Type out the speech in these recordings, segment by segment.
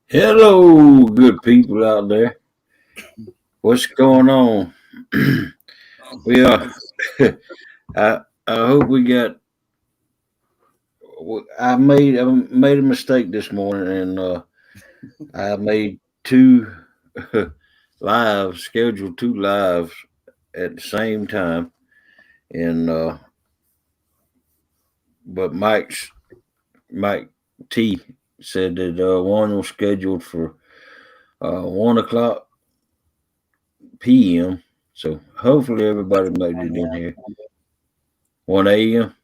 Hello, good people out there. What's going on? we are. I hope we got. I made a mistake this morning, and I made two lives, scheduled two lives at the same time, and but Mike T said that one was scheduled for 1 o'clock p.m. So hopefully everybody made it in here. 1 a.m.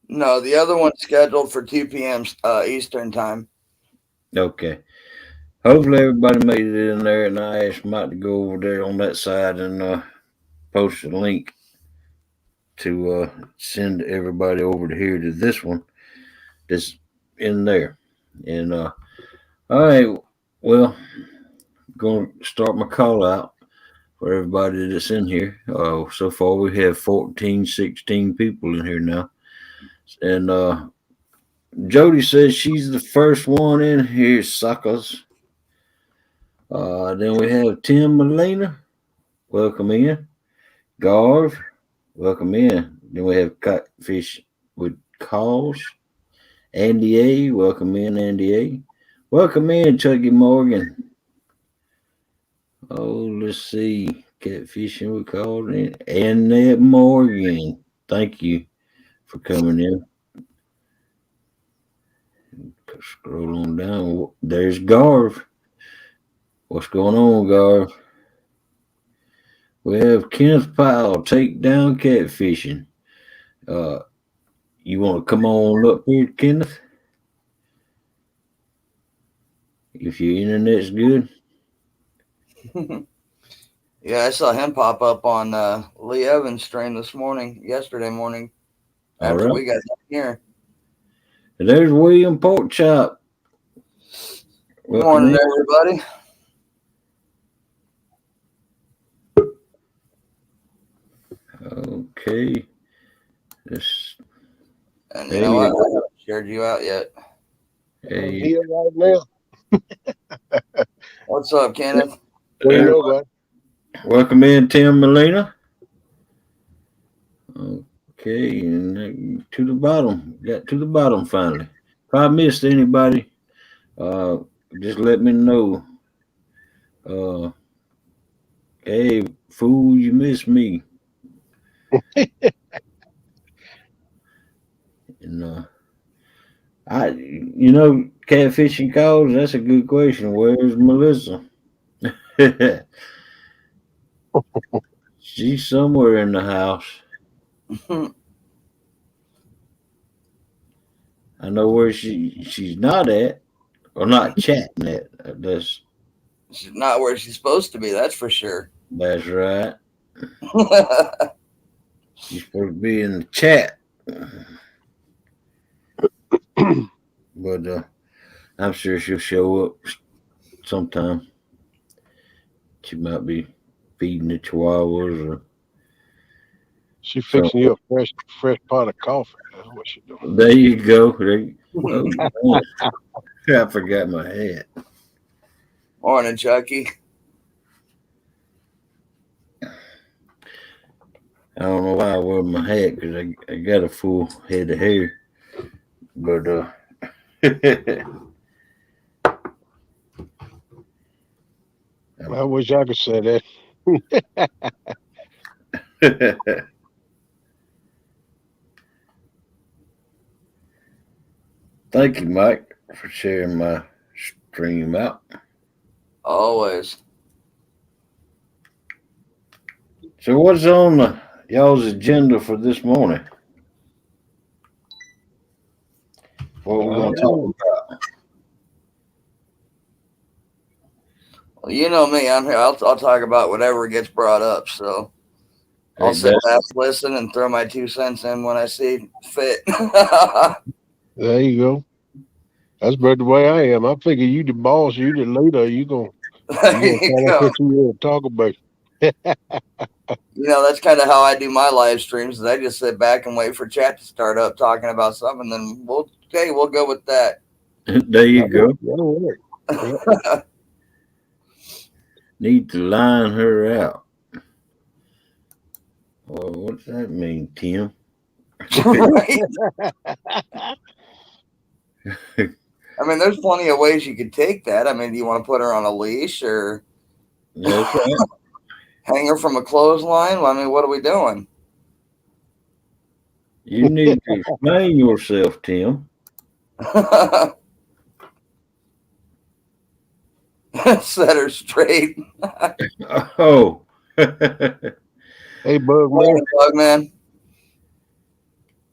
No, the other one's scheduled for 2 p.m. Eastern time. Okay. Hopefully everybody made it in there, and I asked Mike to go over there on that side and post a link to send everybody over to here to this one that's in there. And all right, well, going to start my call out for everybody that's in here. So far we have 14, 16 people in here now, and Jody says she's the first one in here, suckers. Then we have Tim Molina. Welcome in. Garv, welcome in. Then we have Catfish with Calls. Andy A, welcome in, Andy A. Welcome in, Chucky Morgan. Oh, let's see. Catfishing with Calls. Annette Morgan. Thank you for coming in. Scroll on down. There's Garv. What's going on, Garv? We have Kenneth Powell, take down catfishing. Uh, you want to come on up here, Kenneth? If your internet's good. Yeah, I saw him pop up on Lee Evans' stream yesterday morning, All after right. we got done here. There's William Porkchop. Good Welcome morning, in. everybody. Okay. This, And you hey, know what? I haven't shared you out yet. I'm hey, here right now. What's up, Kenneth? What do you know, bud? welcome in, Tim Molina. Okay, and to the bottom. Got to the bottom finally. If I missed anybody, uh, just let me know. Uh, hey, fool, you missed me. And catfishing calls. That's a good question. Where's Melissa? She's somewhere in the house. I know where she's not at, or not chatting at. She's not where she's supposed to be, that's for sure. That's right. She's supposed to be in the chat, but I'm sure she'll show up sometime. She might be feeding the chihuahuas or She so. fixing you a fresh pot of coffee. That's what she doing. There you go. Oh, man. I forgot my hat. Morning, Chucky. I don't know why I wear my hat because I got a full head of hair, but I wish I could say that. Thank you, Mike, for sharing my stream out. Always. So, what's on y'all's agenda for this morning? What we're going to talk about? Well, you know me. I'm here. I'll talk about whatever gets brought up. So I'll sit back, listen, and throw my 2 cents in when I see fit. There you go. That's about the way I am. I figure you the boss, you the leader. You gonna There you tell us go. what you want to talk about. That's kind of how I do my live streams. Is I just sit back and wait for chat to start up talking about something, and then we'll go with that. There you go. That'll work. Need to line her out. Well, what's that mean, Tim? Right? I mean, there's plenty of ways you could take that. I mean, do you want to put her on a leash or That's right. hang her from a clothesline? Well, I mean, what are we doing? You need to explain yourself, Tim. Set her straight. Oh. Hey, Bug Man. Morning, Bug Man.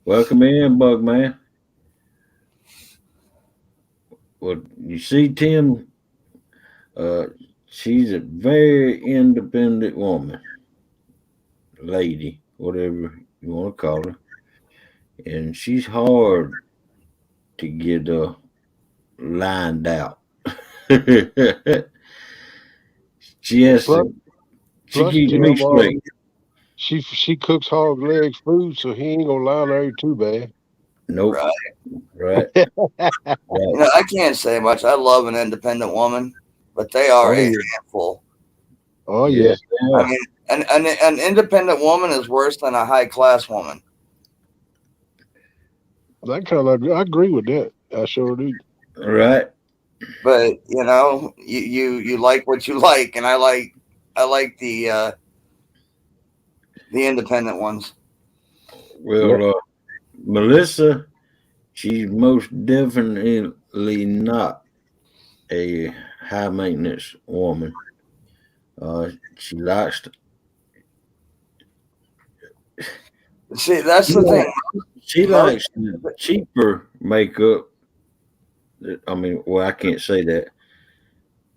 Welcome in, Bug Man. Well, you see, Tim, she's a very independent woman, lady, whatever you want to call her, and she's hard to get lined out. She has Plus, to. She keeps Tim, me straight. she cooks hog legs food, so he ain't gonna line her too bad. Nope. Right. Right. You know, I can't say much. I love an independent woman, but they are Oh, a yeah. handful. Oh Yes, yeah. I mean, an independent woman is worse than a high class woman. I agree with that. I sure do. right. But you know, you like what you like, and I like the independent ones. Well, Melissa, she's most definitely not a high maintenance woman. She likes to, See, that's she the likes, thing. she Most likes the cheaper makeup. I mean, well, I can't say that.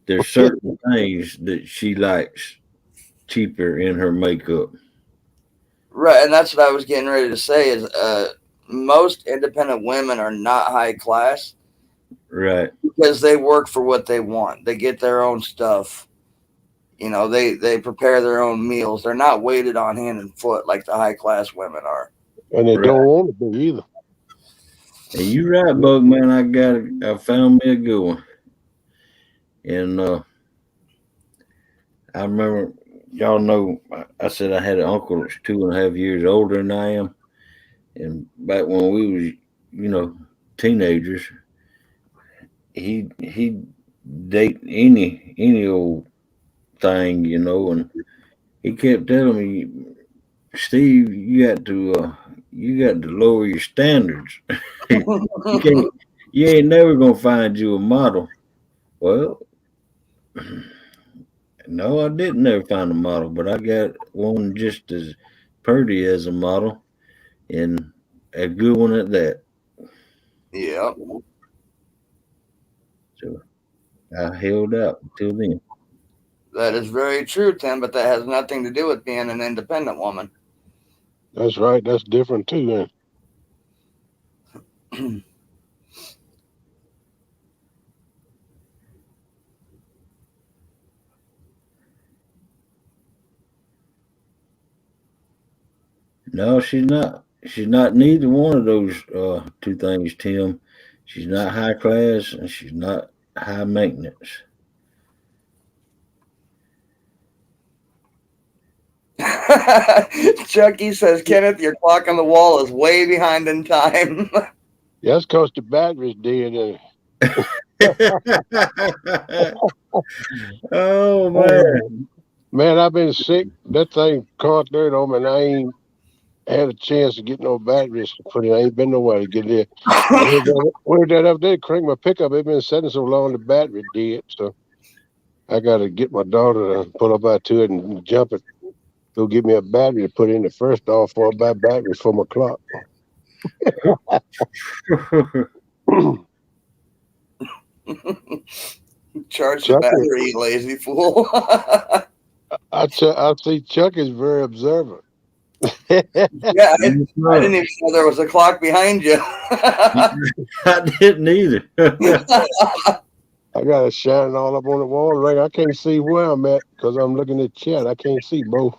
There's certain things that she likes cheaper in her makeup. right, and that's what I was getting ready to say is most independent women are not high class Right. because they work for what they want. They get their own stuff. You know, they prepare their own meals. They're not weighted on hand and foot like the high class women are. And they Right. don't want to be either. And you right, Bug Man. I found me a good one. And I remember, y'all know, I said I had an uncle that's 2.5 years older than I am. And back when we was, teenagers, he date any old thing, and he kept telling me, Steve, you got to lower your standards. you can't, you ain't never gonna find you a model. Well, no, I didn't never find a model, but I got one just as pretty as a model, and a good one at that. Yeah, So I held out until then. that is very true, Tim. But that has nothing to do with being an independent woman. That's right. That's different too. Then. No, she's not. She's not neither one of those two things, Tim. She's not high class and she's not high maintenance. Chucky says, Kenneth, your clock on the wall is way behind in time. Yeah, that's because the battery's dead. Oh man. Oh, man, I've been sick. That thing caught dirt on me, and I ain't had a chance to get no batteries to put in. I ain't been nowhere to get there. Where'd that up there? Crank my pickup. It been sitting so long, the battery dead. So I got to get my daughter to pull up out to it and jump it. Go get me a battery to put in the first off for buy batteries for my clock. Charge the Chuck, battery, you lazy fool. I see Chuck is very observant. Yeah, I didn't even know there was a clock behind you. I didn't either. I got it shining all up on the wall ring. I can't see where I'm at because I'm looking at chat. I can't see both.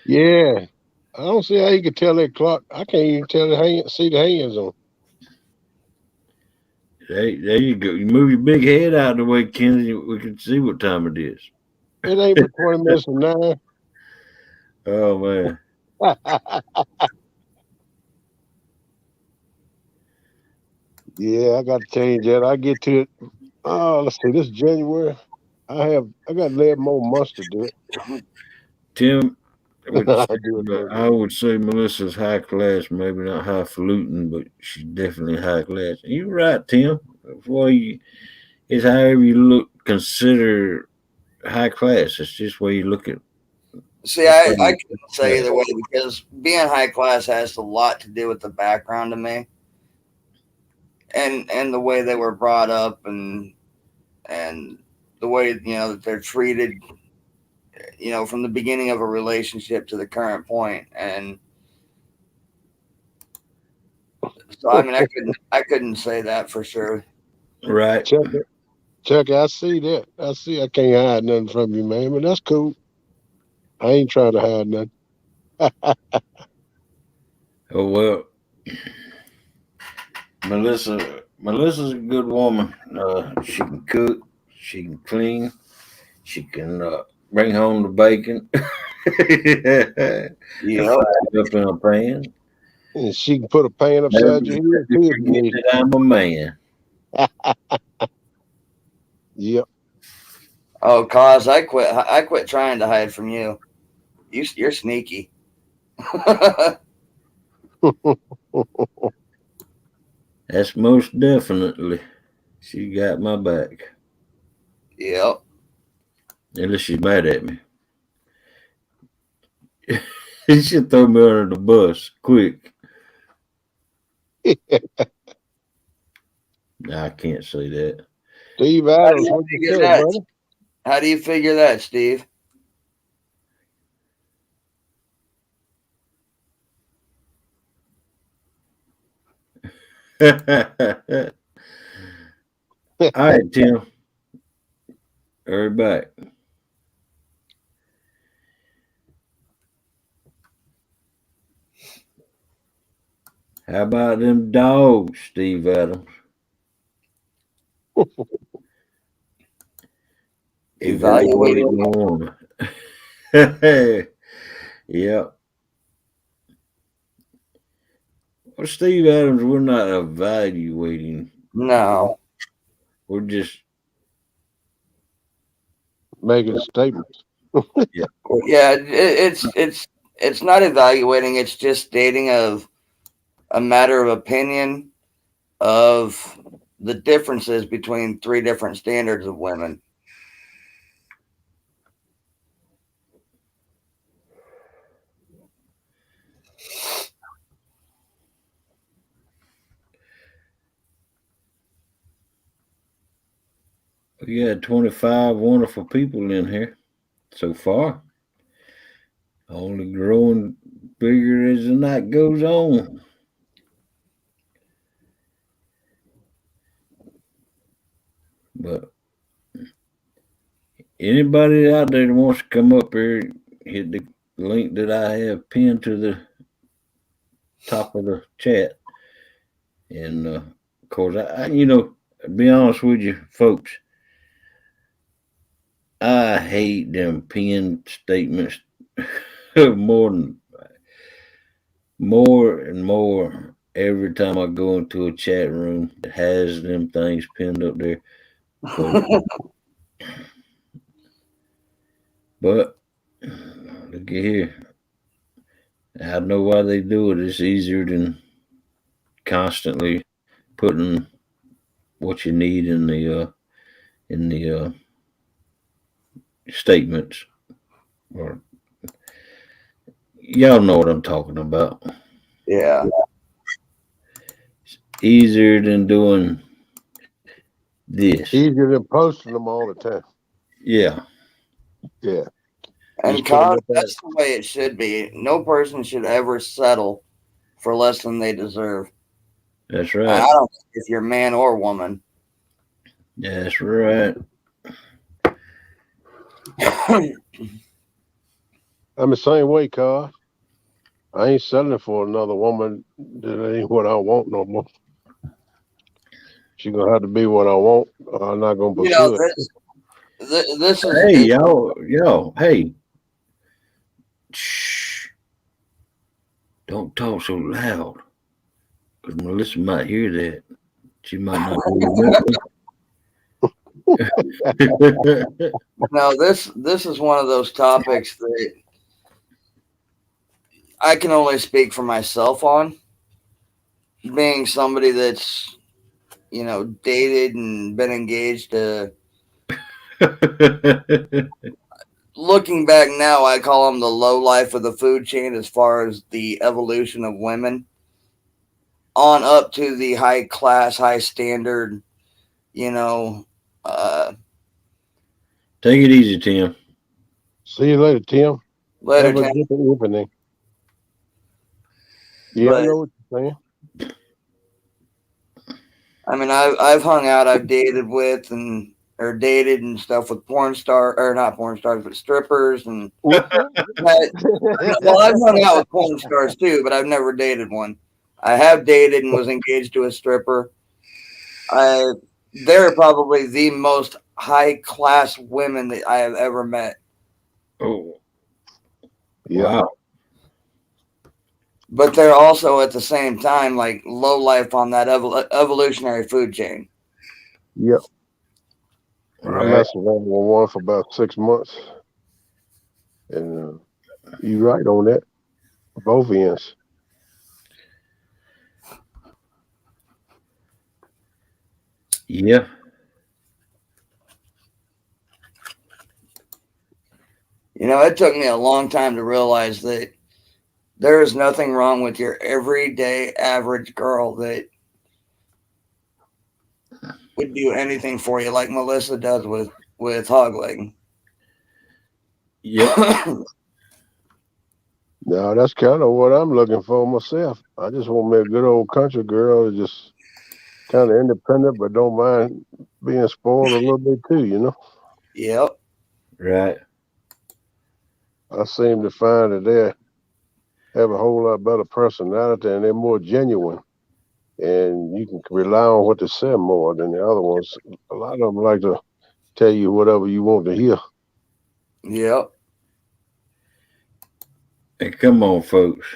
Yeah. I don't see how you can tell that clock. I can't even tell see the hands on. There you go. You move your big head out of the way, Kenzie. We can see what time it is. It ain't but 20 minutes from now. Oh man. Yeah, I got to change that. I get to it. Oh, let's see. This is January. I got 11 more months to do it. Tim, I do it first. I would say Melissa's high class, maybe not highfalutin, but she's definitely high class. You're right, Tim. Well, it's however you look, consider high class. It's just where you look at. See, I couldn't say either way because being high class has a lot to do with the background to me, and the way they were brought up, and the way that they're treated, from the beginning of a relationship to the current point. And so, I mean, I couldn't say that for sure. Right. Chuck, I see that. I see I can't hide nothing from you, man, but that's cool. I ain't trying to hide nothing. Oh well, Melissa's a good woman. She can cook. She can clean. She can bring home the bacon. Yeah. Up in a pan. And she can put a pan Never upside your head too if you forget need. that I'm a man. Yep. Oh, cause I quit. I quit trying to hide from you. You're sneaky. That's most definitely. She got my back. Yep. Unless she's mad at me. She should throw me under the bus quick. Nah, I can't say that. Steve How do Adams, you what you figure say, that? brother? How do you figure that, Steve? All right, Tim. Hurry back. How about them dogs, Steve Adams? Evaluating. Evaluating a woman. Yep. Well, Steve Adams, we're not evaluating. No. We're just Making statements. Yeah, it's not evaluating. It's just stating of a matter of opinion of the differences between three different standards of women. we got 25 wonderful people in here so far. Only growing bigger as the night goes on. But anybody out there that wants to come up here, hit the link that I have pinned to the top of the chat. And of course, to be honest with you, folks, I hate them pinned statements more and more every time I go into a chat room that has them things pinned up there. But look at here. I know why they do it. It's easier than constantly putting what you need in the statements. Or y'all know what I'm talking about. Yeah. It's easier than doing this. Easier than posting them all the time. Yeah. Yeah. And cause that's the way it should be. No person should ever settle for less than they deserve. That's And right. I don't care if you're man or woman. That's right. I'm the same way, Carl. I ain't settling for another woman that ain't what I want no more. She gonna have to be what I want. I'm not gonna You know, pursue it. this Hey, is yo, hey, shh, don't talk so loud, because Melissa might hear that. She might not hear no this is one of those topics that I can only speak for myself on, being somebody that's dated and been engaged to. nothing. Looking back now, I call them the low life of the food chain as far as the evolution of women on up to the high class, high standard, you know, uh, Take it easy, Tim. See you later, Tim. later Have a time. good evening. Yeah, I But know what you're saying. I mean, I've hung out, I've dated with and or dated and stuff with porn star or not porn stars, but strippers and that. Well, I've hung out with porn stars too, but I've never dated one. I have dated and was engaged to a stripper. I they're probably the most high class women that I have ever met. Oh, Yeah, wow. But they're also at the same time like low life on that evolutionary food chain. yeah. I Right. messed around with one for about 6 months, and you right on that. Both ends. Yeah. It took me a long time to realize that there is nothing wrong with your everyday average girl that would do anything for you like Melissa does with hog leg. Yep. Now that's kind of what I'm looking for myself. I just want me a good old country girl, that's just kind of independent, but don't mind being spoiled a little bit too. Yep. Right. I seem to find that they have a whole lot better personality and they're more genuine, and you can rely on what they say more than the other ones. A lot of them like to tell you whatever you want to hear. Yep. Hey, come on, folks.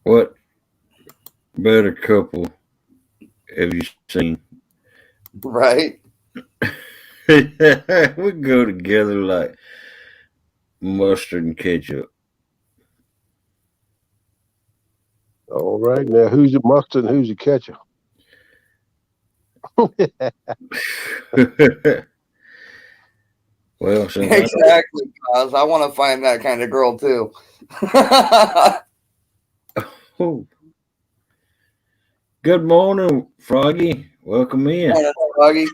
What better couple have you seen? Right. We go together like mustard and ketchup. All right, now who's your mustard and who's your ketchup? Well, since I Exactly, cause I want to find that kind of girl too. oh, good morning, Froggy. Welcome in. Buggy.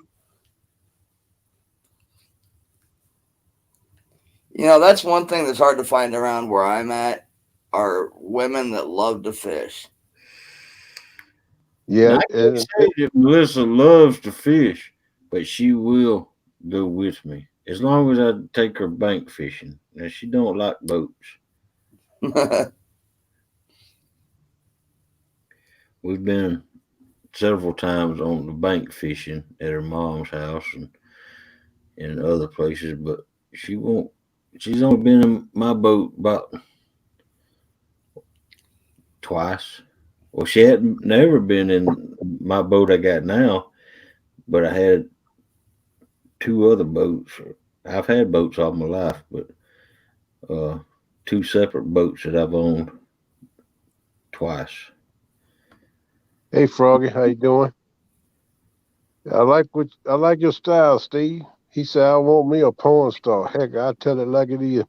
That's one thing that's hard to find around where I'm at are women that love to fish. Now, Yeah, I can't and say that Melissa loves to fish, but she will go with me as long as I take her bank fishing. Now she don't like boats. We've been several times on the bank fishing at her mom's house and other places, but she won't. She's only been in my boat about twice. Well, she hadn't never been in my boat I got now, but I had two other boats. I've had boats all my life, but uh, two separate boats that I've owned twice. hey Froggy, how you doing? I like your style, Steve. He said I want me a porn star. Heck, I tell it like it is.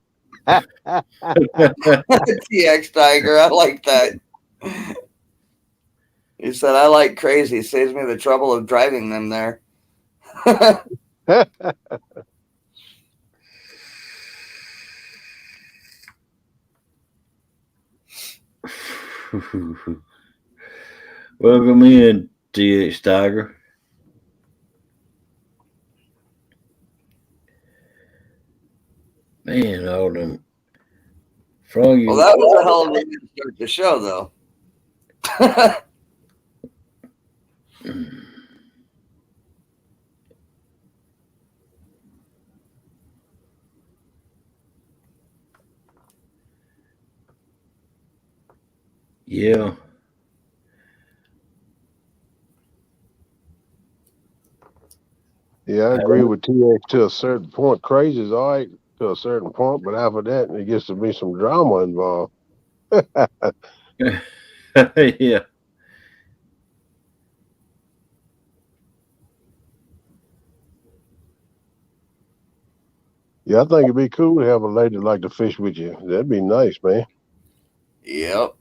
TX Tiger, I like that. He said, I like crazy. It saves me the trouble of driving them there. Welcome in, TX Tiger. Man, all them Well, froggy. that was a hell of a way to start the show, though. Yeah. Yeah, I agree with TX to a certain point. Crazy is all right to a certain point, but after that, it gets to be some drama involved. Yeah. Yeah, I think it'd be cool to have a lady like to fish with you. That'd be nice, man. Yep.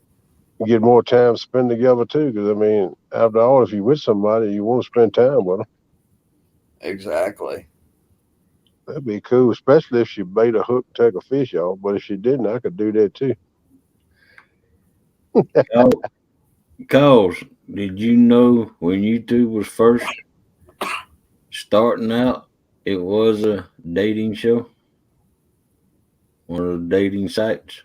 You get more time to spend together too. Because I mean, after all, if you're with somebody, you want to spend time with them. Exactly. That'd be cool, especially if she bait a hook, take a fish off. But if she didn't, I could do that too. Oh, cause did you know when YouTube was first starting out, it was a dating show, one of the dating sites.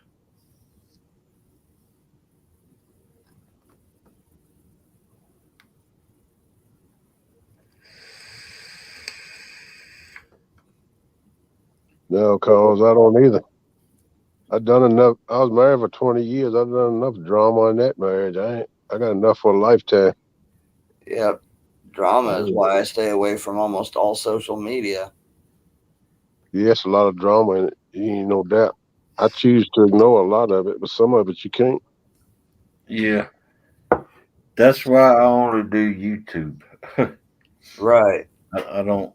No, cause I don't either. I done enough. I was married for 20 years. I've done enough drama in that marriage. I got enough for a lifetime. Yep. Drama is Oh, why I stay away from almost all social media. yes, a lot of drama in it. You ain't no doubt. I choose to ignore a lot of it, but some of it you can't. Yeah, that's why I only do YouTube. Right. I don't.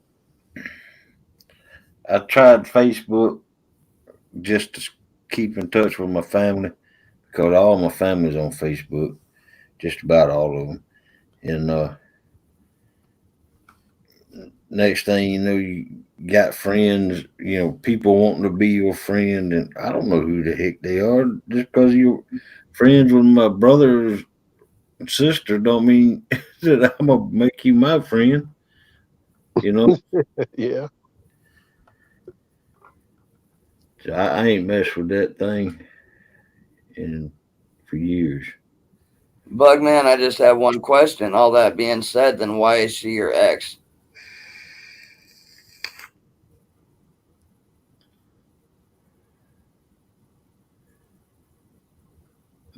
I tried Facebook just to keep in touch with my family because all my family's on Facebook, just about all of them. And next thing you know, you got friends, people wanting to be your friend, and I don't know who the heck they are. Just because you're friends with my brother and sister, don't mean that I'm gonna make you my friend. You know, Yeah. so I ain't messed with that thing in for years. Bugman, I just have one question. All that being said, then why is she your ex?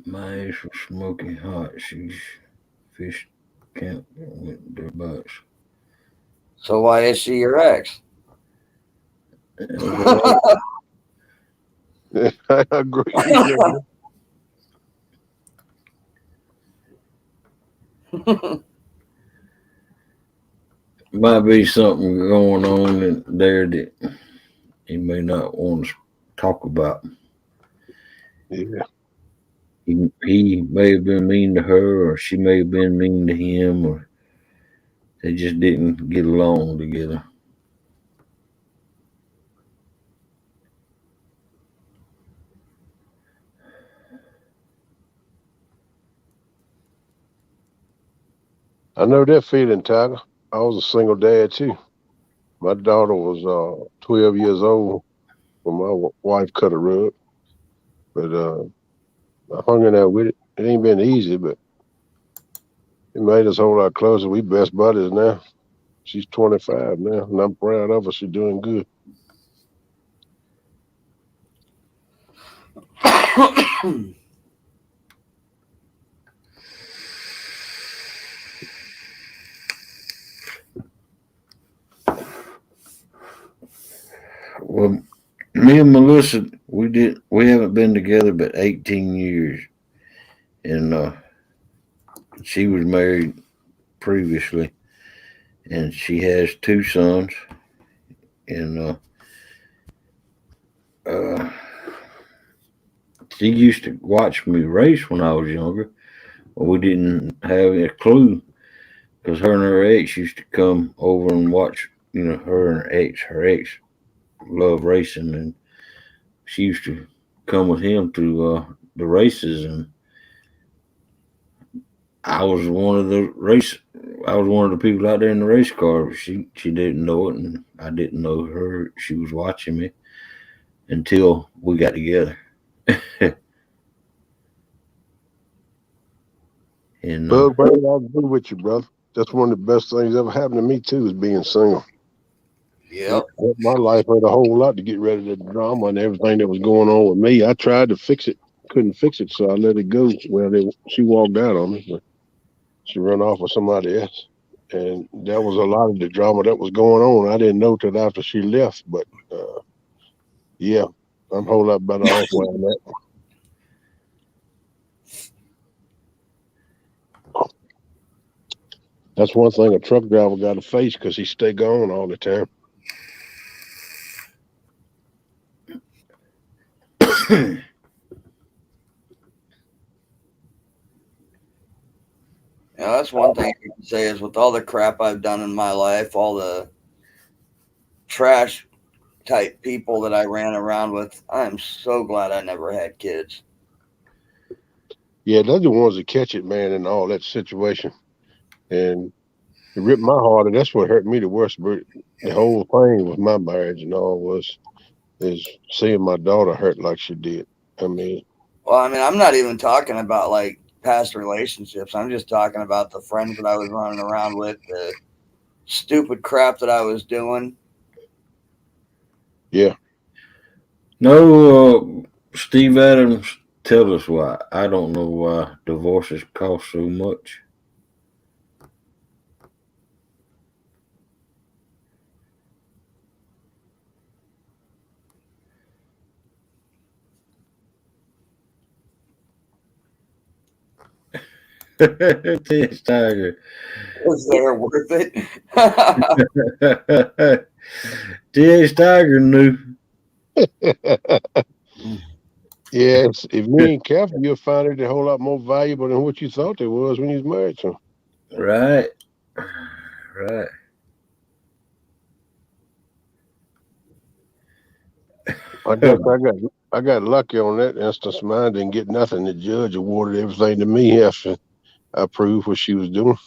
My ass was smoking hot. She's fish camp went their butts. So why is she your ex? Well, I agree with you. might be something going on in there that he may not want to talk about. Yeah. He may have been mean to her, or she may have been mean to him, or they just didn't get along together. I know that feeling, Tiger. I was a single dad too. My daughter was 12 years old when my wife cut a rug, but I hung in there with it. It ain't been easy, but it made us a whole lot closer. We best buddies now. She's 25 now, and I'm proud of her. She's doing good. Well, me and Melissa, we haven't been together but 18 years, and she was married previously, and she has two sons, and uh, she used to watch me race when I was younger. But we didn't have a clue because her and her ex used to come over and watch. Her and her ex loved racing, and she used to come with him to the races, and I was one of the race. I was one of the people out there in the race car. But she didn't know it, and I didn't know her. She was watching me until we got together. and Bug, man, I agree with you, brother. that's one of the best things ever happened to me too, is being single. Yep. My life had a whole lot to get rid of the drama and everything that was going on with me. I tried to fix it, couldn't fix it, so I let it go. Well, she walked out on me, but she ran off with somebody else, and that was a lot of the drama that was going on. I didn't know till after she left, but yeah, I'm a whole lot better off where I'm at. That's one thing a truck driver got to face because he stay gone all the time. Yeah, that's one thing I can say is with all the crap I've done in my life, all the trash type people that I ran around with, I'm so glad I never had kids. Yeah, they're the ones that catch it, man, in all that situation. And it ripped my heart, and that's what hurt me the worst. But the whole thing with my marriage and all was is seeing my daughter hurt like she did. I mean, Well, I mean, I'm not even talking about like past relationships. I'm just talking about the friends that I was running around with, the stupid crap that I was doing. yeah. No, Steve Adams, tell us why. I don't know why divorces cost so much. This tiger. Was there worth it? TH Tiger knew. Yes, if you ain't careful, you'll find it a whole lot more valuable than what you thought it was when you was married to 'em. Right. Right. I guess I got lucky on that instance. Mine didn't get nothing. The judge awarded everything to me after I proved what she was doing,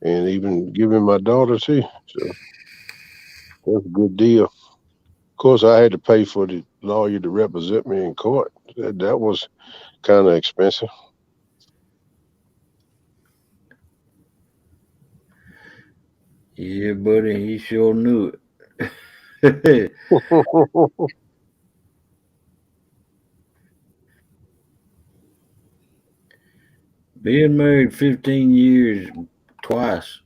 and even giving my daughter too. So that's a good deal. Of course, I had to pay for the lawyer to represent me in court. That was kind of expensive. Yeah, buddy, he sure knew it. Being married 15 years twice,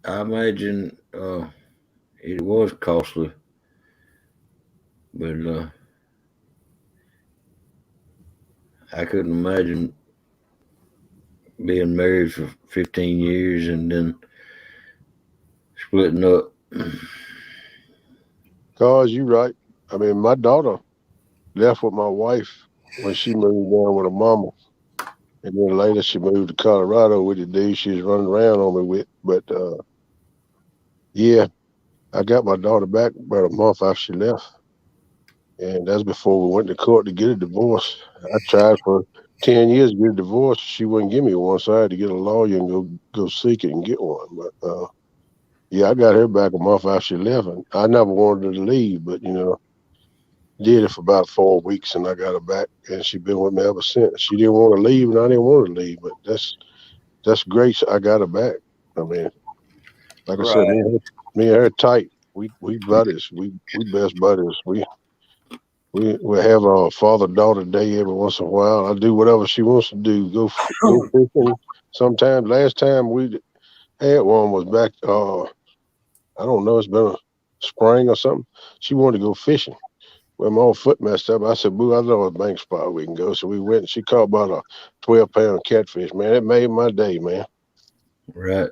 I imagine it was costly, but I couldn't imagine being married for 15 years and then splitting up. Cause you right. I mean, my daughter left with my wife when she moved down with her mama, and then later she moved to Colorado with the dude she was running around on me with. But yeah, I got my daughter back about a month after she left, and that's before we went to court to get a divorce. I tried for 10 years to get a divorce. She wouldn't give me one, so I had to get a lawyer and go seek it and get one. But yeah, I got her back a month after she left, and I never wanted her to leave, but did it for about 4 weeks, and I got her back, and she's been with me ever since. She didn't want to leave, and I didn't want her to leave, but that's great. I got her back. I mean, like I said, Right. me and her tight. We buddies. We best buddies. We have a father daughter day every once in a while. I do whatever she wants to do. Go fishing. Sometimes last time we had one was back. I don't know. It's been a spring or something. She wanted to go fishing. Well, my old foot messed up. I said, "Boo, I know a bank spot we can go." So we went, and she caught about a 12-pound catfish. Man, it made my day, man. Right.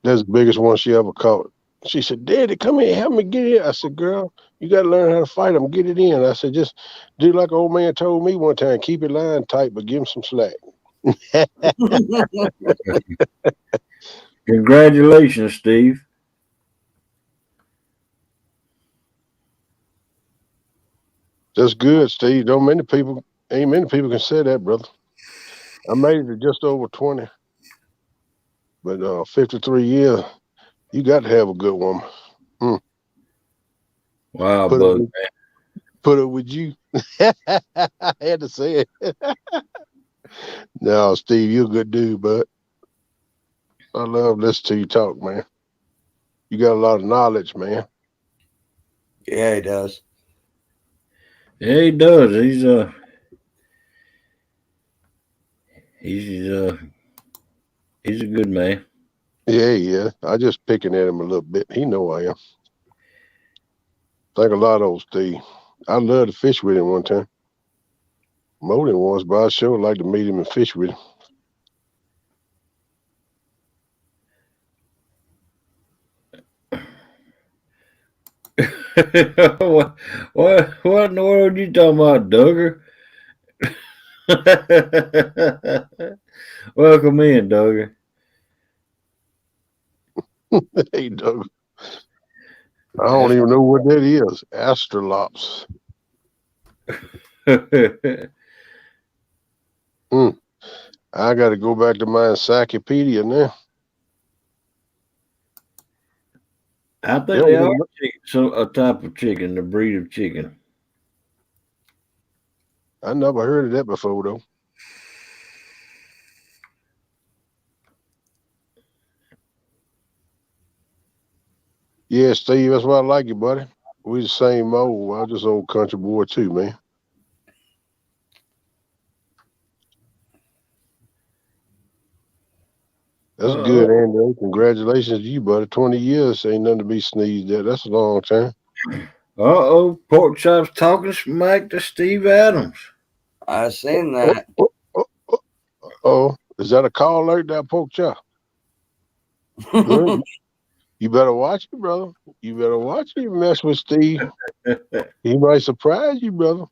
That's the biggest one she ever caught. She said, "Daddy, come here, help me get it." I said, "Girl, you got to learn how to fight them. Get it in." I said, "Just do like old man told me one time. Keep your line tight, but give him some slack." Congratulations, Steve. That's good, Steve. Ain't many people can say that, brother. I made it to just over 20, but 53 years, you got to have a good woman. Mm. Wow, Put it bud. with, put it with you. I had to say it. No, Steve, you're a good dude, bud. I love listening to you talk, man. You got a lot of knowledge, man. Yeah, he does. Yeah, he does. He's he's a good man. Yeah, yeah. I just picking at him a little bit. He know I am. Think a lot of old Steve. I love to fish with him one time. More than once, but I sure like to meet him and fish with him. What in the world are you talking about, Duggar? Welcome in, Duggar. Hey, Doug. I don't even know what that is. Astrolops. I got to go back to my encyclopedia now. I think Yeah, they are a type of chicken, a breed of chicken. I never heard of that before, though. Yeah, Steve, that's why I like you, buddy. We the same old. I just old country boy too, man. That's good, Andy. Congratulations to you, buddy. 20 years ain't nothing to be sneezed at. That's a long time. Pork chops talking smack to Steve Adams. I seen that. Oh, is that a call like that, pork chop? Well, you better watch it, brother. You better watch it. You mess with Steve. He might surprise you, brother.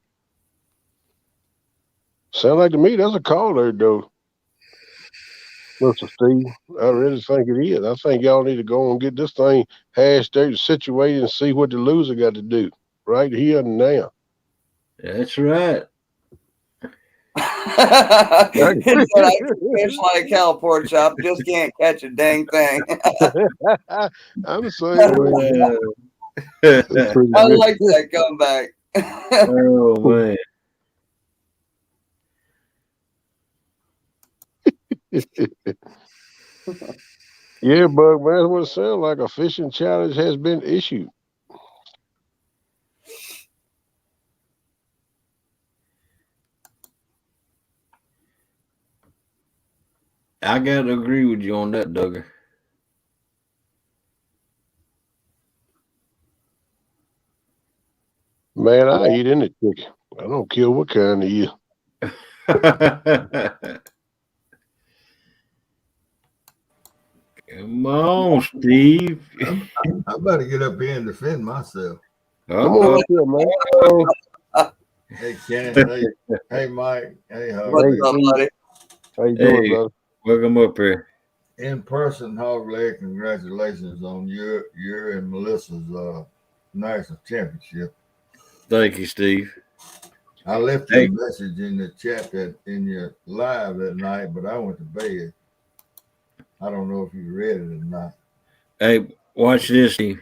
Sound like to me that's a call there, though. Mr. Steve, I really think it is. I think y'all need to go and get this thing hashed out, situated, and see what the loser got to do right here and now. That's right. He said, I can fish like hell, pork chop. Just can't catch a dang thing. I'm the same way. I like that comeback. Oh man. Yeah, but man, that's what it sounds like. A fishing challenge has been issued. I gotta agree with you on that, Duggar. Man, I eat any chicken. I don't care what kind of you. Come on, Steve. I better get up here and defend myself. Come on up here, man. Hey, Ken. Hey, Mike. Hey, Hog. What's up, buddy? How you doing, brother? Welcome up here. In person, Hog Leg, congratulations on your and Melissa's national championship. Thank you, Steve. I left you a message in the chat that in your live that night, but I went to bed. I don't know if you read it or not. Hey, watch this, Steve.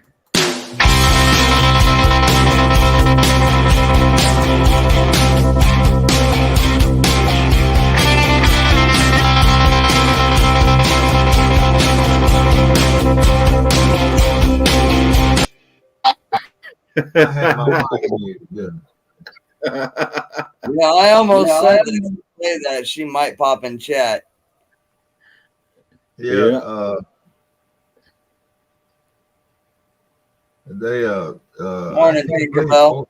I had my mic muted, didn't Yeah, I almost said if you say that she might pop in chat. Yeah. They Morning, Tinkerbell.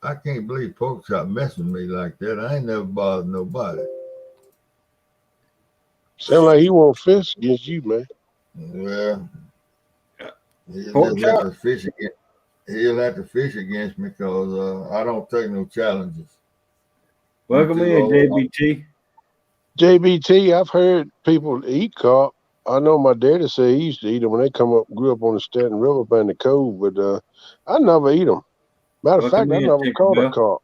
I can't believe pork chop messing with me like that. I ain't never bothered nobody. Sound like he won't fish against you, man. Well, he'll have to fish against. He'll have to fish against me because I don't take no challenges. Welcome in, JBT. JBT, I've heard people eat carp. I know my daddy said he used to eat them when they grew up on the Staten River by the cove, but I never eat them. Matter of fact, I never caught a carp.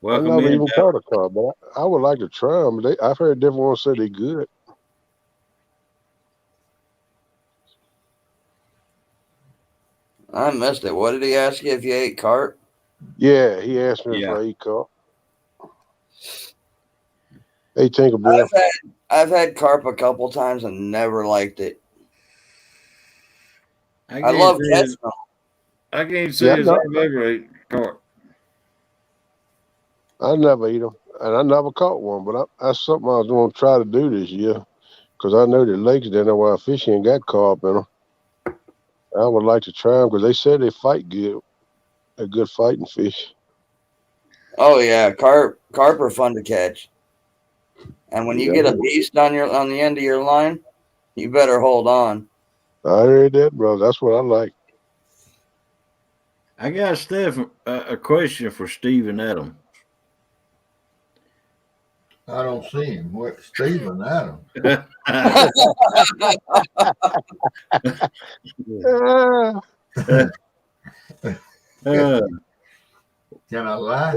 I never even caught a carp, but I would like to try them. I've heard different ones say they're good. I missed it. What did he ask you if you ate carp? Yeah, he asked me if I eat carp. Hey, Tinker Boy. I've had carp a couple times and never liked it. I love catching them. I can't say I've ever ate carp. I never eat them, and I never caught one. But that's something I was going to try to do this year, because I know the lakes down there where I fish ain't got carp in them. I would like to try them because they said they fight good. They're good fighting fish. Oh yeah, carp are fun to catch. And when you get a beast on the end of your line, you better hold on. I heard that, bro. That's what I like. I got a question for Steve and Adam. I don't see him. What, Stephen Adam? Can I lie?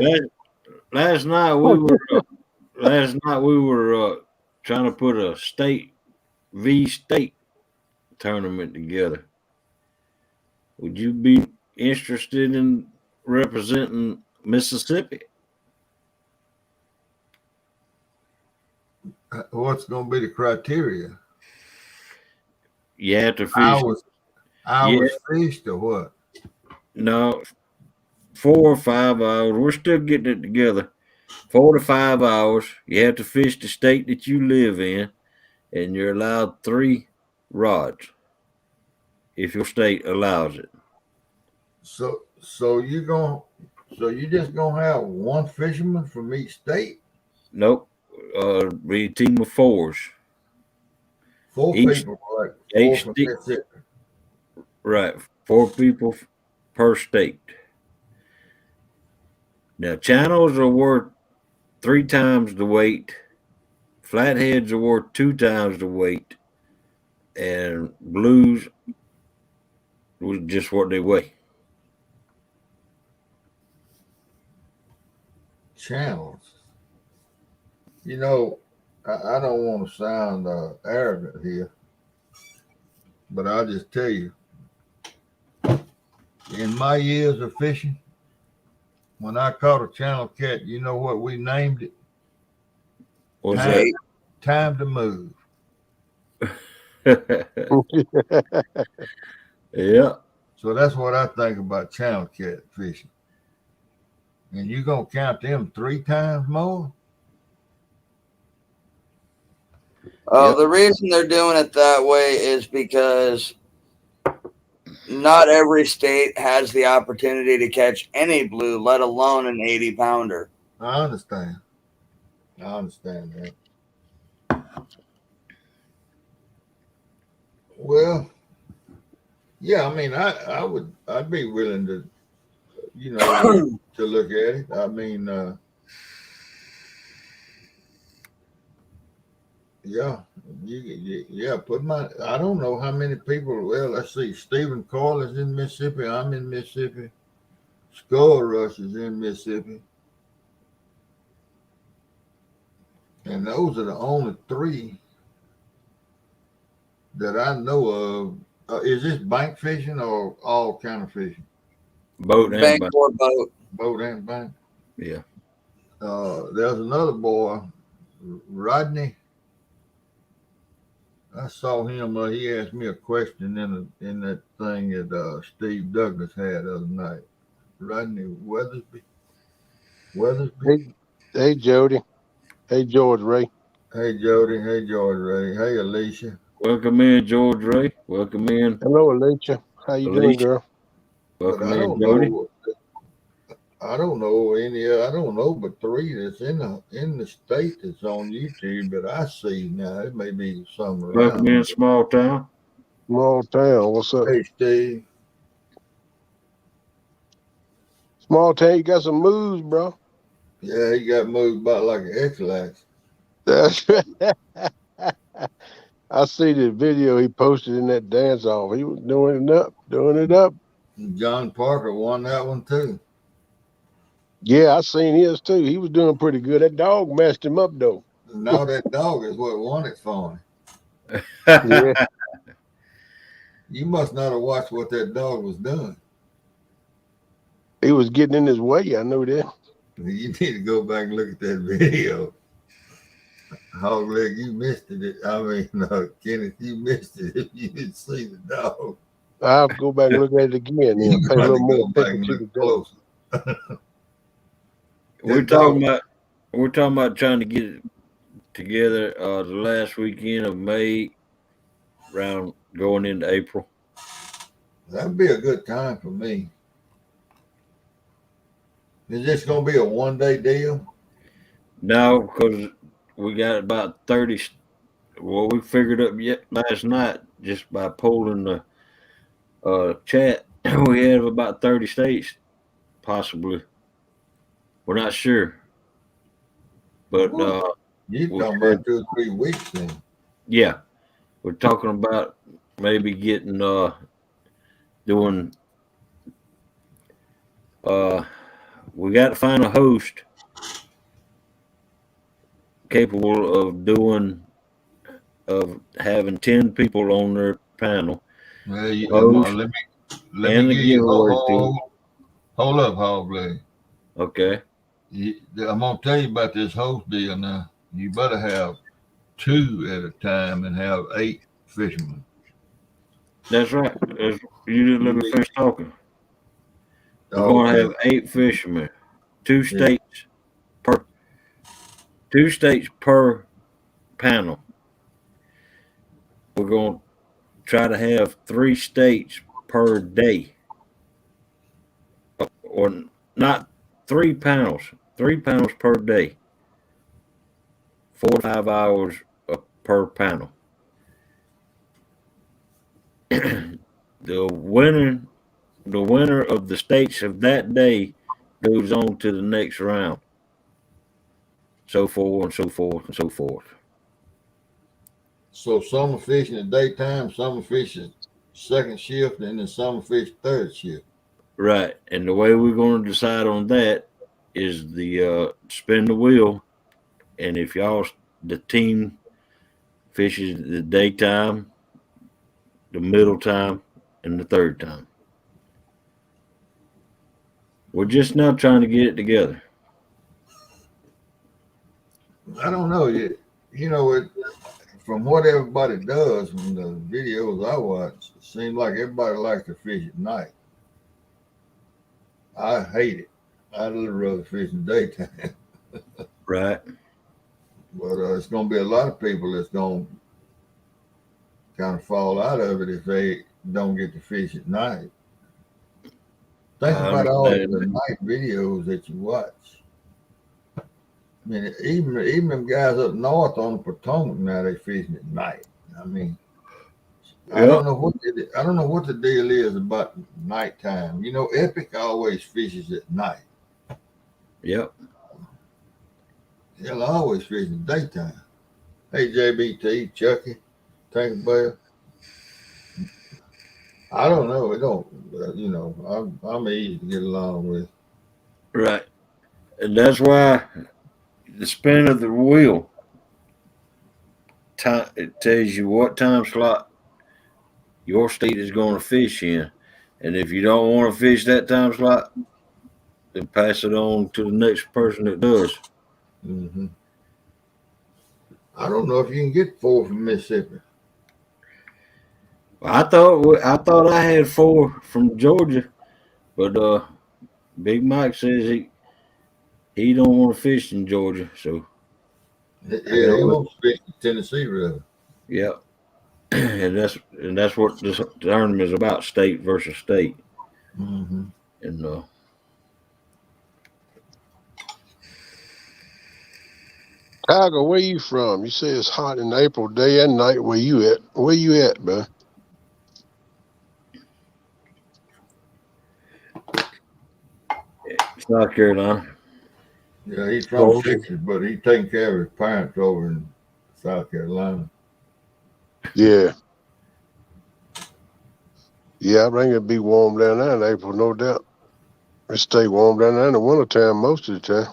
Last night we were trying to put a state tournament together. Would you be interested in representing Mississippi? What's going to be the criteria? You have to fish. Hours fished or what? No, 4 or 5 hours. We're still getting it together. 4 to 5 hours. You have to fish the state that you live in, and you're allowed 3 rods if your state allows it. So you just gonna have one fisherman from each state? Nope. Be a team of 4s. 4 people, like 4 from Mississippi. Right. 4 people per state. Now, channels are worth 3 times the weight. Flatheads are worth 2 times the weight. And blues was just what they weigh. Channels. You know, I don't want to sound arrogant here, but I'll just tell you, in my years of fishing, when I caught a channel cat, you know what we named it? What's that? Time to move. Yeah. So that's what I think about channel cat fishing. And you're going to count them 3 times more? The reason they're doing it that way is because not every state has the opportunity to catch any blue, let alone an 80-pounder. I understand that. Well, yeah, I mean, I'd be willing to, to look at it. I mean, I don't know how many people. Well, let's see. Stephen Coyle is in Mississippi. I'm in Mississippi. Skull Rush is in Mississippi. And those are the only 3 that I know of. Is this bank fishing or all kind of fishing? Boat and bank. Or boat. Boat and bank. Yeah. There's another boy, Rodney. I saw him. He asked me a question in that thing that Steve Douglas had the other night. Rodney Weathersby. Hey, Jody. Hey, George Ray. Hey, Jody. Hey, George Ray. Hey, Alicia. Welcome in, George Ray. Welcome in. Hello, Alicia. How you doing, girl? Welcome in, Jody. I don't know but 3 that's in the state that's on YouTube that I see now. It may be some around. Welcome in, Small Town. Small Town. What's up? Hey, Steve. Small Town, you got some moves, bro. Yeah, he got moved about like an X-Lax. That's right. I see the video he posted in that dance off. He was doing it up. John Parker won that one too. Yeah, I seen his too. He was doing pretty good. That dog messed him up though. Now that dog is what won it for him. Yeah. You must not have watched what that dog was doing. He was getting in his way. I know that. You need to go back and look at that video. Hog leg, you missed it. I mean, Kenneth, you missed it if you didn't see the dog. I'll go back and look at it again You and pay a got little to more go back attention and to the look dog. closer. We're That dog, talking about trying to get it together the last weekend of May, around going into April. that'd be a good time for me. Is this gonna be a 1 day deal? No, because we got about 30. Well, we figured up yet last night just by polling the chat. We have about 30 states, possibly. We're not sure, but What? You we talking heard, about 2 or 3 weeks then? yeah, we're talking about maybe getting doing. We got to find a host capable of having 10 people on their panel, Well, host let me and a give you giveaway too. hold up, Hog leg. Okay, I'm gonna tell you about this host deal now. You better have 2 at a time and have 8 fishermen. that's right. You didn't let You me need, finish talking. We're going to okay. have 8 fishermen, two Yeah. states per 2 states per panel. We're going to try to have 3 states per day, or not 3 panels, 3 panels per day, 4 to 5 hours per panel. the winner, the winner of the states of that day goes on to the next round. So forth and so forth and so forth. So some are fishing at daytime, some are fishing second shift, and then some are fishing third shift. Right. And the way we're going to decide on that is the spin the wheel. And if the team fishes the daytime, the middle time, and the third time. We're just now trying to get it together. I don't know yet. From what everybody does, from the videos I watch, it seems like everybody likes to fish at night. I hate it. I'd rather fish in the daytime. Right. But it's going to be a lot of people that's going to kind of fall out of it if they don't get to fish at night. Think I about all understand the that. night videos that you watch. I mean, even them guys up north on the Potomac now, they fishing at night. I mean, I Yep. don't know what the deal is about nighttime. Epic always fishes at night. Yep. Hell, I always fish in the daytime. Hey, JBT, Chucky, Tinkerbell. I don't know. It don't. I'm easy to get along with. Right. And that's why the spin of the wheel, it tells you what time slot your state is going to fish in. And if you don't want to fish that time slot, then pass it on to the next person that does. Mm-hmm. I don't know if you can get 4 from Mississippi. I thought I had 4 from Georgia, but Big Mike says he don't want to fish in Georgia, so Yeah, he wants to fish the Tennessee River. yeah. and that's what this tournament is about: state versus state. Mm-hmm. And Tiger, where you from? You say it's hot in April, day and night. Where you at? Where you at, man? South Carolina. Yeah, he's from Cold. Texas, but he's taking care of his parents over in South Carolina. Yeah. Yeah, I think it'd be warm down there in April, no doubt. It stay warm down there in the wintertime most of the time.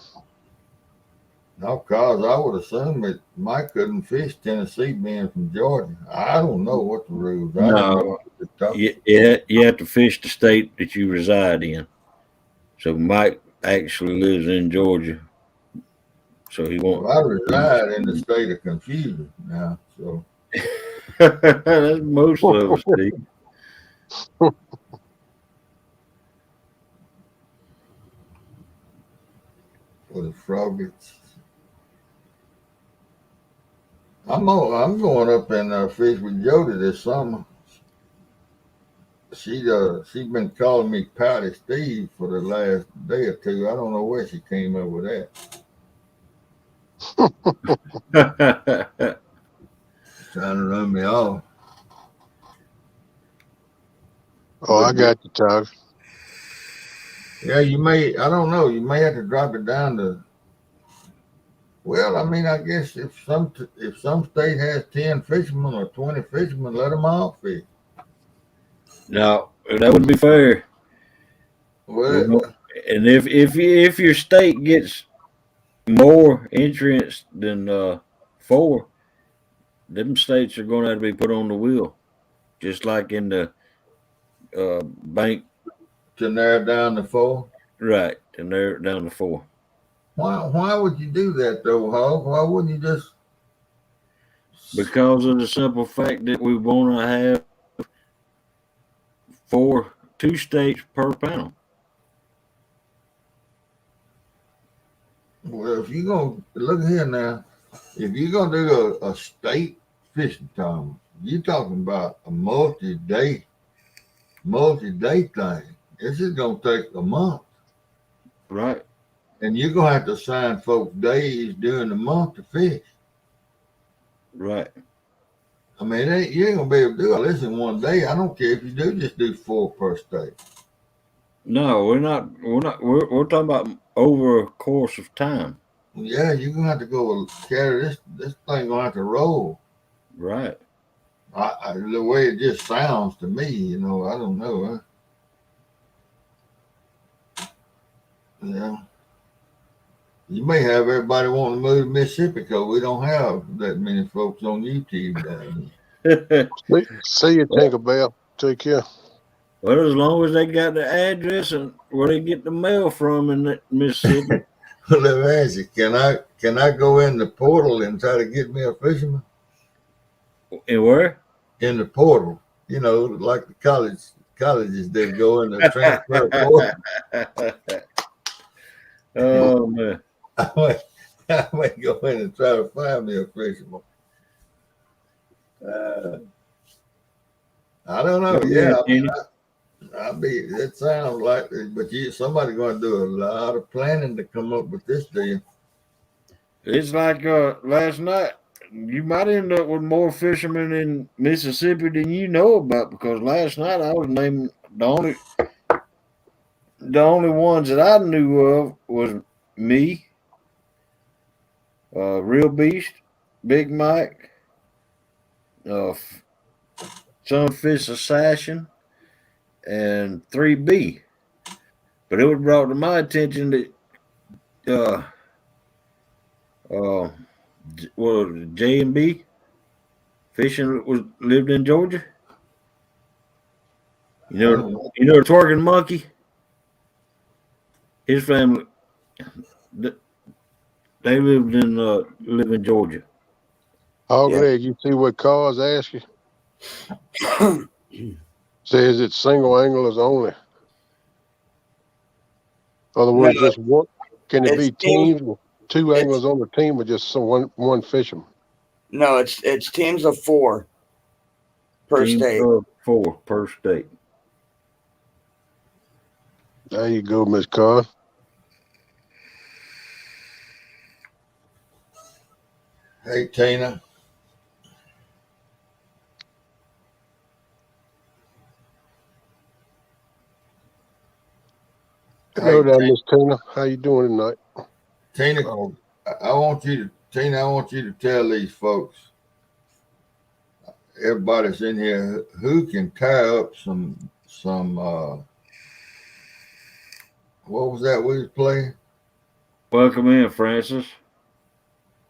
No, cause I would assume that Mike couldn't fish Tennessee being from Georgia. I don't know what the rules. I don't know No, what the top. you have to fish the state that you reside in. So Mike actually lives in Georgia, So he Well, won't. I reside in the state of confusion now, so That's most of us, Steve. for the froggets. I'm going up and fish with Jody this summer. She's been calling me Pouty Steve for the last day or two. I don't know where she came up with that. Trying to run me off. Oh, I But got you, Todd. yeah, you may. I don't know. You may have to drop it down to. Well, I mean, I guess if some state has 10 fishermen or 20 fishermen, let them all fish. No, that would be fair. You Well, know, and if your state gets more entrants than 4, them states are going to have to be put on the wheel, just like in the bank, to narrow down to 4. right? And they're down to 4 Why would you do that though, Hog? Why wouldn't you just? because of the simple fact that we want to have 2 states per panel. Well, if you're gonna look here now, if you're gonna do a state fishing tournament, you're talking about a multi-day thing. This is gonna take a month, Right, and you're gonna have to assign folks days during the month to fish. right. I mean, you ain't gonna be able to do all this in one day. I don't care if you do just do 4 per state. No, we're not. We're not. We're talking about over a course of time. Yeah, you're gonna have to go carry this thing gonna have to roll. Right. The way it just sounds to me, I don't know. Yeah, you may have everybody wanting to move to Mississippi because we don't have that many folks on YouTube down See you, Tinkerbell. Take care. Well, as long as they got the address and where they get the mail from in Mississippi. here. Let me ask you, can I go in the portal and try to get me a fisherman And where? in the portal? Like the colleges they go in the transfer portal. Oh man. I might go in and try to find me a fisherman. Uh, I don't know. Yeah, Yeah, I mean, it sounds like, but somebody going to do a lot of planning to come up with this deal. it's like last night. You might end up with more fishermen in Mississippi than you know about because last night I was naming the only ones that I knew of was me, Real Beast, Big Mike, uh, Sunfish Assassin, and 3B. But it was brought to my attention that uh, uh, J&B fishing was lived in Georgia. You I know, don't know. you know the twerking monkey. His family they live in Georgia. Hog Yeah. leg, you see what cars ask you? Says it's single anglers only. In other No, words, just one. Can it it's be teams. teams with 2 It's anglers on the team or just one fisherman? no, it's teams of 4 per Team state. of 4 per state. There you go, Miss Carr. Hey, Tina. Hello Hey, there, Miss Tina. How you doing tonight? Tina. Oh, I want you to tell these folks, everybody's in here, who can tie up some. What was that we was playing? Welcome in, Francis.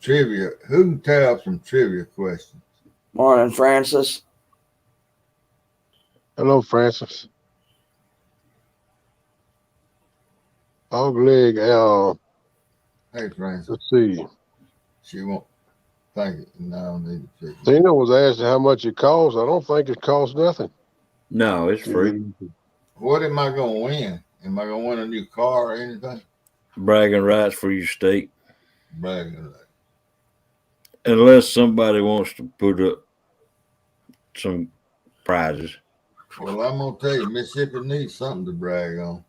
Trivia. Who can tie up some trivia questions? Morning, Francis. hello, Francis. Hog leg. Hey, Francis. Let's see. She won't think it. No, I need to fix it. Tina was asking how much it costs. I don't think it costs nothing. No, it's free. What am I gonna win? Am I gonna win a new car or anything? Bragging rights for your state. Bragging rights. Unless somebody wants to put up some prizes. Well, I'm gonna tell you, Mississippi needs something to brag on.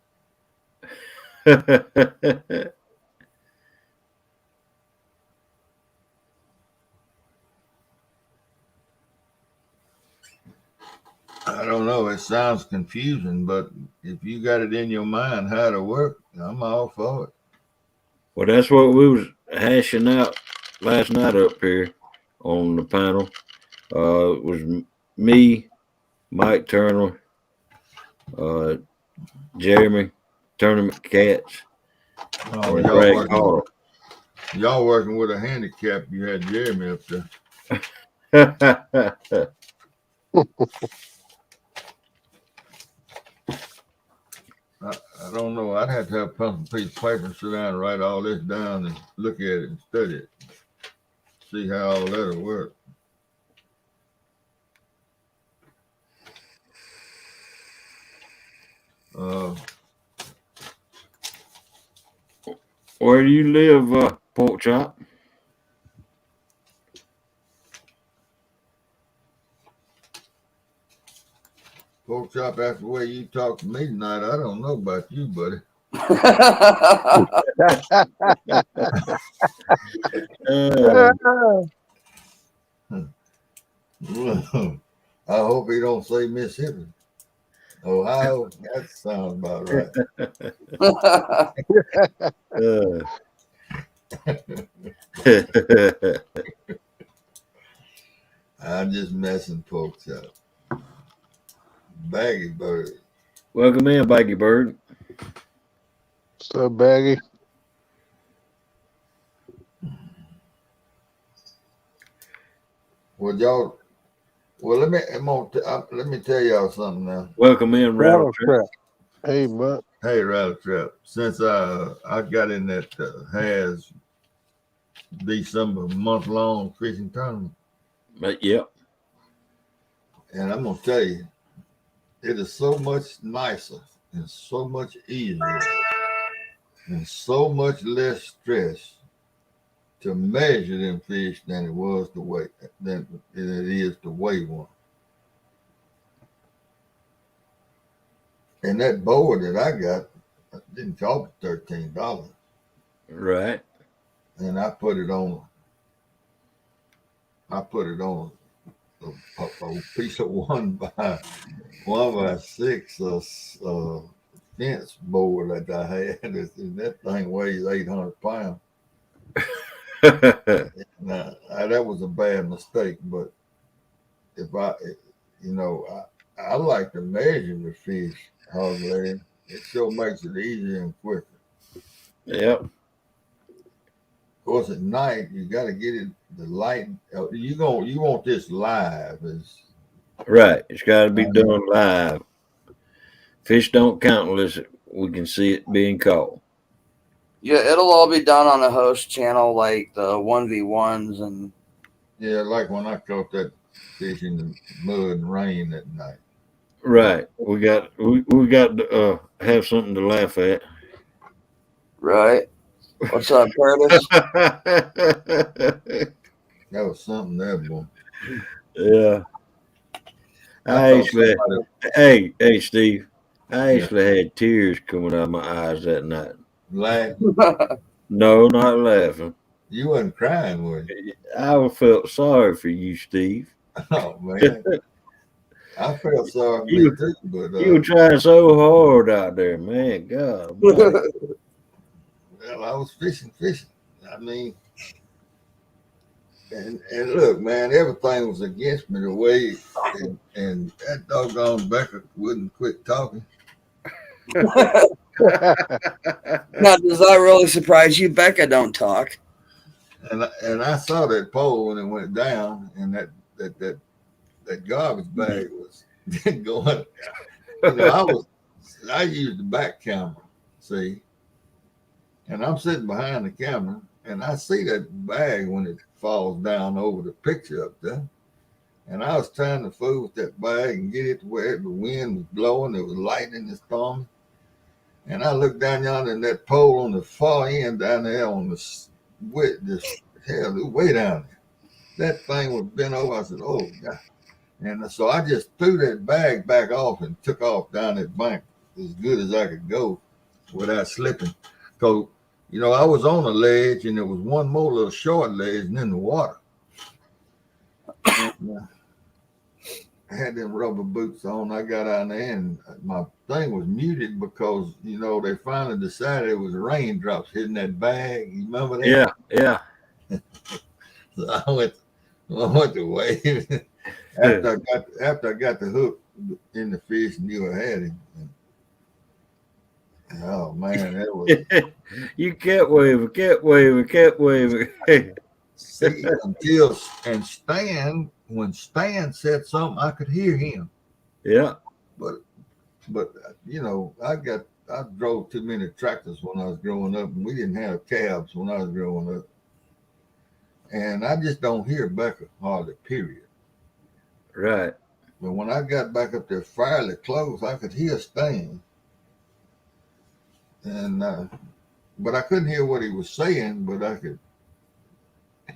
I don't know. It sounds confusing, but if you got it in your mind how to work, I'm all for it. Well, that's what we was hashing out last night up here on the panel. It was me, Mike Turner, Jeremy, Tournament Cats, Oh, and Greg Carter. y'all working with a handicap. You had Jeremy up there. I don't know. I'd have to have a pencil, piece of paper and sit down and write all this down and look at it and study it. See how all that'll work. Where do you live, Pork Chop? Pork Chop, after the way you talk to me tonight, I don't know about you, buddy. I hope he don't say Mississippi. Ohio, that sounds about right. I'm just messing, Pork Chop. Baggy Bird. Welcome in, Baggy Bird. What's up, Baggy? Well, y'all. Well, let me tell y'all something now. Welcome in, Rattle Trap. Hey, bud. Hey, Rattle Trap. Since I got in that has December month-long fishing tournament, Yep. and I'm gonna tell you, it is so much nicer and so much easier and so much less stress to measure them fish than it was to weigh than it is to weigh one. And that board that I got didn't cost $13. Right. And I put it on a piece of 1x6 fence board that I had. And that thing weighs 800 pounds. Now, that was a bad mistake, but if I like to measure the fish, hog leg. It sure makes it easier and quicker. Yep. Of course, at night you got to get it the light. You want this live right. It's got to be done live. Fish don't count unless we can see it being caught. Yeah, it'll all be done on the host channel, like the 1v1s and. Yeah, like when I caught that fish in the mud and rain that night. Right. We got to have something to laugh at. Right. What's up, Curtis? That was something there, boy. Yeah. Hey, Steve. I actually had tears coming out of my eyes that night. Laughing? No, not laughing. You wasn't crying, were you? I felt sorry for you, Steve. Oh man, I felt sorry for me too. But you were trying so hard out there, man. God. Well, I was fishing. I mean, and look, man, everything was against me the way, and that doggone Becker wouldn't quit talking. Now, does that really surprise you? Becca don't talk. And I saw that pole when it went down, and that garbage bag was going. You know, I used the back camera, see, and I'm sitting behind the camera, and I see that bag when it falls down over the picture up there. And I was trying to fool with that bag and get it to where the wind was blowing, there was lightning and storm. And I looked down yonder in that pole on the far end down there on the this hell, it was way down there. That thing was bent over. I said, "Oh God!" And so I just threw that bag back off and took off down that bank as good as I could go without slipping. Because I was on a ledge and there was one more little short ledge and then the water. And, I had them rubber boots on. I got out there and my thing was muted because, they finally decided it was raindrops hitting that bag. You remember that? Yeah, yeah. So I went to wave after I got the hook in the fish and knew I had him. Oh man, that was You kept waving. see when Stan said something, I could hear him. Yeah. But I drove too many tractors when I was growing up, and we didn't have cabs when I was growing up. And I just don't hear Becca hardly, period. Right. But when I got back up there fairly close, I could hear Stan. And but I couldn't hear what he was saying, but I could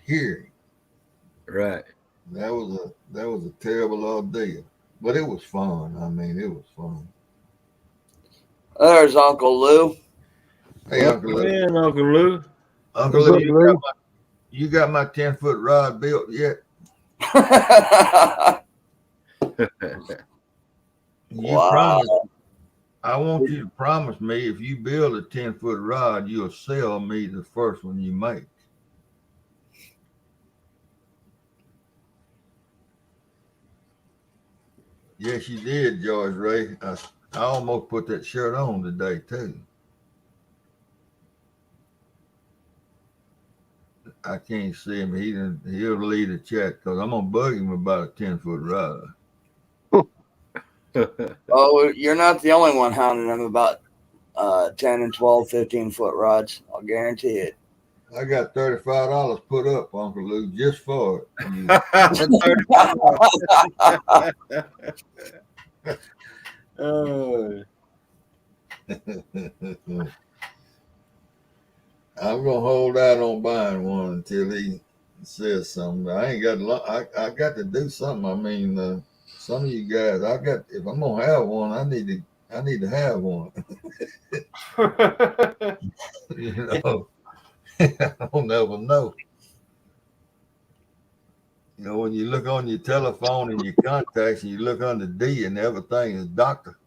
hear him. Right. That was a terrible ordeal. But it was fun. I mean, it was fun. There's Uncle Lou. Hey, Uncle Lou. Man, Uncle Lou. Uncle Lou, you got my 10-foot rod built yet? Wow. I want you to promise me if you build a 10-foot rod, you'll sell me the first one you make. Yes, you did, George Ray. I almost put that shirt on today, too. I can't see him. He'll lead the chat because I'm going to bug him about a 10-foot rod. Oh, you're not the only one hounding him about 10 and 12, 15-foot rods. I'll guarantee it. I got $35 put up, Uncle Lou, just for it. Oh. I'm gonna hold out on buying one until he says something. I ain't got. I got to do something. I mean, some of you guys, if I'm gonna have one, I need to have one. I'll never know. When you look on your telephone and your contacts and you look under D and everything is doctor.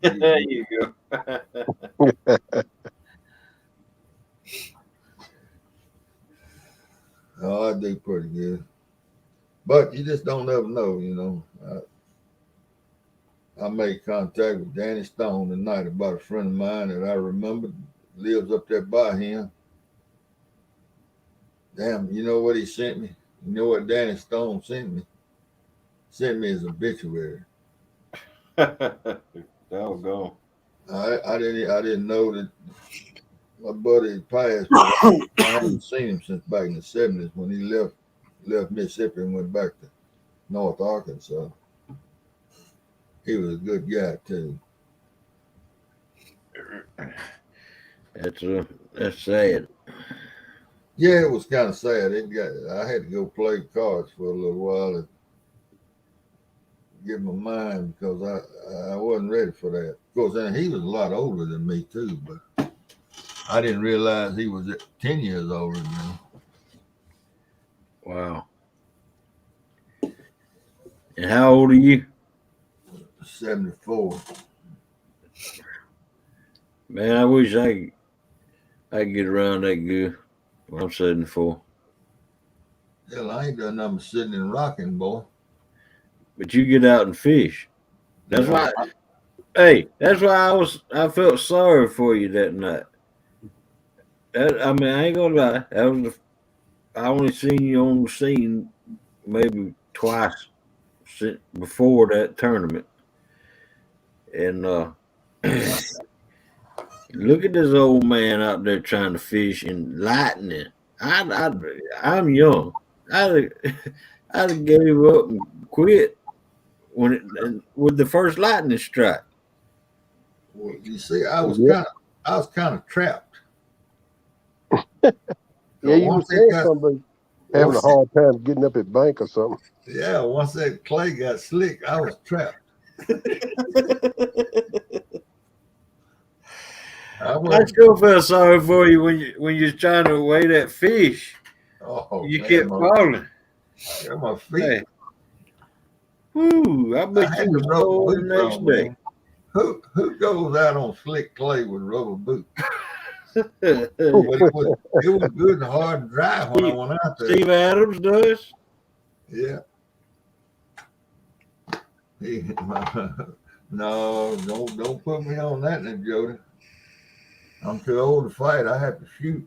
There you go. Oh, I do pretty good. But you just don't ever know, I made contact with Danny Stone tonight about a friend of mine that I remembered lives up there by him. Damn, you know what he sent me? You know what Danny Stone sent me? Sent me his obituary. Doggone. I didn't know that my buddy passed, but I haven't seen him since back in the 70s when he left Mississippi and went back to North Arkansas. He was a good guy too. That's sad. Yeah, it was kind of sad. I had to go play cards for a little while and get my mind because I wasn't ready for that. Of course, and he was a lot older than me too, but I didn't realize he was 10 years older than me. Wow. And how old are you? 74. Man, I wish I could get around that good when I'm 74. Hell, I ain't done nothing sitting and rocking, boy. But you get out and fish. That's why. Hey, that's why I felt sorry for you that night. I ain't gonna lie. I only seen you on the scene maybe twice before that tournament, and Look at this old man out there trying to fish in lightning. I'm young. I'd I'd have gave up and quit when with the first lightning strike. Well, you see, Yeah, I was kind of trapped. yeah, So you were once it saying got, somebody having a once it, hard time getting up at bank or something. yeah, once that clay got slick, I was trapped. I I wasn't. sure felt sorry for you when you're trying to weigh that fish. Oh You man, kept falling. my feet. Hey, whoo! I I bet you had were the rubber sore the boots next on, day. man. Who goes out on slick clay with rubber boots? But it was good and hard and dry when I Steve, went out there. Steve Adams does. Yeah. No, don't put me on that, now, Jody. I'm too old to fight. I have to shoot.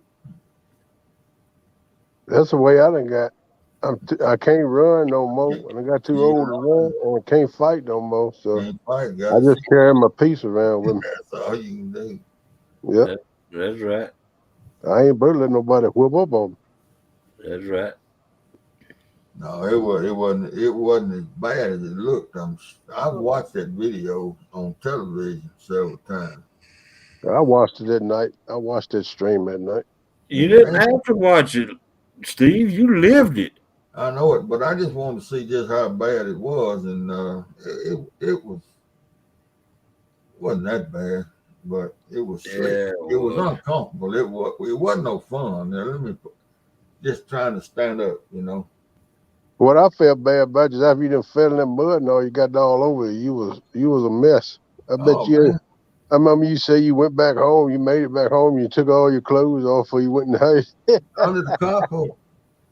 That's the way I done got. I can't run no more, and I got too You old to run, and I can't fight no more. So can't fight. I Got to just shoot. carry my piece around with me. That's all you can do. Yep, That's right. I ain't about to let nobody whip up on me. That's right. No, it wasn't as bad as it looked. I've watched that video on television several times. I watched it that night. I watched that stream that night. You And didn't man, have to watch it, Steve. You lived it. I know it, but I just wanted to see just how bad it was, and it wasn't that bad, but it was slick. Yeah, it It was was. uncomfortable. It wasn't no fun. Now let me just trying to stand up, you know. What I felt bad about is after you done fell in that mud and all, you got all over you. You was a mess. I bet Oh you. man, I remember you say you went back home. You made it back home. You took all your clothes off before you went in the house. under the carport.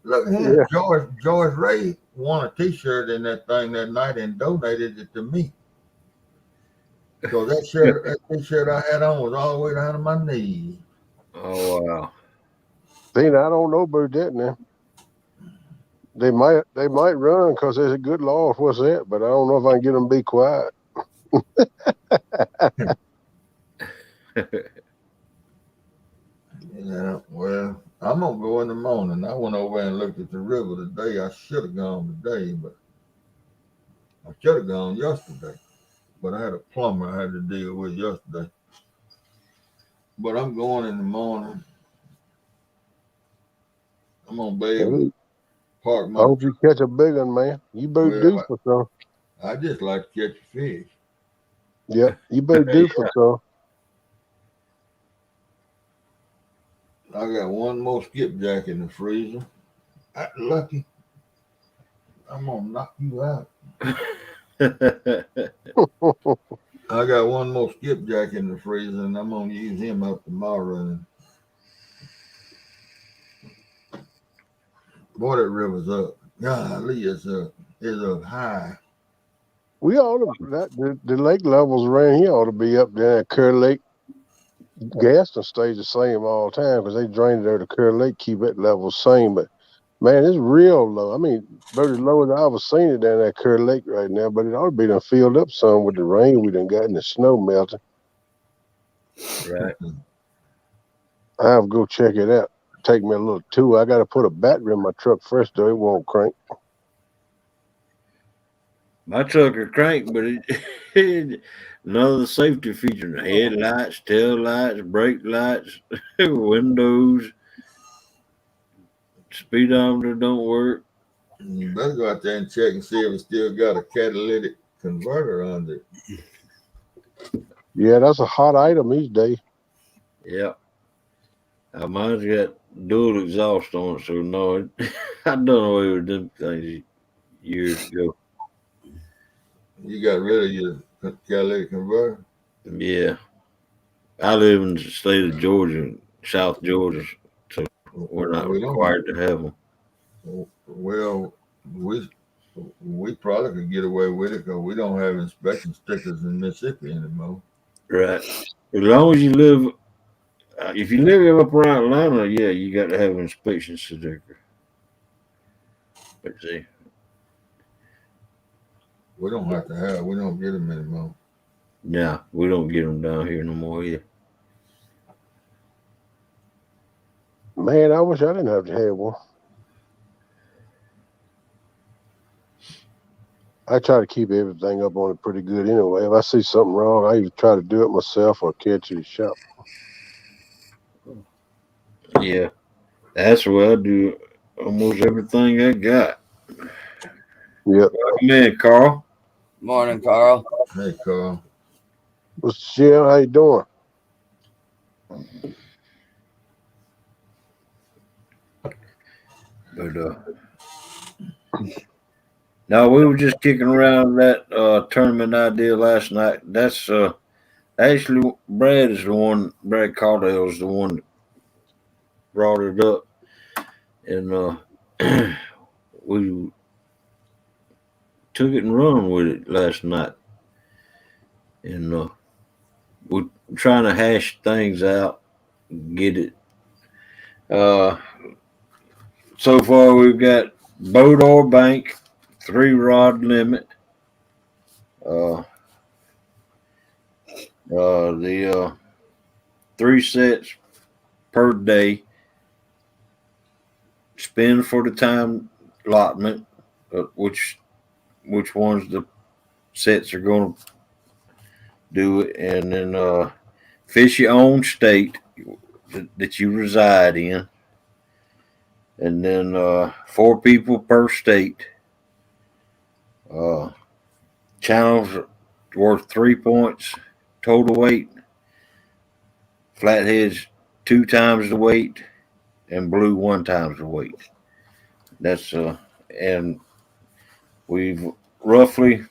Look here, Yeah. George Ray won a T-shirt in that thing that night and donated it to me. So that T-shirt I had on was all the way down to my knees. Oh wow. See, now, I don't know about that now. They might run because there's a good law of what's that, but I don't know if I can get them to be quiet. Yeah, well, I'm gonna go in the morning. I went over and looked at the river today. I should have gone today, but I should have gone yesterday. But I had a plumber I had to deal with yesterday. But I'm going in the morning. I'm gonna be able to Hey, park I my hope you truck. catch a big one, man. You better do Well, for some. I just like to catch fish. Yep, you better do for some. I got one more skipjack in the freezer. Lucky, I'm gonna knock you out. I got one more skipjack in the freezer, and I'm gonna use him up tomorrow. And boy, that river's up. Golly, it's up high. We ought to the lake levels around here ought to be up there at Kerr Lake. Gaston stays the same all the time because they drain it out of Kerr Lake, keep that level same. But man, it's real low. I mean, about as low as I ever seen it down at Kerr Lake right now. But it ought to be done filled up some with the rain we done got and the snow melting. Right. I have to go check it out. Take me a little tour. I got to put a battery in my truck first, though. It won't crank. My truck are crank, but none of the safety features: headlights, tail lights, brake lights, windows, speedometer don't work. You better go out there and check and see if it still got a catalytic converter on it. Yeah, that's a hot item these days. Yeah. Mine's got dual exhaust on it, so no, I done away with them things years ago. You got rid of your catalytic converter. Yeah. I live in the state of Georgia, South Georgia, so we're not We don't. required to have them. Well, we we probably could get away with it because we don't have inspection stickers in Mississippi anymore. Right. As long as you live, if you live up around Atlanta, yeah, you got to have an inspection sticker. But see, We don't have to have. We don't get them anymore. nah, we don't get them down here no more either. Man, I wish I didn't have to have one. I try to keep everything up on it pretty good anyway. If I see something wrong, I either try to do it myself or catch it at the shop. Yeah, that's what I do. Almost everything I got. Yep. Man, Carl. Morning, Carl. Hey, Carl. What's Shell? How you doing? But no, we were just kicking around that tournament idea last night. That's actually Brad Cardell is the one that brought it up, and we took it and run with it last night, and we're trying to hash things out, get it. Uh, so far we've got boat or bank, 3 rod limit. Uh, the 3 sets per day. Spin for the time allotment, which ones the sets are going to do it, and then fish your own state that you reside in, and then 4 people per state. Uh, Channels worth 3 points total weight. Flatheads 2 times the weight, and blue 1 times the weight. That's and we've roughly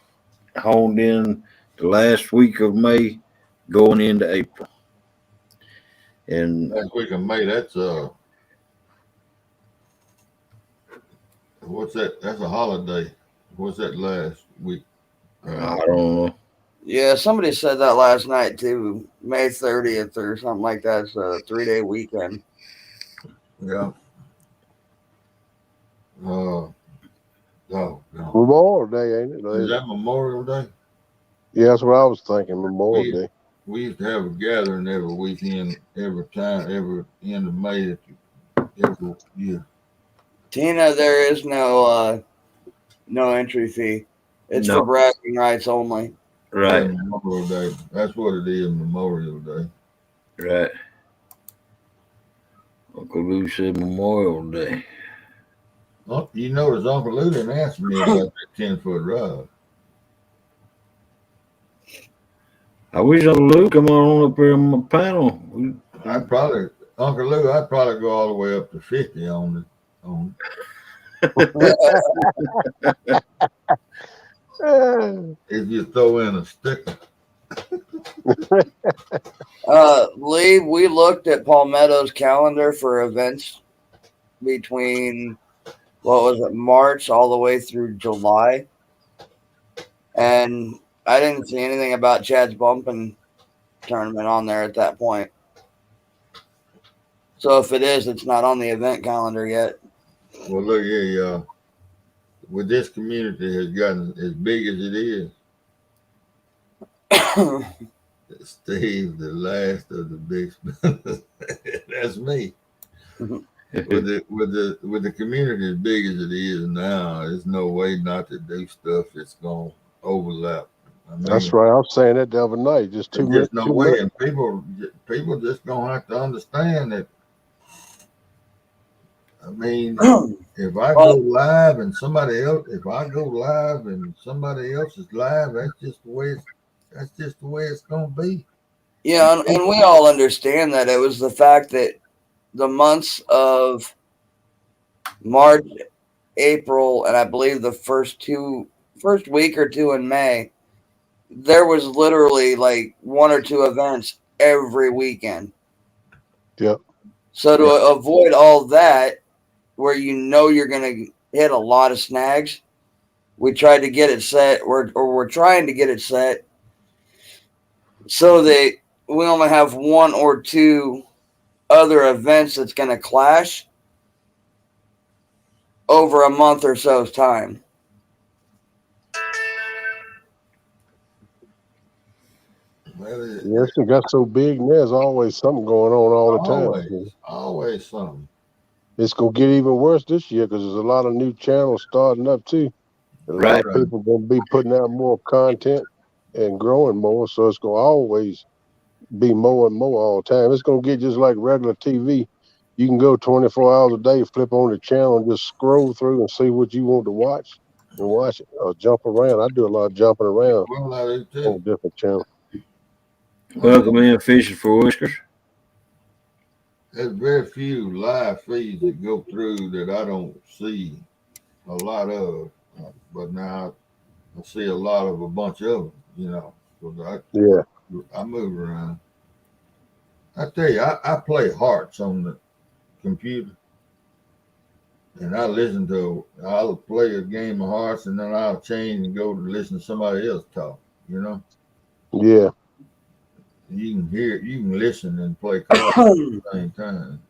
honed in the last week of May going into April. And Last week of May, that's what's that? That's a holiday. What's that last week? I don't know. Yeah, somebody said that last night too. May 30th or something like that. It's a 3-day weekend. Yeah. Oh, no. Memorial Day, ain't it? Is that Memorial Day? Yeah, that's what I was thinking. Memorial Day. We used to have a gathering every weekend, every end of May, every year. Tina, there is no entry fee. It's No. for bragging rights only. Right, Yeah, Memorial Day. That's what it is, Memorial Day. right. Uncle Lou said Memorial Day. Oh, you notice Uncle Lou didn't answer me about that 10-foot rod. I wish Uncle Lou come on up here on my panel. Uncle Lou, I'd probably go all the way up to 50 on it. If you throw in a sticker. Lee, we looked at Palmetto's calendar for events between March all the way through July, and I didn't see anything about Chad's bumping tournament on there at that point. So if it is, it's not on the event calendar yet. Well, look here, with this community has gotten as big as it is, Steve, the last of the big spenders. That's me. With the community as big as it is now, there's no way not to do stuff that's gonna overlap. I mean, That's right. I was saying that the other night. Just there's 2 minutes. just no way, and people just gonna have to understand that. I mean, if I go live and somebody else, if I go live and somebody else is live, that's just the way it's gonna be. Yeah, and we all understand that. It was the fact that the months of March, April, and I believe the first week or two in May, there was literally like 1 or 2 events every weekend. Yep. So to avoid all that, where you're going to hit a lot of snags, we tried to get it set, or we're trying to get it set so that we only have 1 or 2 other events that's going to clash over a month or so's time. Yes, it got so big, and there's always something going on all the time. Always something. It's gonna get even worse this year because there's a lot of new channels starting up too. A lot Right. of people gonna be putting out more content and growing more, so it's gonna always be more and more all the time. It's gonna get just like regular TV. You can go 24 hours a day, flip on the channel, and just scroll through and see what you want to watch and watch it or jump around. I do a lot of jumping around Well, I do on too. different channels. Welcome in Fishing for Whiskers. There's very few live feeds that go through that I don't see a lot of. But now I see a lot of a bunch of them, you know. 'Cause Yeah, I move around. I tell you, I play hearts on the computer, and I'll play a game of hearts, and then I'll change and go to listen to somebody else talk. You know, yeah, you can hear, you can listen and play cards at the same time.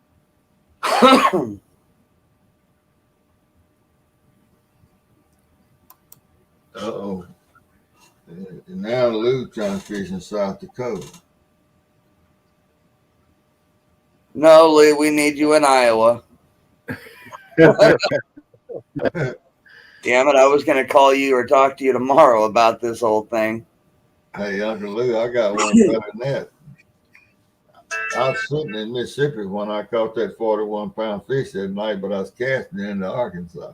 Uh-oh. And now Lou trying to fish in South Dakota. No, Lee, we need you in Iowa. Damn it, I was going to call you or talk to you tomorrow about this whole thing. Hey, Uncle Lou, I got one better than that. I was sitting in Mississippi when I caught that 41-pound fish that night, but I was casting into Arkansas.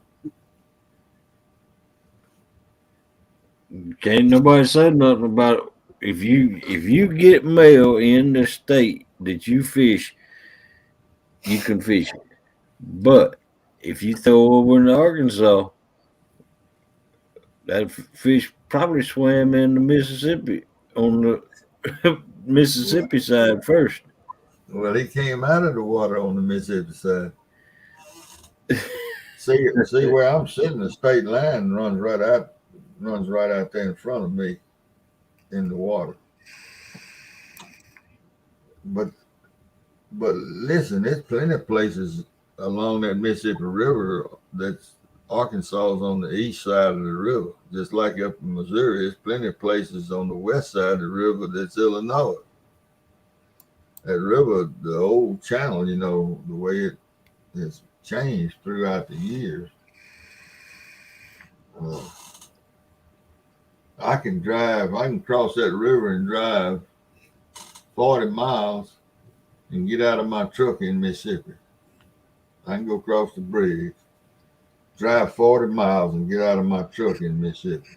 Can't nobody say nothing about it. If you get mail in the state that you fish, you can fish it. But if you throw over in Arkansas, that fish probably swam in the Mississippi on the Mississippi side first. Well, he came out of the water on the Mississippi side. See where I'm sitting, the state line runs right out there in front of me in the water. But listen, there's plenty of places along that Mississippi River that's Arkansas is on the east side of the river, just like up in Missouri. There's plenty of places on the west side of the river that's Illinois. That river, the old channel, you know, the way it has changed throughout the years. Uh, I can cross that river and drive 40 miles and get out of my truck in Mississippi. I can go across the bridge, drive 40 miles and get out of my truck in Mississippi.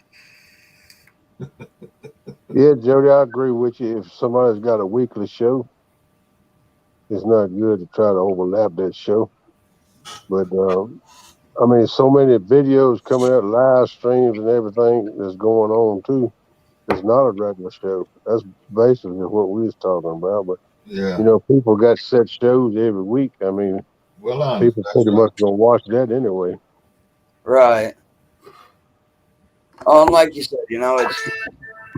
yeah, Jody, I agree with you. If somebody's got a weekly show, it's not good to try to overlap that show. But I mean, so many videos coming out, live streams and everything that's going on too. It's not a regular show. That's basically what we was talking about. But Yeah. you know, people got set shows every week. I mean, Well, people that's pretty right. much gonna watch that anyway. Right. Oh, and like you said, you know, it's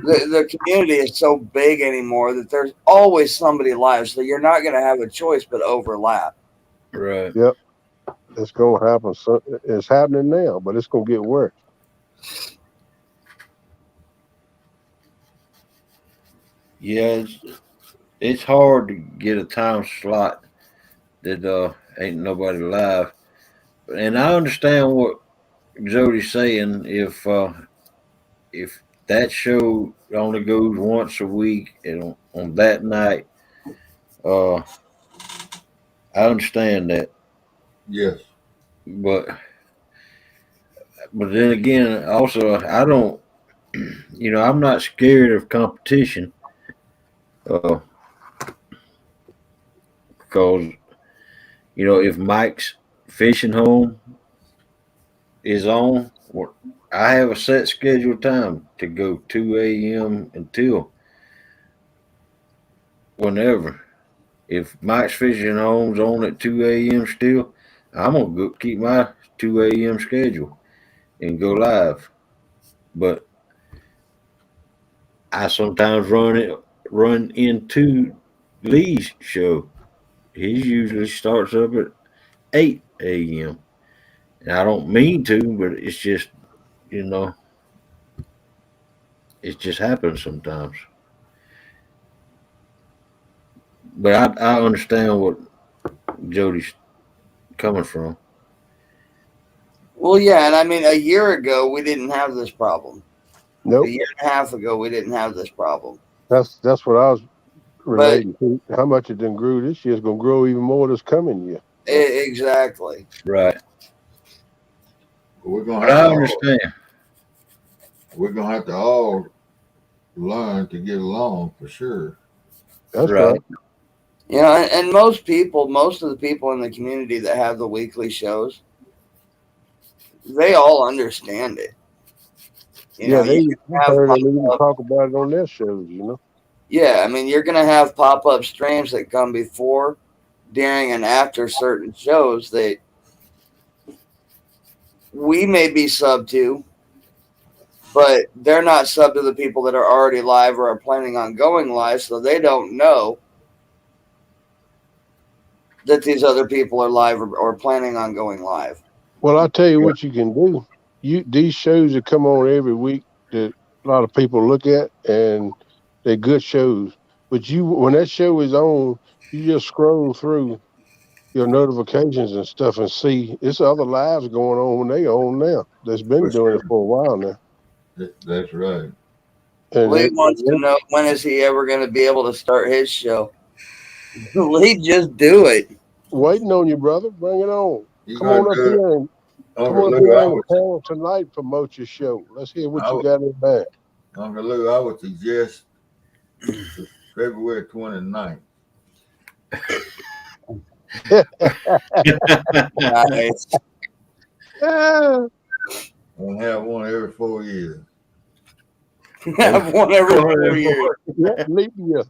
the community is so big anymore that there's always somebody live, so you're not going to have a choice but overlap. Right. Yep, it's gonna happen. So it's happening now, but it's gonna get worse. Yeah, it's hard to get a time slot that ain't nobody live. And I understand what Jody's saying. If that show only goes once a week and on that night, uh, I understand that. Yes. But then again, also I don't. I'm not scared of competition. Uh, because if Mike's fishing home is on, I have a set scheduled time to go 2 a.m. until whenever. If Mike's fishing home's on at 2 a.m. still, I'm gonna go keep my 2 a.m. schedule and go live. But I sometimes run into Lee's show. He usually starts up at 8 a.m. And I don't mean to, but it's just you know it just happens sometimes. But I understand what Jody's coming from. Well, yeah, and I mean, a year ago we didn't have this problem. Nope. A year and a half ago we didn't have this problem. That's what I was But relating to. How much it done grew this year is going to grow even more this coming year. exactly. Right. We're gonna But have I to all, understand. we're gonna have to all learn to get along for sure. That's Right. right. You know, and most people, most of the people in the community that have the weekly shows, they all understand it. You Yeah, know, you I've have heard pop them even up. talk about it on their shows. Yeah, I mean, you're gonna have pop up streams that come before, during, and after certain shows that we may be sub to, but they're not sub to the people that are already live or are planning on going live, so they don't know that these other people are live or planning on going live. Well, I'll tell you what you can do. These shows that come on every week that a lot of people look at, and they're good shows. But when that show is on, you just scroll through your notifications and stuff and see it's other lives going on when they on now. That's been For doing it sure. for a while now. That's right. And Lee wants to know, when is he ever going to be able to start his show? Lee, just do it. waiting on you, brother. Bring it on. You Come gonna on up do it here and come Uncle on up Lou, here I on the would panel tonight. Promote your show. Let's hear what I you would got in mind. Uncle Lou, I would suggest February 29th. Nice. We'll have one every 4 years. Have one every 4 years. Yeah, leave you.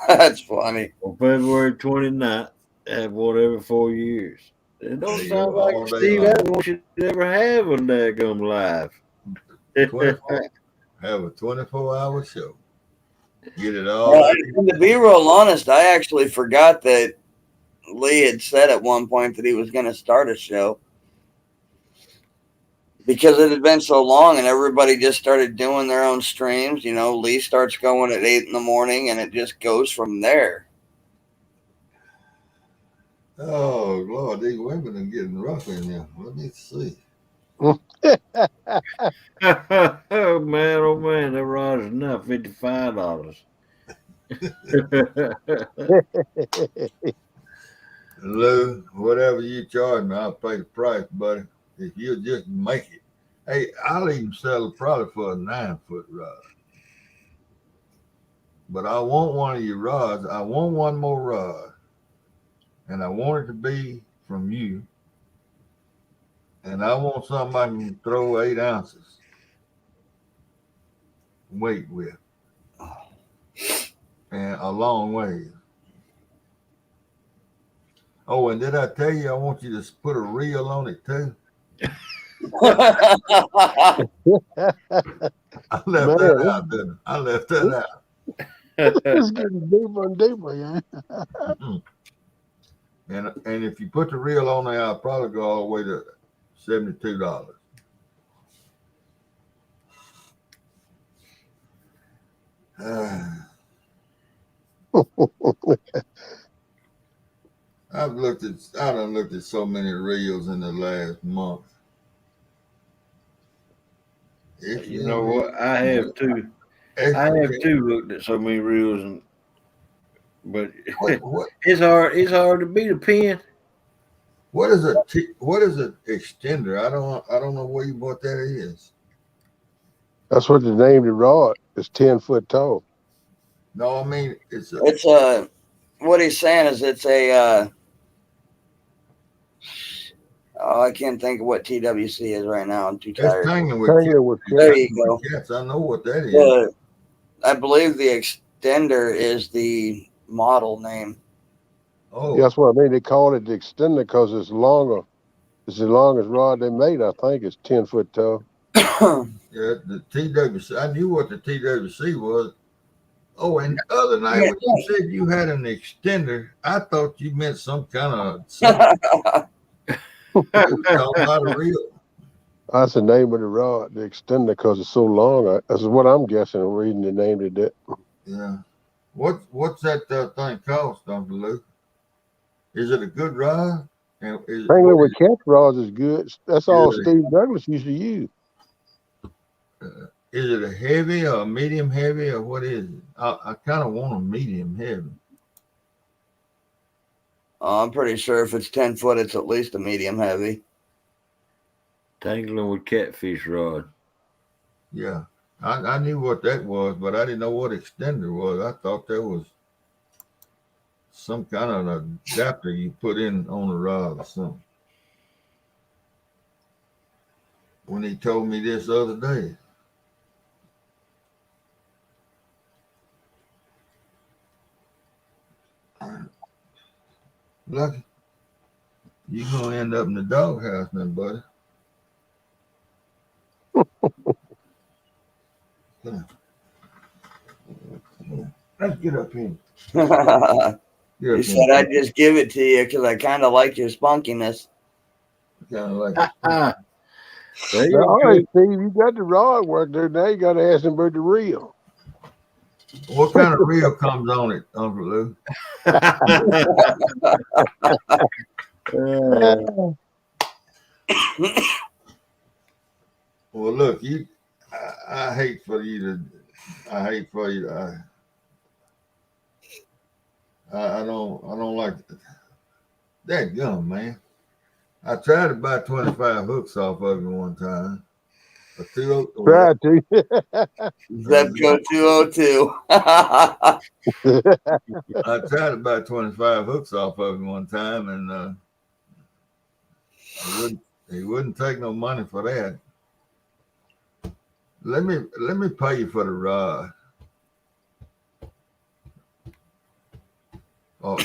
That's funny. On February 29th, have one every 4 years. It don't There you sound go, like all day Steve long. Adams should ever have a daggum live. 24, have a 24-hour show. Get it all. Well, and to be real honest, I actually forgot that Lee had said at one point that he was going to start a show because it had been so long and everybody just started doing their own streams. You know, Lee starts going at 8 in the morning and it just goes from there. Oh Lord, these women are getting rough in there. Let me see. Oh man, that rod is now $55. Lou, whatever you charge me, I'll pay the price, buddy. If you'll just make it. Hey, I'll even sell it probably for a 9-foot rod. But I want one of your rods. I want one more rod. And I want it to be from you. And I want something I can throw 8 ounces weight with. And a long way. Oh, and did I tell you I want you to put a reel on it too? I left that out, didn't I? I left that out. It's getting deeper and deeper, yeah. And if you put the reel on there, I'll probably go all the way to $72. I done looked at so many reels in the last month. You know what? I have too looked at so many reels, but what it's hard to beat a pin. what is an extender? I don't know what that is. That's what they named the rod. It's 10 foot tall. No, I mean it's what he's saying is it's a I can't think of what TWC is right now. I'm too tired. Tangling with There you go. cats. I know what that is. I believe the extender is the model name. Oh, That's what I mean. They call it the extender because it's longer. It's the longest rod they made. I think it's 10 foot tall. yeah, the TWC. I knew what the TWC was. Oh, and the other night when you said you had an extender, I thought you meant some kind of something. Talking about a reel. That's the name of the rod, the extender, because it's so long. That's what I'm guessing. I'm reading the name of that. Yeah. What's that thing cost, Uncle Luke? Is it a good rod? And Angling with catch rods is good. That's all Yeah. Steve Douglas used to use. Is it a heavy or a medium heavy or what is it? I kind of want a medium heavy. I'm pretty sure if it's 10 foot, it's at least a medium heavy. Tangling with catfish rod. Yeah. I knew what that was, but I didn't know what extender was. I thought that was some kind of adapter you put in on the rod or something. When he told me this the other day. Lucky, you gonna end up in the doghouse now, buddy. Let's get up here. You said I'd just give it to you because I kind of like your spunkiness. Kind of like There you All go. right, Steve, you got the rod work there. Now you got to ask him about the reel. what kind of reel comes on it, Uncle Lou? Well, look, I hate for you to. I hate for you. I don't like that gum, man. I tried to buy 25 hooks off of you one time. A 2 Try to. Zebco 202. I tried to buy 25 hooks off of him one time, and he wouldn't take no money for that. Let me pay you for the rod. Or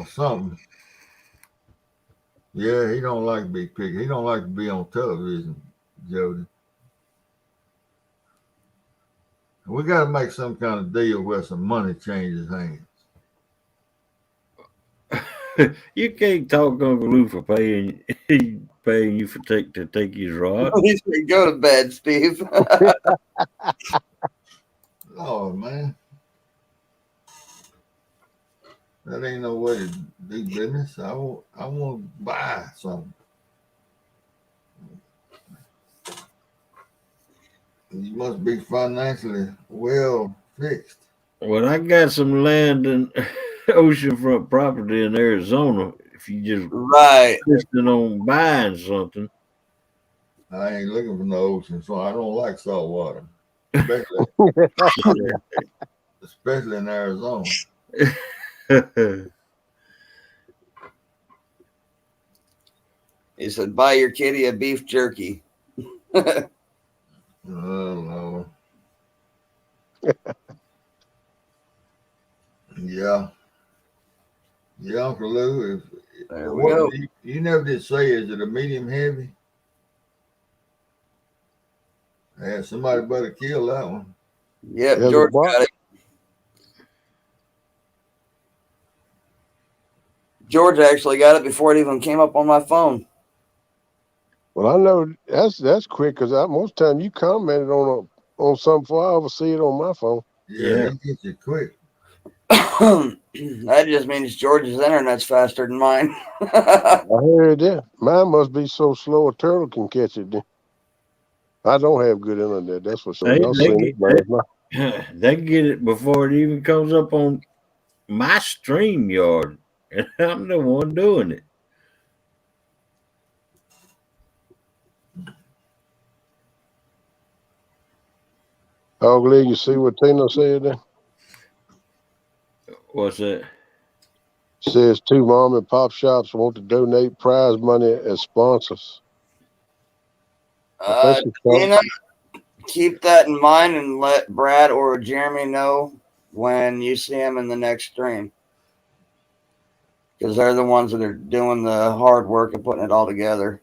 something. Yeah, he don't like to be picky. He don't like to be on television, Jody. We got to make some kind of deal where some money changes hands. You can't talk Uncle Lou for paying you for to take his rod. You should go to bed, Steve. Lord, man. That ain't no way to do business. I want to buy something. You must be financially well fixed. Well, I got some land and oceanfront property in Arizona. If you just Right. insisting on buying something, I ain't looking for no ocean, so I don't like salt water, especially in Arizona. He said, buy your kitty a beef jerky. Oh no. Yeah. Yeah, Uncle Lou. There we go. You never did say, is it a medium heavy? Yeah, somebody better kill that one. Yep, Yeah, George got it. George actually got it before it even came up on my phone. Well, I know that's quick because most time you commented on something before I ever see it on my phone. Yeah. He gets it quick. That just means George's internet's faster than mine. I heard that. Mine must be so slow a turtle can catch it. Then. I don't have good internet. That's for sure. They get it before it even comes up on my StreamYard, and I'm the one doing it. Ugly, you see what Tina said there? What's that? Says 2 mom and pop shops want to donate prize money as sponsors. Tina, keep that in mind and let Brad or Jeremy know when you see them in the next stream. Because they're the ones that are doing the hard work and putting it all together.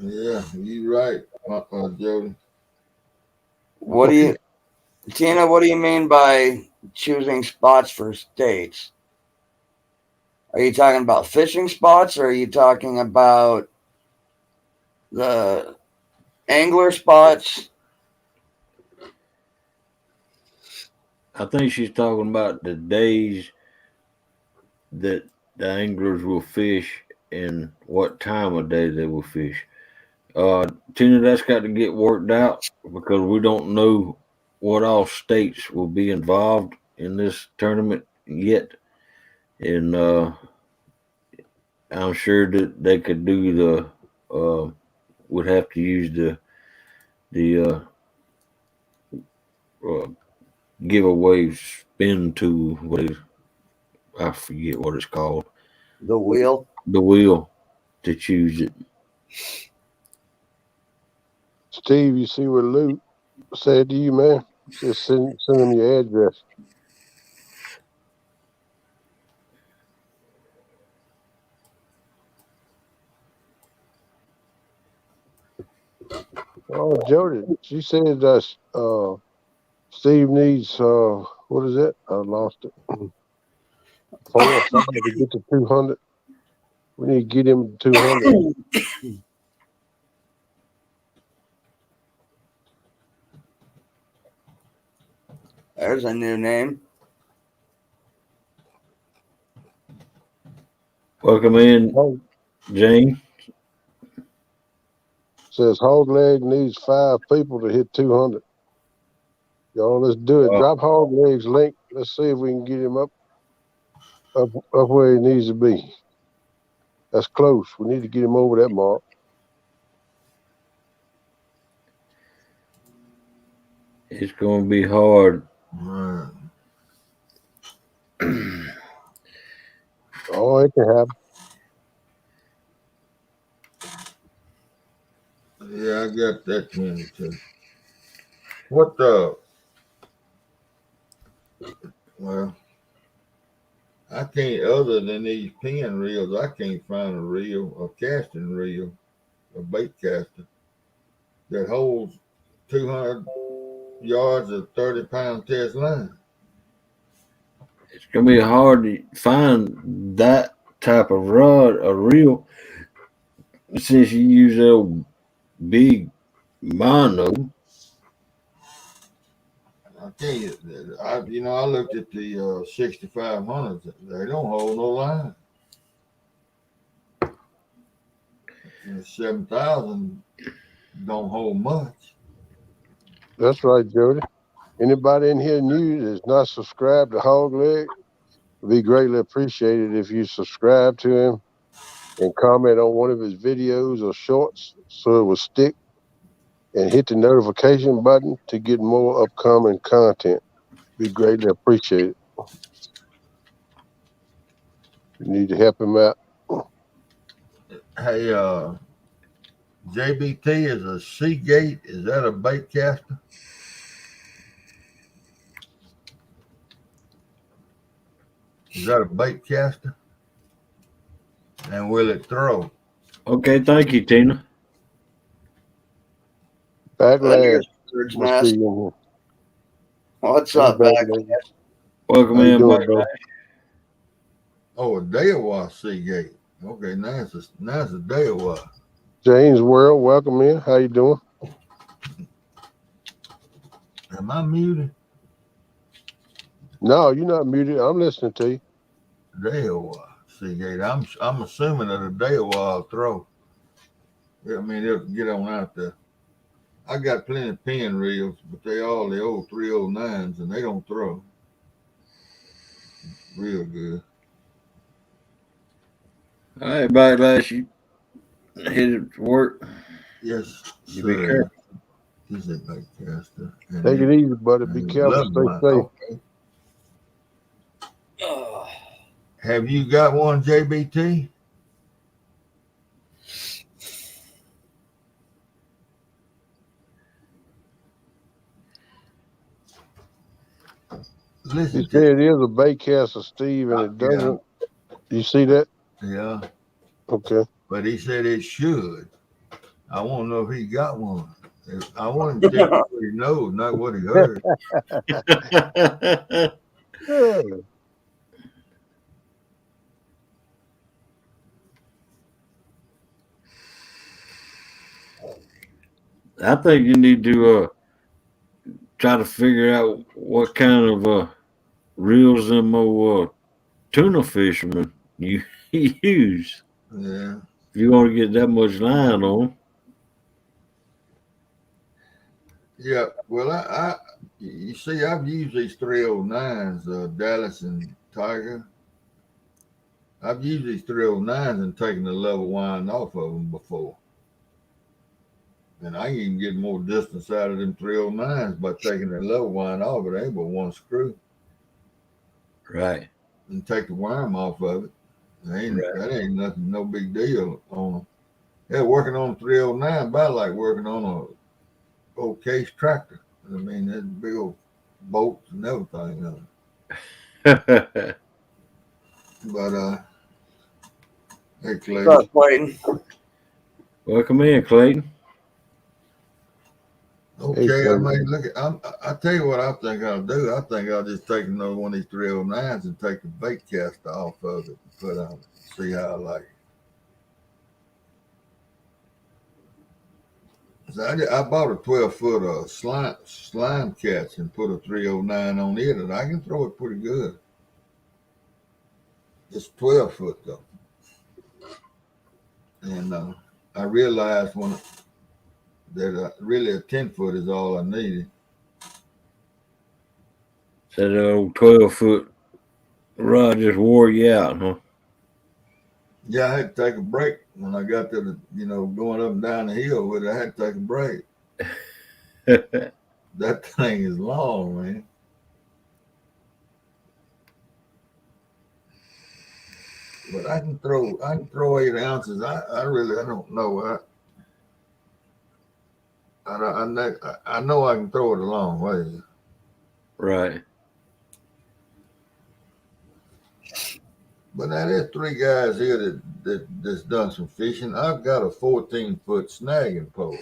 Yeah, you're right, Jody. Tina, what do you mean by choosing spots for states? Are you talking about fishing spots, or are you talking about the angler spots? I think she's talking about the days that the anglers will fish and what time of day they will fish. Tina, that's got to get worked out because we don't know what all states will be involved in this tournament yet, and I'm sure that they could do would have to use the uh, giveaway spin tool. I forget what it's called. The wheel? The wheel to choose it. Steve, you see what Luke said to you, man? Just send him your address. Oh, Jody, she said Steve needs what is it? I lost it. 4 or 5 to get to 200. We need to get him to 200. There's a new name. Welcome in, Oh, Jane. says Hog Leg needs 5 people to hit 200. Y'all, let's do it. Drop Hog Leg's link. Let's see if we can get him up where he needs to be. That's close. We need to get him over that mark. It's going to be hard. Right. Oh, it can happen. Yeah, I got that 22. What the? Well, I can't, other than these pin reels, I can't find a reel, a casting reel, a bait caster that holds 200 yards of 30-pound test line. It's going to be hard to find that type of rod, a reel, since you use that big mono. I can't, I looked at the 6500s. They don't hold no line. The 7000 don't hold much. That's right, Jody. Anybody in here new that's not subscribed to Hog Leg, would be greatly appreciated if you subscribe to him and comment on one of his videos or shorts so it will stick, and hit the notification button to get more upcoming content. Be greatly appreciated. You need to help him out. Hey, JBT is a Seagate. Is that a bait caster? Is that a bait caster? And will it throw? Okay, thank you, Tina. Backlash Bird's must be Nest. in here. What's Hey, up, Backlash. Welcome How you in, doing, buddy. bro? Oh, a Daiwa Seagate. Okay, now it's a Daiwa. James World, welcome in. How you doing? Am I muted? No, you're not muted. I'm listening to you. Daiwa Seagate. I'm assuming that a Daiwa will throw. I mean, it'll get on out there. I got plenty of pin reels, but they all the old 309s, and they don't throw real good. All right, Backlash, you hit it to work. Yes, You be sir. careful. He's a bait caster. And Take it easy, buddy. Be and careful. love Stay line. safe. Okay. Ugh. Have you got one, JBT? Listen He to said it is a bait caster, Steve, and it doesn't. You see that? yeah, Okay. but he said it should. I want to know if he got one. I want him to tell me what he knows, not what he heard. Yeah. I think you need to try to figure out what kind of reels them old tuna fishermen you use. Yeah. If you want to get that much line on, Yeah. Well, you see, I've used these 309s, Dallas and Tiger. I've used these 309s and taken the level wind off of them before. And I can even get more distance out of them 309s by taking the level wind off. It ain't but one screw. right, And take the worm off of it. right. That ain't nothing, no big deal on them. Yeah, working on a 309 about like working on a old case tractor. I mean, there's big old bolts and everything on it. But hey, What's Clayton. up, Clayton? Welcome in, Clayton. Hey, Okay, I Clayton. mean, look, I tell you what I think I'll do. I think I'll just take another one of these 309s and take the bait caster off of it and put on it. See how I like it. So I bought a 12-foot slime catch and put a 309 on it, and I can throw it pretty good. It's 12-foot though, and I realized that really a 10-foot is all I needed. So that old 12-foot rod just wore you out, huh? Yeah, I had to take a break when I got to going up and down the hill with it. I had to take a break. That thing is long, man. But I can throw 8 ounces. I really I don't know. I know I can throw it a long way. right. But now there's three guys here that's done some fishing. I've got a 14-foot snagging pole,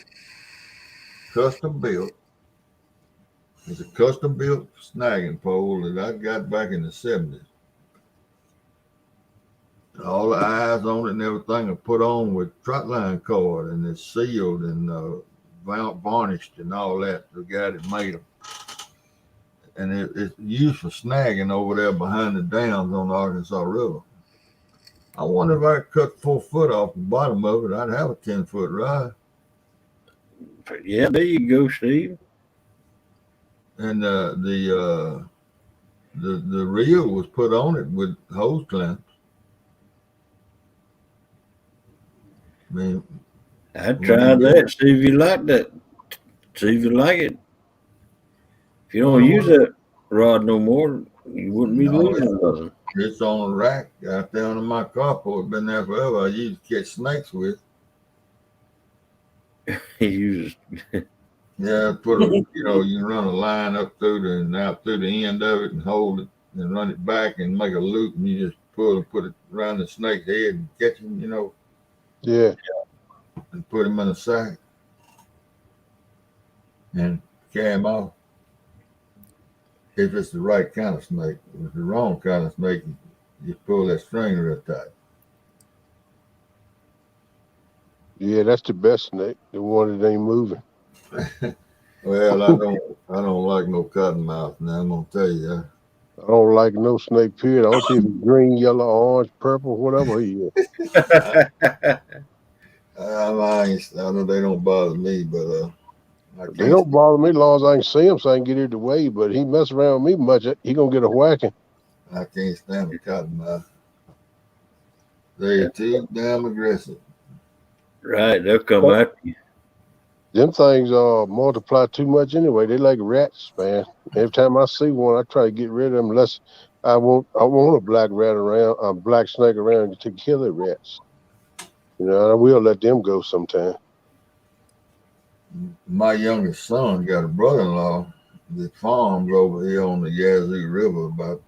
custom built. It's a custom built snagging pole that I got back in the 70s. All the eyes on it and everything are put on with trotline cord, and it's sealed and varnished and all that. The guy that made them, and it's used for snagging over there behind the dams on the Arkansas River. I wonder if I could cut 4 foot off the bottom of it, I'd have a 10-foot rod. Yeah, there you go, Steve. And the reel was put on it with hose clamps. I mean, I when you tried get, that. See if you like that. See if you like it. If you don't well, use that rod no more, you wouldn't be no, losing nothing. it's on a rack out there under my carport. Been there forever. I used to catch snakes with. He uses. Yeah, you run a line up through and out through the end of it and hold it and run it back and make a loop and you just pull and put it around the snake's head and catch him, Yeah. and put him in a sack and carry him off. If it's the right kind of snake. If it's the wrong kind of snake, you pull that string real tight. Yeah, that's the best snake. The one that ain't moving. Well, I don't like no cottonmouth. Now I'm gonna tell you that. I don't like no snake period. I don't care if it's green, yellow, orange, purple, whatever he is. I know they don't bother me, but I They can't don't bother me as long as I can see him so I can get out the way. But he mess around with me much, he gonna get a whacking. I can't stand the cottonmouth. They're too damn aggressive. Right, they'll come after you. Them things multiply too much anyway. They like rats, man. Every time I see one, I try to get rid of them unless I want a black rat around, a black snake around to kill the rats. I will let them go sometime. My youngest son got a brother-in-law that farms over here on the Yazoo River, about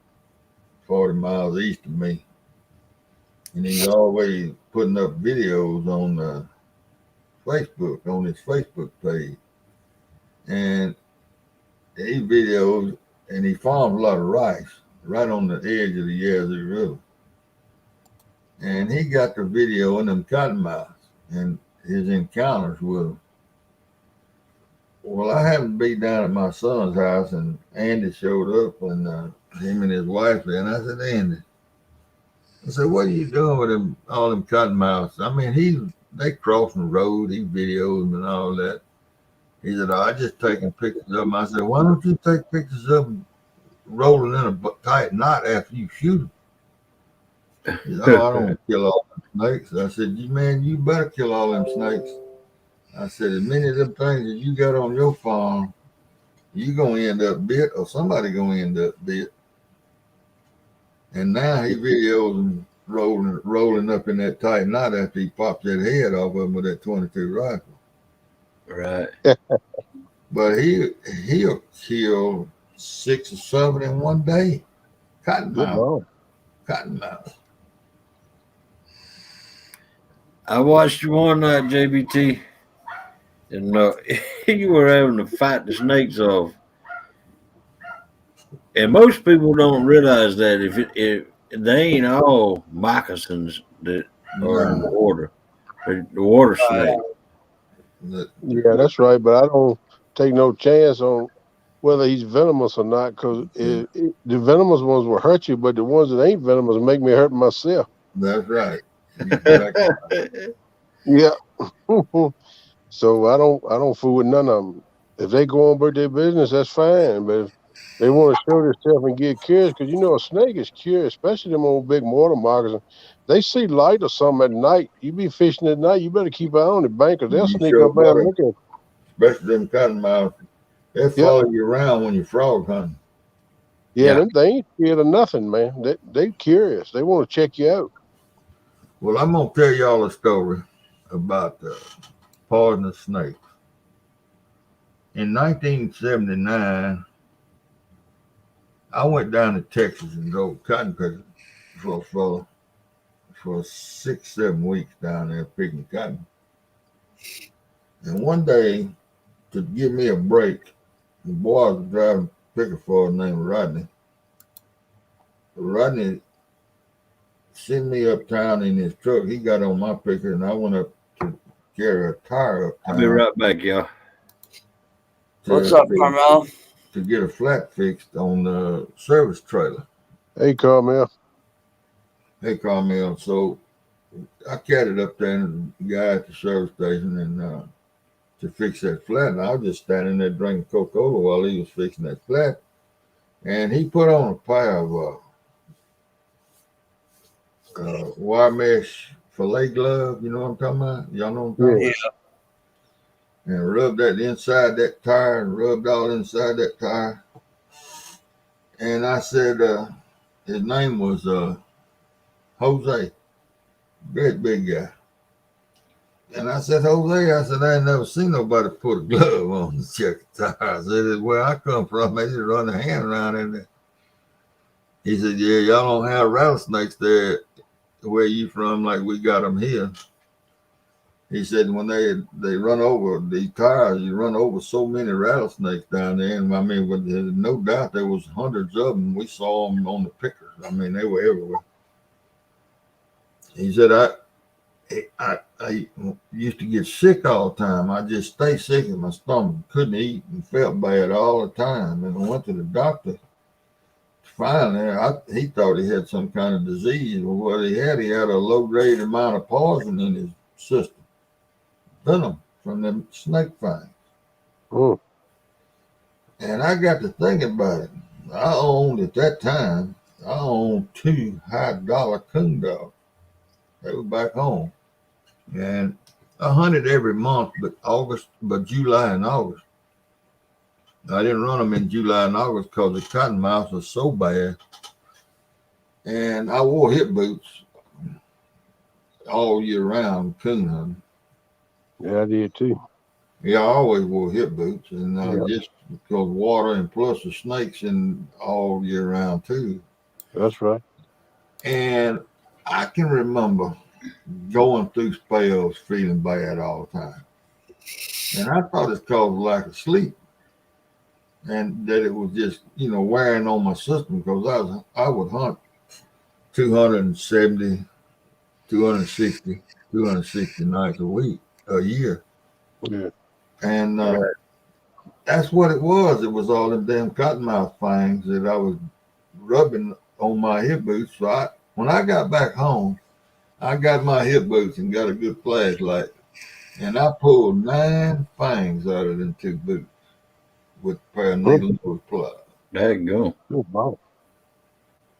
40 miles east of me, and he's always putting up videos on Facebook, on his Facebook page, and he videos and he farms a lot of rice. right on the edge of the Yazoo River. And he got the video of them cottonmouths and his encounters with them. Well, I happened to be down at my son's house, and Andy showed up, and him and his wife there. And I said, Andy, I said, what are you doing with them, all them cottonmouths? I mean, they crossing the road, he videos them and all that. He said, oh, I just taking pictures of them. I said, why don't you take pictures of them rolling in a tight knot after you shoot them? He said, oh, I don't want to kill all them snakes. I said, man, you better kill all them snakes. I said, as many of them things that you got on your farm, you going to end up bit or somebody going to end up bit. And now he videos them rolling up in that tight knot after he popped that head off of him with that 22 rifle. Right. But he'll kill 6 or 7 in one day. Cottonmouth. I watched you one night, JBT, and you were having to fight the snakes off. And most people don't realize that if they ain't all moccasins that are in the water, the water snake. Yeah, that's right. But I don't take no chance on whether he's venomous or not, because the venomous ones will hurt you, but the ones that ain't venomous make me hurt myself. That's right. Exactly. Yeah. So I don't fool with none of them. If they go on about their business, that's fine. But if they want to show themselves and get curious, because a snake is curious, especially them old big water moccasins. They see light or something at night. You be fishing at night, you better keep an eye on the bank, because they'll sneak up there and look at you. Especially them cottonmouths. They'll follow you around when you're frog hunting. Yeah, they ain't scared of nothing, man. They curious. They want to check you out. Well, I'm going to tell y'all a story about poisonous snakes. In 1979, I went down to Texas and drove cotton picking for 6-7 weeks down there picking cotton. And one day, to give me a break, the boy was driving a picker for a named Rodney. Rodney sent me uptown in his truck. He got on my picker, and I went up to carry a tire uptown. I'll be right back, y'all. What's up, Carmel? To get a flat fixed on the service trailer. Hey, Carmel. So I carried up there and the guy at the service station and to fix that flat. And I was just standing there drinking Coca-Cola while he was fixing that flat. And he put on a pair of wire mesh fillet glove. You know what I'm talking about? Y'all know what I'm talking about? Yeah. And rubbed that inside that tire and rubbed all inside that tire. And I said, his name was Jose, great big guy. And I said, Jose, I ain't never seen nobody put a glove on to check the tire. I said, where I come from, they just run a hand around in there. He said, yeah, y'all don't have rattlesnakes there where you from like we got them here. He said when they run over the tires, you run over so many rattlesnakes down there. And I mean, with no doubt there was hundreds of them. We saw them on the pickers. I mean, they were everywhere. He said, I used to get sick all the time. I just stay sick in my stomach, couldn't eat and felt bad all the time. And I went to the doctor. Finally, he thought he had some kind of disease. Well, what he had a low-grade amount of poison in his system. Venom from them snake fangs. Oh. And I got to thinking about it. I owned at that time, 2 high-dollar coon dogs. They were back home. And I hunted every month, but July and August. I didn't run them in July and August because the cottonmouths was so bad. And I wore hip boots all year round coon hunting. Yeah, I did too. Yeah, I always wore hip boots, and just because water and plus the snakes in all year round too. That's right. And I can remember going through spells feeling bad all the time. And I thought it's called lack of sleep. and that it was just wearing on my system because I would hunt 270, 260, 260 nights a year, Yeah. and Right. that's what it was. It was all them damn cottonmouth fangs that I was rubbing on my hip boots. So when I got back home, I got my hip boots and got a good flashlight, and I pulled 9 fangs out of them 2 boots with a pair of needle nose pliers. There you go. Oh, wow.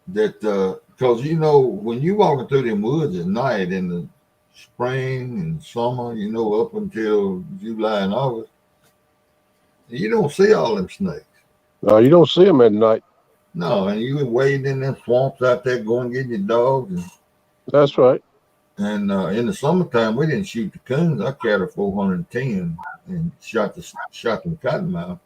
That because when you walking through them woods at night in the spring and summer, up until July and August, you don't see all them snakes. No, you don't see them at night. No, and you been wading in them swamps out there going getting your dogs. That's right. And in the summertime, we didn't shoot the coons. I carried a 410 and shot them cottonmouth,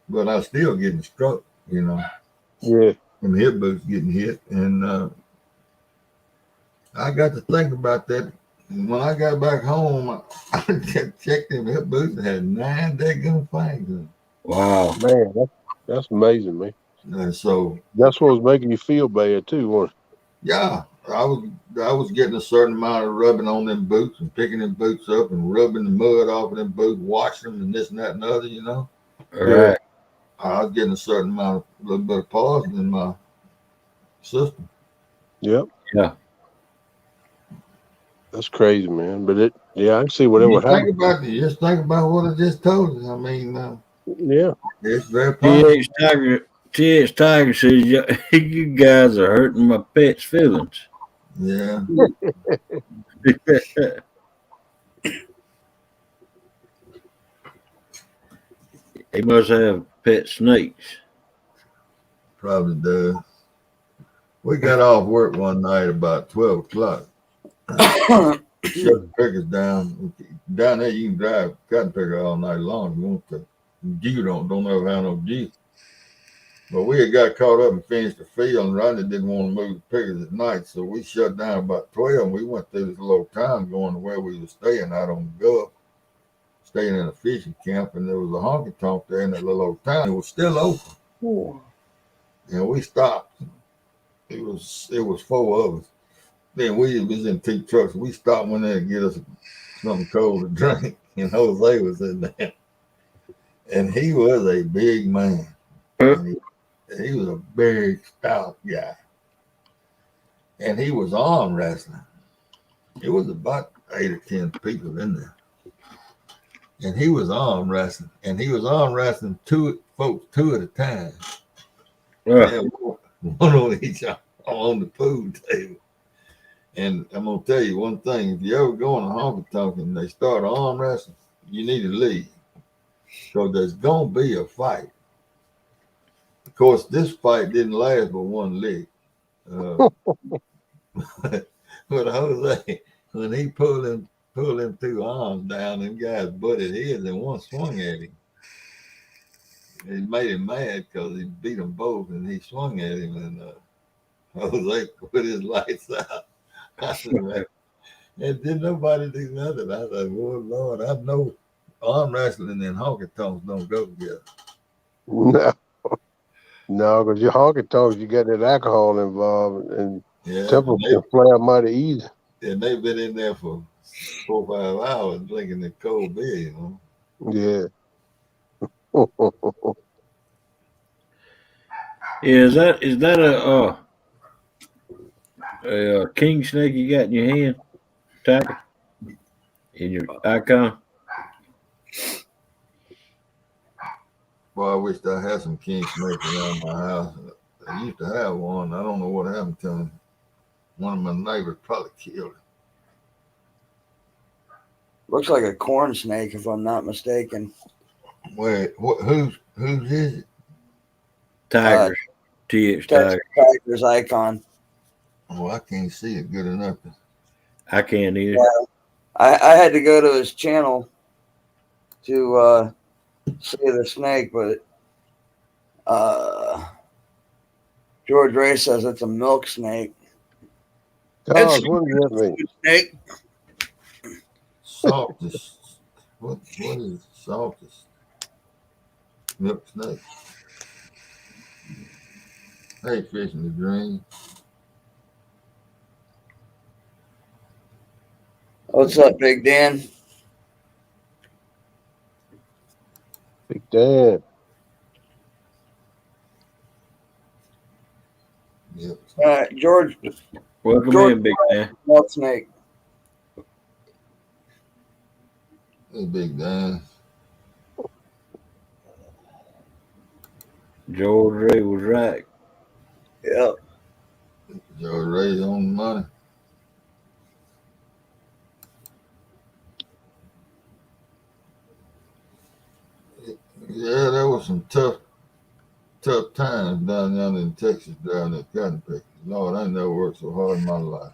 but I was still getting struck, Yeah. from hip boots getting hit. And I got to think about that. And when I got back home, I checked them hip boots and had 9 daggone fangs in them. Wow. Man, that's amazing, man. And so, That's what was making you feel bad too, wasn't yeah, I was getting a certain amount of rubbing on them boots and picking them boots up and rubbing the mud off of them boots, washing them and this and that and other, All Yeah. right. I was getting a certain amount of a little bit of poison in my system. it? Yep. Yeah. That's crazy, man. But I can see whatever You would happen. just think about what I just told you. I mean, Yeah. it's very possible. TX Tiger says, you guys are hurting my pet's feelings. Yeah, He must have pet snakes. probably does. We got off work one night about 12 o'clock. Shut the pickers down. Down there, you can drive cotton picker all night long if you want to. You don't ever have no G. But we had got caught up and finished the field, and Rodney didn't want to move the pickers at night, so we shut down about 12, and we went through this little town going to where we were staying out on the Gulf, staying in a fishing camp, and there was a honky-tonk there in that little old town. It was still open, and we stopped. It was 4 of us. Then we was in 2 trucks. We stopped one there to get us something cold to drink, and Jose was in there, and he was a big man. And he was a big, stout guy. And he was arm wrestling. It was about 8 or 10 people in there. And he was arm wrestling. And he was arm wrestling 2 folks, 2 at a time. Yeah. One on each on the pool table. And I'm going to tell you one thing. If you ever go on a honky tonk and they start arm wrestling, you need to leave. So there's going to be a fight. Of course, this fight didn't last but 1 leg. But Jose, when he pulled them 2 arms down, them guys butted heads and one swung at him. It made him mad because he beat them both and he swung at him, and Jose put his lights out. I said, man, and did nobody do nothing. I said, oh Lord, I know arm wrestling and honky tonks don't go together. No. No, because your honky tonks, you got that alcohol involved, and Yeah, temper can flare mighty easy. and they've been in there for 4 or 5 hours drinking the cold beer, Yeah. Is that a king snake you got in your hand, Tiger? In your icon? Boy, I wish I had some king snakes around my house. I used to have one. I don't know what happened to him. One of my neighbors probably killed him. Looks like a corn snake, if I'm not mistaken. Wait, whose is it? Tigers. TX Tiger. Tiger's icon. Oh, I can't see it good enough. I can't either. Yeah. I had to go to his channel to see the snake, but George Ray says it's a milk snake. Gosh, what does that mean? Snake. Saltus. What is saltus? Milk snake. Hey, fishing the dream. What's up, Big Dan? Big Dan. Yep. All right, George. Welcome George in, Big Man. Milk Snake. Hey, Big Dan. George Ray was right. Yep. Joe Ray on the money. Yeah, there was some tough times down yonder in Texas, down at cotton picking. Lord, I never worked so hard in my life.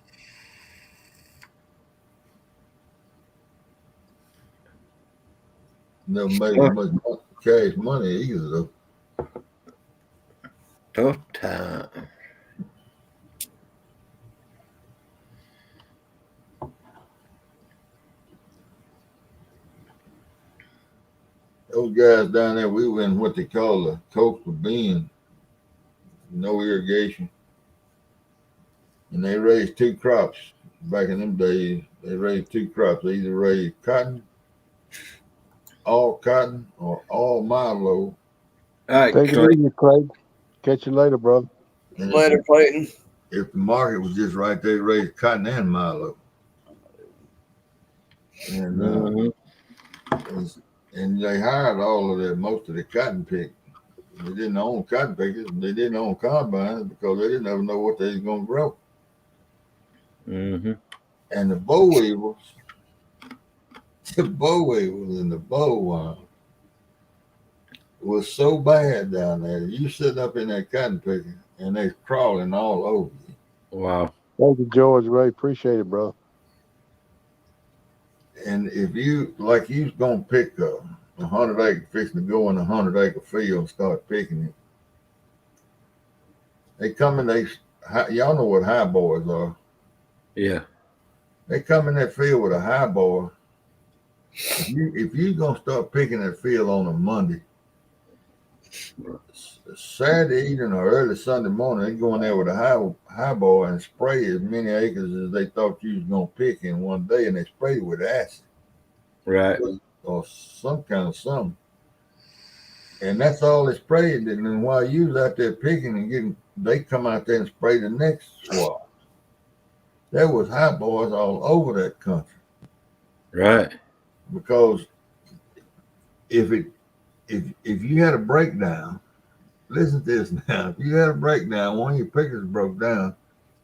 Never made as much cash money either, though. Tough time. Those guys down there, we were in what they call the coastal bend, no irrigation. And they raised two crops back in them days. They raised two crops. They either raised cotton, or all milo. All right, Take it Clay. easy, Clay. Catch you later, brother. And Later, Clayton. if the market was just right, they raised cotton and milo. And and they hired all of that, most of the cotton pick. They didn't own cotton pickers. They didn't own combines because they didn't ever know what they was going to grow. Mm-hmm. And the boll weevils, and the boll worm was so bad down there. You sitting up in that cotton picker and they crawling all over you. Wow. Thank you, George Ray. Appreciate it, bro. And if you like, you was gonna pick a 100-acre, fixing to go in a 100-acre field and start picking it. They come in. Y'all know what high boys are. Yeah. They come in that field with a high boy. If you gonna start picking that field on a Monday, Saturday evening or early Sunday morning, they go in there with a high boy and spray as many acres as they thought you was gonna pick in one day, and they spray it with acid. Right. Or some kind of something. And that's all they sprayed. And then while you was out there picking and getting, they come out there and spray the next swab. There was high boys all over that country. Right. Because if you had a breakdown, listen to this now. If you had a breakdown, one of your pickers broke down,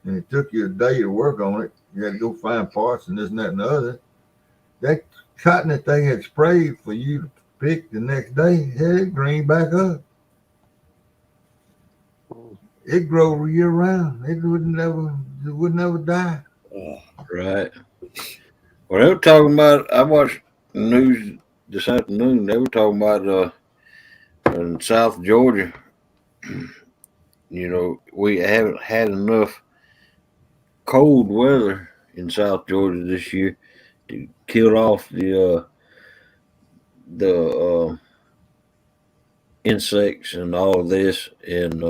and it took you a day to work on it, you had to go find parts and this and that and the other. That cotton that they had sprayed for you to pick the next day, had it green back up. It grow year round. It would never die. Right. Well, they were talking about. I watched the news this afternoon. They were talking about in South Georgia. We haven't had enough cold weather in South Georgia this year to kill off the insects and all of this, and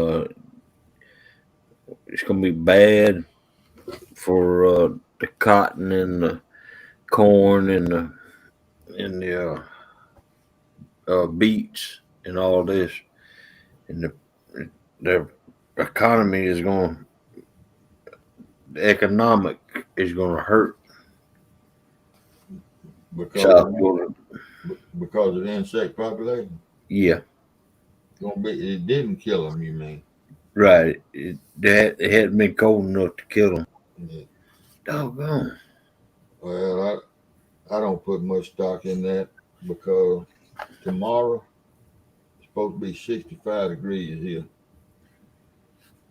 it's going to be bad for the cotton and the corn and the beets and all this, and the economy is going. The economic is going to hurt South Georgia. Because of the insect population. Yeah. It didn't kill them, you mean? Right. It hadn't been cold enough to kill them. Yeah. Doggone. Well, I don't put much stock in that because tomorrow it's supposed to be 65 degrees here.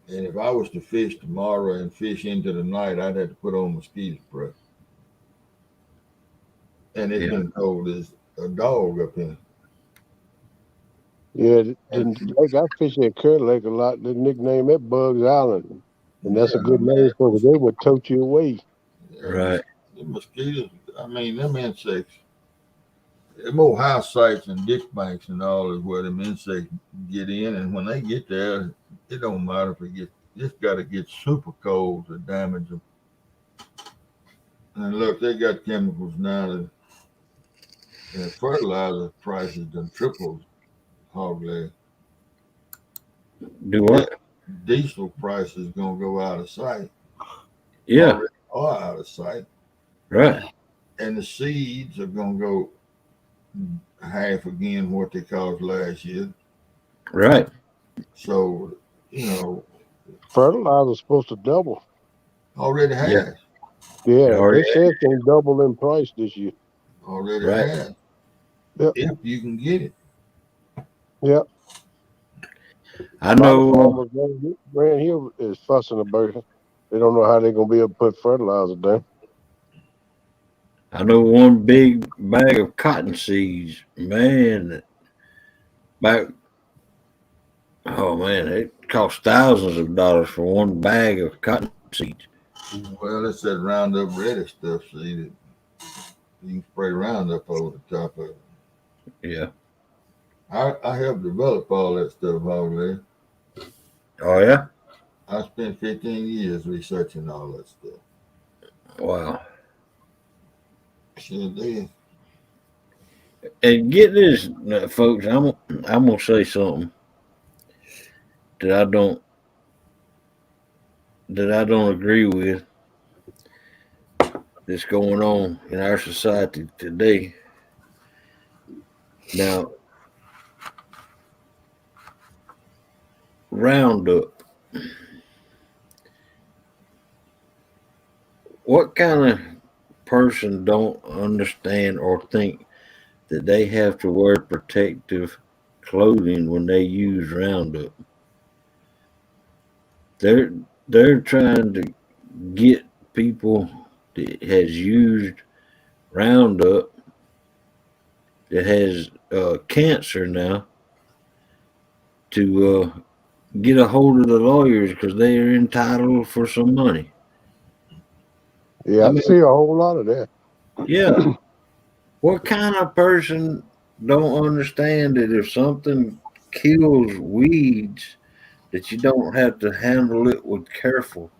And if I was to fish tomorrow and fish into the night, I'd have to put on mosquito spray. And it's been cold as a dog up here. Yeah, the lake I fish at Curry Lake a lot. They nickname it Bugs Island, and that's a good name for it. They would tote you away. Yeah, Right. the mosquitoes, them insects, more house sites and ditch banks and all is where them insects get in, and when they get there, it don't matter if it gets. It's got to get super cold to damage them. And look, they got chemicals now that fertilizer prices done tripled hardly. Do what? Diesel prices gonna go out of sight. Yeah, Already are out of sight, right, and the seeds are gonna go half again what they cost last year. right. So you know, Fertilizer's supposed to double. already Yeah, has, Yeah, or they said it's gonna double in price this year. already right. has. Yep. If you can get it, Yep. I A lot of know. farmers around here is fussing about it. They don't know how they're gonna be able to put fertilizer down. I know one big bag of cotton seeds. Man, back. Oh man, it cost thousands of dollars for one bag of cotton seeds. well, it's that Roundup Ready stuff. See that you can spray Roundup over the top of it. Yeah. I helped develop all that stuff over there. Oh yeah. I spent 15 years researching all that stuff. Wow. Sure did. And get this, folks. I'm gonna say something that I don't agree with. That's going on in our society today. Now, Roundup. What kind of person don't understand or think that they have to wear protective clothing when they use Roundup? They're they're trying to get people that has used Roundup that has cancer now to get a hold of the lawyers because they are entitled for some money. Yeah, I I mean, see a whole lot of that. yeah. What kind of person don't understand that if something kills weeds, that you don't have to handle it with careful?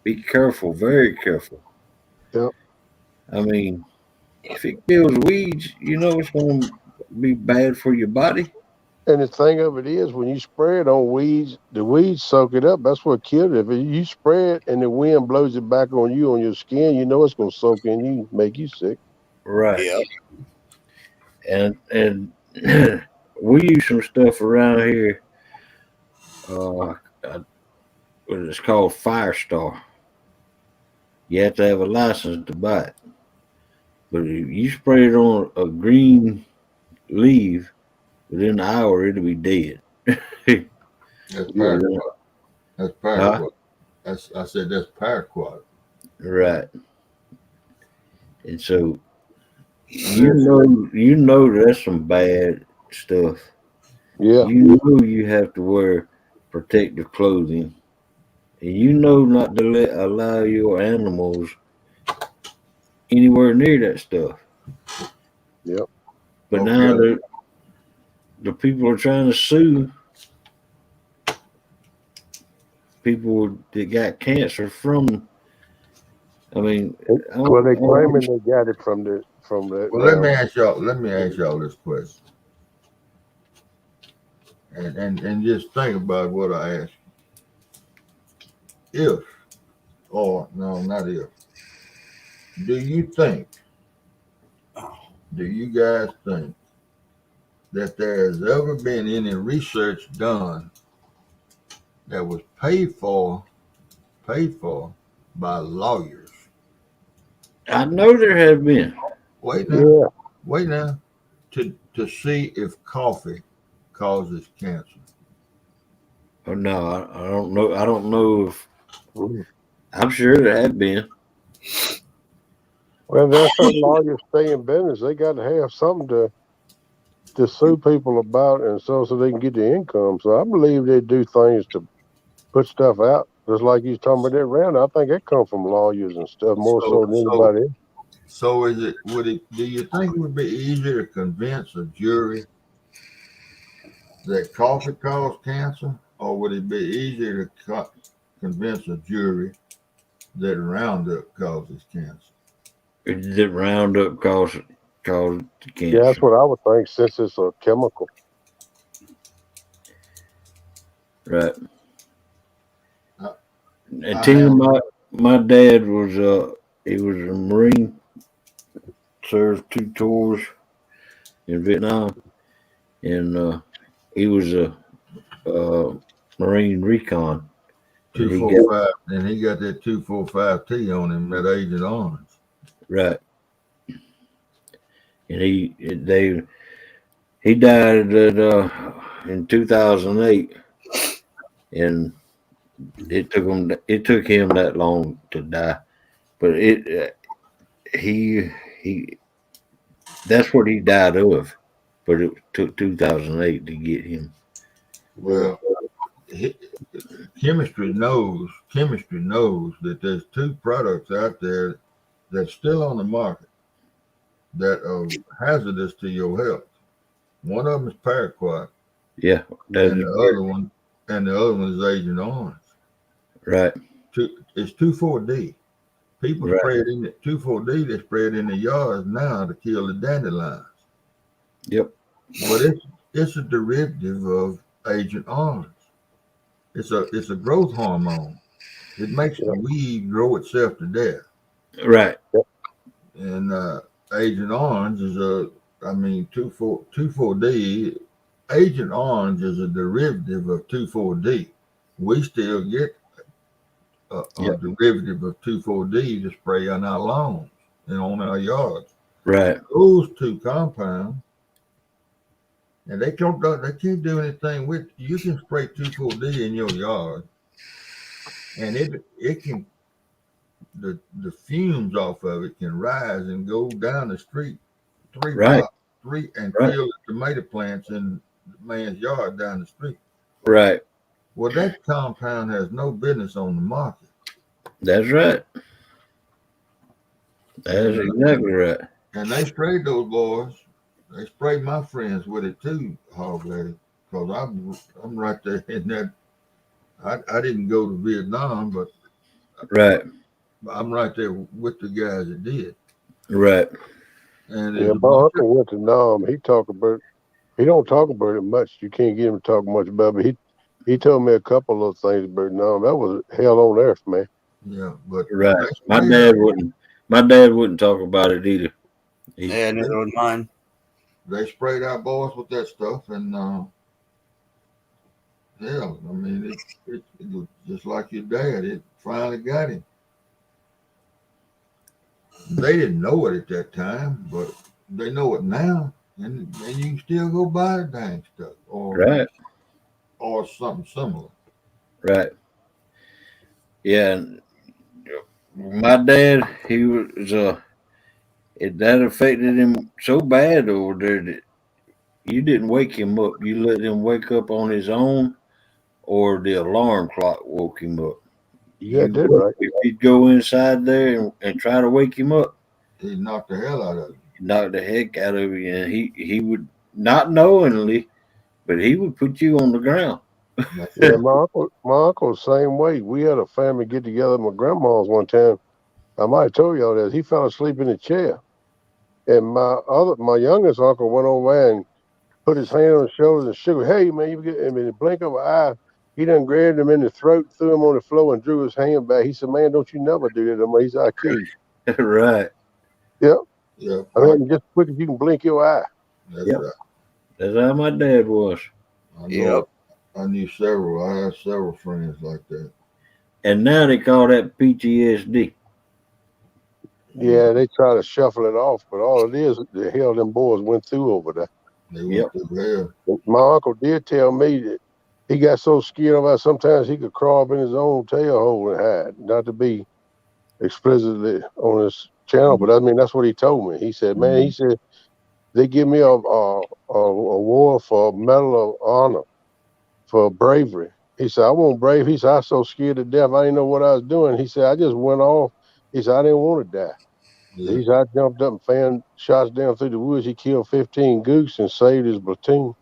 Be careful, very careful. Yep. I mean, if it kills weeds, you know it's going to be bad for your body. And the thing of it is, when you spray it on weeds, the weeds soak it up. That's what killed it. If you spray it and the wind blows it back on you on your skin, you know it's gonna soak in you, make you sick. Right. Yep. And we use some stuff around here. Uh, it's called Firestar. You have to have a license to buy it. But if you spray it on a green leaf, within an hour it'll be dead. That's Yeah. paraquat. That's Huh? paraquat. I said that's paraquat. Right. And so That's you know that's some bad stuff. Yeah. You know you have to wear protective clothing, and you know not to allow your animals anywhere near that stuff. Yep. But now okay. the people are trying to sue people that got cancer from. I mean, I Well, don't, they I don't, claiming they got it from the Well, let me round. ask y'all. Let me ask y'all this question, and just think about what I asked. If, or no, not if. Do you think? Do you guys think that there has ever been any research done that was paid for by lawyers? I know there have been. Wait now, Yeah. wait now, to see if coffee causes cancer. Oh, no, I don't know. I don't know if Mhm. I'm sure there have been. Well, that's how lawyers stay in business. They got to have something to sue people about, and so they can get the income. So I believe they do things to put stuff out. Just like you was talking about that round, I think that come from lawyers and stuff more So, so than so, anybody else. So do you think it would be easier to convince a jury that coffee caused cancer, or would it be easier to convince a jury that Roundup causes cancer? The Roundup caused the Yeah, that's cancer. what I would think since it's a chemical. Right. I, And I Tina, have, my dad was he was a Marine, served 2 tours in Vietnam, and he was a Marine recon, and he got 245, and he got that 245T on him, that Agent Orange. right, and he died in 2008, and it took him that long to die, but he that's what he died of, but it took 2008 to get him. Yeah. Well, he, chemistry knows that there's two products out there that's still on the market that are hazardous to your health. One of them is paraquat, Yeah, that and is the other one, is Agent Orange. right, It's 2,4-D. People right. spray it in the 2,4-D. They spray it in the yards now to kill the dandelions. Yep, But it's a derivative of Agent Orange. It's a growth hormone. It makes the Yeah. weed grow itself to death. right, And Agent Orange is I mean, 2,4-D. Agent Orange is a derivative of 2,4-D. We still get a yep, derivative of 2,4-D to spray on our lawns and on our yards. right, Those two compounds, and they can't do anything with. You can spray 2,4-D in your yard, and it can the fumes off of it can rise and go down the street three right, blocks, and right, kill the tomato plants in the man's yard down the street. right. Well, that compound has no business on the market, That's right. That's and exactly right. they sprayed those boys. They sprayed my friends with it too, Hog Lady, because I'm right there in that. I didn't go to Vietnam, but Right, I'm right there with the guys that did. right, And Yeah, there's a my bunch uncle went to Nam. He don't talk about it much. You can't get him to talk much about it. But he told me a couple of things about Nam. That was hell on earth, man. yeah, but right. they sprayed My dad wouldn't talk about it either. He Yeah, they, neither would mine. they sprayed our boys with that stuff, and hell, I mean it was just like your dad. It finally got him. They didn't know it at that time, but they know it now, and you can still go buy the dang stuff right, or something similar. right. Yeah, and my dad, he was that affected him so bad over there that you didn't wake him up. You let him wake up on his own, or the alarm clock woke him up. You got that right. If you'd go inside there and try to wake him up, He knocked the hell out of him. knock the heck out of you, and he would not knowingly, but he would put you on the ground. That's Yeah, right. my uncle the same way. We had a family get together at my grandma's one time. I might have told y'all this. He fell asleep in the chair. And my youngest uncle went over there and put his hand on his shoulders and shook him. Hey man, you get him in the blink of an eye. He done grabbed him in the throat, threw him on the floor, and drew his hand back. He said, "Man, don't you never do that no more." He said, "I kill you." Right. Yep. Yep, I mean, just quick as you can blink your eye. that's Yep. right. That's how my dad was. I know. Yep. I knew several. I had several friends like that. And now they call that PTSD. Yeah, they try to shuffle it off, but all it is, the hell them boys went through over there. They Yep. went through hell. My uncle did tell me that he got so scared about sometimes he could crawl up in his own tail hole and hide. Not to be explicitly on his channel, but I mean that's what he told me. He said, "Man," he said, "they give me a award for Medal of Honor for bravery." He said, "I won't brave." He said, "I was so scared to death, I didn't know what I was doing." He said, "I just went off." He said, "I didn't want to die." Yeah. I jumped up and found shots down through the woods. He killed 15 goose and saved his platoon.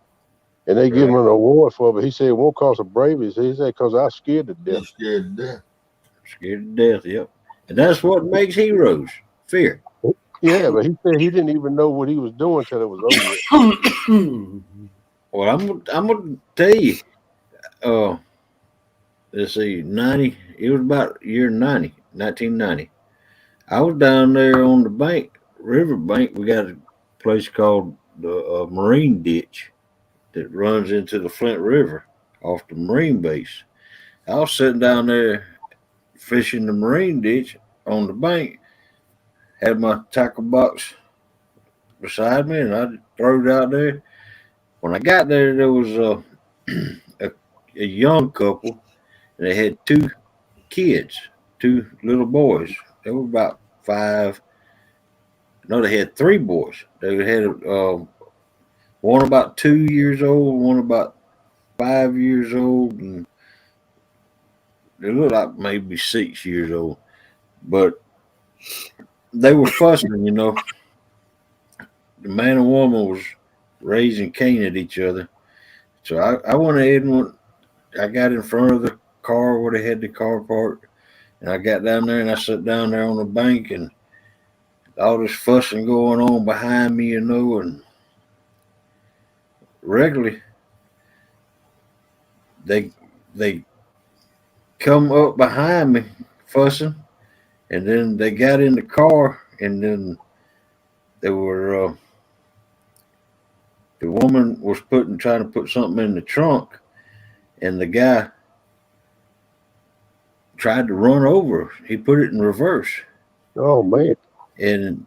And they give Right. him an award for it, but he said it won't cause of bravery. He said because I was scared to death. He's scared to death. Scared to death. Yep. And that's what makes heroes. Fear. Yeah, but he said he didn't even know what he was doing till it was over with. Well, I'm gonna tell you. Uh, let's see, 90. It was about year 90, 1990. I was down there on the bank, river bank. We got a place called the Marine Ditch that runs into the Flint River off the Marine base. I was sitting down there fishing the Marine Ditch on the bank, had my tackle box beside me, and I threw it out there. When I got there, there was a, a young couple, and they had two kids, two little boys. They were about five. No, they had three boys. They had one about 2 years old, one about 5 years old, and they looked like maybe 6 years old. But they were fussing, you know. The man and woman was raising Cain at each other. So I went ahead and I got in front of the car where they had the car parked, and I got down there and I sat down there on the bank, and all this fussing going on behind me, you know, and regularly they come up behind me fussing, and then they got in the car, and then they were the woman was trying to put something in the trunk, and the guy tried to run over. He put it in reverse, Oh man. and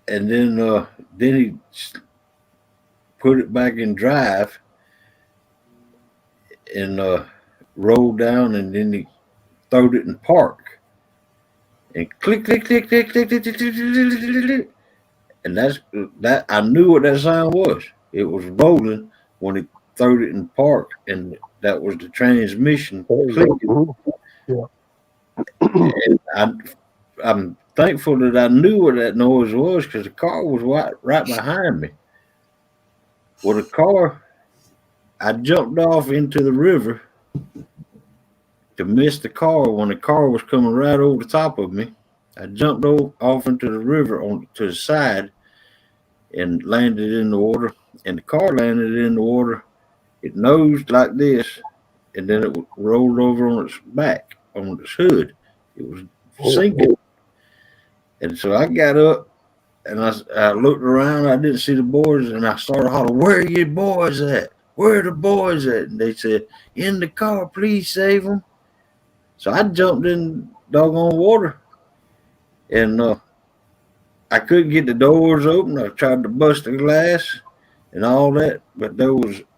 then he put it back in drive and rolled down, and then he throwed it in park, and click click click click click click click, click, click, click, click. And that I knew what that sound was. It was rolling when he threw it in park, and that was the transmission clicking. Yeah. And I'm thankful that I knew what that noise was because the car was right behind me. Well, the car, I jumped off into the river to miss the car when the car was coming right over the top of me. I jumped off into the river on to the side and landed in the water, and the car landed in the water. It nosed like this, and then it rolled over on its back, on its hood. It was sinking. And so I got up and I looked around. I didn't see the boys, and I started hollering, "Where are your boys at? Where are the boys at?" And they said, "In the car, please save them." So I jumped in doggone water, and I couldn't get the doors open. I tried to bust the glass and all that, but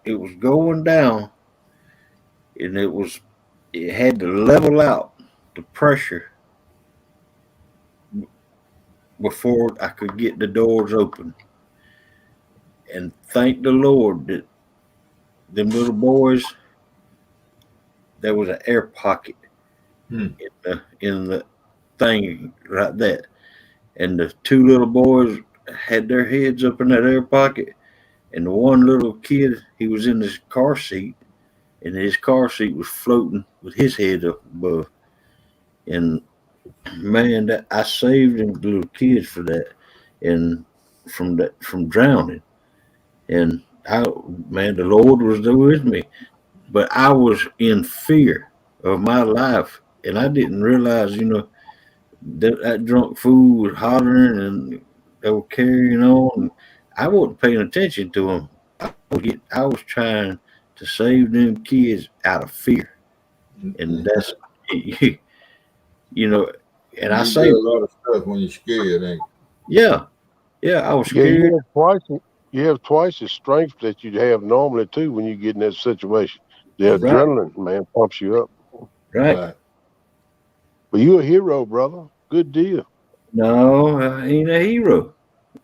it was going down, and it had to level out the pressure before I could get the doors open. And thank the Lord that them little boys, there was an air pocket Hmm. in the thing right there, and the two little boys had their heads up in that air pocket, and the one little kid, he was in his car seat, and his car seat was floating with his head up above. And man, that I saved them little kids for that, and from drowning. And man, the Lord was there with me, but I was in fear of my life, and I didn't realize, you know, that drunk fool was hollering and they were carrying on. And I wasn't paying attention to them. I was trying to save them kids out of fear, and that's you know, and I You do saved. a lot of stuff when you're scared, ain't Yeah, yeah, I was Yeah, scared. you have twice the strength that you'd have normally too when you get in that situation. The you? Right, adrenaline, man, pumps you up. right. Right. But you a hero, brother. Good deal. No, I ain't a hero.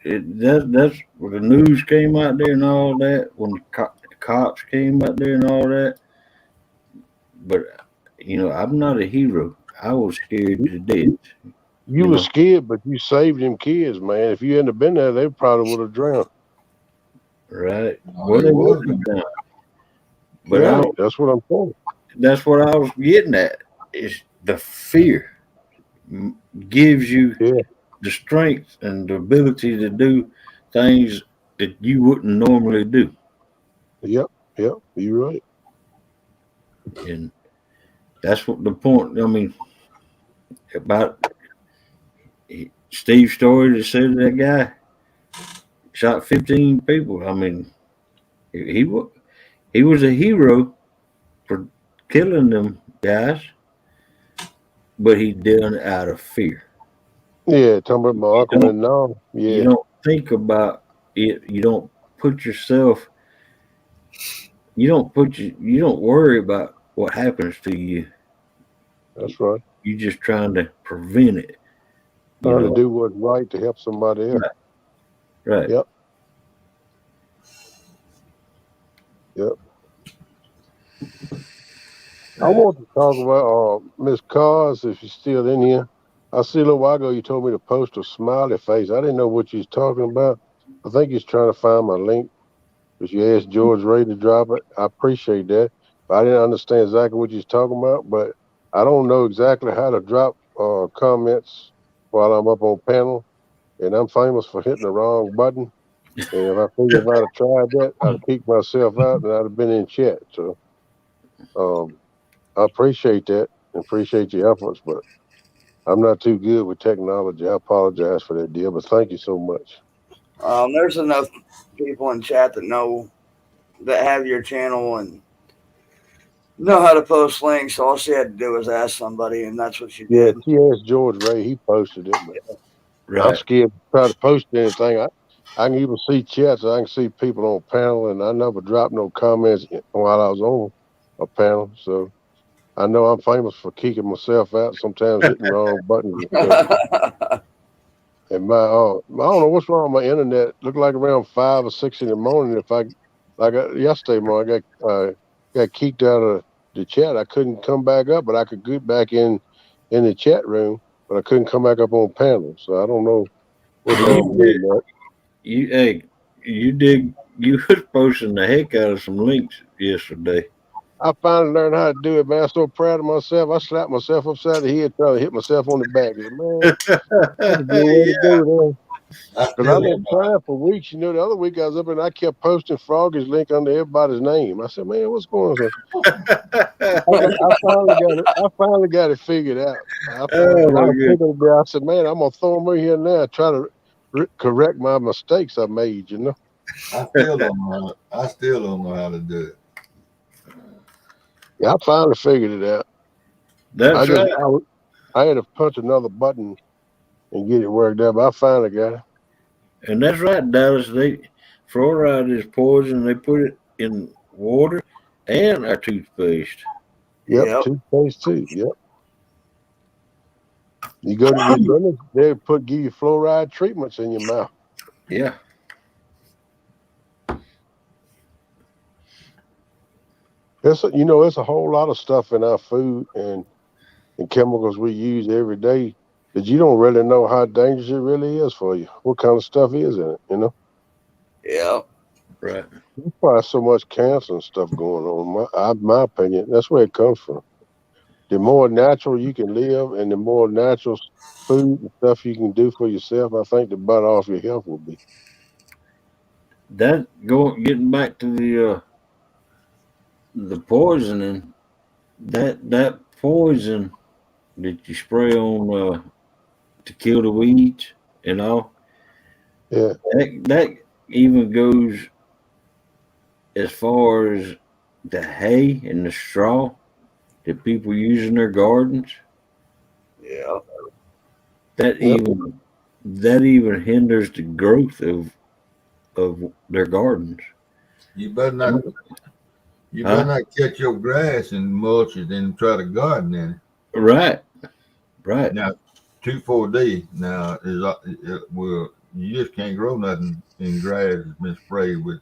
That's when the news came out there and all that. When the cops came out there and all that. But you know, I'm not a hero. I was scared to death. You were scared, but you saved them kids, man. If you hadn't have been there, they probably would have drowned. Right. No, Well, they they was. wouldn't have done. But Right. That's what I'm saying. that's what I was getting at. Is the fear gives you Yeah. the strength and the ability to do things that you wouldn't normally do. Yep. Yep. You're right. And that's what the point. I mean, about Steve's story that said that guy shot 15 people. I mean, he was a hero for killing them guys, but he done it out of fear. Yeah. Talking about my You uncle don't and now. you Yeah. don't think about it. You don't put yourself. You don't worry about what happens to you. That's right. You just trying to prevent it. You Trying to know. do what's right to help somebody else. Right. Right. Yep. Yep. I want to talk about Miss Cars, if she's still in here. I see a little while ago you told me to post a smiley face. I didn't know what you was talking about. I think he's trying to find my link, because you asked George Ray to drop it. I appreciate that. But I didn't understand exactly what you was talking about. But I don't know exactly how to drop comments while I'm up on panel. And I'm famous for hitting the wrong button. And if I figured if I'd have tried that, I'd have kicked myself out and I'd have been in chat. So um, I appreciate that and appreciate your efforts, but I'm not too good with technology. I apologize for that, deal, but thank you so much. There's enough people in chat that have your channel and know how to post links. All she had to do was ask somebody, and that's what she Yeah, did. she asked George Ray. He posted it, but I'm Right. scared to try to post anything. I can even see chats. I can see people on panel, and I never dropped no comments while I was on a panel. So I know I'm famous for kicking myself out, sometimes hitting wrong buttons and stuff. And I don't know what's wrong with my internet. Looked like around 5 or 6 in the morning. Yesterday morning, got kicked out of the chat. I couldn't come back up, but I could get back in the chat room, but I couldn't come back up on panel. So I don't know what's Well, wrong with the internet. hey, you was posting the heck out of some links yesterday. I finally learned how to do it, man. I'm so proud of myself. I slapped myself upside the head trying to hit myself on the back. I said, man, that's a good way to Yeah. do it, man. I Because I've still been don't know. trying for weeks. The other week I was up and I kept posting Froggy's link under everybody's name. I said, man, what's going on? So I finally got it figured out. I Oh my was goodness. thinking about. I said, man, I'm gonna throw them in here now. Try to correct my mistakes I made. I still don't know. I still don't know how to do it. Yeah, I finally figured it out. That's right. I had to punch another button and get it worked out, but I finally got it. And that's right, Dallas. Fluoride is poison. They put it in water and our toothpaste. Yep, Yep. toothpaste too. Yep. You go to the dentist, they give you fluoride treatments in your mouth. Yeah. It's a whole lot of stuff in our food and chemicals we use every day that you don't really know how dangerous it really is for you. What kind of stuff is in it? Yep. Right. There's probably so much cancer and stuff going on. My opinion, that's where it comes from. The more natural you can live and the more natural food and stuff you can do for yourself, I think the better off your health will be. Getting back to the poisoning. That poison that you spray on to kill the weeds and all. Yeah. That even goes as far as the hay and the straw that people use in their gardens. Yep. That Yep. even hinders the growth of their gardens. You better not. You better Huh? not catch your grass and mulch it and try to garden in it. Right. Right. Now, 2,4-D now well, you just can't grow nothing in grass that's been sprayed with.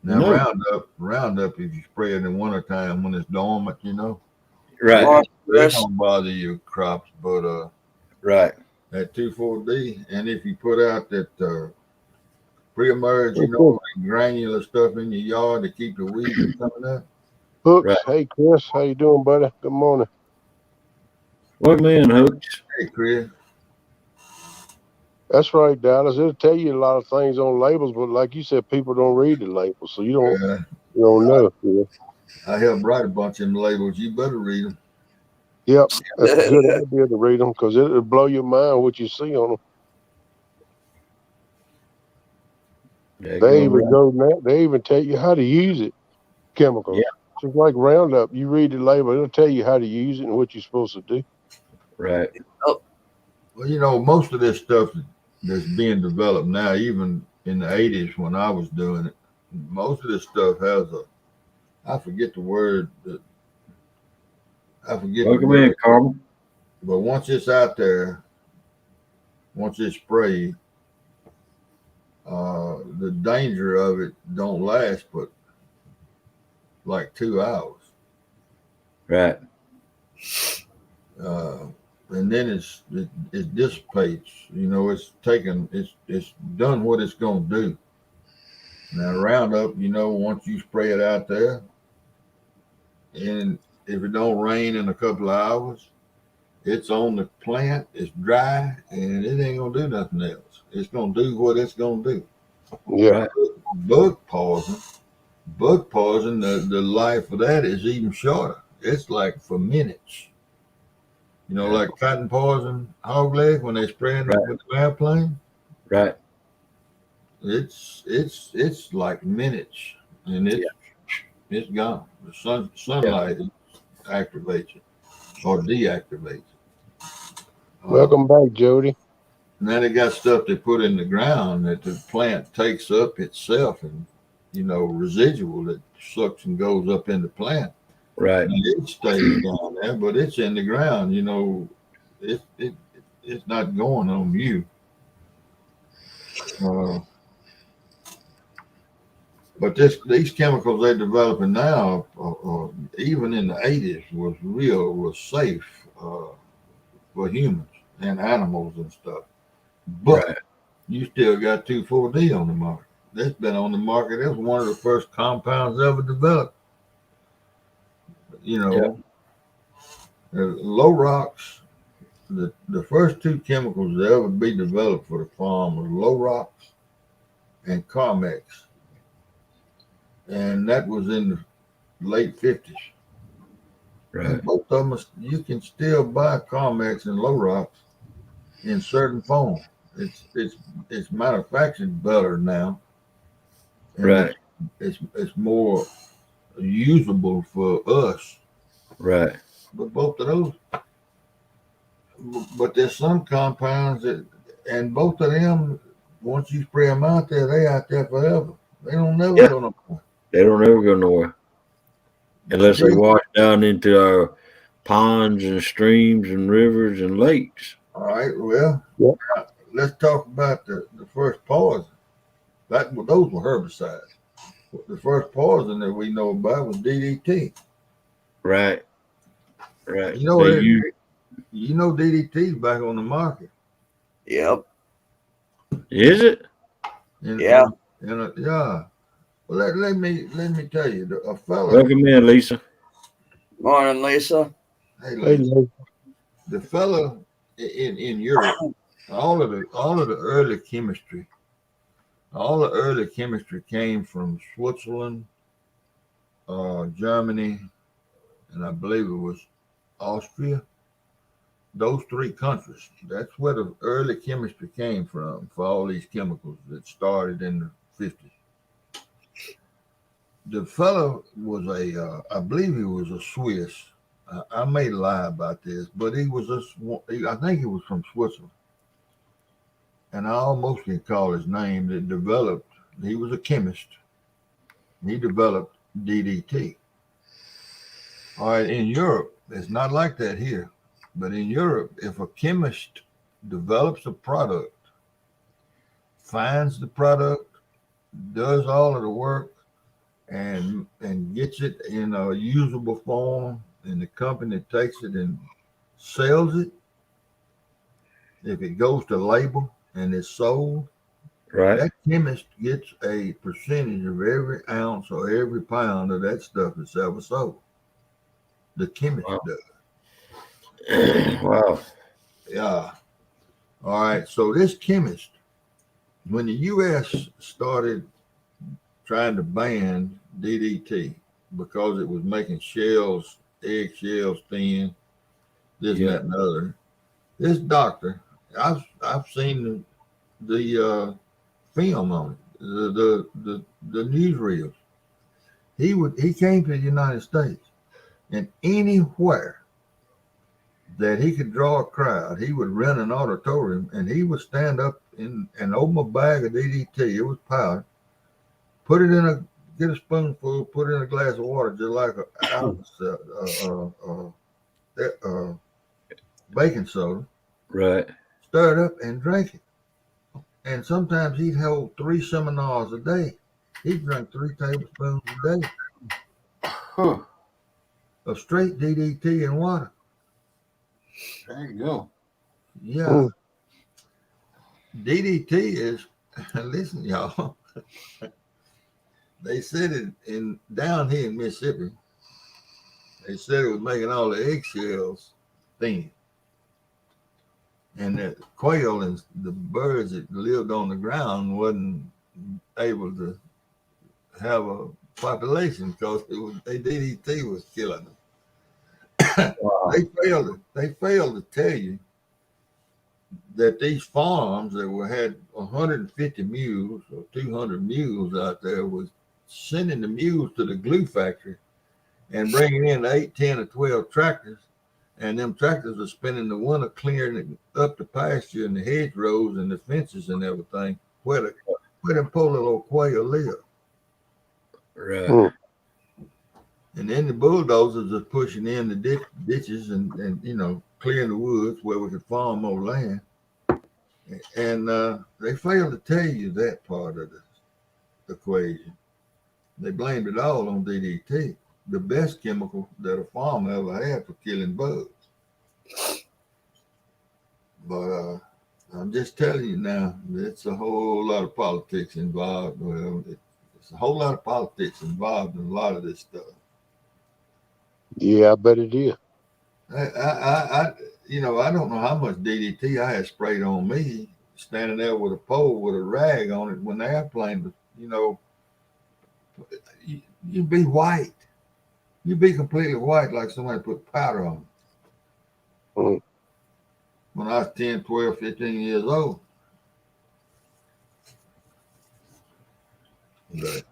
Now No. Roundup, if you spray it in wintertime when it's dormant, Right. Well, it Chris, don't bother your crops. But Right. that 2,4-D, and if you put out that pre-emerge, Okay. like granular stuff in your yard to keep the weeds from coming up. Hooks. Right. Hey, Chris. How you doing, buddy? Good morning. Welcome in, Hooks. Hey, Chris. That's right, Dallas. It'll tell you a lot of things on labels, but like you said, people don't read the labels, so Uh, you don't know. Yeah. I helped write a bunch of them labels. You better read them. Yep, that's a good idea to read them because it'll blow your mind what you see on them. They Go even right. go now. They even tell you how to use it. Chemicals, Yeah. just like Roundup. You read the label, it'll tell you how to use it and what you're supposed to do. Right. Well, most of this stuff that's being developed now, even in the 80s when I was doing it, most of this stuff has I forget the word, Welcome in, Carmel. but once it's out there, once it's sprayed, the danger of it don't last but like 2 hours. Right. And then it dissipates. It's done what it's gonna do. Now Roundup, once you spray it out there, and if it don't rain in a couple of hours, it's on the plant, it's dry, and it ain't gonna do nothing else. It's gonna do what it's gonna do. Yeah, Right. Bug poison, the life of that is even shorter. It's like for minutes. Like cotton poison, hog leg when they spraying Right. with the airplane. Right. It's like minutes, and it's gone. The sunlight activates it or deactivates it. welcome back, Jody. Now they got stuff they put in the ground that the plant takes up itself, and residual that sucks and goes up in the plant. Right. And it stays down there, but it's in the ground. It's not going on you. Uh, But these chemicals they're developing now, even in the 80s, was safe for humans and animals and stuff. But Right. you still got 2,4-D on the market. That's been on the market. It was one of the first compounds ever developed. Yeah. Low rocks. The first two chemicals to ever be developed for the farm was low rocks and Carmex, and that was in the late 50s. Right. And both of them, you can still buy Carmex and Low Rocks in certain form. It's manufactured better now, and Right. it's more usable for us. Right. But both of those, but there's some compounds and both of them, once you spray them out there, they out there forever. They don't never Yeah. go nowhere. They don't ever go nowhere unless they wash down into our ponds and streams and rivers and lakes. All right. Well, Yep. let's talk about the first poison. Those were herbicides. The first poison that we know about was DDT. Right. Right. You know They that use. DDT's back on the market. Yep. Is it? Yeah. Yeah. Well, let me tell you, a fella. Welcome in, Lisa. Morning, Lisa. Hey, Hey, listen, the fella in Europe, all of the early chemistry, came from Switzerland, Germany, and I believe it was Austria. Those three countries. That's where the early chemistry came from for all these chemicals that started in the 50s. The fellow was I believe he was a Swiss. I may lie about this, but I think he was from Switzerland. And I almost can call his name that developed, he was a chemist. He developed DDT. All right, in Europe, it's not like that here. But in Europe, if a chemist develops a product, finds the product, does all of the work, and gets it in a usable form, and the company takes it and sells it, if it goes to label and is sold, Right. that chemist gets a percentage of every ounce or every pound of that stuff that's ever sold. The chemist Wow. does. Wow. Yeah. All right. So this chemist, when the U.S. started trying to ban DDT because it was making shells, egg shells thin, this and Yeah. that and the other, this doctor, I've seen the film on it, the newsreels. He came to the United States, and anywhere that he could draw a crowd, he would rent an auditorium, and he would stand up in and open a bag of DDT. It was powder. Put it in a get a spoonful, put it in a glass of water, just like a baking soda. Right. Stir it up and drink it. And sometimes he'd hold 3 seminars a day. He'd drink 3 tablespoons a day Huh. of straight DDT and water. There you go. Yeah, DDT is. Listen, y'all. They said it in down here in Mississippi. They said it was making all the eggshells thin, and the quail and the birds that lived on the ground wasn't able to have a population because they DDT was killing them. Wow. They failed to tell you that these farms that had 150 mules or 200 mules out there was sending the mules to the glue factory and bringing in 8, 10, or 12 tractors. And them tractors are spending the winter clearing up the pasture and the hedgerows and the fences and everything where them poor little quail live. Right. And then the bulldozers are pushing in the ditches and clearing the woods where we could farm more land. And they failed to tell you that part of the equation. They blamed it all on DDT, the best chemical that a farmer ever had for killing bugs. But I'm just telling you now, it's a whole lot of politics involved. Well, it's a whole lot of politics involved in a lot of this stuff. Yeah, I bet it is. I I don't know how much DDT I had sprayed on me standing there with a pole with a rag on it when the airplane was, you'd be white. You'd be completely white like somebody put powder on you. Mm. When I was 10, 12, 15 years old. But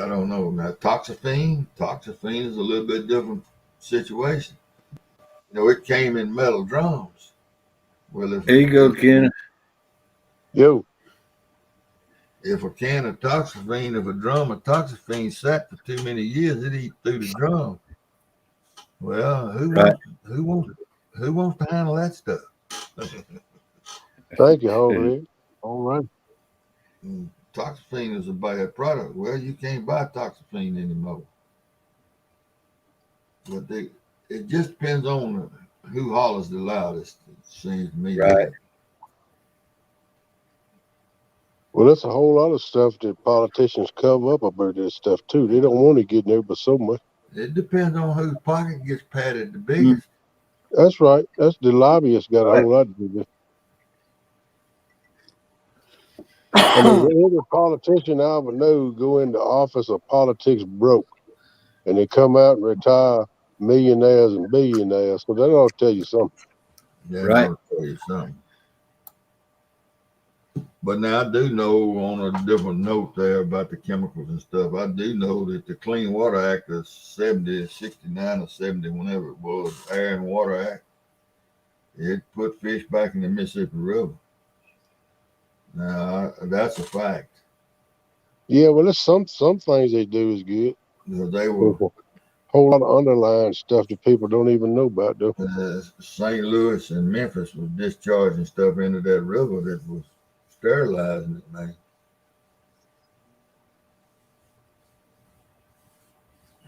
I don't know. Now, toxaphene is a little bit different situation. It came in metal drums. Well, There you go, Ken. Yo, if a can of toxaphene, if a drum of toxaphene sat for too many years, it eat through the drum. Well, Right. who wants to handle that stuff? thank you, Jose. All right. Toxaphene is a bad product. Well, you can't buy toxaphene anymore. But it just depends on who hollers the loudest. It seems to me Right. that. Well, there's a whole lot of stuff that politicians cover up about this stuff too. They don't want to get in there, but so much. It depends on whose pocket gets patted the biggest. That's right. That's the lobbyists got a Right. whole lot to do with it. I mean, every politician I ever know go into office of politics broke, and they come out and retire millionaires and billionaires. So that ought to tell you something. Yeah, Right. I'll tell you something. But now I do know on a different note there about the chemicals and stuff. I do know that the Clean Water Act of 69 or 70, whenever it was, Air and Water Act, it put fish back in the Mississippi River. Now that's a fact. Yeah, well, there's some things they do is good. Because they There's were a whole lot of underlying stuff that people don't even know about, though. St. Louis and Memphis was discharging stuff into that river that was sterilizing it, man.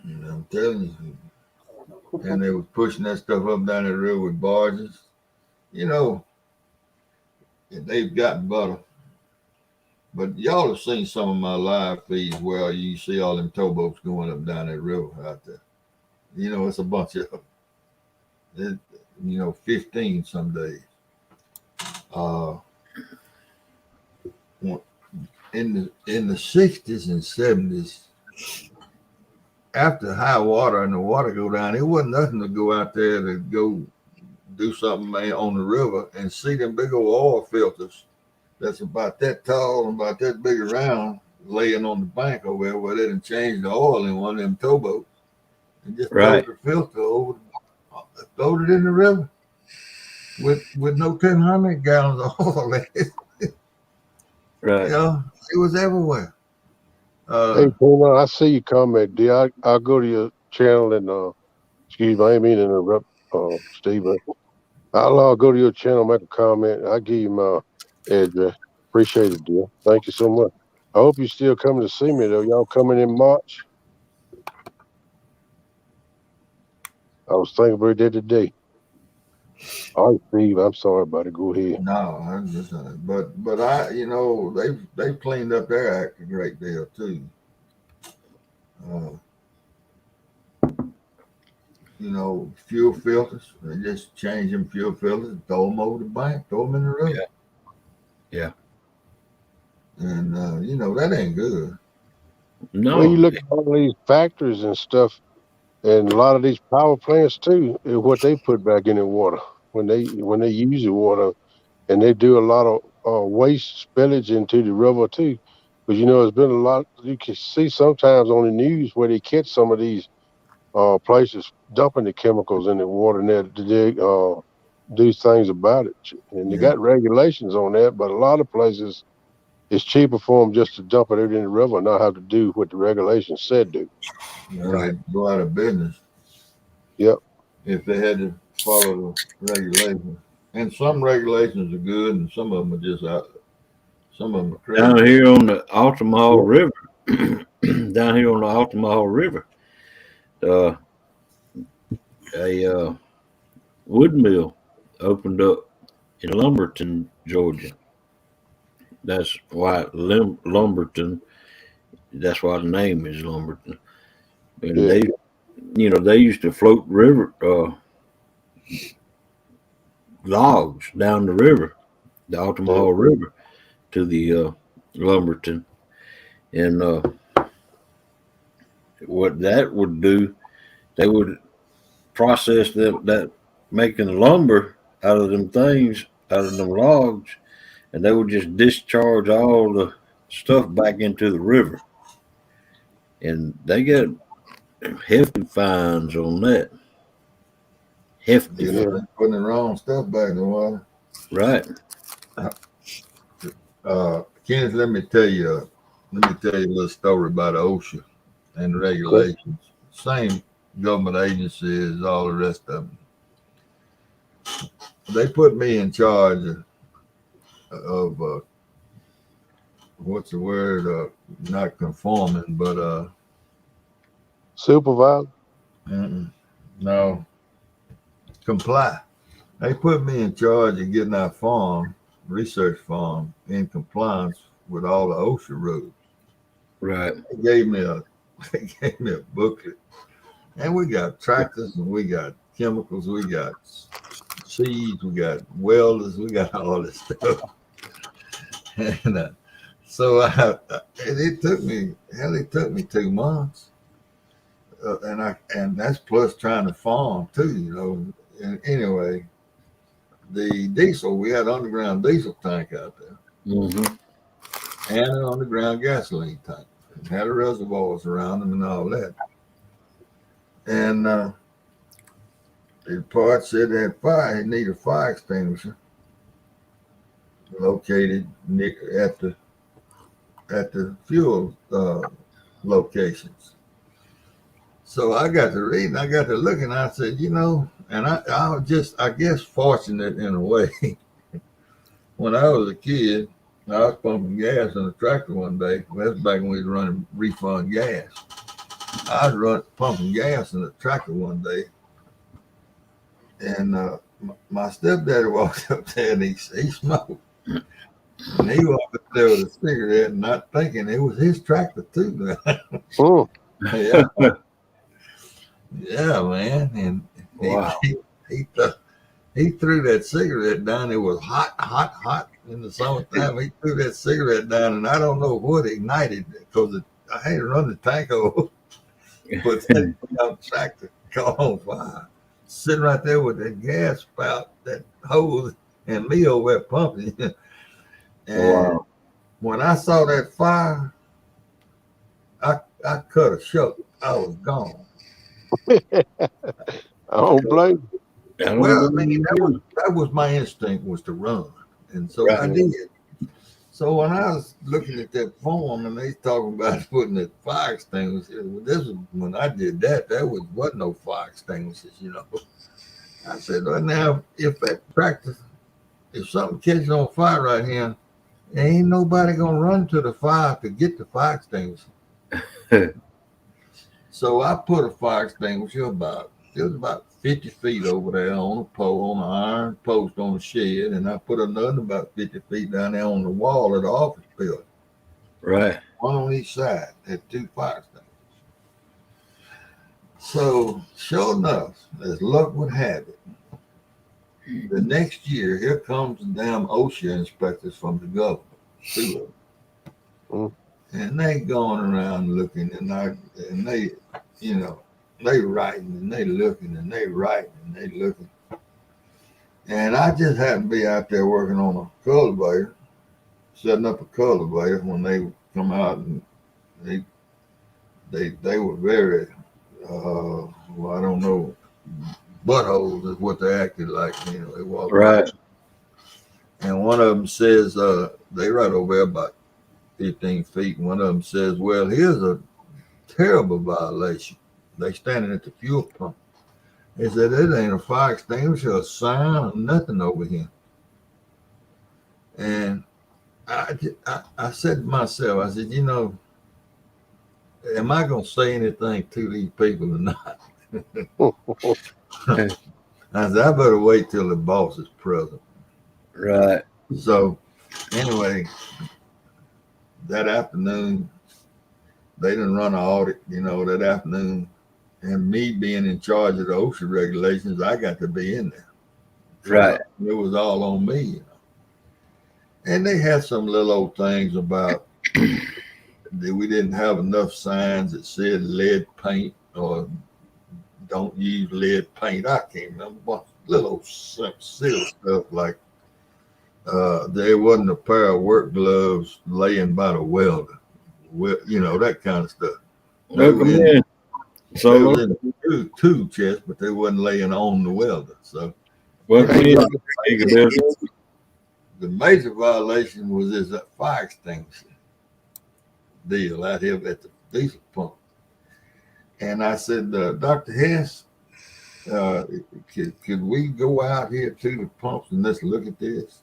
And I'm telling you, and they was pushing that stuff up down the river with barges. You know, and they've gotten better. But y'all have seen some of my live feeds where you see all them towboats going up down that river out there. You know, it's a bunch of, it, 15 some days. Uh, in the 60s and 70s, after high water and the water go down, it wasn't nothing to go out there to go do something on the river and see them big old oil filters that's about that tall and about that big around laying on the bank over there where they done changed the oil in one of them towboats and just Right. throw the filter over, throwed it in the river with no 10 gallons of oil. Right. It was everywhere. Hey, Puna, I see you comment, D. I'll go to your channel and excuse me, I ain't mean to interrupt, Steve. But I'll go to your channel, make a comment. I'll give you my address. Appreciate it, dear. Thank you so much. I hope you're still coming to see me though. Y'all coming in March? I was thinking about that today. All right, Steve. I'm sorry, buddy. Go ahead. No, I'm just but I they've cleaned up their act a great deal too. Fuel filters. They just change them fuel filters, throw them over the bank, throw them in the river. Yeah. And that ain't good. No. Well, you look at all these factories and stuff, and a lot of these power plants too, is what they put back in the water when they use the water, and they do a lot of waste spillage into the river too. Because it's been a lot. You can see sometimes on the news where they catch some of these places dumping the chemicals in the water, and they do things about it. And they Yeah. got regulations on that, but a lot of places it's cheaper for them just to dump it in the river and not have to do what the regulations said do. Right. Go out of business. Yep. If they had to follow the regulations. And some regulations are good, and some of them are just out. Some of them are crazy. Down here on the Altamaha Yep. River, down here on the Altamaha River, a wood mill opened up in Lumberton, Georgia. That's why Lumberton. That's why the name is Lumberton. And Yeah. they used to float river logs down the river, the Altamaha River, to the Lumberton, and what that would do, they would process that making lumber out of them things, out of them logs, and they would just discharge all the stuff back into the river, and they get hefty fines on that. Hefty, They're putting the wrong stuff back in the water. right? Kenneth, let me tell you a little story about OSHA and the regulations. Same government agency as all the rest of them. They put me in charge of what's the word? Not conforming, but Supervisor. no, comply. They put me in charge of getting our research farm, in compliance with all the OSHA rules. Right. They gave me a booklet, and we got tractors, and we got chemicals, we got seeds, we got welders, we got all this stuff. And so it took me 2 months, and that's plus trying to farm too, And anyway, the diesel, we had an underground diesel tank out there, Mm-hmm. and an underground gasoline tank. It had reservoirs around them and all that. And the part said they had fire. It needed a fire extinguisher located at the fuel locations. So I got to reading, I got to looking, I said, and I was just, I guess, fortunate in a way. When I was a kid, I was pumping gas in a tractor one day. Well, that's back when we was running refund gas. I was pumping gas in a tractor one day, and my stepdaddy walked up there and he smoked. And he walked up there with a cigarette, not thinking it was his tractor too. Mm. Yeah, yeah, man. And he Wow. he, he, th- he threw that cigarette down. It was hot, hot, hot in the summertime. He threw that cigarette down, and I don't know what ignited it because I had to run the tank over, but that tractor caught on fire. Sitting right there with that gas spout, that hose, and me over there pumping. And Wow. when I saw that fire, I cut a shot. I was gone. I don't blame I don't Well, I mean, blame you. that was my instinct was to run, and so I Right. did. So when I was looking at that form and they talking about putting the fire extinguisher, well, this was when I did that. There wasn't no fire extinguishers. I said, well, now if that tractor, if something catches on fire right here, ain't nobody gonna run to the fire to get the fire extinguisher. So I put a fire extinguisher it was about 50 feet over there on a pole, on an iron post on the shed, and I put another about 50 feet down there on the wall of the office building, Right. one on each side, had two fire extinguishers. So sure enough, as luck would have it, the next year here comes the damn OSHA inspectors from the government, two of them. Mm. And they going around looking, and they, they writing and they looking and they writing and they looking. And I just happened to be out there working on a cultivator, setting up a cultivator when they come out, and they were very I don't know, buttholes is what they acted like. They walked by, Right. and one of them says they right over there about 15 feet. And one of them says, well, here's a terrible violation. They standing at the fuel pump. They said, it ain't a fire extinguisher, a sign, or nothing over here. And I said to myself, I said, am I going to say anything to these people or not? I said, I better wait till the boss is present. Right. So anyway, that afternoon, they didn't run an audit, that afternoon. And me being in charge of the OSHA regulations, I got to be in there. Right. It was all on me. And they had some little old things about that we didn't have enough signs that said lead paint or don't use lead paint. I can't remember, but little silly stuff like there wasn't a pair of work gloves laying by the welder, that kind of stuff. They Welcome was in. they was So in the tool chest, but they wasn't laying on the welder. So welcome in. the major violation was this fire extinguisher deal out here at the diesel pump. And I said, Dr. Hess, could we go out here to the pumps and let's look at this?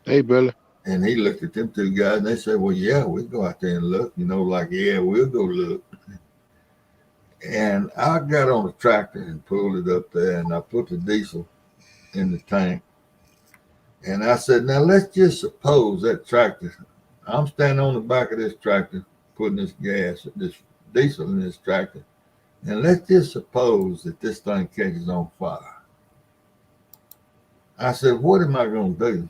Hey, Billy. And he looked at them two guys and they said, well, yeah, we'll go out there and look, yeah, we'll go look. And I got on the tractor and pulled it up there and I put the diesel in the tank. And I said, now let's just suppose that tractor, I'm standing on the back of this tractor, putting this diesel in this tractor. And let's just suppose that this thing catches on fire. I said, what am I going to do?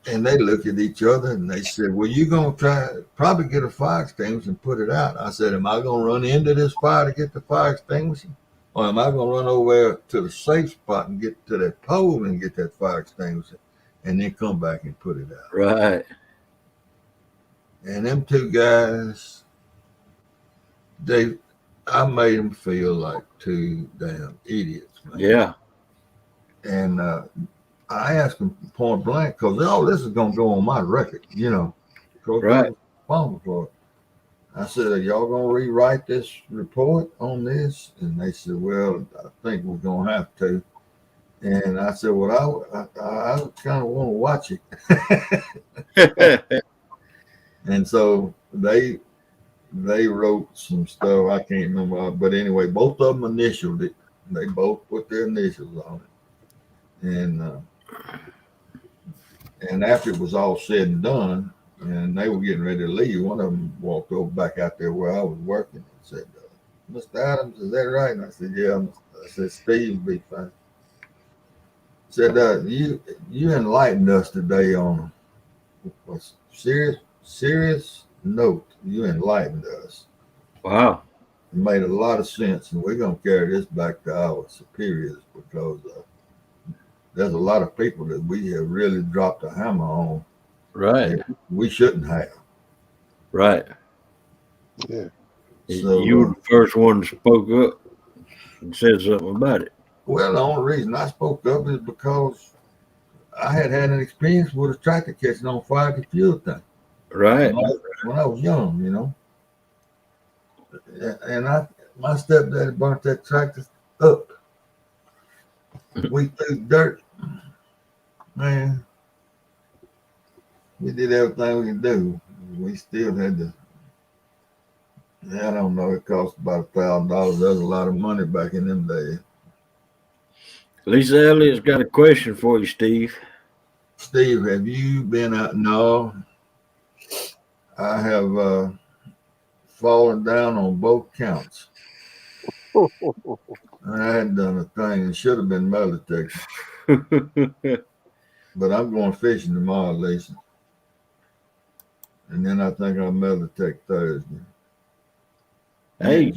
And they looked at each other and they said, well, you're going to probably get a fire extinguisher and put it out. I said, am I going to run into this fire to get the fire extinguisher? Or am I going to run over there to the safe spot and get to that pole and get that fire extinguisher and then come back and put it out? Right. And them two guys, I made them feel like two damn idiots, man. Yeah. And I asked them point blank because this is going to go on my record, Right. For it. I said, are y'all going to rewrite this report on this? And they said, well, I think we're going to have to. And I said, well, I kind of want to watch it. And so they wrote some stuff. I can't remember. But anyway, both of them initialed it. They both put their initials on it. And And after it was all said and done, and they were getting ready to leave, one of them walked over back out there where I was working and said, "Mr. Adams, is that right?" And I said, "Yeah." I said, "Steve will be fine." Said, "You enlightened us today on a serious note. You enlightened us. Wow. It made a lot of sense, and we're gonna carry this back to our superiors because there's a lot of people that we have really dropped a hammer on Right. that we shouldn't have." Right. Yeah. You were So, the first one that spoke up and said something about it. well, the only reason I spoke up is because I had an experience with a tractor catching on fire at the fuel tank Right. when I was young, and my stepdaddy burnt that tractor up. We threw dirt, man. We did everything we could do. We still had to. I don't know. It cost about $1,000. That was a lot of money back in them days. Lisa Elliott's got a question for you, Steve. Steve, have you been out? No, I have fallen down on both counts. I hadn't done a thing. It should have been metal detector. But I'm going fishing tomorrow, Lisa. And then I think I'll metal detect Thursday. Hey,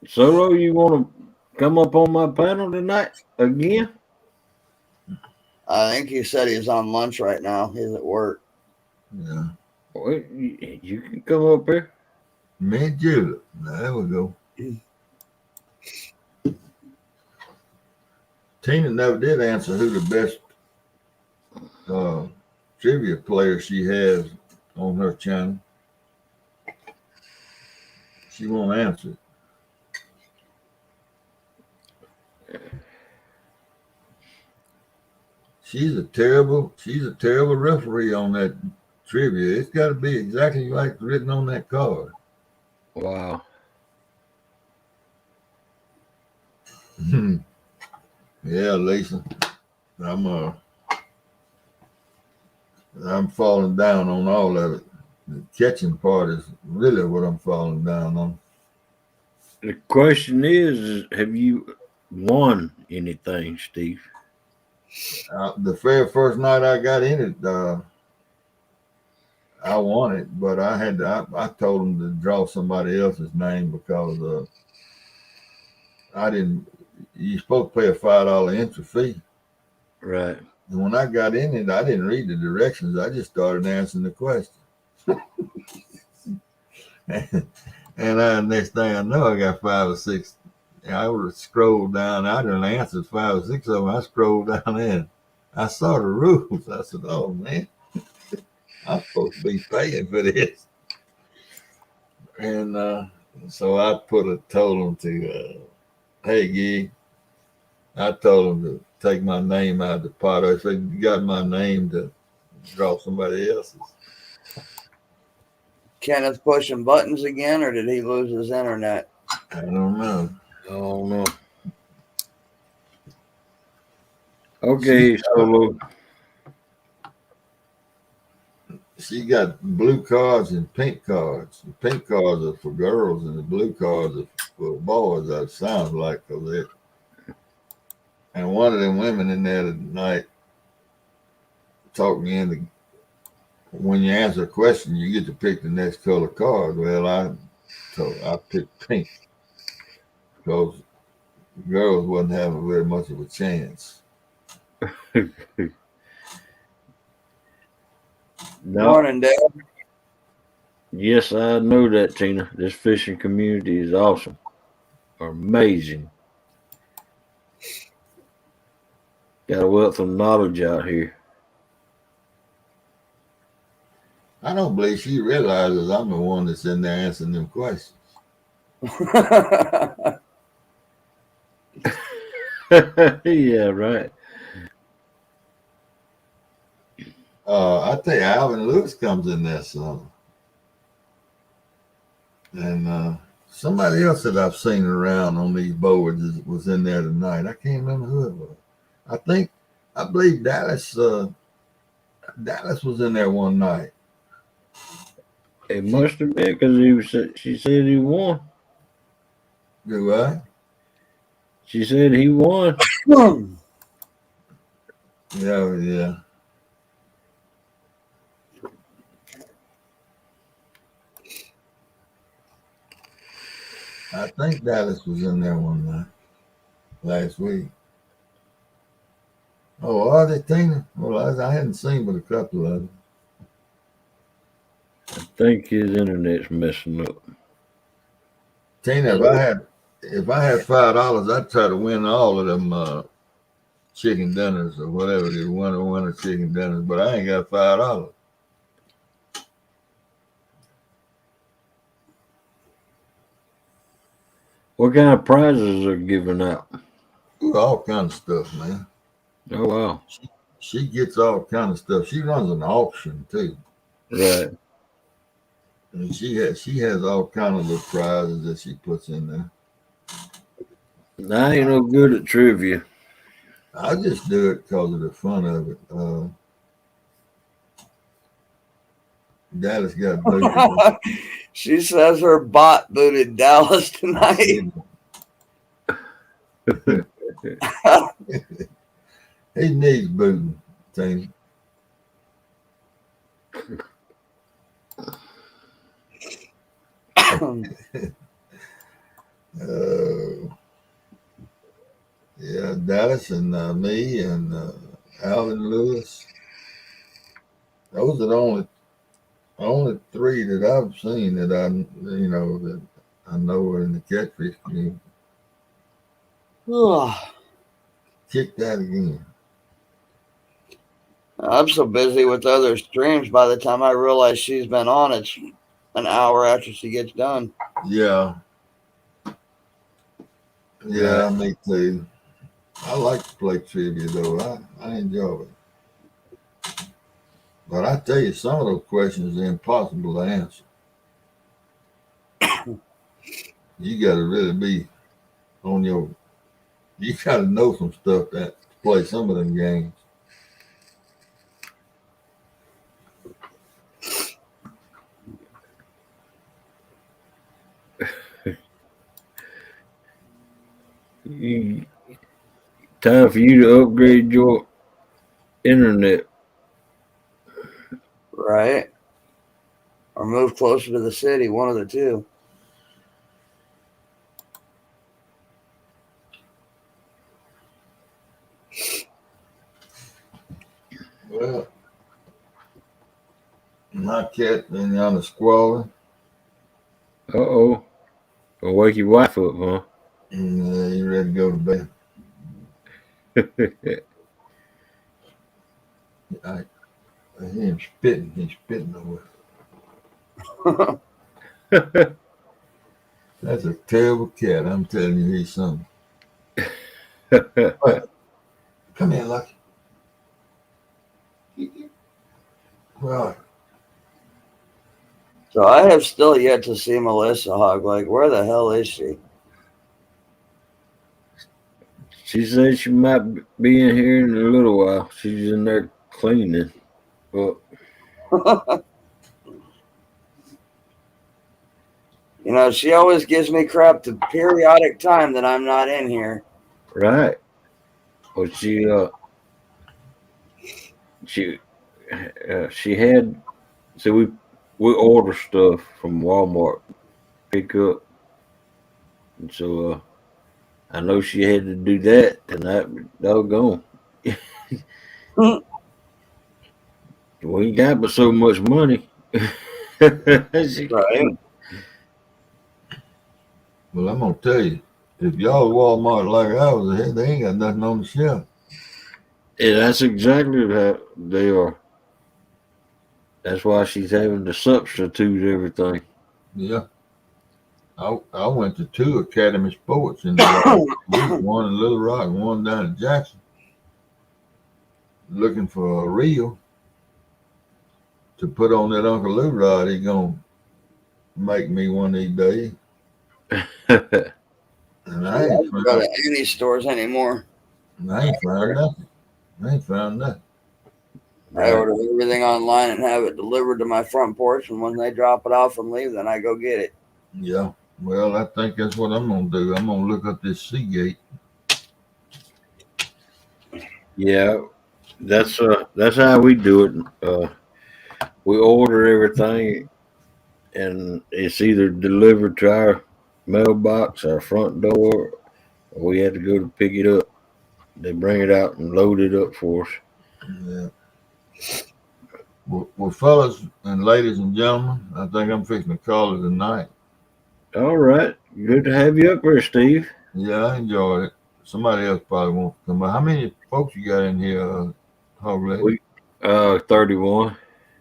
Solo, you want to come up on my panel tonight again? I think he said he's on lunch right now. He's at work. Yeah. Well, you can come up here. Me and Julep. There we go. Tina never did answer who the best trivia player she has on her channel. She won't answer. She's a terrible referee on that trivia. It's got to be exactly like written on that card. Wow. Yeah, Lisa. I'm falling down on all of it. The catching part is really what I'm falling down on. The question is, have you won anything, Steve? The very first night I got in it, I won it, but I told them to draw somebody else's name because I didn't. You're supposed to pay a $5 entry fee. Right. And when I got in it, I didn't read the directions. I just started answering the question. And next thing I know, I got 5 or 6. I would have scrolled down. I didn't answer 5 or 6 of them. I scrolled down there. I saw the rules. I said, "Oh man, I'm supposed to be paying for this." And so I told them to, "Hey, Gig," I told them to take my name out of the pot. I said, "You got my name to draw somebody else's." Kenneth pushing buttons again, or did he lose his internet? I don't know. Oh no. Okay, Solo. She got blue cards and pink cards. The pink cards are for girls, and the blue cards are for boys. That sounds like, and one of them women in there tonight talked me into, when you answer a question, you get to pick the next color card. Well, I picked pink because girls wasn't having very much of a chance. No. Morning, Dad. Yes, I know that, Tina. This fishing community is awesome. Amazing. Got a wealth of knowledge out here. I don't believe she realizes I'm the one that's in there answering them questions. Yeah, right. I tell you, Alvin Lewis comes in there some. And somebody else that I've seen around on these boards was in there tonight. I can't remember who it was. I think I believe Dallas was in there one night. It must have been because he was. She said he won. Do what? She said he won. Yeah, yeah. I think Dallas was in there one night last week. Oh, are they, Tina? Well, I hadn't seen but a couple of them. I think his internet's messing up. Tina, if I had $5, I'd try to win all of them chicken dinners or whatever it is, one chicken dinners. But I ain't got $5. What kind of prizes are given out? Ooh, all kind of stuff, man. Oh wow! She gets all kind of stuff. She runs an auction too, Right. and she has all kind of little prizes that she puts in there. I ain't no good at trivia. I just do it because of the fun of it. Dallas got booted. She says her bot booted Dallas tonight. He needs booting, Tina. Yeah, Dallas and me and Alvin Lewis. Those are the only three that I've seen that that I know are in the catfish community. Kick that again. I'm so busy with other streams by the time I realize she's been on, it's an hour after she gets done. Yeah. Yeah, me too. I like to play trivia though. I enjoy it. But I tell you, some of those questions are impossible to answer. You got to really be on your. You got to know some stuff to play some of them games. Time for you to upgrade your internet. Right. Or move closer to the city, one of the two. Well, my cat been on the squalling. Oh. Gonna wake your wife up, huh? And you ready to go to bed? I hear him spitting. He's spitting over. That's a terrible cat. I'm telling you, he's something. What? Come here, Lucky. Right. So I have still yet to see Melissa Hogg. Like, where the hell is she? She said she might be in here in a little while. She's in there cleaning. But You know, she always gives me crap the periodic time that I'm not in here. right. Well, she had. So we order stuff from Walmart, pick up, and so I know she had to do that tonight. Doggone. We ain't got but so much money. Right. Well, I'm gonna tell you, if y'all Walmart like I was ahead, they ain't got nothing on the shelf. Yeah, that's exactly how they are. That's why she's having to substitute everything. Yeah. I went to 2 Academy Sports in the last week, one in Little Rock and one down in Jackson, looking for a reel to put on that Uncle Lou rod. He gonna make me one of these days. And I ain't don't go to any stores anymore. found nothing. I ain't found nothing. I order everything online and have it delivered to my front porch, and when they drop it off and leave, then I go get it. Yeah. Well, I think that's what I'm gonna do. I'm gonna look up this Seagate. Yeah, that's how we do it. We order everything, and it's either delivered to our mailbox, our front door, or we have to go to pick it up. They bring it out and load it up for us. Yeah. Well, fellas and ladies and gentlemen, I think I'm fixing to call it a night. All right, good to have you up here, Steve. Yeah, I enjoyed it. Somebody else probably won't come by. How many folks you got in here, Hog Lady? We 31.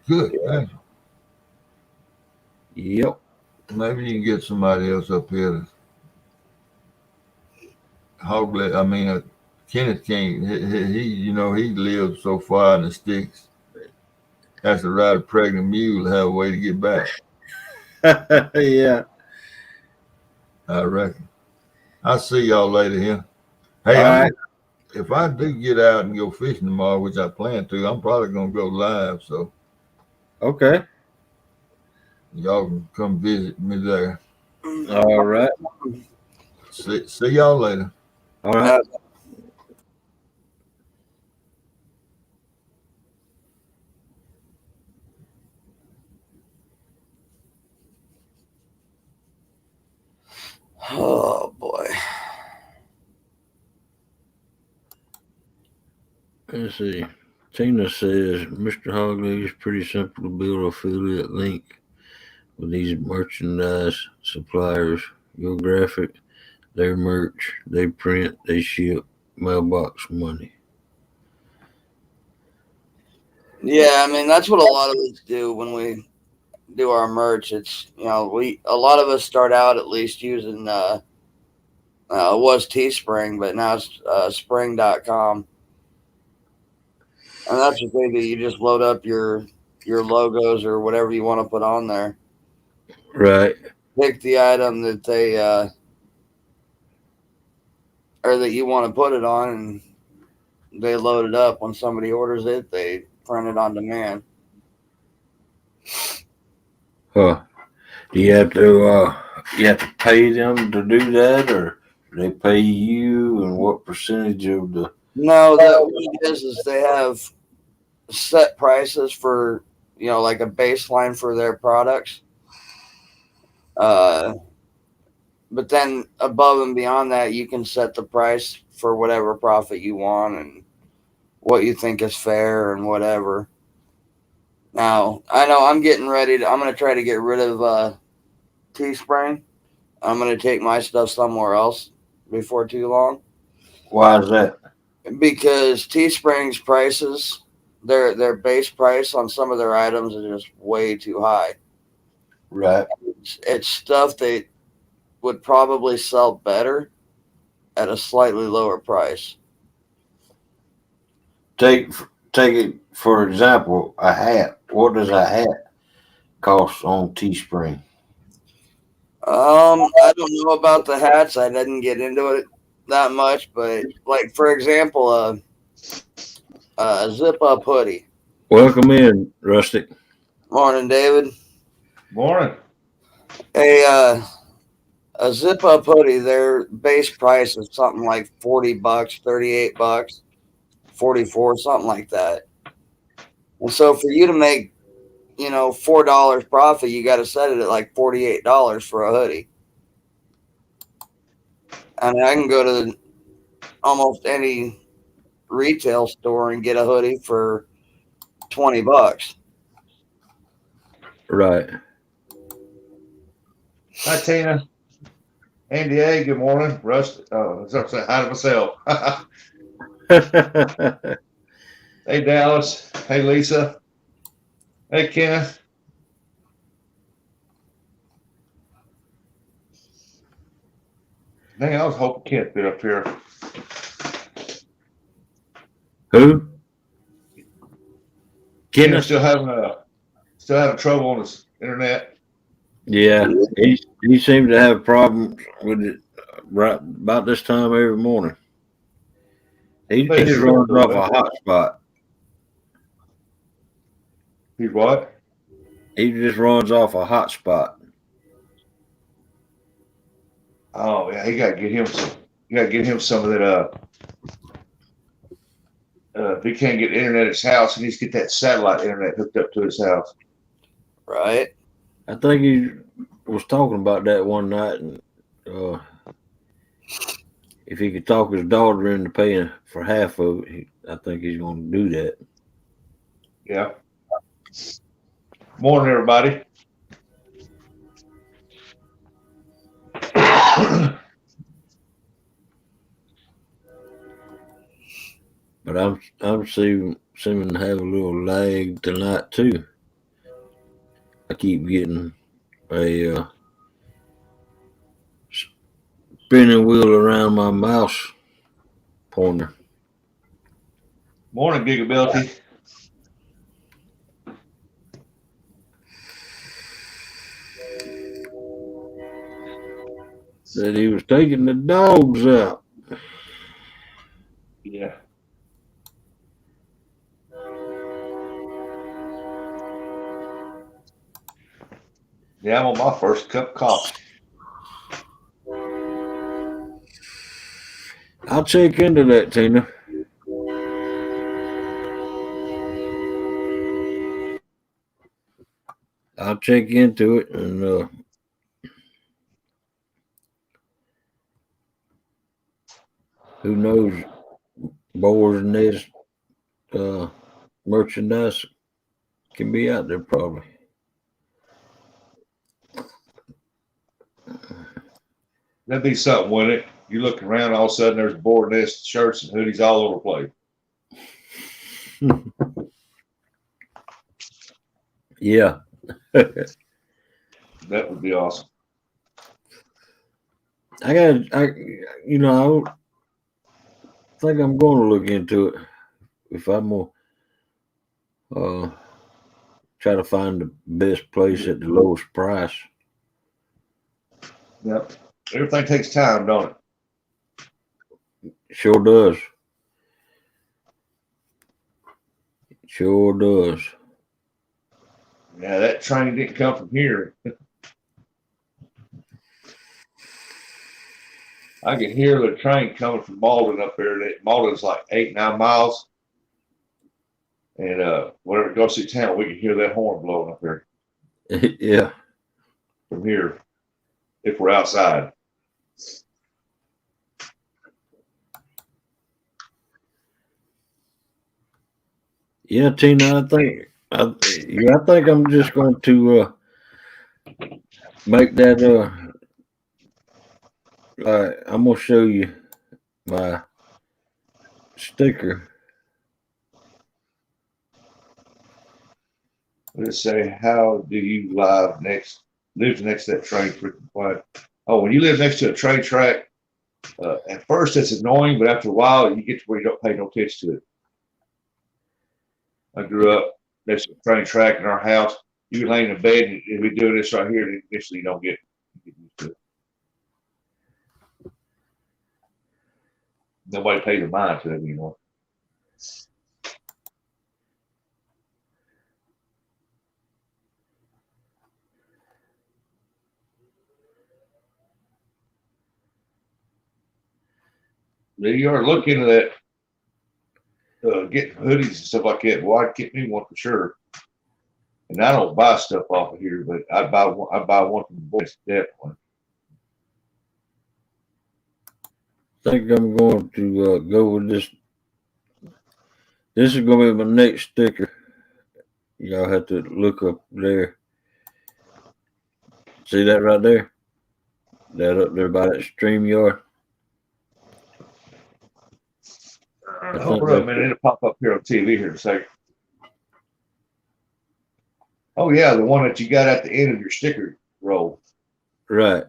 Good. Yeah. Yep. Maybe you can get somebody else up here. Hog Lady. I mean, Kenneth can't. He lives so far in the sticks. Has to ride a pregnant mule to have a way to get back. Yeah. I reckon. I'll see y'all later here. Hey, All right. if I do get out and go fishing tomorrow, which I plan to, I'm probably gonna go live. So Okay. y'all can come visit me there. All right. See y'all later. All right. Oh boy. Let's see. Tina says Mr. Hogley is pretty simple to build an affiliate link with these merchandise suppliers. Your graphic, their merch, they print, they ship, mailbox money. Yeah, I mean that's what a lot of us do when we do our merch. It's a lot of us start out at least using it was Teespring, but now it's spring.com. And that's what they do. You just load up your logos or whatever you want to put on there. Right. Pick the item that they or that you want to put it on, and they load it up. When somebody orders it, they print it on demand. Huh. Do you have to pay them to do that, or do they pay you, and what percentage of the No, that what it is they have set prices for like a baseline for their products. Uh, but then above and beyond that, you can set the price for whatever profit you want and what you think is fair and whatever. Now, I know I'm getting ready to. I'm going to try to get rid of Teespring. I'm going to take my stuff somewhere else before too long why is that? because Teespring's prices, their base price on some of their items is just way too high. Right. It's stuff that would probably sell better at a slightly lower price. Take it for example, a hat. What does a hat cost on Teespring? I don't know about the hats. I didn't get into it that much, but like for example, a zip up hoodie. Welcome in, Rustic. Morning, David. Morning. Hey, a zip up hoodie. Their base price is something like $40, $38, 44, something like that. And so for you to make $4 profit, you got to set it at like $48 for a hoodie. I mean, I can go to almost any retail store and get a hoodie for $20. Right. Hi, Tina. Andy A, good morning. Rust, sorry, hi to myself. Hey, Dallas. Hey, Lisa. Hey, Kenneth. Dang, I was hoping Kenneth would be up here. Who? Kenneth Kenneth? still having trouble on his internet. Yeah. He seemed to have problems with it right about this time every morning. He just runs off a hot spot. He what? He just runs off a hot spot. Oh yeah, he got to get him some. You got to get him some of that. If he can't get internet at his house, he needs to get that satellite internet hooked up to his house. Right. I think he was talking about that one night, and if he could talk his daughter into paying for half of it, I think he's going to do that. Yeah. Morning, everybody. But I'm seeming to have a little lag tonight too. I keep getting a spinning wheel around my mouse pointer. Morning, Gigability. That he was taking the dogs out. Yeah. Yeah, I'm on my first cup of coffee. I'll check into that, Tina. I'll check into it, and who knows, Boar's Nest merchandise can be out there probably. That'd be something, wouldn't it? You look around, all of a sudden there's Boar Nest shirts and hoodies all over the place. Yeah. That would be awesome. I think I'm going to look into it. If I'm going to try to find the best place at the lowest price. Yep. Everything takes time, don't it? Sure does. Sure does. Yeah, that train didn't come from here. I can hear the train coming from Malden up there. Malden's like 8-9 miles. And whenever it goes through town, we can hear that horn blowing up there Yeah. from here if we're outside. Yeah, Tina, I think I'm just going to make that I'm gonna show you my sticker. Let's say, how do you live next to that train freaking quiet? Oh, when you live next to a train track, at first it's annoying, but after a while you get to where you don't pay no attention to it. I grew up next to a train track in our house. You can lay in bed and we do this right here, and initially you don't get used to it. Nobody pays a mind to it anymore. You are looking at that, getting hoodies and stuff like that. Well, I'd get me one for sure. And I don't buy stuff off of here, but I'd buy one. I buy one from the boys, definitely. I think I'm going to go with this. This is going to be my next sticker. Y'all have to look up there. See that right there? That up there by that StreamYard. Hold up a minute. It'll pop up here on TV here in a second. Oh, yeah, the one that you got at the end of your sticker roll. Right.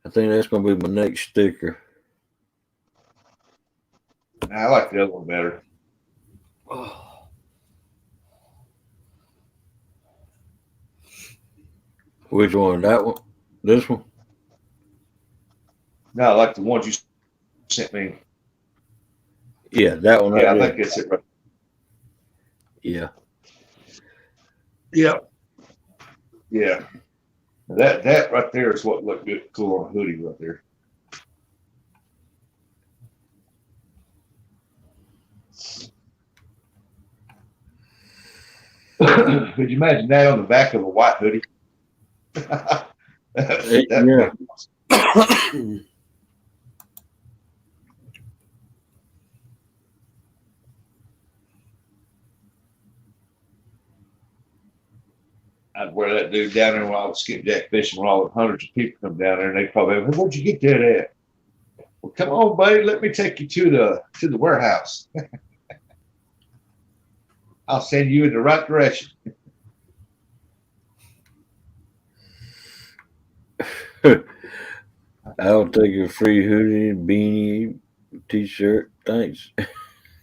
I think that's going to be my next sticker. I like the other one better. Which one? That one? This one? No, like the ones you sent me. Yeah, that one right Yeah, I there. think that's it. Right. Yeah. Yep. Yeah. That right there is what looked good, cool on a hoodie right there. Could you imagine that on the back of a white hoodie? That'd Yeah. be awesome. I'd wear that dude down there when I was skipjack fishing when all the hundreds of people come down there and they probably, hey, where'd you get that at? Well, come on, buddy, let me take you to the warehouse. I'll send you in the right direction. I'll take a free hoodie, beanie, t-shirt. Thanks.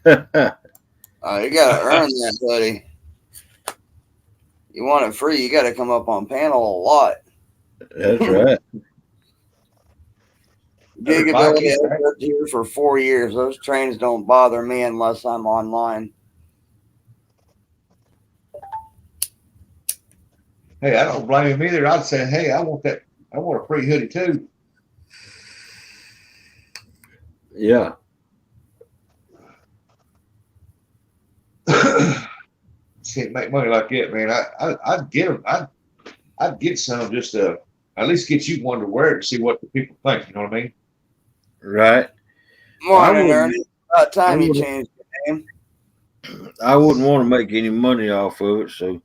That's You gotta earn that, buddy. You want it free, you gotta come up on panel a lot. right. Gigability, I've lived here for 4 years. Those trains don't bother me unless I'm online. Hey, I don't blame him either. I'd say, hey, I want a free hoodie too. Yeah. Can't make money like that, man. I'd get them. I'd get some just to at least get you one to wear it and see what the people think. You know what I mean? Right. Morning, Ernie. About time you changed your name. I wouldn't want to make any money off of it, so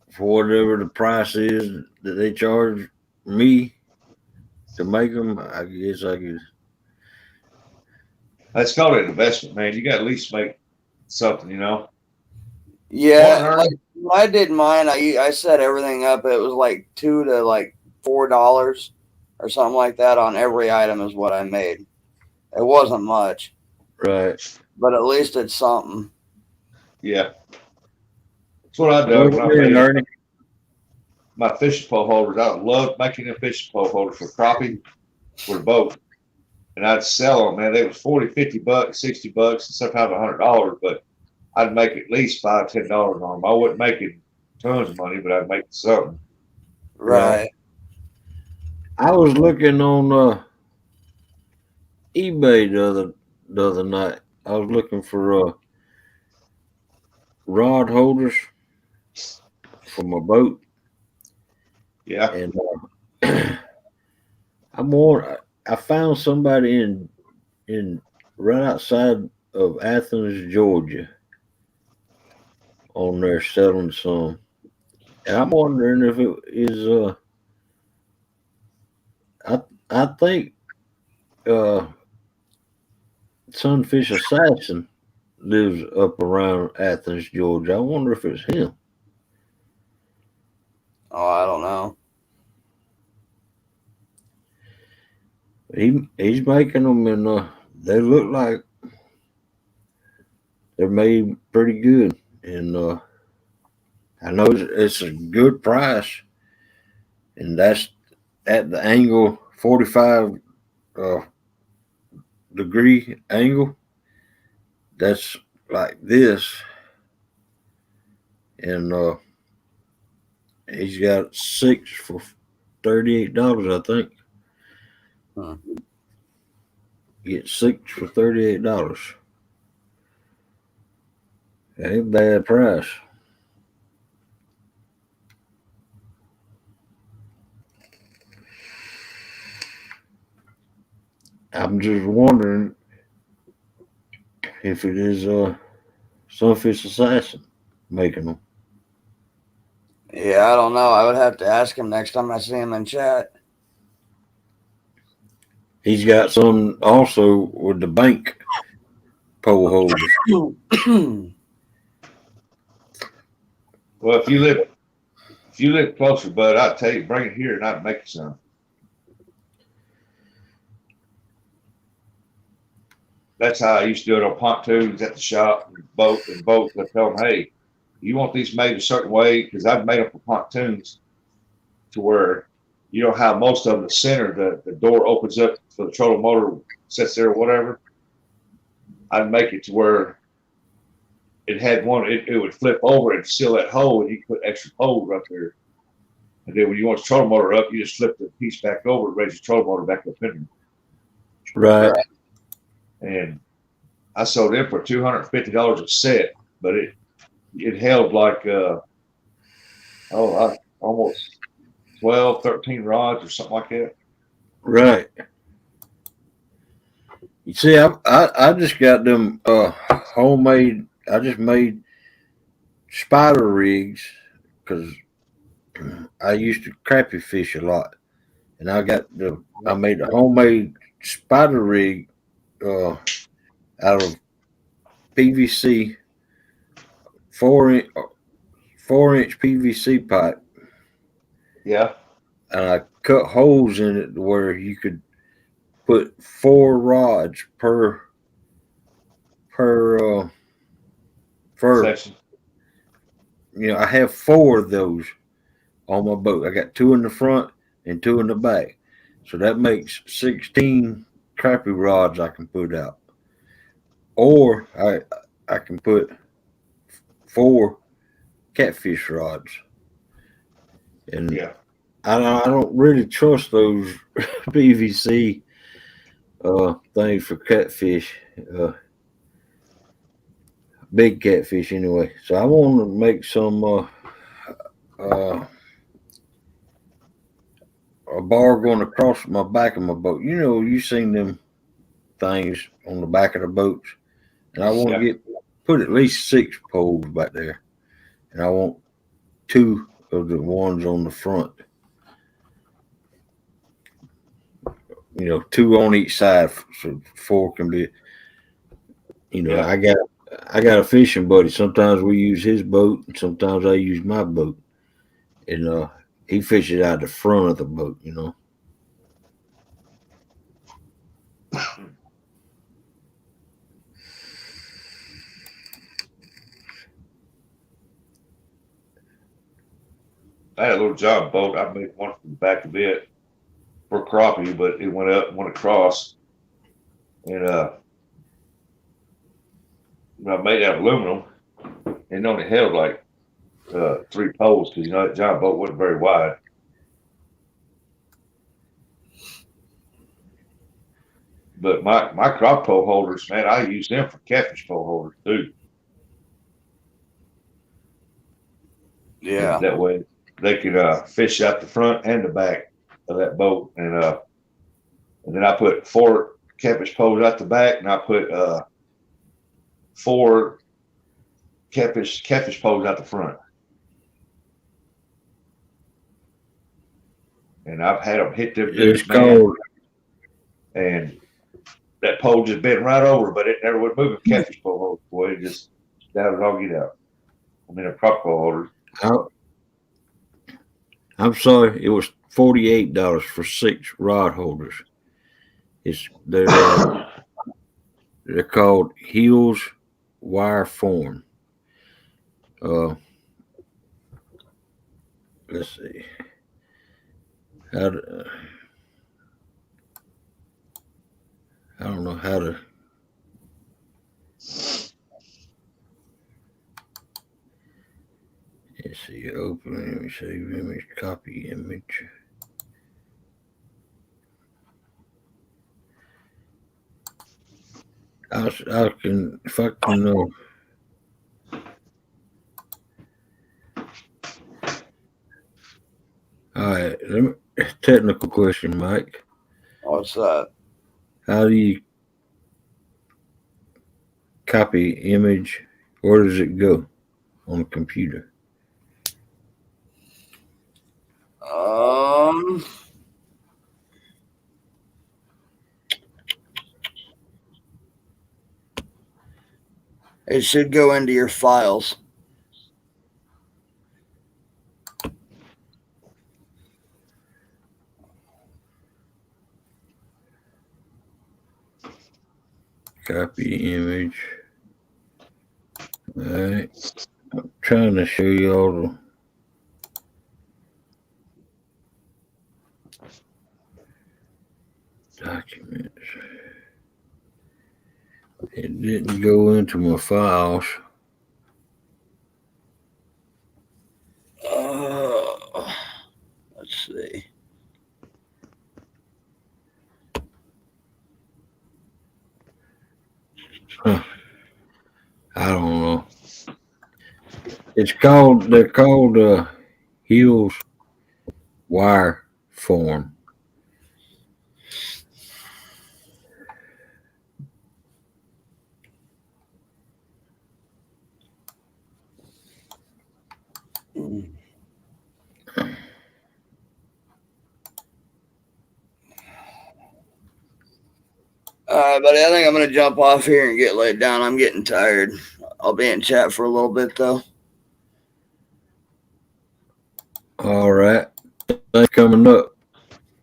for whatever the price is that they charge me to make them, I guess I could. That's called an investment, man. You got to at least make something, you know. Yeah, like when I did mine, I set everything up. It was like $2 to like $4 or something like that on every item is what I made. It wasn't much, Right? but at least it's something. Yeah, that's what I do when I made my fishing pole holders. I loved making them fishing pole holders for crappie for the boat, and I'd sell them. Man, they was $40, $50, $60, and sometimes $100, but I'd make at least $5, $10 on them. I wasn't making tons of money, but I'd make something. Right. I was looking on eBay the other night. I was looking for rod holders for my boat. Yeah. And I found somebody in right outside of Athens, Georgia, on there selling some. And I'm wondering if it is I think Sunfish Assassin lives up around Athens, Georgia. I wonder if it's him. Oh, I don't know. He's making them, and they look like they're made pretty good. And I know it's a good price, and that's at the angle 45 degree angle. That's like this, and he's got 6 for $38, I think. Huh. Get 6 for $38. Ain't a bad price. I'm just wondering if it is Sunfish Assassin making them. Yeah, I don't know. I would have to ask him next time I see him in chat. He's got some also with the bank pole holders. Well, if you live closer, bud, I'd tell you bring it here and I'd make you some. That's how I used to do it on pontoons at the shop and boats. I tell them, hey, you want these made a certain way because I've made them for pontoons to where you know how most of them, the center, the door opens up for the trolling motor, sits there or whatever. I'd make it to where it had one, it would flip over and seal that hole, and you could put extra holes up there. And then when you want the trolling motor up, you just flip the piece back over and raise the trolling motor back up in Right. there. And I sold them for $250 a set, but it held like almost 12, 13 rods or something like that. Right. You see, I just got them homemade. I just made spider rigs because I used to crappie fish a lot, and I made a homemade spider rig out of PVC 4 inch 4 inch PVC pipe, Yeah. and I cut holes in it where you could put 4 rods per Section. I have 4 of those on my boat. I got 2 in the front and 2 in the back, so that makes 16 crappie rods I can put out, or I can put 4 catfish rods. And Yeah. I don't really trust those PVC things for catfish, big catfish anyway. So I want to make some a bar going across my back of my boat. You seen them things on the back of the boats, and I want to put at least 6 poles back there, and I want 2 of the ones on the front. 2 on each side, so 4 can be. Yeah. I got a fishing buddy. Sometimes we use his boat, and sometimes I use my boat, and he fishes out the front of the boat. I had a little job boat. I made one from the back of it for crappie, but it went up and went across. And I made it out of aluminum, and it only held like 3 poles because that job boat wasn't very wide. But my crop pole holders, man, I use them for catfish pole holders too. Yeah. That way they can fish out the front and the back of that boat, and then I put 4 catfish poles out the back, and I put 4 catfish poles out the front. And I've had them hit them It's dudes, man, called and that pole just bent right over, but it never would move a catfish pole holder. Boy, it just that was all get out. I mean, a crop pole holder. I'm sorry, it was $48 for 6 rod holders. They're called Heels Wire Form. Let's see. I don't know how to. Let's see. Open image, save image, copy image. I can, if I can know. All right, technical question, Mike. What's that? How do you copy image? Where does it go on the computer? It should go into your files. Copy image. All right. I'm trying to show you all Documents. It didn't go into my files. Let's see. I don't know. They're called Hills wire form. All right, buddy. I think I'm going to jump off here and get laid down. I'm getting tired. I'll be in chat for a little bit, though. All right. Thanks for coming up.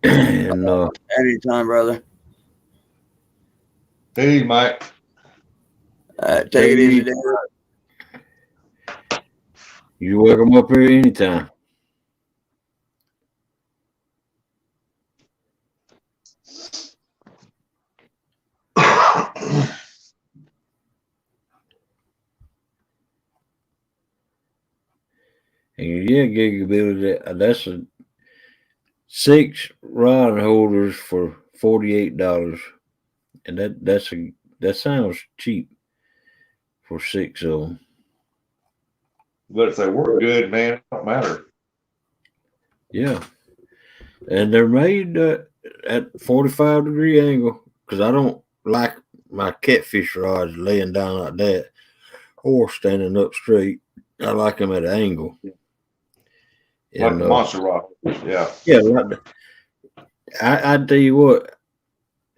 And Anytime, brother. Hey, Mike. All right, take it easy, David. You're welcome up here anytime. And yeah, gigability. That's 6 rod holders for $48, and that sounds cheap for 6 of them. But if they work good, man, it don't matter. Yeah, and they're made at 45-degree angle because I don't like my catfish rods laying down like that or standing up straight. I like them at an angle. Like the monster rod. Yeah. Yeah, like I tell you what,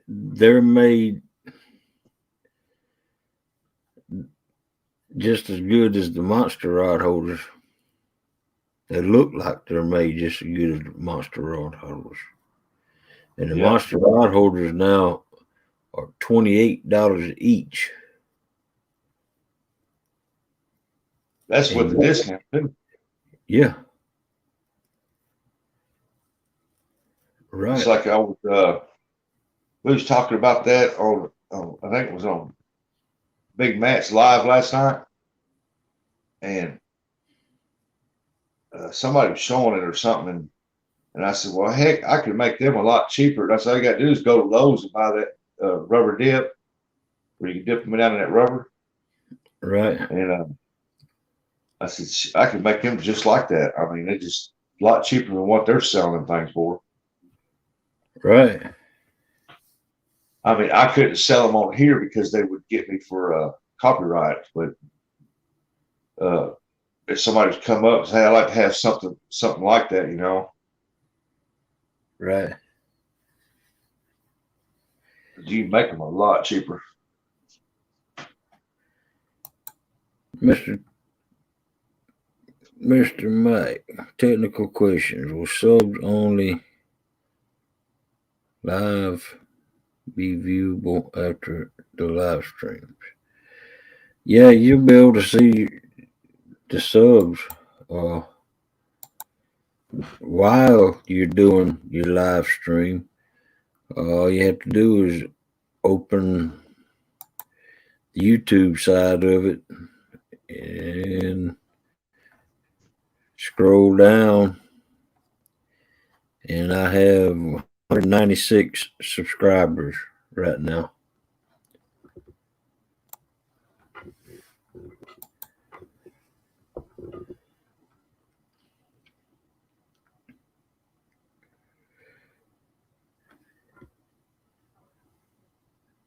they're made just as good as the monster rod holders. They look like they're made just as good as the monster rod holders. And the monster rod holders now are $28 each. That's with the discount too. Yeah. Right. It's like we was talking about that on I think it was on Big Matt's live last night, and somebody was showing it or something, and I said, "Well, heck, I could make them a lot cheaper." And I said, "All you got to do is go to Lowe's and buy that rubber dip, where you can dip them down in that rubber." Right. And I said, "I could make them just like that. I mean, they're just a lot cheaper than what they're selling them things for." Right. I mean, I couldn't sell them on here because they would get me for copyright. But if somebody's come up and say, "I'd like to have something like that," you know, right, you make them a lot cheaper. Mr. Mike, technical questions. Will subs only live be viewable after the live streams? Yeah, you'll be able to see the subs while you're doing your live stream. All you have to do is open the YouTube side of it and scroll down, and I have 196 subscribers right now.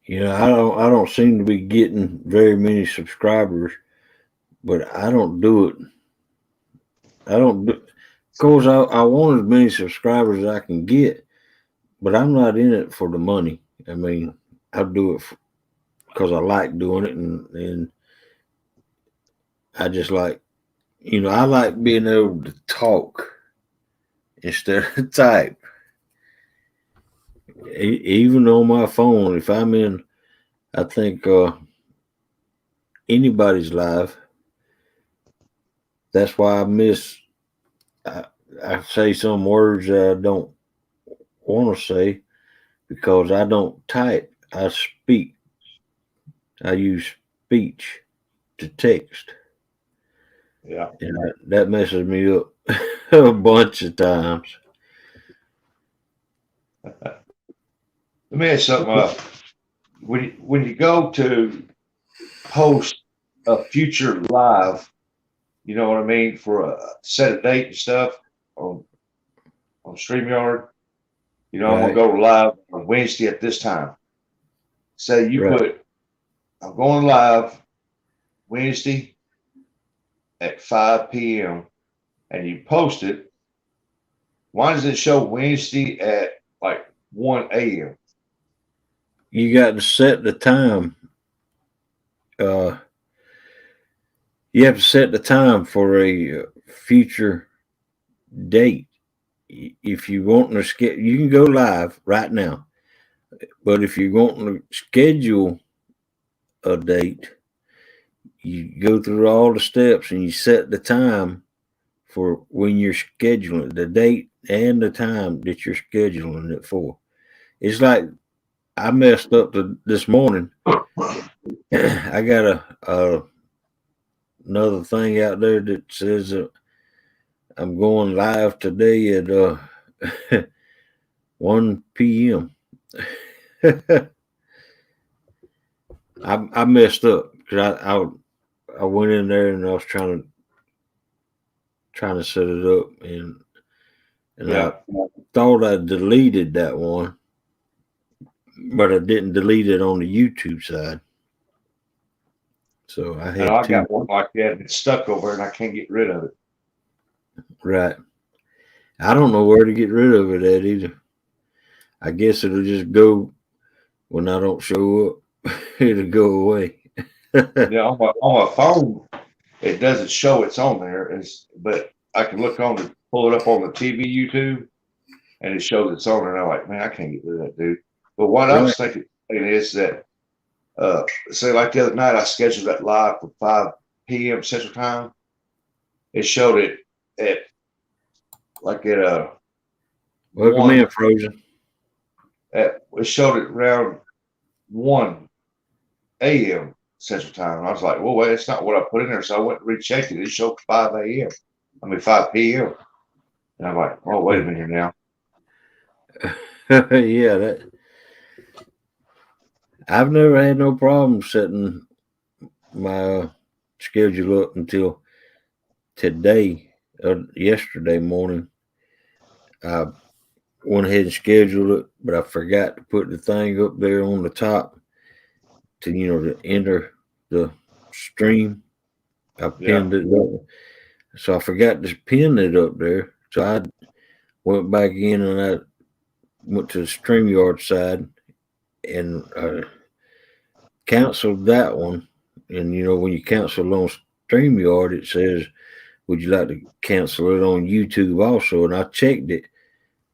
You know, I don't seem to be getting very many subscribers, but I don't do it. I don't do. Of course, I want as many subscribers as I can get, but I'm not in it for the money. I mean, I do it because I like doing it, and I just like, I like being able to talk instead of type. Even on my phone, if I'm in, I think anybody's live. That's why I say some words that I don't want to say, because I don't type. I speak. I use speech to text, Yeah. and that messes me up a bunch of times. Let me ask you something. When you go to post a future live, you know what I mean, for a set a date and stuff on on StreamYard. You know, I'm gonna Right, go live on Wednesday at this time. Say you right. put, I'm going live Wednesday at 5 p.m. and you post it. Why does it show Wednesday at like 1 a.m.? You got to set the time. Uh, you have to set the time for a future date. If you want to schedule, you can go live right now. But if you're wanting to schedule a date, you go through all the steps and you set the time for when you're scheduling the date and the time that you're scheduling it for. It's like I messed up this morning. I got a another thing out there that says I'm going live today at 1 p.m. I messed up because I went in there and I was trying to set it up and I Yeah. thought I deleted that one, but I didn't delete it on the YouTube side. So I And had I two. got one like that and it's stuck over and I can't get rid of it. Right. I don't know where to get rid of it at either. I guess it'll just go when I don't show up. It'll go away. Yeah, on my phone, it doesn't show it's on there. But I can look on the pull it up on the TV YouTube and it shows it's on there. And I'm like, man, I can't get rid of that dude. But what I Right. was thinking is that say like the other night I scheduled that live for 5 p.m. Central Time. It showed it at like at Welcome in, one Frozen. it showed it around 1 a.m. Central Time. And I was like, well, wait, it's not what I put in there. So I went and rechecked it. It showed 5 a.m. I mean 5 p.m. And I'm like, oh, wait a minute here now. Yeah, that I've never had no problem setting my schedule up until today or yesterday morning. I went ahead and scheduled it, but I forgot to put the thing up there on the top to to enter the stream. I Yeah. pinned it up, so I forgot to pin it up there. So I went back in and I went to the StreamYard side and canceled that one. And when you cancel on StreamYard, it says, "Would you like to cancel it on YouTube also?" And I checked it,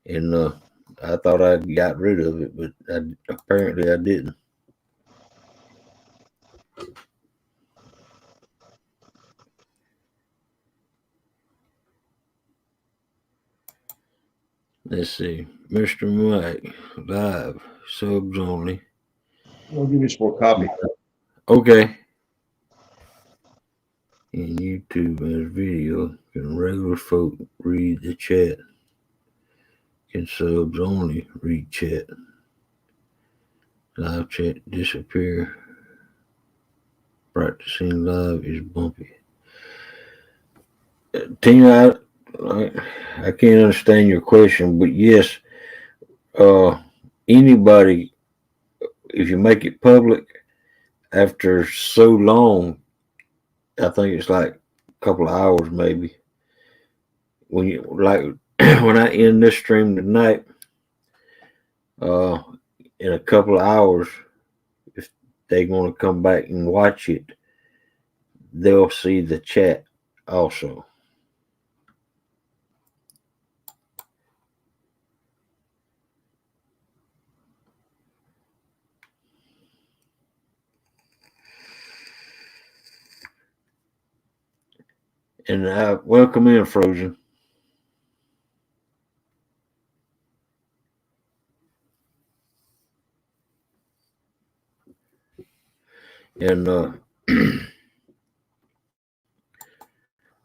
and I thought I got rid of it, but apparently I didn't. Let's see, Mr. Mike live subs only. I'll give you some more copy. Okay. In YouTube as video, can regular folk read the chat? Can subs only read chat? Live chat disappear. Practicing live is bumpy. Tina, I can't understand your question, but yes, uh, anybody, if you make it public after so long, I think it's like a couple of hours maybe. When you like when I end this stream tonight, uh, in a couple of hours, if they want to come back and watch it, they'll see the chat also. And welcome in, Frozen. and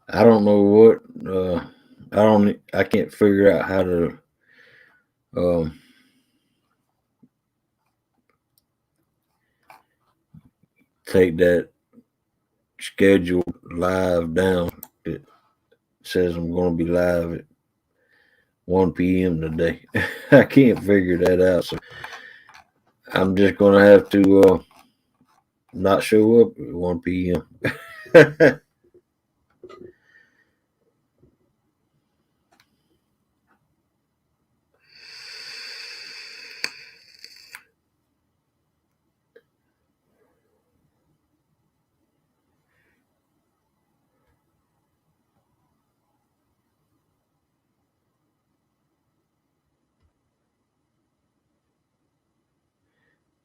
I don't know what I can't figure out how to um, take that scheduled live down. It says I'm going to be live at 1 p.m. today. I can't figure that out, so I'm just going to have to not show up at 1 p.m.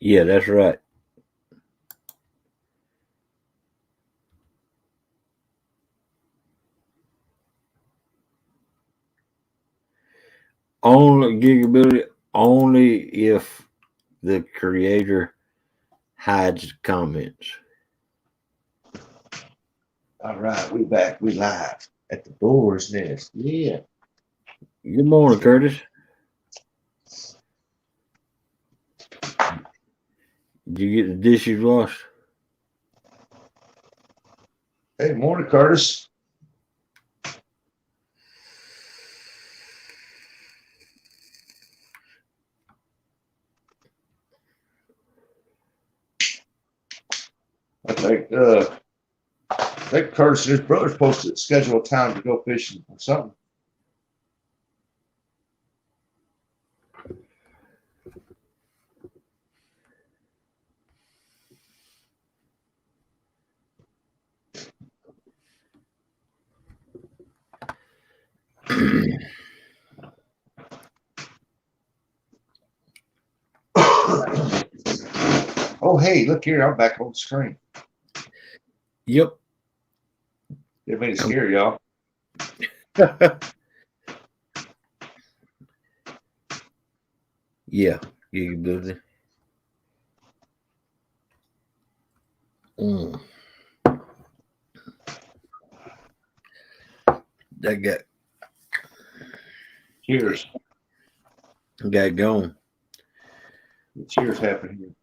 Yeah, that's right. Only gigability only if the creator hides comments. All right, we back. We live at the Boar's Nest. Yeah. Good morning, Curtis. Did you get the dishes washed? Hey, morning, Curtis. I think Curtis and his brother's supposed to schedule a time to go fishing or something. Oh, hey, look here. I'm back on the screen. Yep. Didn't mean to scare y'all. Yeah, gigability. That Cheers. got gone. Cheers happening here.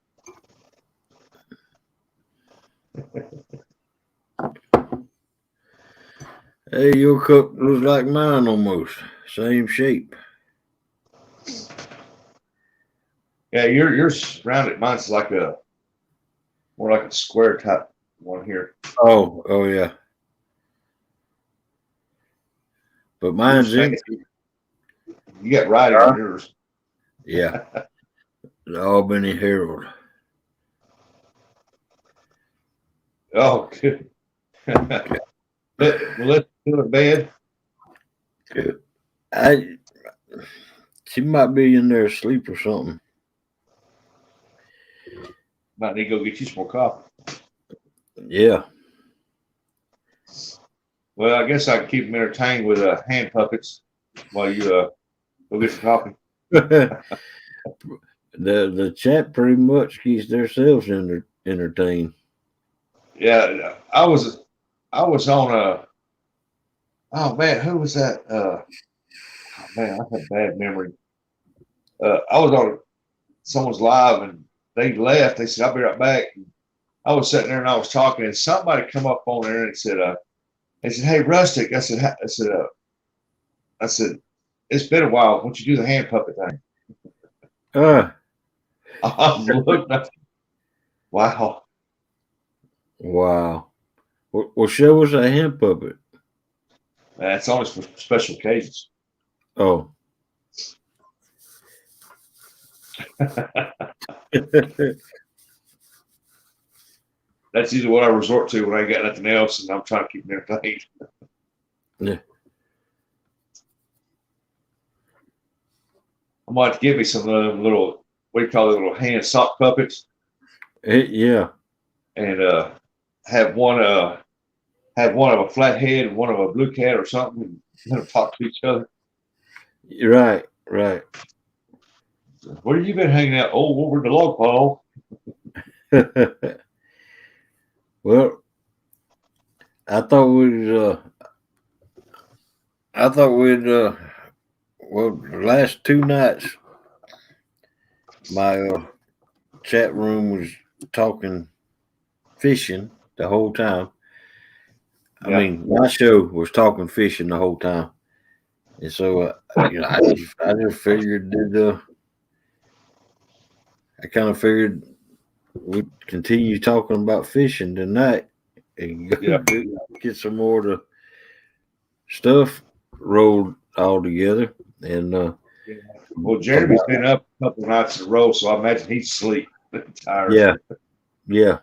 Hey, your cup looks like mine almost. Same shape. Yeah, yours rounded. Mine's like more like a square type one here. Oh yeah. But mine's Yours empty. You got writing on yours. Yeah. The Albany Herald. Oh, good. Let's do it, bed. Good. She might be in there asleep or something. Might need to go get you some more coffee. Yeah. Well, I guess I can keep them entertained with hand puppets while you go get some coffee. the chat pretty much keeps themselves entertained. Yeah, I was on oh man, who was that? Oh man, I have bad memory. I was on someone's live and they left. They said, "I'll be right back." And I was sitting there and I was talking, and somebody come up on there and said, they said, "Hey, Rustic." I said, "It's been a while. Won't you do the hand puppet thing?" Uh, I looked. Wow. wow. Well, show us a hand puppet. That's always for special occasions. Oh. That's usually what I resort to when I ain't got nothing else and I'm trying to keep them entertained. Yeah. I might give me some little, what do you call it, little hand sock puppets, Yeah. and have one of a flat head and one of a blue cat or something, and let them talk to each other. Right. Where you been hanging out? Oh, over the log pile. Well, I thought we'd I thought we'd well, the last 2 nights my chat room was talking fishing the whole time. I Yeah. mean, my show was talking fishing the whole time, and so I just figured that I kind of figured we'd continue talking about fishing tonight and go Yeah. get some more of the stuff rolled all together. And Well, Jeremy's been up a couple nights in a row, so I imagine he's asleep, tired. yeah, yeah.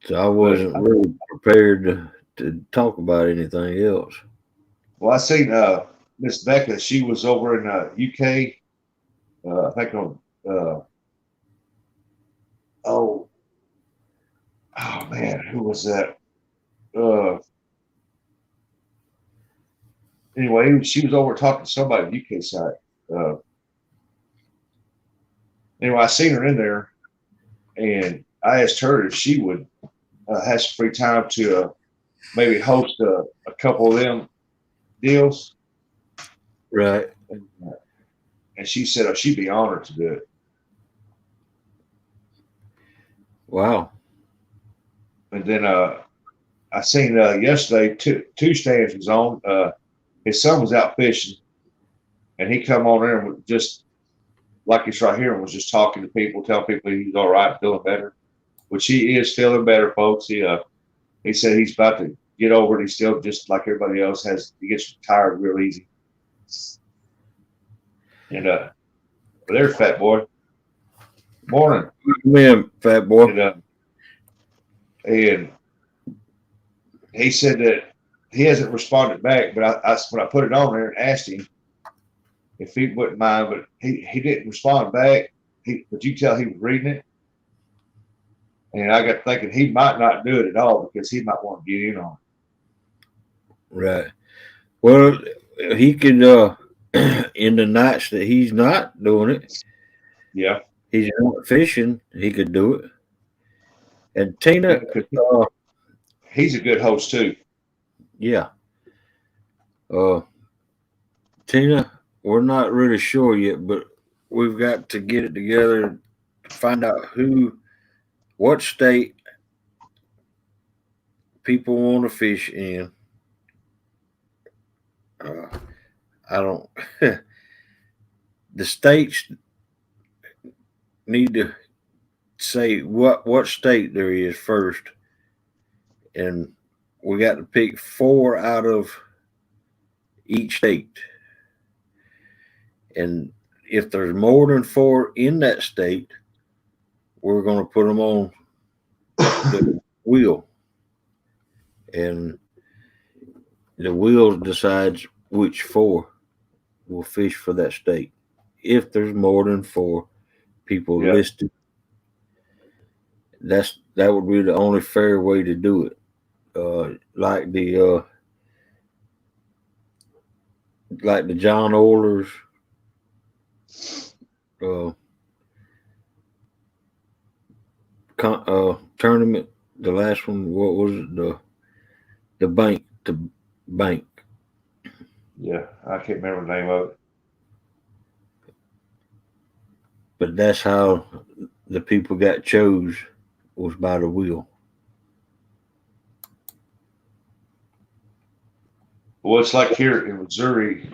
So I wasn't really prepared to talk about anything else. Well, I seen Miss Becca. She was over in UK. I think on oh oh man, who was that? Uh, anyway, she was over talking to somebody on the UK side. Uh, anyway, I seen her in there, and I asked her if she would have some free time to maybe host a couple of them deals, Right. and she said, "Oh, she'd be honored to do it." Wow. And then I seen yesterday two stands was on. His son was out fishing, and he come on there and was just like he's right here and was just talking to people, telling people he's all right, feeling better, which he is feeling better, folks. He said he's about to get over it. He's still just like everybody else he gets tired real easy. And but there's Fat Boy. Morning. Come in, fat boy. And he said that he hasn't responded back, but I when I put it on there and asked him if he wouldn't mind, but he didn't respond back. But you tell he was reading it, and I got thinking he might not do it at all because he might want to get in on it. Right. Well, he could in the nights that he's not doing it, Yeah, he's not fishing, he could do it. And Tina, he's a good host too. yeah. Tina, we're not really sure yet, but we've got to get it together to find out what state people want to fish in. I don't. The states need to say what state there is first, and we got to pick 4 out of each state. And if there's more than 4 in that state, we're going to put them on the wheel, and the wheel decides which 4 will fish for that state. If there's more than 4 people listed, that would be the only fair way to do it. Like the John Oilers tournament. The last one, what was it? The bank. Yeah, I can't remember the name of it. But that's how the people got chose, was by the wheel. Well, it's like here in Missouri,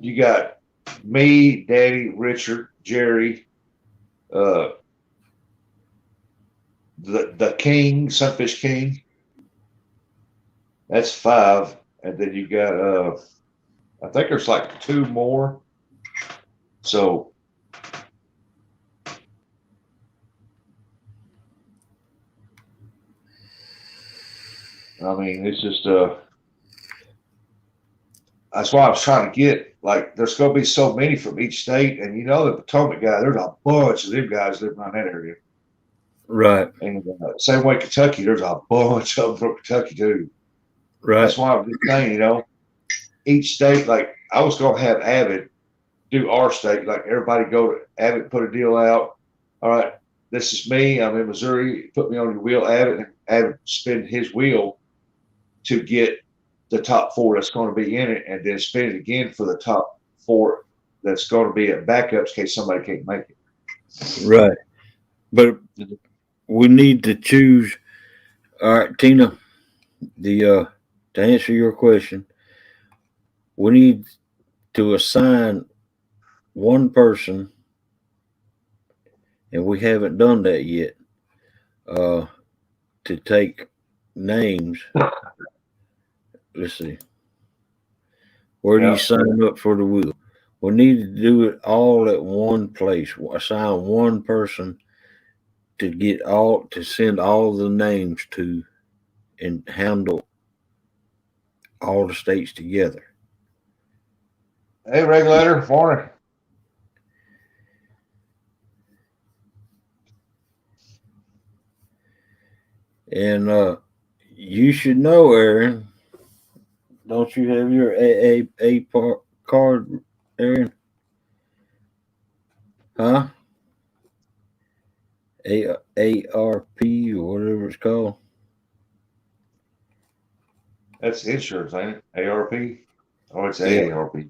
you got me, Daddy, Richard, Jerry, the King, Sunfish King. That's 5, and then you got I think there's like 2 more. So I mean, it's just that's why I was trying to get, like, there's going to be so many from each state, and the Potomac guy, there's a bunch of them guys living around that area. Right. And same way Kentucky, there's a bunch of them from Kentucky too. Right. That's why I'm just saying, each state, like I was going to have Avid do our state, like everybody go to Avid, put a deal out. All right, this is me. I'm in Missouri. Put me on your wheel. Abbott spin his wheel to get the top four that's going to be in it, and then spin it again for the top four that's going to be at backups in case somebody can't make it. Right. But we need to choose. All right, Tina, to answer your question, we need to assign one person, and we haven't done that yet, to take names. Let's see. Where do you Yeah. sign up for the wheel? We need to do it all at one place. Assign one person to send all the names to and handle all the states together. Hey, regulator, morning. And you should know, Aaron. Don't you have your card, Aaron? Huh? ARP or whatever it's called. That's insurance, ain't it? ARP? Oh, it's Yeah. AARP.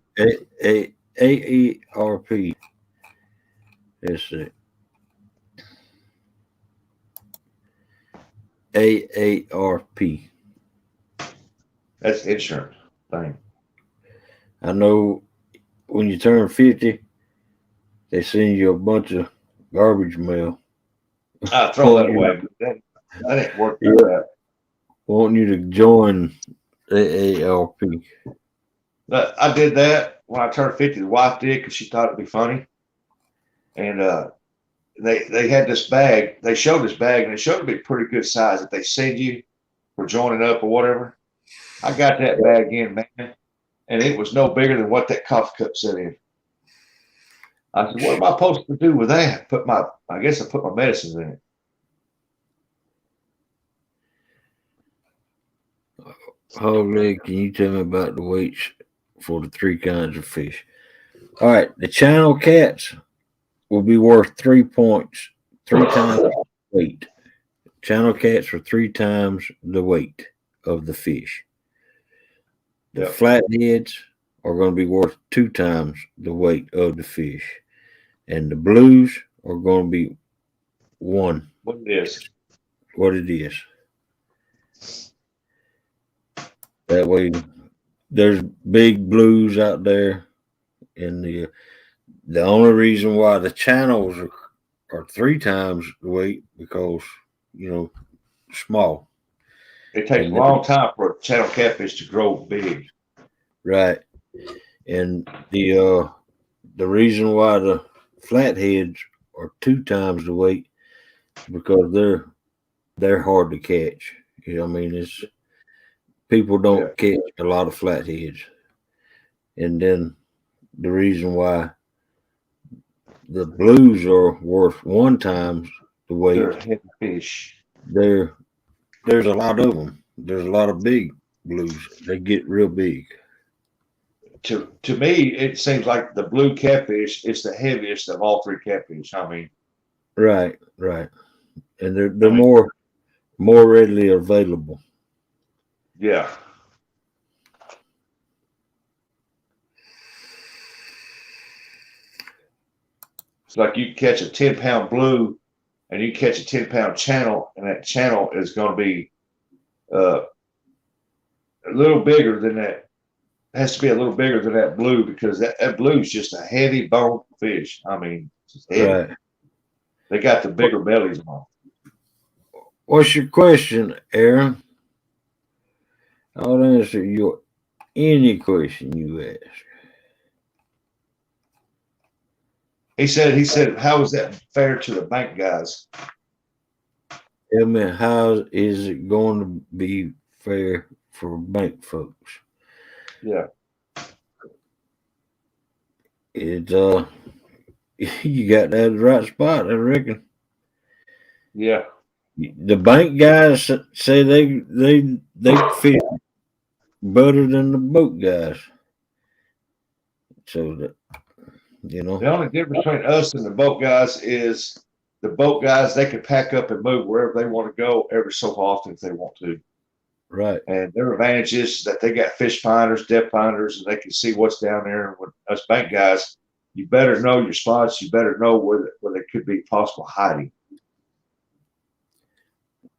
AARP. That's it. AARP. That's insurance thing. I know when you turn 50, they send you a bunch of garbage mail. I throw that away. That ain't worth that. Wanting you to join AARP. But I did that when I turned 50. The wife did because she thought it'd be funny. And they had this bag. They showed this bag, and it showed to be pretty good size that they send you for joining up or whatever. I got that bag in, man, and it was no bigger than what that coffee cup sat in. I said, "What am I supposed to do with that?" I guess I put my medicines in it. Holy, can you tell me about the weights for the three kinds of fish? All right, the channel cats will be worth 3 points, 3 times the weight. Channel cats are 3 times the weight of the fish. The Yep. flatheads are going to be worth 2 times the weight of the fish, and the blues are going to be one. What it is? What it is. That way, there's big blues out there, and the only reason why the channels are 3 times the weight because small. It takes a long time for a channel catfish to grow big. Right. And the reason why the flatheads are 2 times the weight is because they're hard to catch. I mean, it's people don't catch a lot of flatheads. And then the reason why the blues are worth 1 times the weight. They're heavy fish. There's a lot of them. There's a lot of big blues. They get real big. To me, it seems like the blue catfish is the heaviest of all three catfish. I mean, right, and they're more readily available. Yeah. It's like you catch a 10-pound blue, and you catch a 10-pound channel, and that channel is going to be a little bigger than that. It has to be a little bigger than that blue because that blue is just a heavy bone fish. I mean, it's heavy. Right. They got the bigger bellies on. What's your question, Aaron? I'll answer any question you ask. He said, how is that fair to the bank guys? Tell me, how is it going to be fair for bank folks? Yeah. It's you got that at the right spot, I reckon. Yeah. The bank guys say they fish better than the boat guys. So that The only difference between us and the boat guys is the boat guys, they can pack up and move wherever they want to go every so often if they want to. Right. And their advantage is that they got fish finders, depth finders, and they can see what's down there. And with us bank guys, you better know your spots. You better know where there could be possible hiding.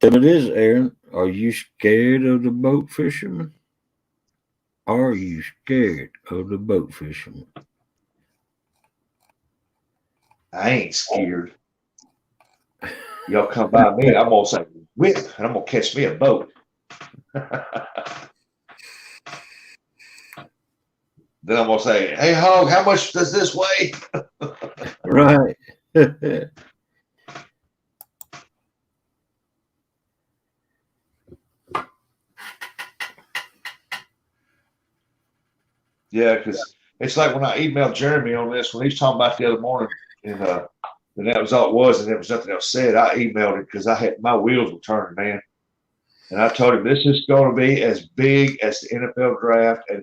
Tell me this, Aaron. Are you scared of the boat fishermen? Are you scared of the boat fishermen? I ain't scared. Y'all come by me, I'm gonna say whip, and I'm gonna catch me a boat. Then I'm gonna say, "Hey, Hog, how much does this weigh?" Right. Yeah, because it's like when I emailed Jeremy on this, when he's talking about the other morning, and that was all it was, and there was nothing else said. I emailed it because I had my wheels were turning, man. And I told him this is going to be as big as the NFL draft, and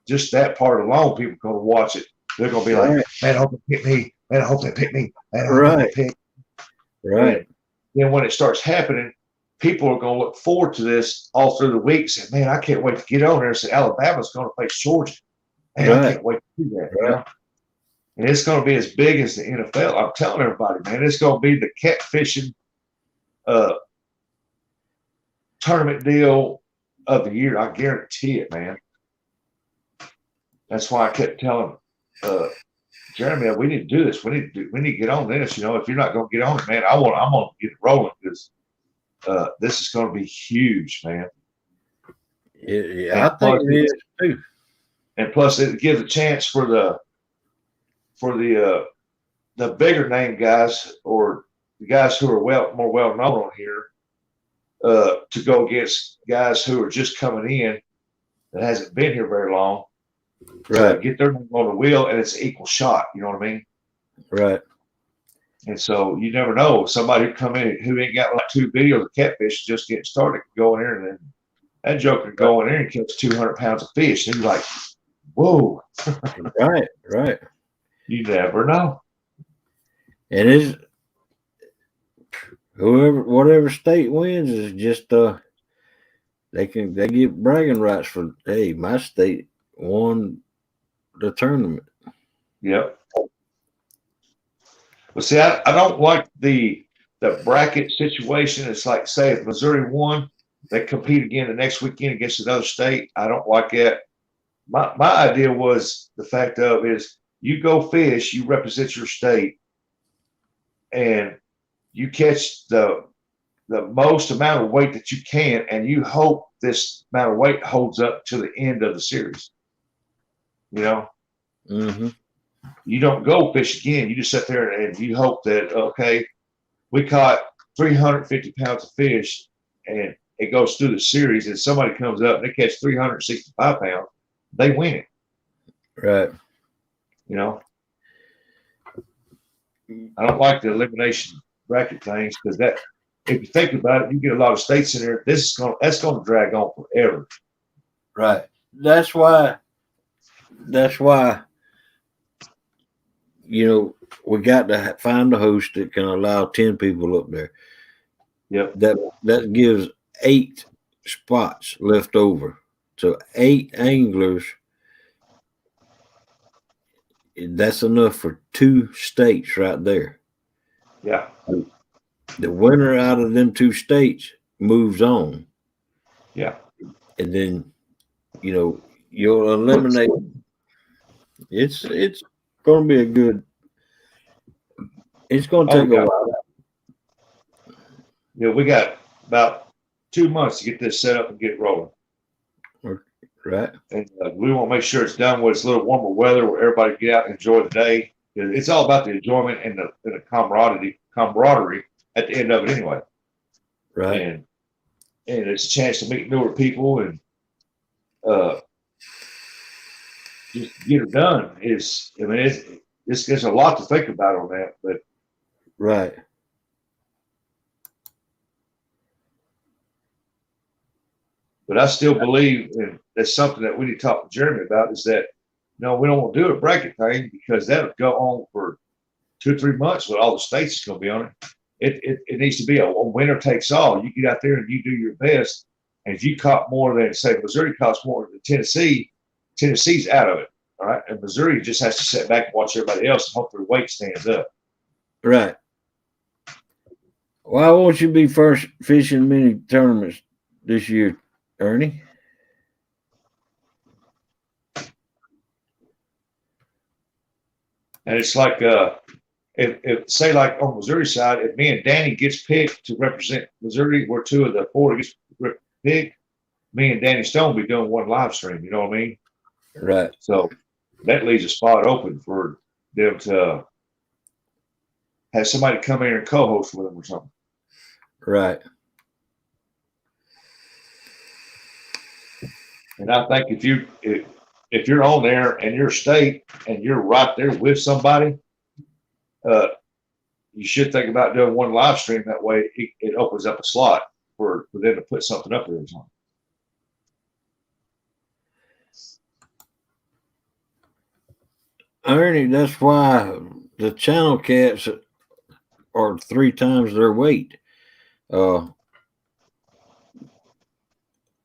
just that part alone, people are going to watch it. They're going to be like, "Man, I hope they pick me. Man, I hope they pick me. Man, I hope they pick." Right. And then when it starts happening, people are going to look forward to this all through the week. Say, "Man, I can't wait to get on there and say Alabama's going to face Georgia. Man, I can't wait to do that." You know? And it's going to be as big as the NFL. I'm telling everybody, man, it's going to be the catfishing tournament deal of the year. I guarantee it, man. That's why I kept telling Jeremy, we need to do this. We need to get on this. You know, if you're not going to get on it, man, I'm going to get it rolling because this is going to be huge, man. Yeah, I think it is too. And plus, it gives a chance for the bigger name guys or the guys who are more well known on here to go against guys who are just coming in that hasn't been here very long. Right. Get their name on the wheel, and it's an equal shot. You know what I mean? Right. And so you never know. Somebody who come in who ain't got like 2 videos of catfish just getting started, go in there, and then that joker go in there and catch 200 pounds of fish. And you're like, whoa. Right. You never know. And it's whatever state wins is just they get bragging rights for, hey, my state won the tournament. Yep. Well, see, I don't like the bracket situation. It's like, say, if Missouri won, they compete again the next weekend against another state. I don't like that. My idea was the fact of is you go fish, you represent your state, and you catch the most amount of weight that you can, and you hope this amount of weight holds up to the end of the series. You know? Mm-hmm. You don't go fish again. You just sit there and you hope that, okay, we caught 350 pounds of fish, and it goes through the series, and somebody comes up and they catch 365 pounds, they win it. Right. You know? I don't like the elimination bracket things because that, if you think about it, you get a lot of states in there. That's going to drag on forever. Right. That's why. You know, we got to find a host that can allow 10 people up there. Yep. That gives 8 spots left over. So 8 anglers. That's enough for 2 states right there. Yeah. The winner out of them 2 states moves on. Yeah. And then, you know, you'll eliminate. It's going to be a good. It's going to take a while. Yeah, we got about 2 months to get this set up and get rolling. Right. And we want to make sure it's done when it's a little warmer weather, where everybody get out and enjoy the day. It's all about the enjoyment and the camaraderie at the end of it, anyway. Right. And it's a chance to meet newer people and just get it done. There's a lot to think about on that, but right. But I still believe, and that's something that we need to talk to Jeremy about, is that, we don't want to do a bracket thing because that'll go on for 2 or 3 months with all the states that's going to be on it. it needs to be a winner takes all. You get out there and you do your best. And if you caught more than, say, Missouri caught more than Tennessee, Tennessee's out of it. All right. And Missouri just has to sit back and watch everybody else and hope their weight stands up. Right. Why won't you be first fishing mini tournaments this year, Ernie? And it's like, if say like on Missouri side, if me and Danny gets picked to represent Missouri, we're two of the four that gets picked. Me and Danny Stone be doing one live stream. You know what I mean? Right. So that leaves a spot open for them to have somebody come in and co-host with them or something. Right. And I think if you're on there and you're state and you're right there with somebody, you should think about doing one live stream. That way it opens up a slot for them to put something up there or something. Ernie, that's why the channel cats are 3 times their weight.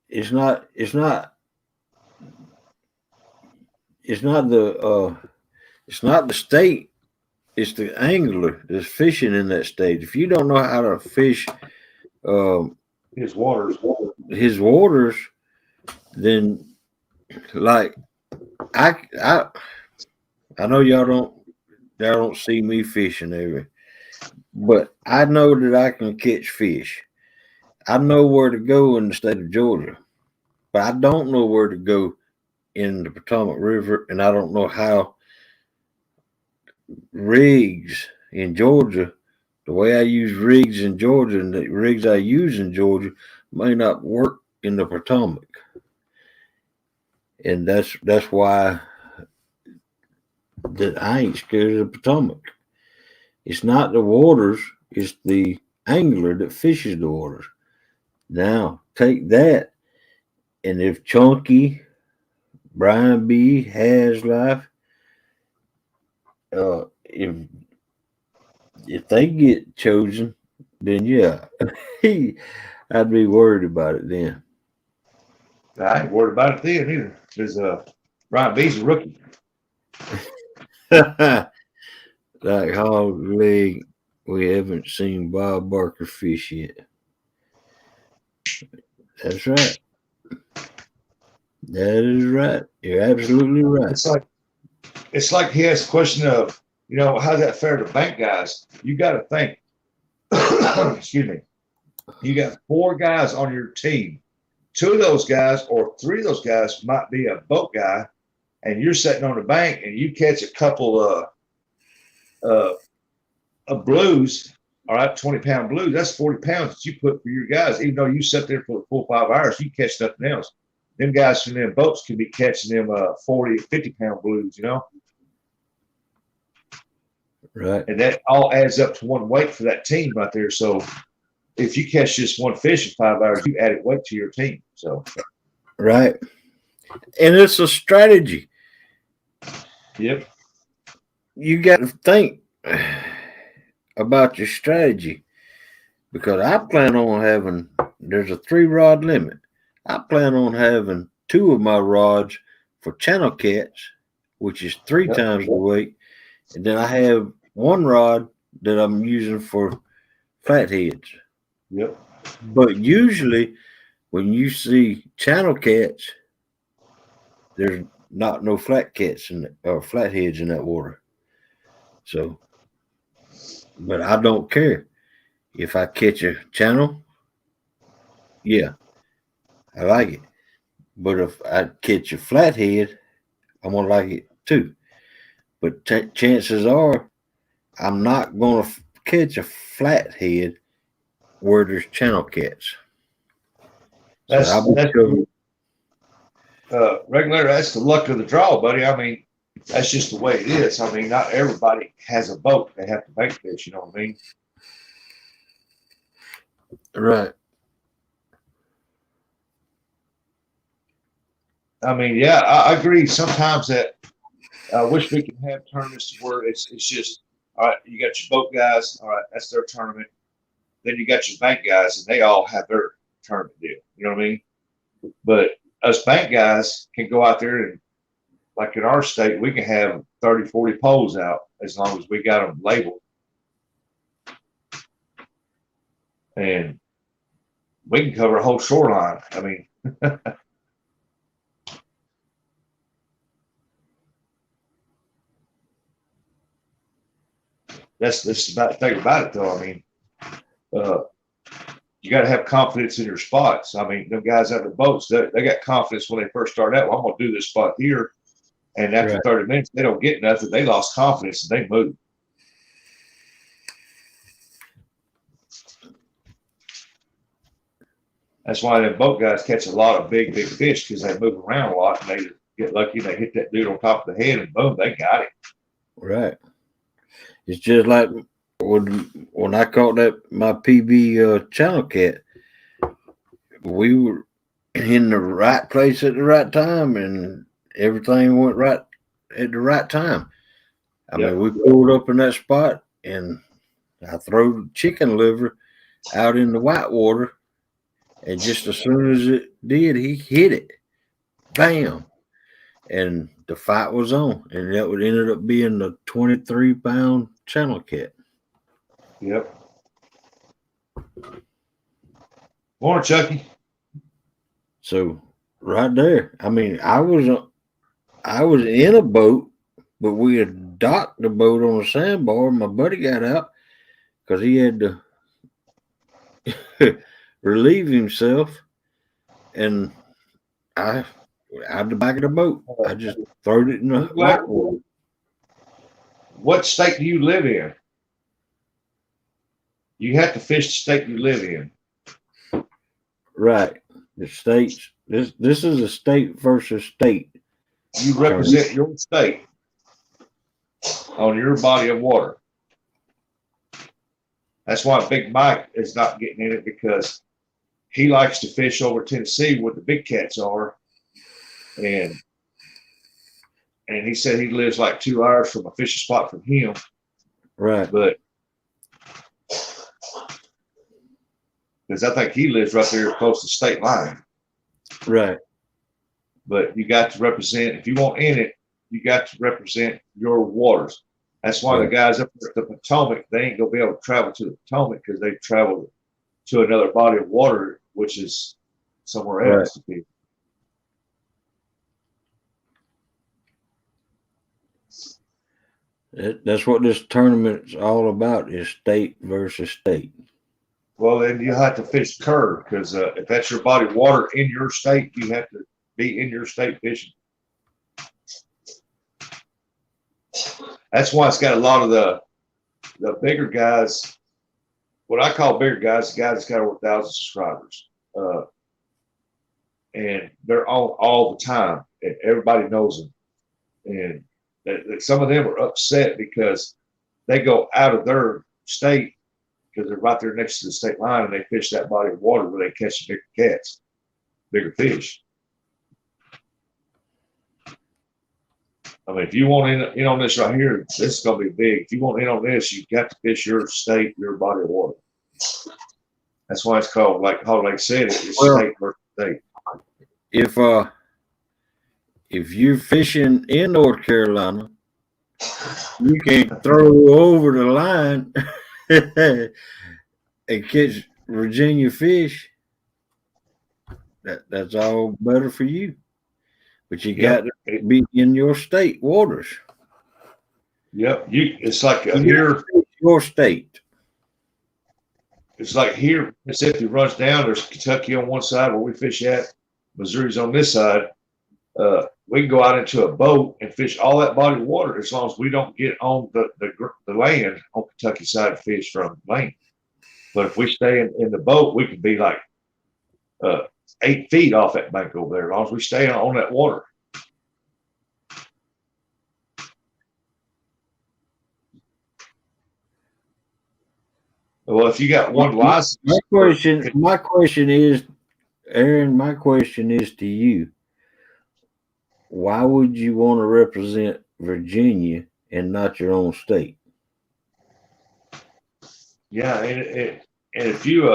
It's not the state, it's the angler that's fishing in that state. If you don't know how to fish His waters, then like I know y'all don't see me fishing every, but I know that I can catch fish. I know where to go in the state of Georgia, but I don't know where to go in the Potomac River, and I don't know how rigs in Georgia, the way I use rigs in Georgia and the rigs I use in Georgia may not work in the Potomac. And that's why that I ain't scared of the Potomac. It's not the waters, it's the angler that fishes the waters. Now take that, and if Chunky, Brian B, Has Life, if they get chosen, then yeah, I'd be worried about it then. I ain't worried about it then either. Because Brian B's a rookie. Like Hog Leg, we haven't seen Bob Barker fish yet. That's right. That is right. You're absolutely right. It's like he has a question of, how's that fair to bank guys? You got to think. Excuse me. You got 4 guys on your team. 2 of those guys or 3 of those guys might be a boat guy, and you're sitting on the bank and you catch a couple of blues. All right, 20-pound blues. That's 40 pounds that you put for your guys. Even though you sit there for the full 5 hours, you catch nothing else. Them guys from them boats can be catching them 40, 50-pound blues, Right. And that all adds up to one weight for that team right there. So if you catch just one fish in 5 hours, you added weight to your team. So right. And it's a strategy. Yep. You got to think about your strategy, because I plan on having, there's a 3-rod limit. I plan on having 2 of my rods for channel cats, which is 3 times the weight. And then I have 1 rod that I'm using for flatheads. Yep. But usually when you see channel cats, there's not no flat cats or flatheads in that water. So, but I don't care. If I catch a channel, yeah, I like it. But if I catch a flathead, I'm going to like it too. But chances are I'm not going to catch a flathead where there's channel cats. That's regular. That's the luck of the draw, buddy. I mean, that's just the way it is. I mean, not everybody has a boat. They have to bank fish. You know what I mean? Right. I mean, yeah, I agree. Sometimes that I wish we could have tournaments where it's just, all right, you got your boat guys. All right, that's their tournament. then you got your bank guys, and they all have their tournament deal. You know what I mean? But us bank guys can go out there and, like in our state, we can have 30, 40 poles out as long as we got them labeled. And we can cover a whole shoreline. I mean, that's about the thing about it, though. I mean, you got to have confidence in your spots. I mean, them guys out in the boats, they got confidence when they first start out. Well, I'm going to do this spot here. And after 30 minutes, they don't get nothing. They lost confidence and they move. That's why them boat guys catch a lot of big fish, because they move around a lot and they get lucky and they hit that dude on top of the head and boom, they got it. Right. It's just like when I caught my PB channel cat, we were in the right place at the right time and everything went right at the right time. I mean, we pulled up in that spot and I threw the chicken liver out in the white water, and just as soon as it did, he hit it. Bam. And the fight was on, and that would ended up being the 23-pound channel cat. Yep. Morning, Chucky. So right there, I mean, I was in a boat, but we had docked the boat on a sandbar. My buddy got out because he had to relieve himself, and I out the back of the boat, I just throwed it in the white water. What state do you live in? You have to fish the state you live in. Right. The states. This is a state versus state. You represent your state on your body of water. That's why Big Mike is not getting in it, because he likes to fish over Tennessee where the big cats are. And he said he lives like 2 hours from a fishing spot from him. Right. But because I think he lives right there close to the state line. Right. But you got to represent, if you want in it, you got to represent your waters. That's why the guys up at the Potomac, they ain't going to be able to travel to the Potomac because they traveled to another body of water, which is somewhere else to be. That's what this tournament's all about, is state versus state. Well, then you have to fish curve, because if that's your body of water in your state, you have to be in your state fishing. That's why it's got a lot of the bigger guys. What I call bigger guys, the guys that's got over 1,000 subscribers, and they're on all the time, and everybody knows them. And some of them are upset because they go out of their state because they're right there next to the state line, and they fish that body of water where they catch bigger cats, bigger fish. I mean, if you want in on this right here, this is going to be big. If you want in on this, you've got to fish your state, your body of water. That's why it's called, like Hall Lake said, it's state versus state. If you're fishing in North Carolina, you can throw over the line and catch Virginia fish. That's all better for you. But you got to be in your state waters. Yep. It's like here. Your state. It's like here, Mississippi runs down. There's Kentucky on one side where we fish at. Missouri's on this side. We can go out into a boat and fish all that body of water as long as we don't get on the land on Kentucky side and fish from land. But if we stay in the boat, we can be like 8 feet off that bank over there as long as we stay on that water. Well, if you got one license. My question is, Aaron, my question is to you. Why would you want to represent Virginia and not your own state? Yeah, And if you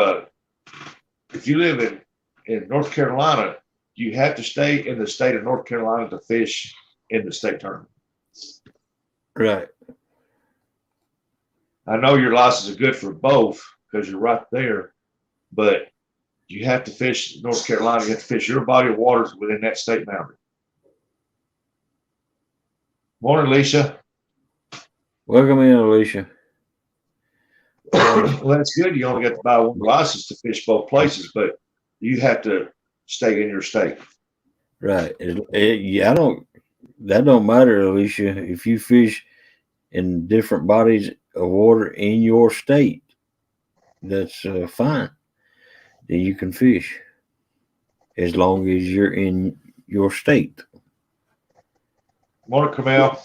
live in North Carolina, you have to stay in the state of North Carolina to fish in the state tournament. Right. I know your license is good for both because you're right there, but you have to fish North Carolina. You have to fish your body of waters within that state boundary. Morning, Alicia. Welcome in, Alicia. Well, that's good. You only got to buy one license to fish both places, but you have to stay in your state. Right. Yeah, that don't matter, Alicia. If you fish in different bodies of water in your state, that's fine. Then you can fish as long as you're in your state. Morning, Camille.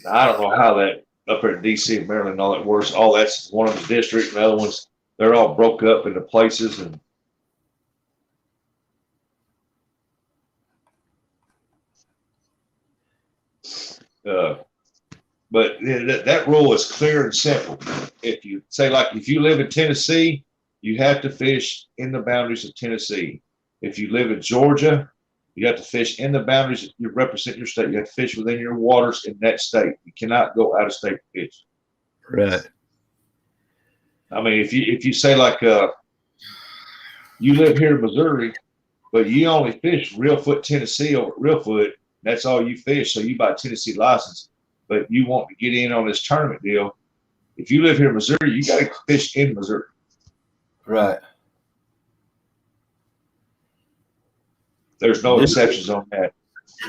I don't know how that up there in DC and Maryland, all that works. All that's one of the district, and the other ones, they're all broke up into places. And but that rule is clear and simple. If you say, like, if you live in Tennessee, you have to fish in the boundaries of Tennessee. If you live in Georgia, you have to fish in the boundaries. You represent your state. You have to fish within your waters in that state. You cannot go out of state to fish. Right. I mean, if you say, like, you live here in Missouri, but you only fish Reelfoot, Tennessee over at Reelfoot, that's all you fish. So you buy a Tennessee license, but you want to get in on this tournament deal. If you live here in Missouri, you got to fish in Missouri. Right. There's no exceptions on that.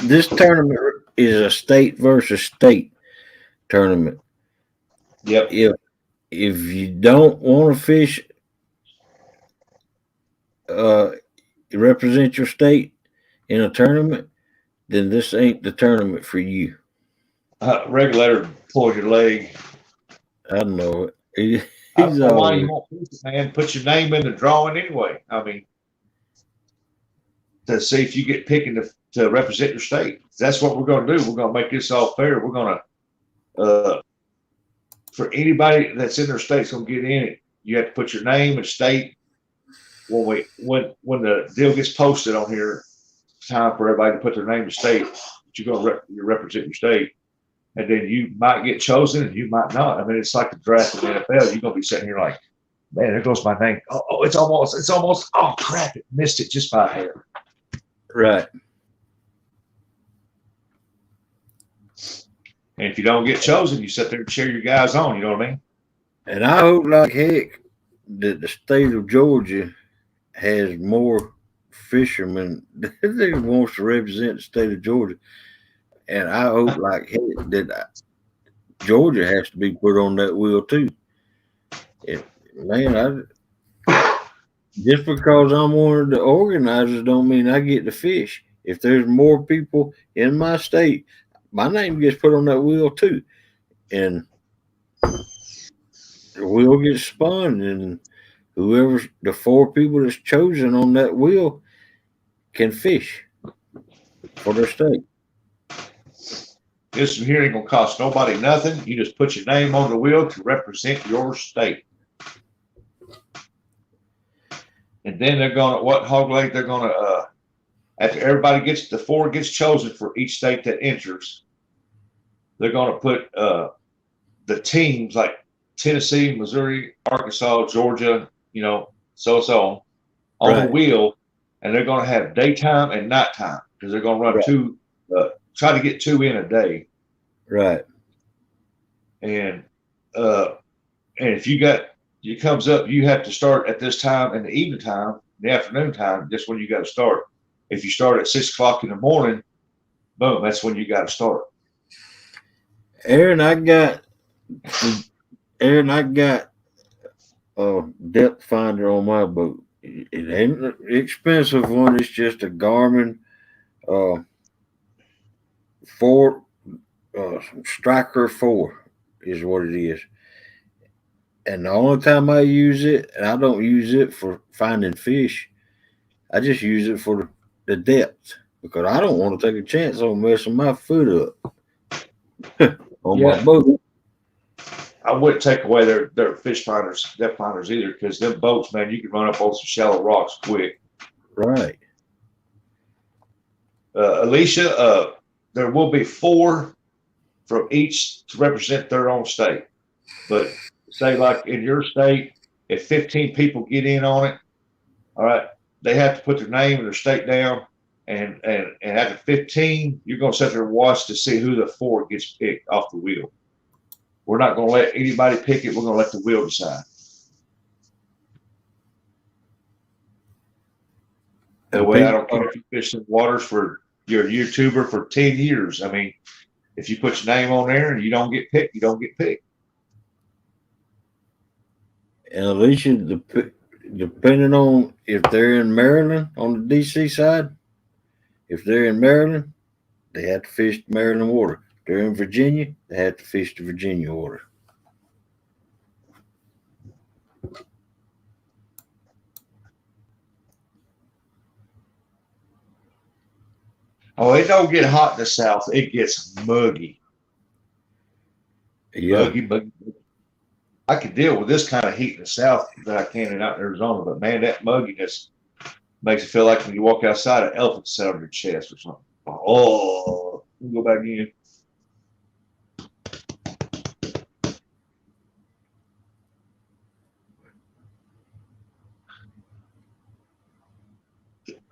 This tournament is a state versus state tournament. Yep. If you don't want to fish, represent your state in a tournament, then this ain't the tournament for you. Regulator pull your leg. I know it. I don't know why you won't fish it, man. Put your name in the drawing anyway. I mean, to see if you get picking to represent your state. That's what we're going to do. We're going to make this all fair. We're going to, for anybody that's in their state's going to get in it, you have to put your name and state. When the deal gets posted on here, it's time for everybody to put their name and state. But you're going to represent your state. And then you might get chosen and you might not. I mean, it's like the draft in the NFL. You're going to be sitting here like, man, there goes my name. Oh, it's almost, oh, crap, it missed it just by a hair. Right. And if you don't get chosen, you sit there and cheer your guys on. You know what I mean? And I hope like heck that the state of Georgia has more fishermen that wants to represent the state of Georgia. And I hope like heck that Georgia has to be put on that wheel too. Just because I'm one of the organizers don't mean I get to fish. If there's more people in my state, my name gets put on that wheel too. And the wheel gets spun, and whoever's the 4 people that's chosen on that wheel can fish for their state. This here ain't gonna cost nobody nothing. You just put your name on the wheel to represent your state. And then they're gonna Hog Lake, they're gonna after everybody gets the 4 gets chosen for each state that enters, they're gonna put the teams like Tennessee, Missouri, Arkansas, Georgia, so on the wheel, and they're gonna have daytime and nighttime because they're gonna run 2 try to get 2 in a day. Right. And if it comes up, you have to start at this time in the evening time, the afternoon time, that's when you got to start. If you start at 6 o'clock in the morning, boom, that's when you got to start. Aaron, I got a depth finder on my boat. It ain't an expensive one. It's just a Garmin 4 Striker 4 is what it is. And the only time I use it, and I don't use it for finding fish, I just use it for the depth. because I don't want to take a chance on messing my foot up on Yeah. my boat. I wouldn't take away their fish finders, depth finders either, because them boats, man, you can run up on some shallow rocks quick. Right. Alicia, there will be 4 from each to represent their own state. But say like in your state, if 15 people get in on it, all right, they have to put their name and their state down. And after 15, you're going to sit there and watch to see who the 4 gets picked off the wheel. We're not going to let anybody pick it. We're going to let the wheel decide. That way, I don't care if you fish in waters for you're a YouTuber for 10 years. I mean, if you put your name on there and you don't get picked, you don't get picked. And Alicia, depending on if they're in Maryland on the DC side, if they're in Maryland, they have to fish Maryland water. If they're in Virginia, they have to fish the Virginia water. Oh, it don't get hot in the South. It gets muggy. Yeah. Muggy. I can deal with this kind of heat in the South that I can in out in Arizona, but man, that mugginess makes it feel like when you walk outside, an elephant sat on your chest or something. Oh, go back in.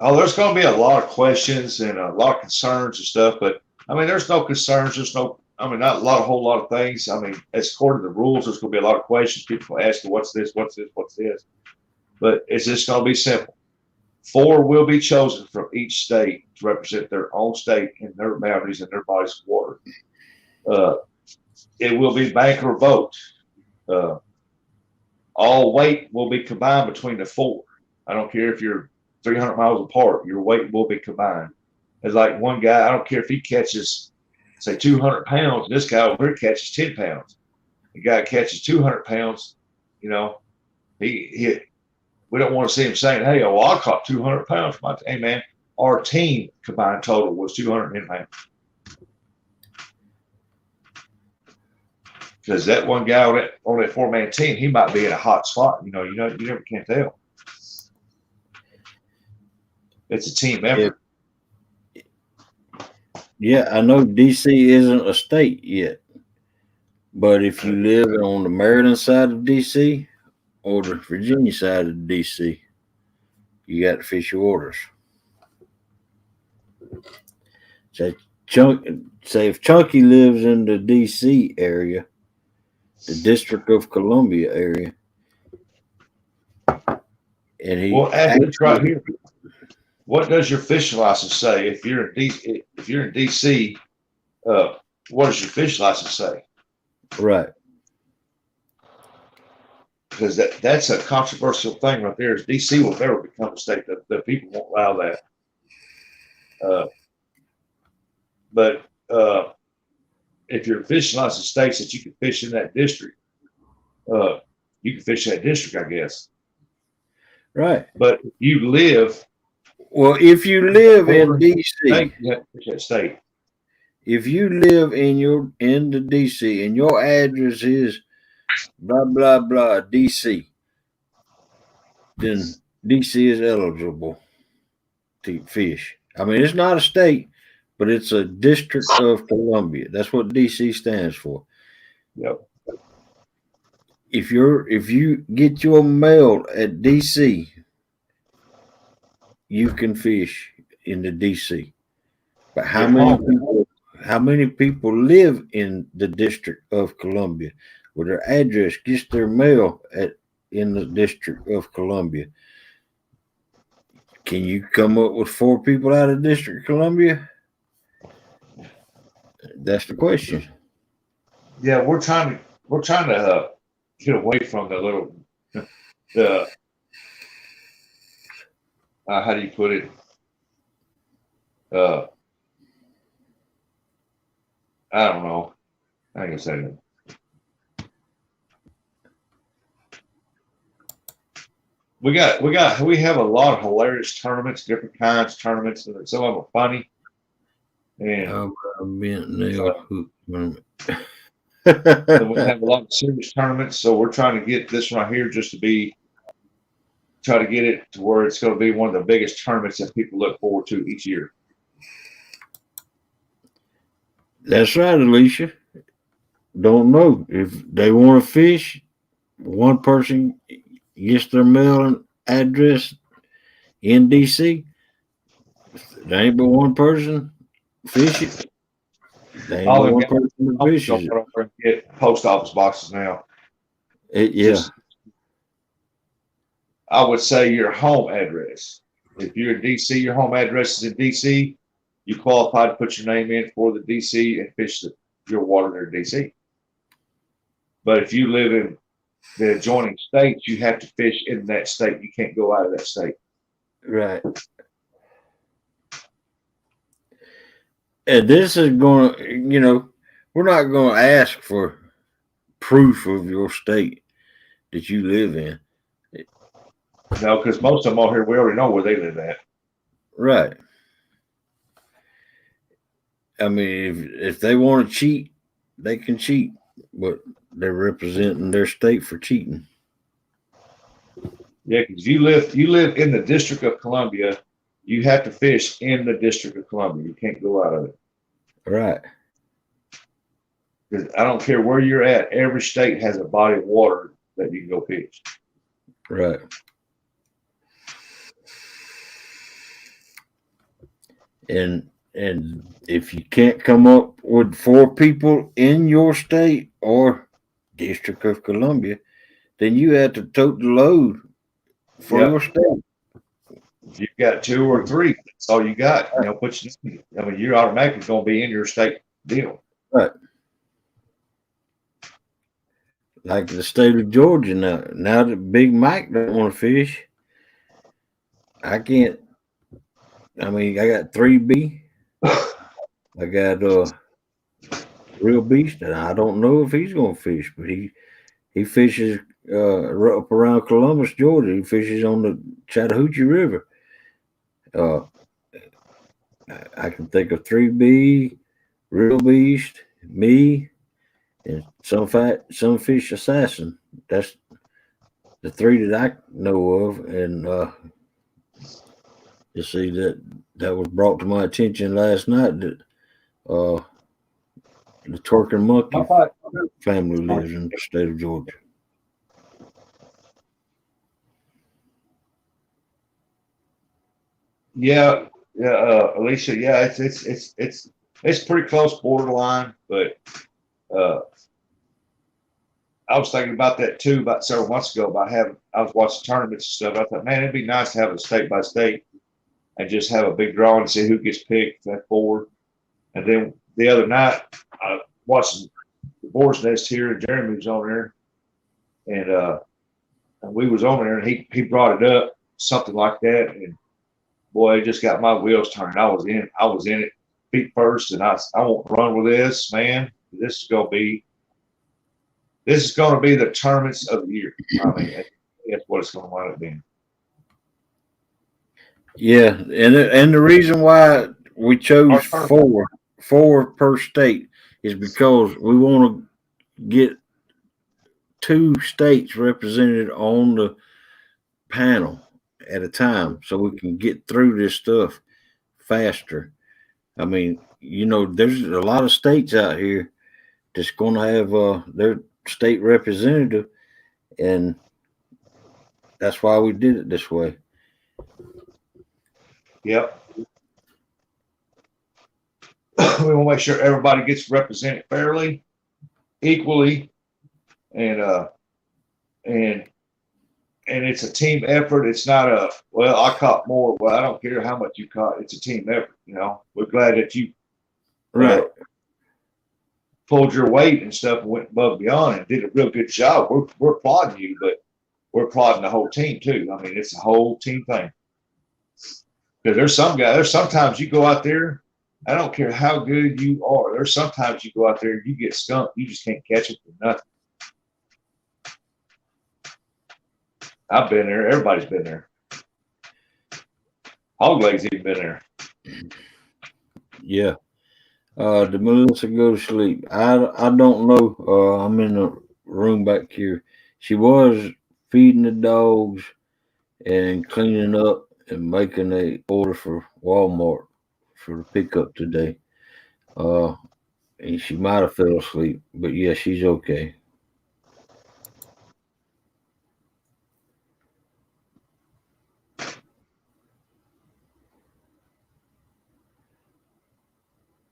Oh, there's going to be a lot of questions and a lot of concerns and stuff, but I mean, there's no concerns. There's no, I mean, not a lot, a whole lot of things. I mean, as according to the rules, there's going to be a lot of questions. People ask you, what's this, what's this, what's this? But it's just going to be simple. 4 will be chosen from each state to represent their own state and their boundaries and their bodies of water. It will be bank or boat. All weight will be combined between the 4. I don't care if you're 300 miles apart, your weight will be combined. It's like one guy, I don't care if he catches, say, 200 pounds, this guy over here catches 10 pounds. The guy catches 200 pounds, you know, we don't want to see him saying, hey, oh, I caught 200 pounds. Hey, man, our team combined total was 210 pounds. Because that one guy on that 4-man team, he might be in a hot spot. You never can tell. It's a team effort. Yeah, I know DC isn't a state yet, but if you live on the Maryland side of DC or the Virginia side of DC, you got to fish your waters. Say if Chunky lives in the DC area, the District of Columbia area, and he Well, ask this right here. What does your fishing license say? If you're in DC, what does your fish license say? Right. Because that's a controversial thing right there. Is DC will never become a state. The people won't allow that. But if your fishing license states that you can fish in that district, you can fish that district, I guess. Right. But if you live, if you live in DC, you have to fish that state. If you live in the DC and your address is blah blah blah DC, then DC is eligible to fish. I mean, it's not a state, but it's a District of Columbia. That's what DC stands for. Yep. If you get your mail at DC, you can fish in the DC. But how many people live in the District of Columbia where their address gets their mail in the District of Columbia? Can you come up with 4 people out of District of Columbia? That's the question. Yeah, we're trying to get away from the how do you put it? I don't know. I ain't gonna say that. we have a lot of hilarious tournaments, different kinds of tournaments, and some of them are funny. And I've been nailed hook tournament. and we have a lot of serious tournaments, so we're trying to get this right here just to try to get it to where it's going to be one of the biggest tournaments that people look forward to each year. That's right, Alicia. Don't know if they want to fish. One person gets their mailing address in DC. There ain't but one person fish it. There ain't All but them one guys person that don't fishes it. go over and get post office boxes now. Yeah, Just, I would say your home address. If you're in DC, your home address is in DC. You qualify to put your name in for the DC and fish your water near DC. But if you live in the adjoining states, you have to fish in that state. You can't go out of that state. right. And this is going to, we're not going to ask for proof of your state that you live in. No, because most of them out here, we already know where they live at. Right. I mean, if they want to cheat, they can cheat, but they're representing their state for cheating. Yeah, because you live in the District of Columbia, you have to fish in the District of Columbia. You can't go out of it. Right. Because I don't care where you're at, every state has a body of water that you can go fish. Right. And if you can't come up with 4 people in your state or District of Columbia, then you have to tote the load for Yep. your state. If you've got 2 or 3, that's all you got. You're automatically going to be in your state deal. Right. Like the state of Georgia now. Now that Big Mike don't want to fish, I can't. I mean, I got 3B. I got Real Beast, and I don't know if he's going to fish, but he fishes up around Columbus, Georgia. He fishes on the Chattahoochee River. I can think of 3B, Real Beast, me, and some fish assassin. That's the 3 that I know of, and you see that was brought to my attention last night that the twerking monkey family lives in the state of Georgia. Yeah, Alicia. Yeah, it's pretty close borderline, but I was thinking about that too about several months ago. I was watching tournaments and stuff. I thought, man, it'd be nice to have a state by state and just have a big draw and see who gets picked that forward. And then the other night, I watched the Boar's Nest here, and Jeremy was on there, and we was on there, and he brought it up, something like that, and boy, it just got my wheels turning. I was in it feet first, and I want to run with this, man. This is going to be the tournaments of the year. I mean, that's what it's going to wind up being. Yeah, and the reason why we chose four per state is because we want to get 2 states represented on the panel at a time so we can get through this stuff faster. I mean, there's a lot of states out here that's going to have their state representative, and that's why we did it this way. Yep. We want to make sure everybody gets represented fairly, equally, and it's a team effort. It's not I caught more. Well, I don't care how much you caught. It's a team effort. We're glad that you pulled your weight and stuff and went above and beyond and did a real good job. We're applauding you, but we're applauding the whole team too. I mean, it's a whole team thing. Because there's sometimes you go out there, I don't care how good you are. There's sometimes you go out there, you get skunked, you just can't catch it for nothing. I've been there. Everybody's been there. Hogleg's even been there. Yeah. Did Melissa go to sleep? I don't know. I'm in the room back here. She was feeding the dogs and cleaning up and making a order for Walmart for the pickup today. Uh, and she might have fell asleep, but yeah, she's okay.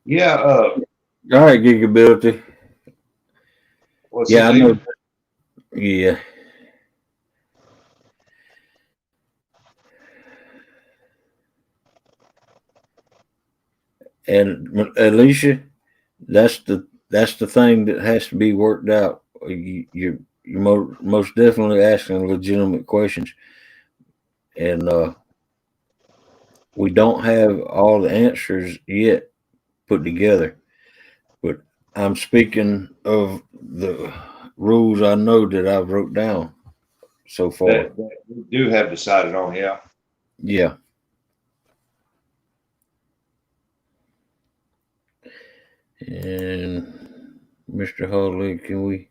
Yeah. All right, Gigability. What's Yeah, his I know. name? Yeah. And Alicia, that's the thing that has to be worked out. You're most definitely asking legitimate questions, and we don't have all the answers yet put together. But I'm speaking of the rules I know that I've wrote down so far. That we do have decided on. Yeah. Yeah. And Mr. Hawley, can we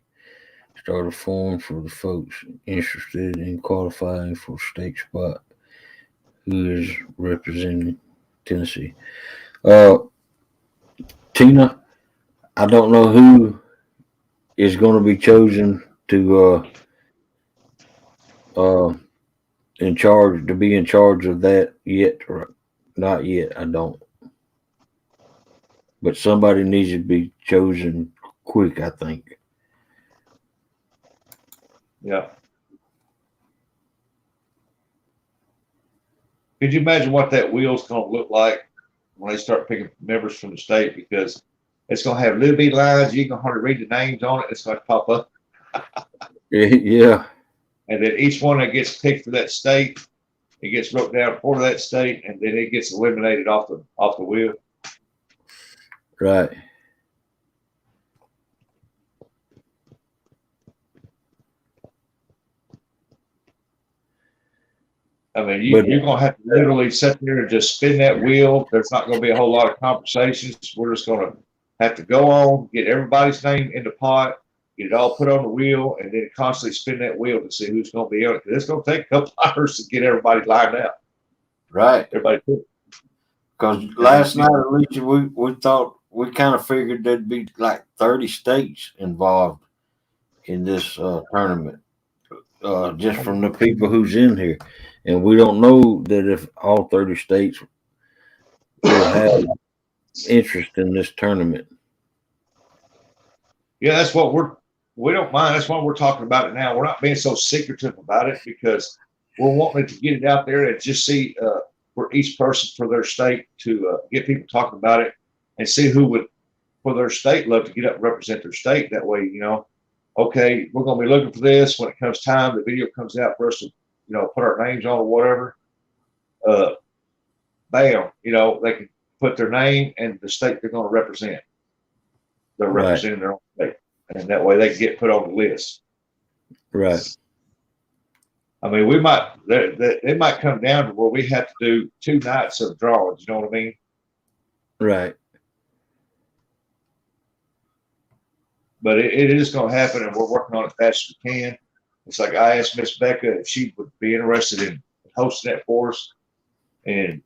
start a form for the folks interested in qualifying for state spot who is representing Tennessee? Uh, Tina, I don't know who is going to be chosen uh, to be in charge of that yet. Or not yet, I don't. But somebody needs to be chosen quick, I think. Yeah. Could you imagine what that wheel's going to look like when they start picking members from the state? Because it's going to have little bitty lines. You can hardly read the names on it. It's going to pop up. Yeah, And then each one that gets picked for that state, it gets wrote down for that state, and then it gets eliminated off the wheel. right. I mean, But you're going to have to literally sit there and just spin that wheel. There's not going to be a whole lot of conversations. We're just going to have to go on, get everybody's name in the pot, get it all put on the wheel, and then constantly spin that wheel to see who's going to be on it. Because it's going to take a couple hours to get everybody lined up. right. Everybody. Because last night, Alicia, we thought we kind of figured there'd be like 30 states involved in this tournament, just from the people who's in here, and we don't know that if all 30 states will have interest in this tournament. Yeah, we don't mind. That's why we're talking about it now. We're not being so secretive about it because we're wanting to get it out there and just see for each person for their state to get people talking about it and see who would for their state love to get up and represent their state. That way, okay, we're going to be looking for this when it comes time. The video comes out for us to, put our names on or whatever. Bam, they can put their name and the state they're going to represent. They're Right. representing their own state. And that way they can get put on the list. Right. I mean, it might come down to where we have to do 2 nights of drawings. You know what I mean? Right. But it is going to happen, and we're working on it fast as we can. It's like I asked Miss Becca if she would be interested in hosting that for us, and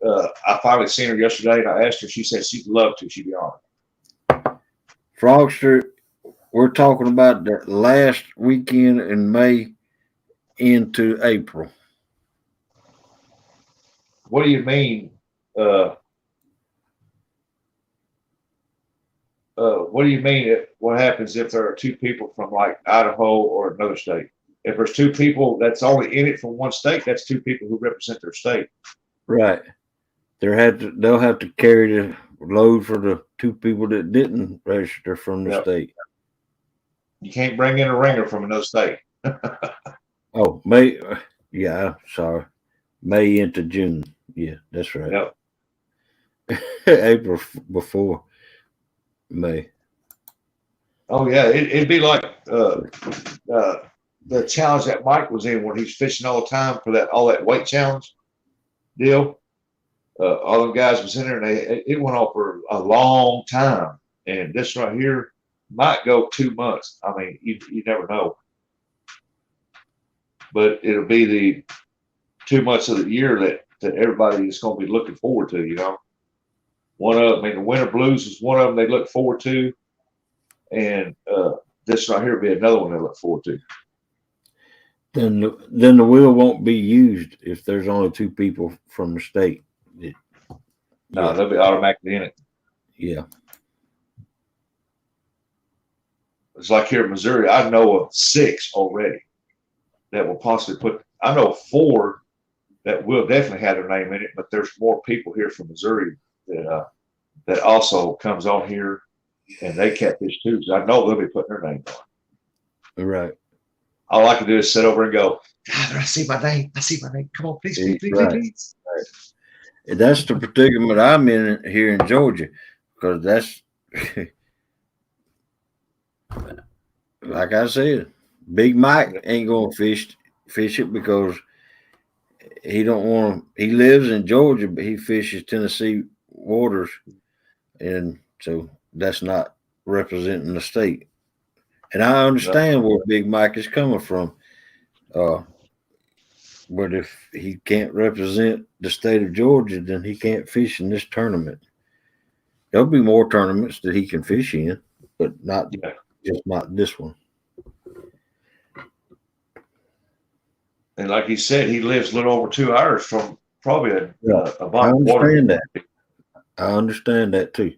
I finally seen her yesterday, and I asked her. She said she'd love to. She'd be on it. Frogster, we're talking about the last weekend in May into April. What do you mean? What do you mean? What happens if there are 2 people from like Idaho or another state? If there's 2 people that's only in it from one state, that's 2 people who represent their state. Right. They'll have to carry the load for the 2 people that didn't register from the Yep. state. You can't bring in a ringer from another state. Oh, May. Yeah, sorry. May into June. Yeah, that's right. Yep. April before May. Oh yeah, it'd be like the challenge that Mike was in when he's fishing all the time for all that weight challenge deal. All them guys was in there, and it went on for a long time. And this right here might go 2 months. I mean, you never know. But it'll be the 2 months of the year that everybody is going to be looking forward to. You know, one of them, I mean, the Winter Blues is one of them they look forward to, and this right here will be another one they look forward to. Then the wheel won't be used if there's only 2 people from the state. No, they'll be automatically in it. Yeah. It's like here in Missouri, I know of 6 already that will possibly put. I know 4 that will definitely have their name in it, but there's more people here from Missouri that also comes on here, and they catfish too. So I know they'll be putting their name on. Right. All I can do is sit over and go, God, I see my name. I see my name. Come on, please, please, please, Right. please. Right. And that's the predicament I'm in here in Georgia, because that's like I said, Big Mike ain't gonna fish it because he don't want to. He lives in Georgia, but he fishes Tennessee waters, and so that's not representing the state. And I understand where Big Mike is coming from. But if he can't represent the state of Georgia, then he can't fish in this tournament. There'll be more tournaments that he can fish in, but just not this one. And like he said, he lives a little over 2 hours from probably a I body of water. understand that. I understand that too.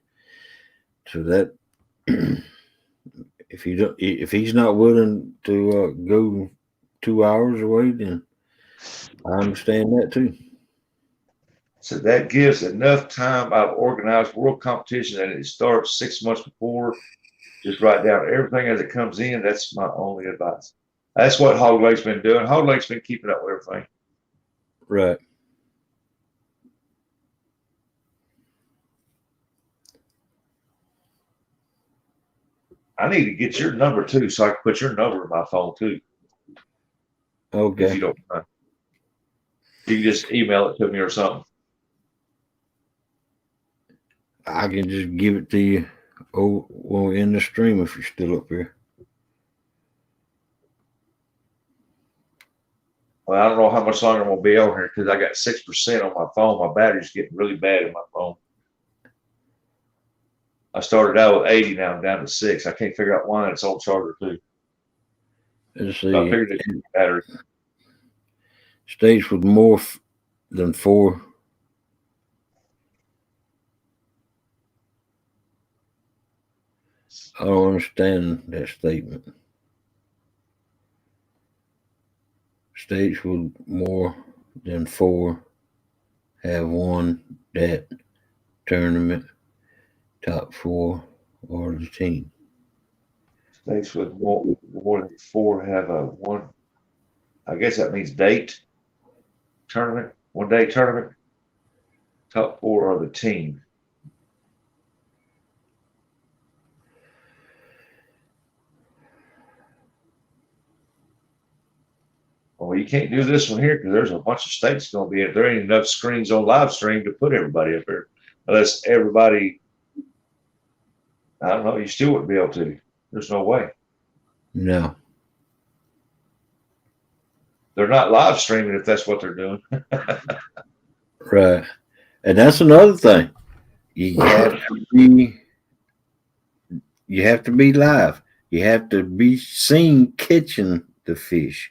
So that if he's not willing to go 2 hours away, then I understand that too. So that gives enough time. I've organized world competition and it starts 6 months before. Just write down everything as it comes in. That's my only advice. That's what Hog Lake's been doing. Hog Lake's been keeping up with everything. Right. I need to get your number too, so I can put your number in my phone too. Okay. If you don't mind. You can just email it to me or something. I can just give it to you when we're in the stream if you're still up here. Well, I don't know how much longer I'm going to be on here because I got 6% on my phone. My battery's getting really bad in my phone. I started out with 80, now I'm down to 6. I can't figure out why it's on charger too. Let's see. So I figured it's battery. States with more than 4. I don't understand that statement. States with more than 4 have won that tournament. Top 4 or the team. States with more than 4 have a one. I guess that means date tournament, 1 day tournament. Top 4 are the team. Well, you can't do this one here because there's a bunch of states going to be in it. There ain't enough screens on live stream to put everybody up there. Unless everybody, I don't know, you still wouldn't be able to. There's no way. No. They're not live streaming if that's what they're doing. Right. And that's another thing. You have to be live. You have to be seen catching the fish.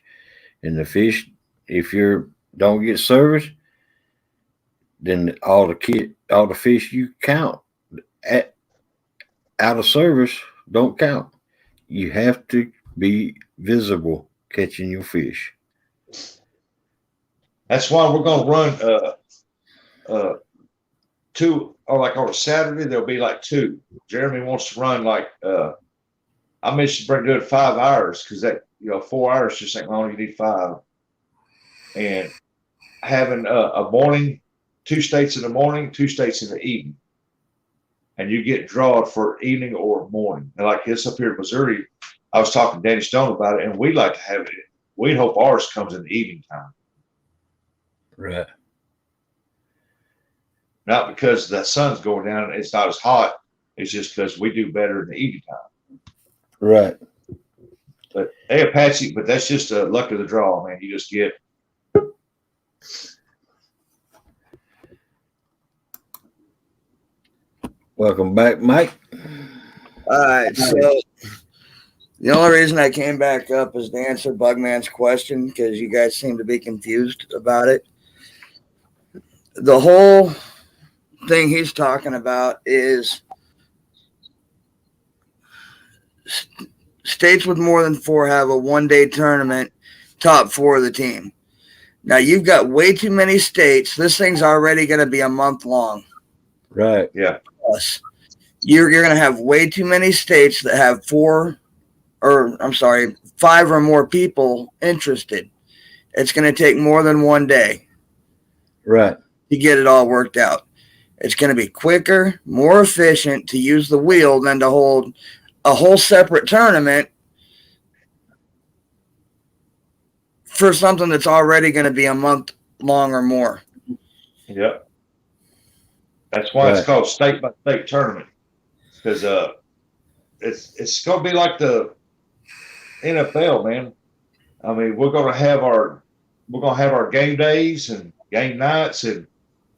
And the fish, if you don't get service, then all the fish you count out of service don't count. You have to be visible catching your fish. That's why we're going to run 2, or like on a Saturday, there'll be like 2. Jeremy wants to run like, I mentioned doing 5 hours because that, 4 hours just ain't long. You need 5. And having a morning, 2 states in the morning, 2 states in the evening. And you get drawn for evening or morning. And like this up here in Missouri, I was talking to Danny Stone about it, and we'd like to have it. We'd hope ours comes in the evening time, Right. not because the sun's going down and it's not as hot. It's just because we do better in the evening time. Right. But hey, Apache, but that's just a luck of the draw, man. You just get. Welcome back, Mike. All right, so the only reason I came back up is to answer Bugman's question because you guys seem to be confused about it. The whole thing he's talking about is states with more than 4 have a one-day tournament, top 4 of the team. Now, you've got way too many states. This thing's already going to be a month long. Right. Yeah. Plus, you're going to have way too many states that have 5 or more people interested. It's going to take more than one day. Right. To get it all worked out. It's going to be quicker, more efficient to use the wheel than to hold a whole separate tournament for something that's already going to be a month long or more. Yep. That's why it's called state by state tournament, because it's going to be like the NFL, man. I mean, we're going to have our game days and game nights, and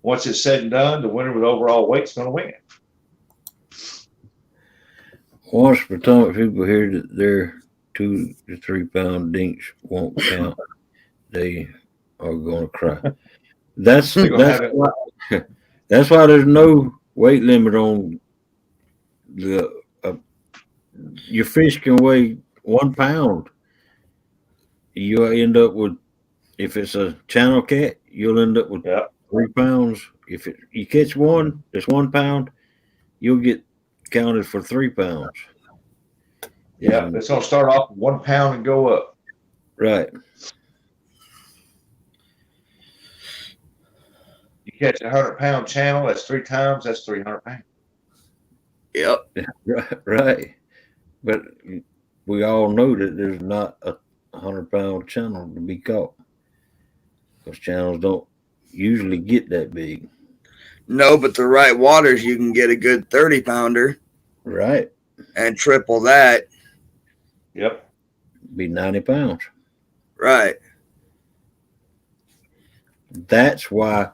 once it's said and done, the winner with overall weight is going to win. Once per time, people hear that their 2 to 3 pound dinks won't count, they are going to cry. That's why there's no weight limit on the. Your fish can weigh 1 pound. You end up with, if it's a channel cat, you'll end up with 3 pounds. If you catch one that's 1 pound, you'll get counted for 3 pounds. Yeah, it's going to start off with 1 pound and go up. Right. You catch a 100-pound channel, that's 3 times, that's 300 pounds. Yep. Right. But we all know that there's not a 100-pound channel to be caught. Those channels don't usually get that big. No, but the right waters, you can get a good 30-pounder. Right. And triple that. Yep. Be 90 pounds. Right. That's why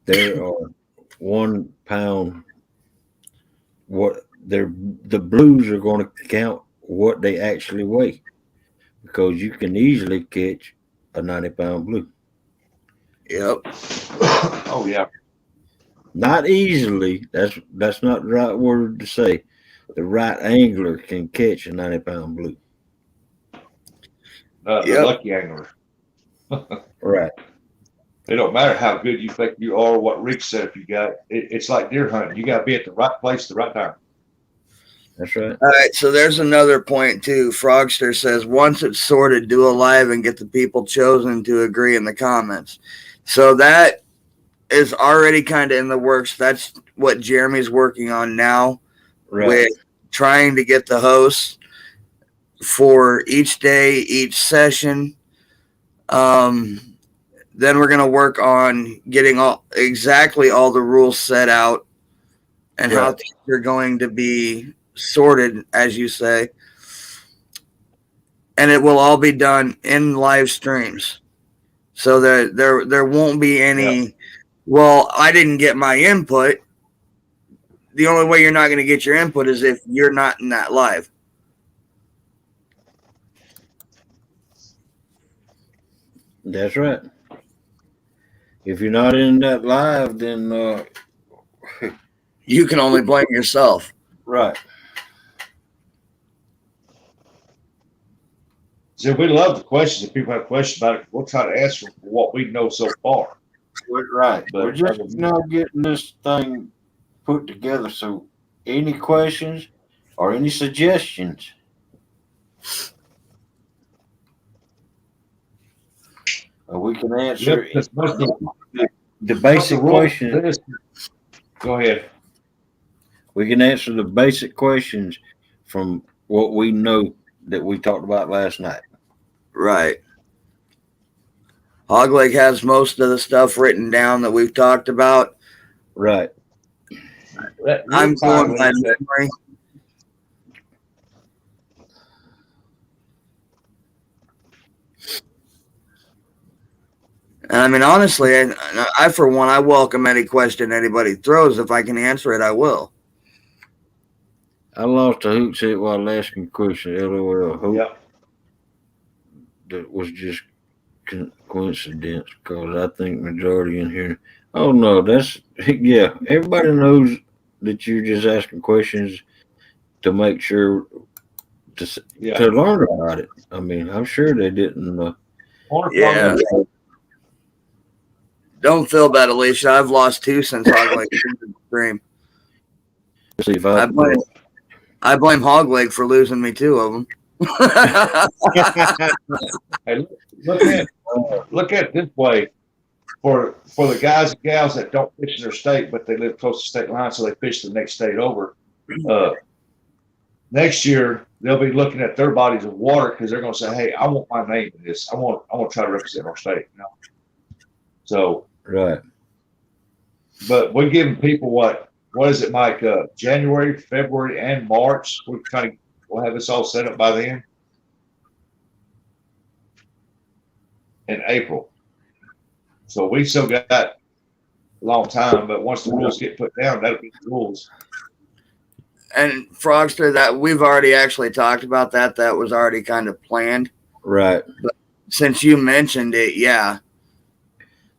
there are 1 pound. The blues are going to count what they actually weigh, because you can easily catch a 90-pound blue. Yep. Oh yeah. Not easily. That's not the right word to say. The right angler can catch a 90-pound blue. The lucky angler. Right. It don't matter how good you think you are, what rig setup you got. It's like deer hunting. You got to be at the right place at the right time. That's right. All right, so there's another point too. Frogster says, once it's sorted, do a live and get the people chosen to agree in the comments. So that is already kind of in the works. That's what Jeremy's working on now, with trying to get the hosts for each day, each session. Then we're going to work on getting exactly all the rules set out and how things are going to be sorted, as you say. And it will all be done in live streams. So there won't be any, well, I didn't get my input. The only way you're not going to get your input is if you're not in that live. That's right. If you're not in that live, then you can only blame yourself. Right. So we love the questions. If people have questions about it, we'll try to answer what we know so far. Right. But we're just now getting this thing put together. So any questions or any suggestions? We can answer the basic questions. Go ahead. We can answer the basic questions from what we know that we talked about last night. Right. Hog Lake has most of the stuff written down that we've talked about. Right. I'm going by memory. And I mean, honestly, I for one, I welcome any question anybody throws. If I can answer it, I will. I lost a hook set while asking a question. LOL. Hope Yeah. that was just coincidence because I think majority in here. Oh no, that's yeah. Everybody knows that you're just asking questions to make sure Yeah. to learn about it. I mean, I'm sure they didn't. Yeah. Don't feel bad, Alicia. I've lost 2 since Hog Lake stream. See if I blame Hog Lake for losing me 2 of them. Hey, look at it this way. For the guys and gals that don't fish in their state, but they live close to state line, so they fish the next state over. Next year they'll be looking at their bodies of water because they're going to say, "Hey, I want my name in this. I want to try to represent our state." You know? So right. But we're giving people what is it, Mike? January, February, and March. We'll have this all set up by then. In April. So we still got a long time, but once the rules get put down, that'll be the rules. And Frogster, that we've already actually talked about that. That was already kind of planned. Right. But since you mentioned it, yeah.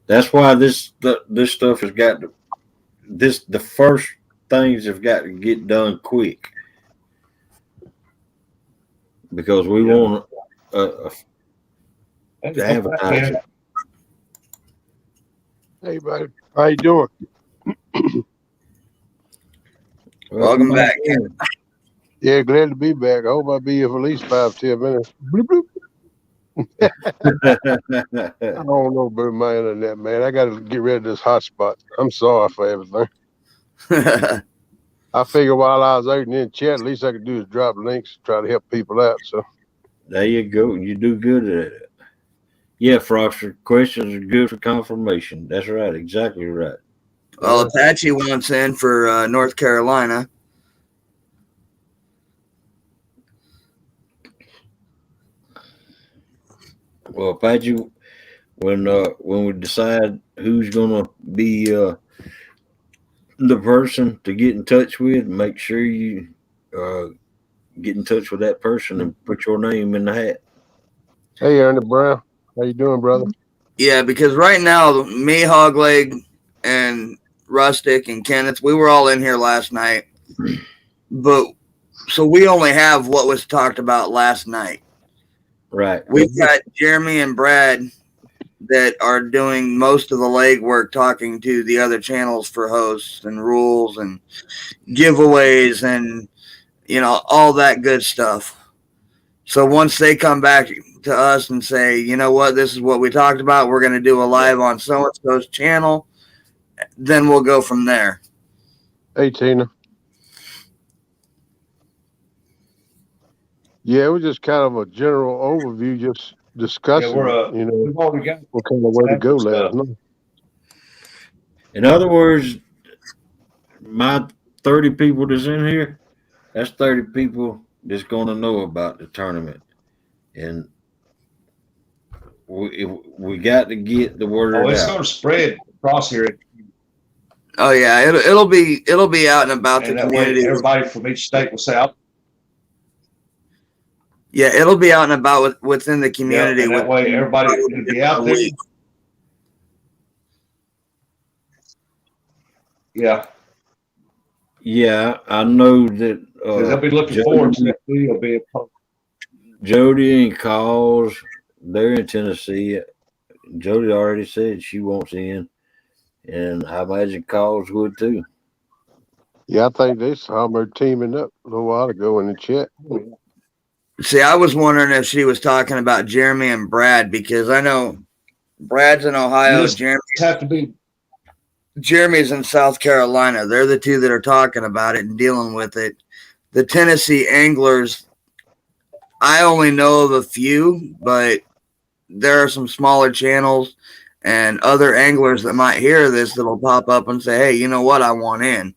That's why this stuff has got to, the first things have got to get done quick because we want to advertise. Hey, buddy. How you doing? Welcome back. Yeah, glad to be back. I hope I'll be here for at least 5-10 minutes. Bloop, bloop. I don't know about my internet, man. I got to get rid of this hotspot. I'm sorry for everything. I figure while I was out in the chat, at least I could do is drop links, try to help people out. So there you go. You do good at it. Yeah, Frogster, questions are good for confirmation. That's right. Exactly right. Well, Apache wants in for North Carolina. Well, Apache, when we decide who's gonna be the person to get in touch with, make sure you get in touch with that person and put your name in the hat. hey, Ernie Brown, how you doing, brother? Yeah, because right now, me, Hogleg, and Rustic and Kenneth, we were all in here last night. But so we only have what was talked about last night. Right. We've got Jeremy and Brad that are doing most of the legwork, talking to the other channels for hosts and rules and giveaways and, you know, all that good stuff. So once they come back to us and say, you know what, this is what we talked about, we're going to do a live on so-and-so's channel, then we'll go from there. Hey, Tina. Yeah, it was just kind of a general overview, just discussing, you know, we've already got what kind of way to go last night. In other words, my 30 people that's in here, that's 30 people that's going to know about the tournament. And we got to get the word out. It's going to spread across here. Oh yeah, it'll be out and about the community. Everybody from each state will say, yeah, it'll be out and about within the community. Yeah, that way everybody will be out there. Yeah. Yeah, I know that. They'll be looking forward to that video being posted. Jody and Cause, they're in Tennessee. Jody already said she wants in, and I imagine Cause would too. Yeah, I think they saw her teaming up a little while ago in the chat. See, I was wondering if she was talking about Jeremy and Brad, because I know Brad's in Ohio. Jeremy's in South Carolina. They're the two that are talking about it and dealing with it. The Tennessee anglers I only know of a few, but there are some smaller channels and other anglers that might hear this that'll pop up and say, "Hey, you know what? I want in."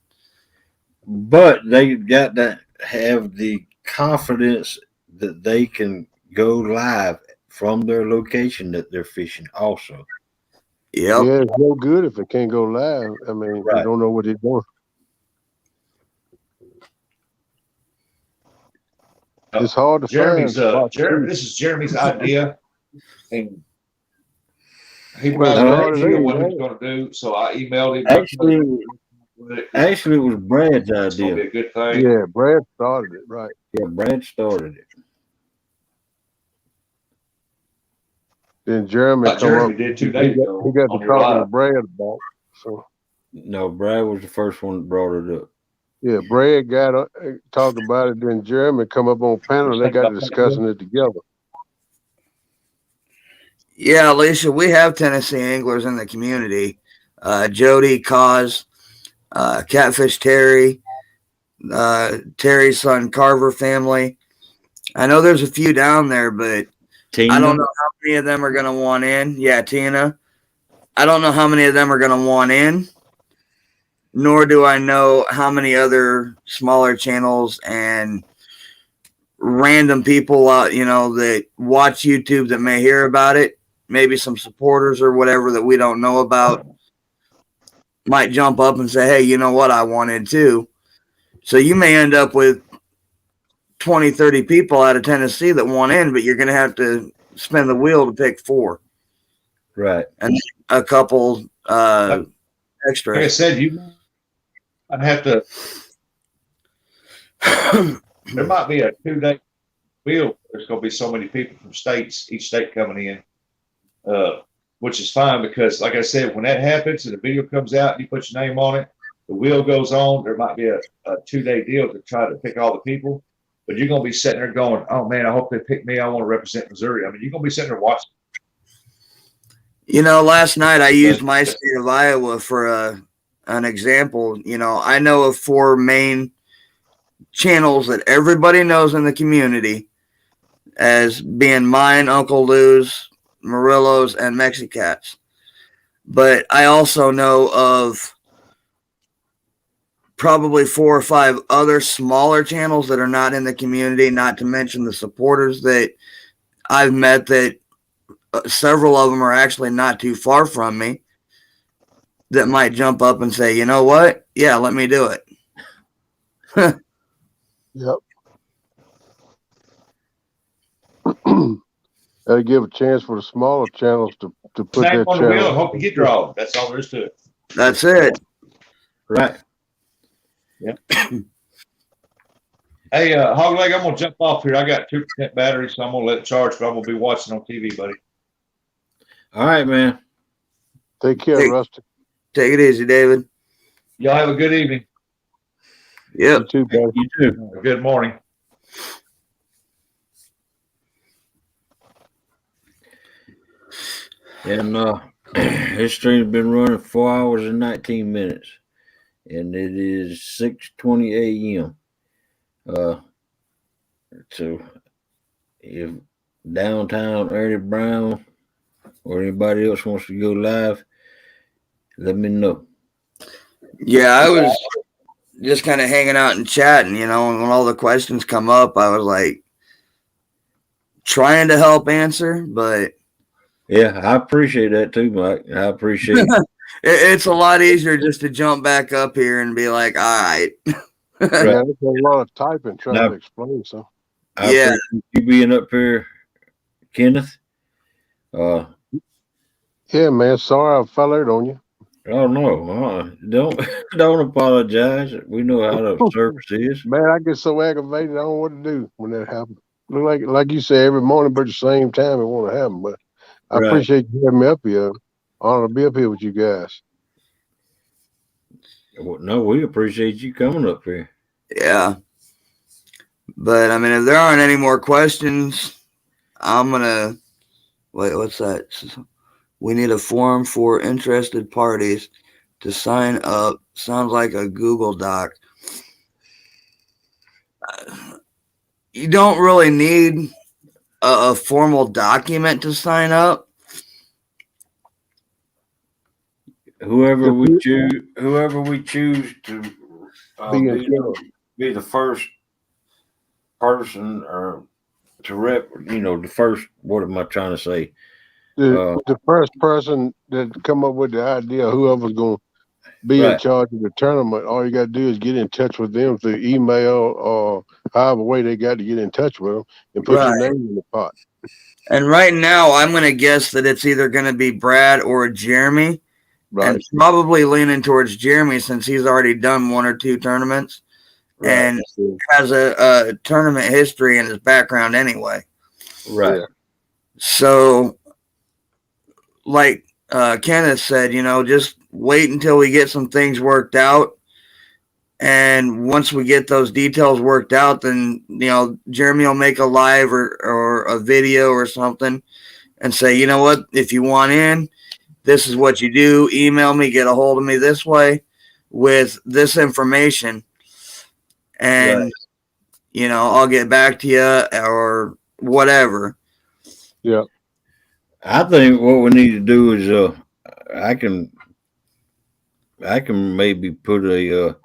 But they got to have the confidence that they can go live from their location that they're fishing also. Yep. Yeah, it's no good if it can't go live. I mean, you Right. don't know what they're doing. It's hard to Jeremy's find spots. This is Jeremy's idea, and he Well, probably No, had started no idea ain't what he was bad. going to do. So I emailed him. Actually, it was Brad's It's going to be idea. a good thing. Yeah, Brad started it, right. Yeah, Brad started it. Then Jeremy come Jeremy up. did 2 He days got, ago he got to on your talking to live. Brad about it. So No, Brad was the first one that brought it up. yeah, Brad got talked about it. Then Jeremy come up on panel. They got to discussing it together. Yeah, Alicia, we have Tennessee anglers in the community. Jody, Cause, Catfish Terry, Terry's son Carver family. I know there's a few down there, but Tina? I don't know how many of them are going to want in. Yeah, Tina. I don't know how many of them are going to want in, nor do I know how many other smaller channels and random people out, that watch YouTube that may hear about it. Maybe some supporters or whatever that we don't know about might jump up and say, "Hey, you know what? I wanted to." So you may end up with 20, 30 people out of Tennessee that want in, but you're going to have to spin the wheel to pick 4 Right. and a couple Like I extras. said, I'd have to. There might be a 2-day field. There's going to be so many people from each state coming in, which is fine because, like I said, when that happens and the video comes out, and you put your name on it, the wheel goes on. There might be a 2-day deal to try to pick all the people, but you're going to be sitting there going, "Oh man, I hope they pick me. I want to represent Missouri." I mean, you're going to be sitting there watching. Last night I used my state of Iowa for an example. I know of 4 main channels that everybody knows in the community as being mine, Uncle Lou's, Murillo's, and Mexicats. But I also know of probably 4 or 5 other smaller channels that are not in the community, not to mention the supporters that I've met that several of them are actually not too far from me that might jump up and say, "You know what? Yeah, let me do it." Yep. That'll give a chance for the smaller channels to put Name their on the wheel and channel. hope you get drawn. That's all there is to it. That's it. Right. Hey, Hogleg, I'm gonna jump off here. I got 2% battery, so I'm gonna let it charge, but I'm gonna be watching on TV, buddy. All right, man. Take care, Hey. Rusty. Take it easy, David. Y'all have a good evening. Yep. You too, buddy. You too. Good morning. And this stream's been running 4 hours and 19 minutes. And it is 6:20 a.m. So if downtown Ernie Brown or anybody else wants to go live, let me know. Yeah, I was just kind of hanging out and chatting, and when all the questions come up, I was like trying to help answer, but Yeah, I appreciate that too, Mike. I appreciate it's a lot easier just to jump back up here and be like, "All right." Yeah, there's a lot of typing trying No. to explain. So I Yeah. appreciate you being up here, Kenneth. yeah, man. Sorry I fell out on you. Oh no, don't apologize. We know how the service is. Man, I get so aggravated. I don't know what to do when that happens. Look like you say every morning, but at the same time it won't happen. But I Right. appreciate you having me up here. Honor to be up here with you guys. Well, no, we appreciate you coming up here. Yeah. But I mean, if there aren't any more questions, I'm gonna wait. What's that? We need a form for interested parties to sign up. Sounds like a Google Doc. you don't really need a formal document to sign up. Whoever we choose to Be in charge. be the first person or to rep, the first. What am I trying to say? The first person that come up with the idea, whoever's going to be in Right. charge of the tournament, all you got to do is get in touch with them through email or however way they got to get in touch with them and put your Right. name in the pot. And right now, I'm going to guess that it's either going to be Brad or Jeremy, Right. and probably leaning towards Jeremy since he's already done 1 or 2 tournaments Right. and has a tournament history in his background anyway. Right. Yeah. So, like Kenneth said, just wait until we get some things worked out. And once we get those details worked out, then, Jeremy will make a live or a video or something and say, you know what, if you want in, this is what you do. Email me, get a hold of me this way with this information. And, Right. I'll get back to you or whatever. Yeah. I think what we need to do is I can maybe put a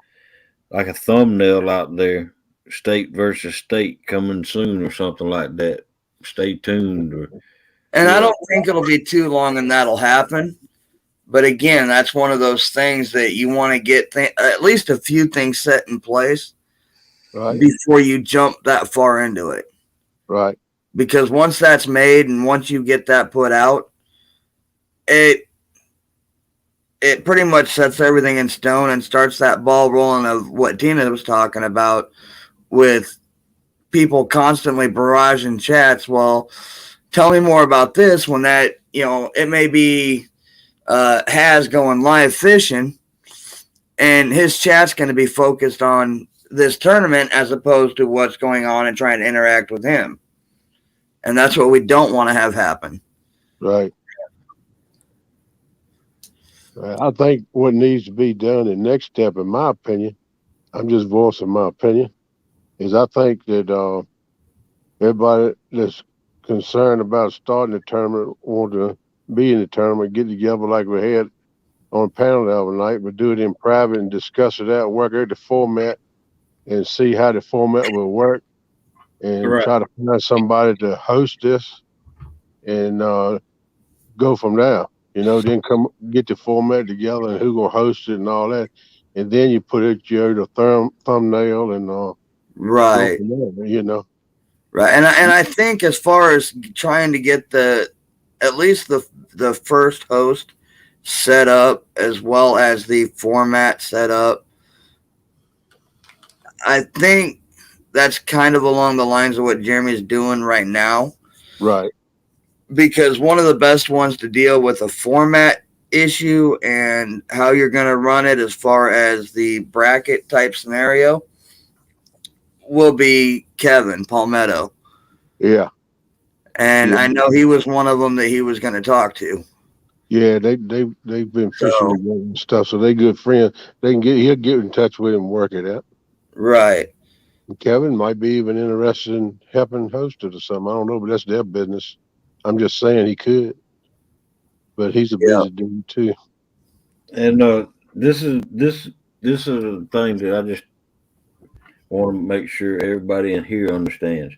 like a thumbnail out there, state versus state coming soon or something like that. Stay tuned. And I don't think it'll be too long and that'll happen. But again, that's one of those things that you want to get at least a few things set in place before you jump that far into it. Right. Because once that's made and once you get that put out, it pretty much sets everything in stone and starts that ball rolling of what Tina was talking about with people constantly barraging chats. Well, tell me more about this when that, it may be Has going live fishing and his chat's going to be focused on this tournament as opposed to what's going on and trying to interact with him. And that's what we don't want to have happen. Right. I think what needs to be done, the next step, in my opinion, I'm just voicing my opinion, is I think that everybody that's concerned about starting the tournament want to be in the tournament, get together like we had on panel the other night, but do it in private and discuss it out, work out the format and see how the format will work and try to find somebody to host this and go from there. Then come get the format together and who gonna host it and all that. And then you put it your thumbnail and right. Go from there, Right. And I think as far as trying to get at least the first host set up as well as the format set up, I think that's kind of along the lines of what Jeremy's doing right now. Right. Because one of the best ones to deal with a format issue and how you're going to run it as far as the bracket type scenario will be Kevin Palmetto. Yeah. And I know he was one of them that he was going to talk to. Yeah, they've been fishing together and stuff, so they good friends. He'll get in touch with him and work it out. Right. And Kevin might be even interested in helping host it or something. I don't know, but that's their business. I'm just saying he could. But he's a busy dude too. And this is a thing that I just want to make sure everybody in here understands.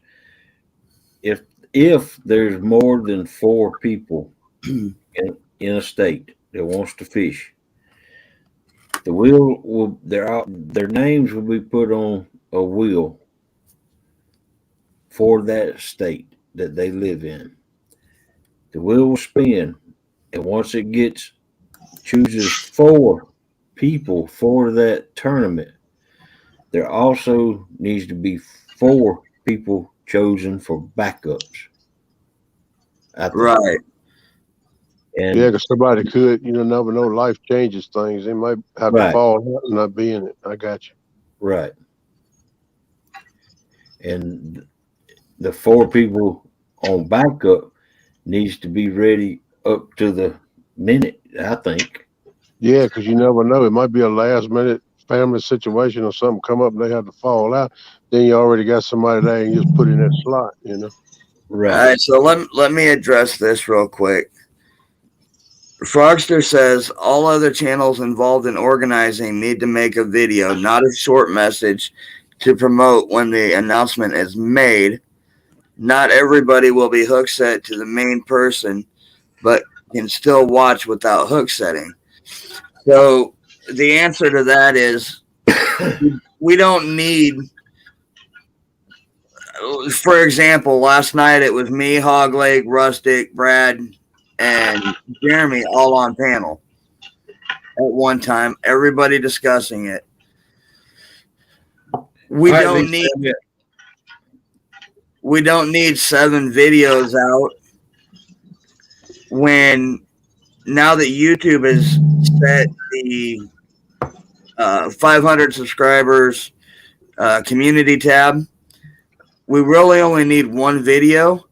If there's more than 4 people in a state that wants to fish, the wheel will their names will be put on a wheel for that state that they live in. The wheel will spin, and once it chooses 4 people for that tournament, there also needs to be 4 people chosen for backups. Right. And yeah, because somebody could, never know. Life changes things. They might have to fall out and not be in it. I got you. Right. And the 4 people on backup needs to be ready up to the minute, I think. Yeah, because you never know. It might be a last minute family situation or something come up and they have to fall out, then you already got somebody there and you just put in that slot, you know. All Right. right, so let me address this real quick. Frogster says all other channels involved in organizing need to make a video, not a short message, to promote when the announcement is made. Not everybody will be hook set to the main person, but can still watch without hook setting. So the answer to that is we don't need, for example, last night it was me, Hogleg, Rustic, Brad, and Jeremy all on panel at one time, everybody discussing it. We All right, don't Lisa, need we don't need 7 videos out when now that YouTube has set the 500 subscribers community tab, we really only need 1 video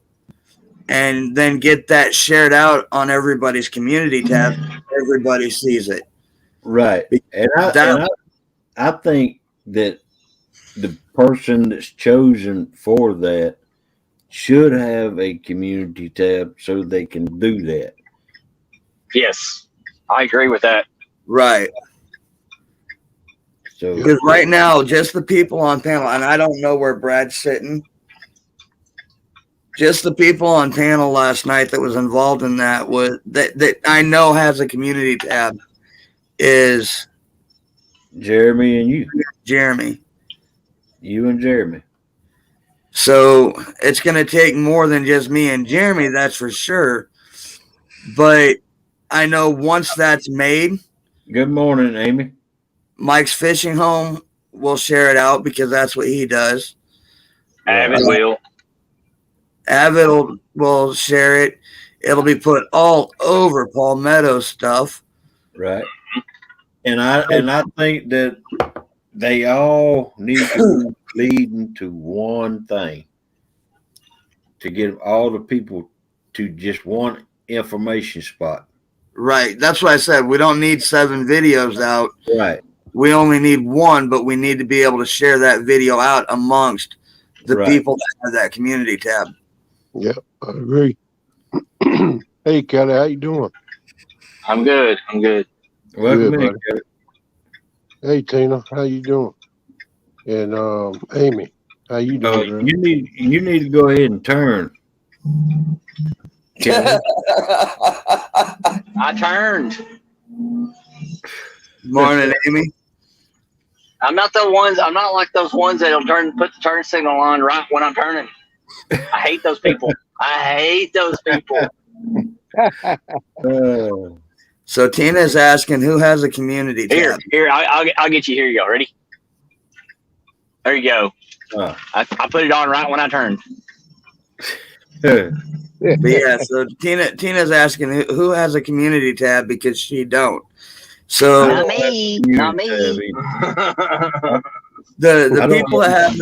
and then get that shared out on everybody's community tab. Everybody sees it. Right. And I think that the person that's chosen for that should have a community tab so they can do that. Yes, I agree with that. Right. So Because right now, just the people on panel, and I don't know where Brad's sitting, just the people on panel last night that was involved in that was that I know has a community tab is Jeremy and you Jeremy. and Jeremy. So it's going to take more than just me and Jeremy, that's for sure. But I know once that's made, Good morning, Amy. Mike's Fishing Home will share it out because that's what he does. Avid will. Avid will share it. It'll be put all over Palmetto's stuff. Right. And I think that they all need to be leading to one thing. To get all the people to just one information spot. Right. That's why I said we don't need 7 videos out. Right. We only need 1, but we need to be able to share that video out amongst the Right. people that have that community tab. Yep, I agree. Hey, Kelly, how you doing? I'm good. Welcome Good, in, buddy. Kelly. Hey, Tina, how you doing? And Amy, how you doing? girl? You need to go ahead and turn. Kelly. I turned. Morning, Amy. I'm not like those ones that'll put the turn signal on right when I'm turning. I hate those people. So Tina's asking who has a community tab. Here, I'll get you. Here you go. Ready? There you go. I put it on right when I turned. But yeah, so Tina's asking who has a community tab because she don't. So Not me. the people that have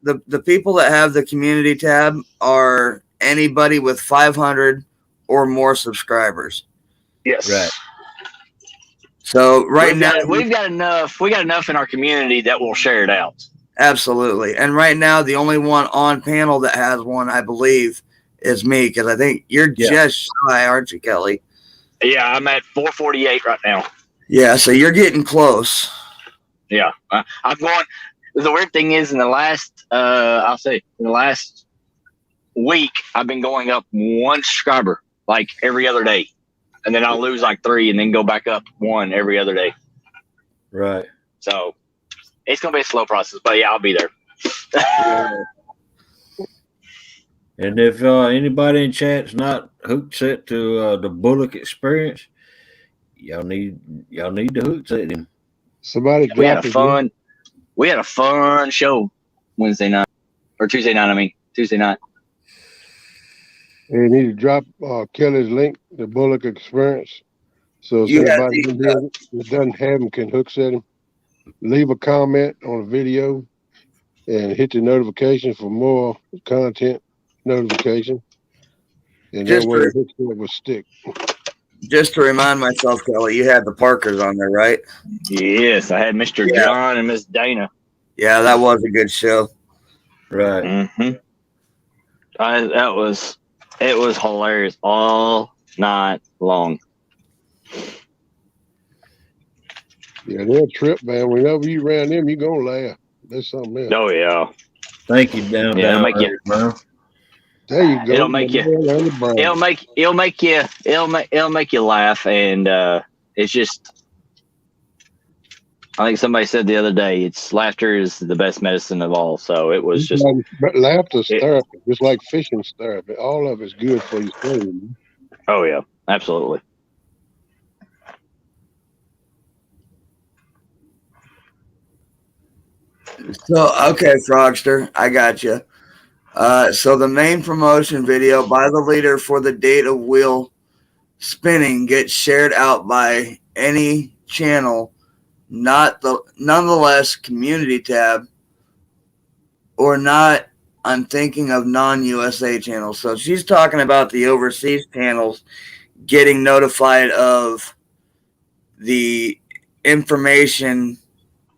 the people that have the community tab are anybody with 500 or more subscribers. Yes. Right. So now we've got enough. We got enough in our community that will share it out. Absolutely. And right now, the only one on panel that has one, I believe, is me because I think you're just shy, aren't you, Kelly? Yeah, I'm at 448 right now. Yeah, so you're getting close. Yeah, I'm going. The weird thing is, in the last, in the last week, I've been going up 1 subscriber like every other day, and then I'll lose like 3, and then go back up 1 every other day. Right. So it's gonna be a slow process, but yeah, I'll be there. And if anybody in chat's not hook set to the Bullock Experience, y'all need to hook set him. Somebody We had dropped a his fun. link. We had a fun show Wednesday night or Tuesday night. I mean Tuesday night. They need to drop Kelly's link, the Bullock Experience. So if You have anybody in here that doesn't have him can hook set him. Leave a comment on the video and hit the notification for more content notification. And Just that way for- the hook set will stick. just to remind myself, Kelly, you had the Parkers on there, right? Yes, I had Mr. Yeah. John and Miss Dana. Yeah, that was a good show. Right. Mm-hmm. It was hilarious all night long. Yeah, they're a trip, man. Whenever you around them, you gonna laugh. That's something else. Oh yeah. Thank you, down Yeah, down make you- there, man. There you go. It'll make you. It'll make you laugh, and it's just. I think somebody said the other day, it's laughter is the best medicine of all. So it was just. But laughter's therapy. It's like fishing's therapy. All of it's good for your soul. Man. Oh yeah, absolutely. So, okay, Frogster, I got you. So the main promotion video by the leader for the date of wheel spinning gets shared out by any channel, nonetheless community tab, or not. I'm thinking of non-USA channels. So she's talking about the overseas channels getting notified of the information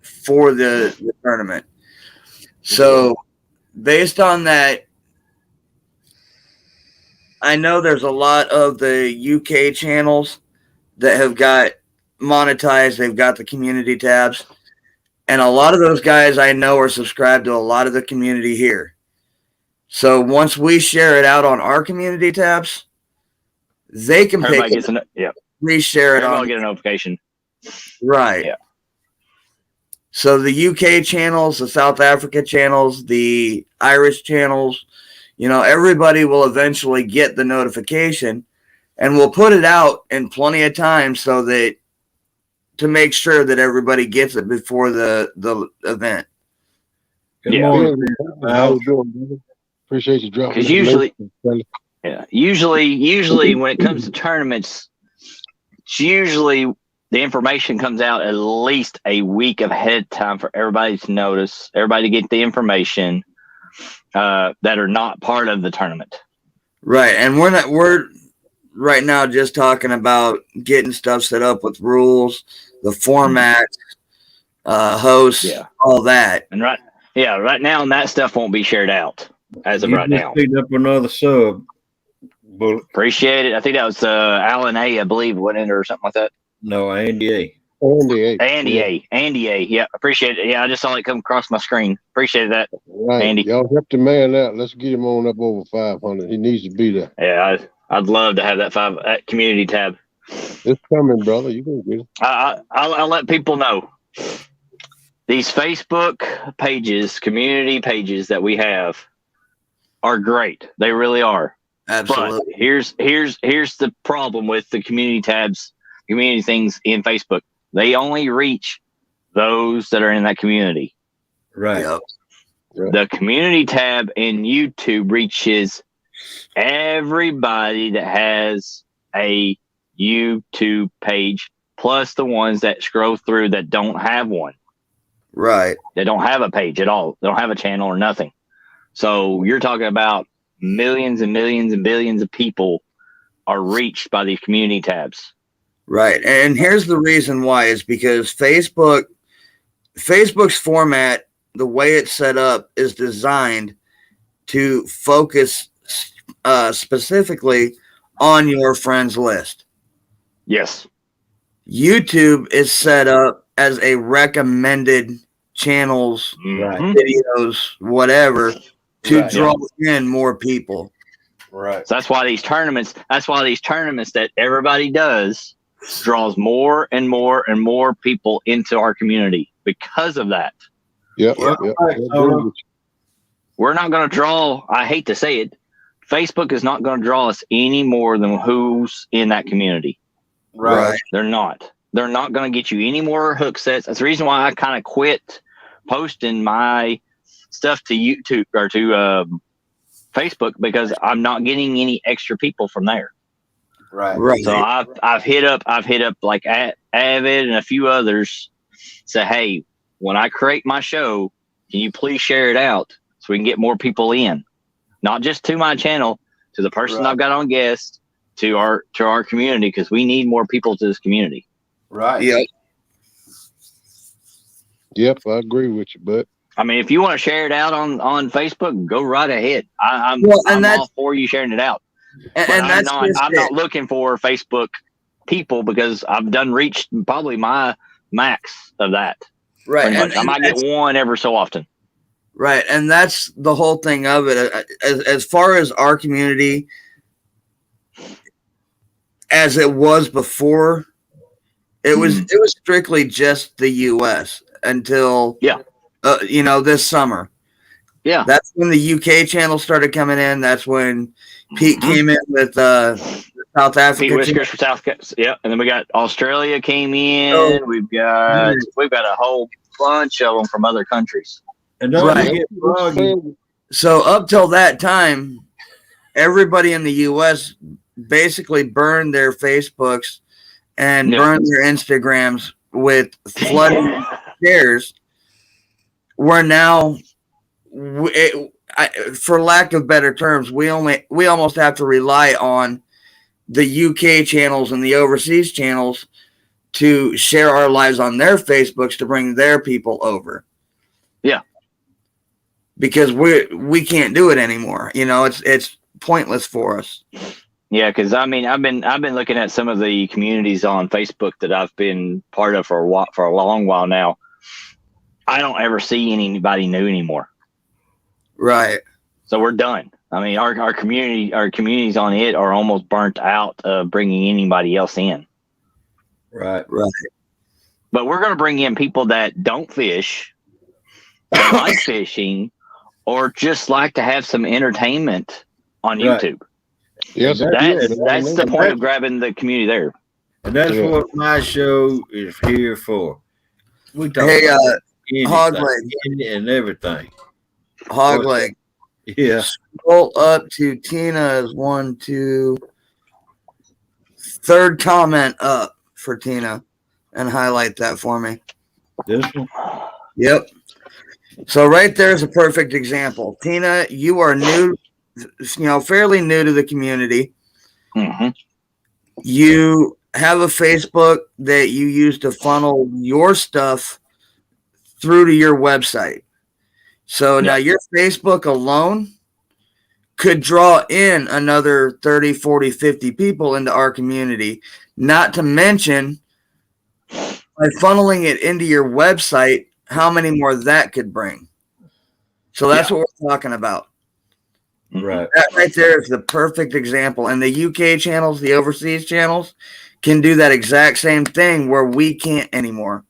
for the tournament. So based on that, I know there's a lot of the UK channels that have got monetized. They've got the community tabs. And a lot of those guys I know are subscribed to a lot of the community here. So once we share it out on our community tabs, they can Everybody pick gets it, yeah. reshare it Everybody on. get a notification. Right. Yeah. So the UK channels, the South Africa channels, the Irish channels, everybody will eventually get the notification, and we'll put it out in plenty of time so that to make sure that everybody gets it before the event. Good Yeah. morning. How you doing, brother? Appreciate you dropping. Because usually when it comes to tournaments, it's usually the information comes out at least a week ahead of time for everybody to notice, everybody to get the information that are not part of the tournament. Right, and we're right now just talking about getting stuff set up with rules, the formats, hosts, all that. And right now, that stuff won't be shared out as of right now. Picked up another sub. Bullet. Appreciate it. I think that was Alan A, I believe, went in or something like that. No, Andy A. Andy A. Yeah, appreciate it. Yeah, I just saw it come across my screen. Appreciate that, right. Andy. Y'all help the man out. Let's get him on up over 500. He needs to be there. Yeah, I'd love to have that community tab. It's coming, brother. You can get it. I'll let people know. These Facebook pages, community pages that we have, are great. They really are. Absolutely. But here's the problem with the community tabs, community things in Facebook. They only reach those that are in that community. Right. Yep. The community tab in YouTube reaches everybody that has a YouTube page, plus the ones that scroll through that don't have one. Right. They don't have a page at all. They don't have a channel or nothing. So you're talking about millions and millions and billions of people are reached by these community tabs. Right. And here's the reason why is because Facebook's format, the way it's set up, is designed to focus specifically on your friends list. Yes. YouTube is set up as a recommended channels, videos, whatever, to draw in more people. Right. So that's why these tournaments that everybody does draws more and more and more people into our community because of that. Yep. We're not going to draw, I hate to say it, Facebook is not going to draw us any more than who's in that community. Right. They're not. They're not going to get you any more hook sets. That's the reason why I kind of quit posting my stuff to YouTube or to Facebook, because I'm not getting any extra people from there. Right. So I've hit up like Avid and a few others. Say, hey, when I create my show, can you please share it out so we can get more people in? Not just to my channel, to the person I've got on guest, to our community, because we need more people to this community. Right. Yeah. Yep, I agree with you, but I mean, if you want to share it out on Facebook, go right ahead. I'm that's all for you sharing it out. and, But and that's just I'm it. not looking for Facebook people, because I've done reached probably my max of that. Right. Pretty much. I might get one ever so often. Right, and that's the whole thing of it. As far as our community, as it was before, it was strictly just the U.S. until this summer. Yeah, That's when the UK channel started coming in. That's when Pete came in with South Africa. Pete Whiskers for South. Yeah, and then we got Australia came in. Oh, we've got a whole bunch of them from other countries. And don't Right. forget blogging. So up till that time, everybody in the U.S. basically burned their Facebooks and burned their Instagrams with flooding shares. We're now, for lack of better terms, we almost have to rely on the UK channels and the overseas channels to share our lives on their Facebooks to bring their people over. Yeah. Because we can't do it anymore. It's pointless for us. Yeah, because I mean, I've been looking at some of the communities on Facebook that I've been part of for a long while now. I don't ever see anybody new anymore. Right. So we're done. I mean, our communities on it are almost burnt out of bringing anybody else in. Right. But we're going to bring in people that don't fish, that like fishing, or just like to have some entertainment on YouTube. yes, That's the point of grabbing the community there. And that's what my show is here for. We talk about Hogleg and everything. Hogleg. Yeah. Scroll up to Tina's 1, 2, third comment up for Tina, and highlight that for me. This one? Yep. So right there is a perfect example. Tina, you are new, fairly new to the community. Mm-hmm. You have a Facebook that you use to funnel your stuff through to your website. So now your Facebook alone could draw in another 30, 40, 50 people into our community, not to mention by funneling it into your website, how many more that could bring. So that's what we're talking about. Right. That right there is the perfect example. And the UK channels, the overseas channels, can do that exact same thing where we can't anymore.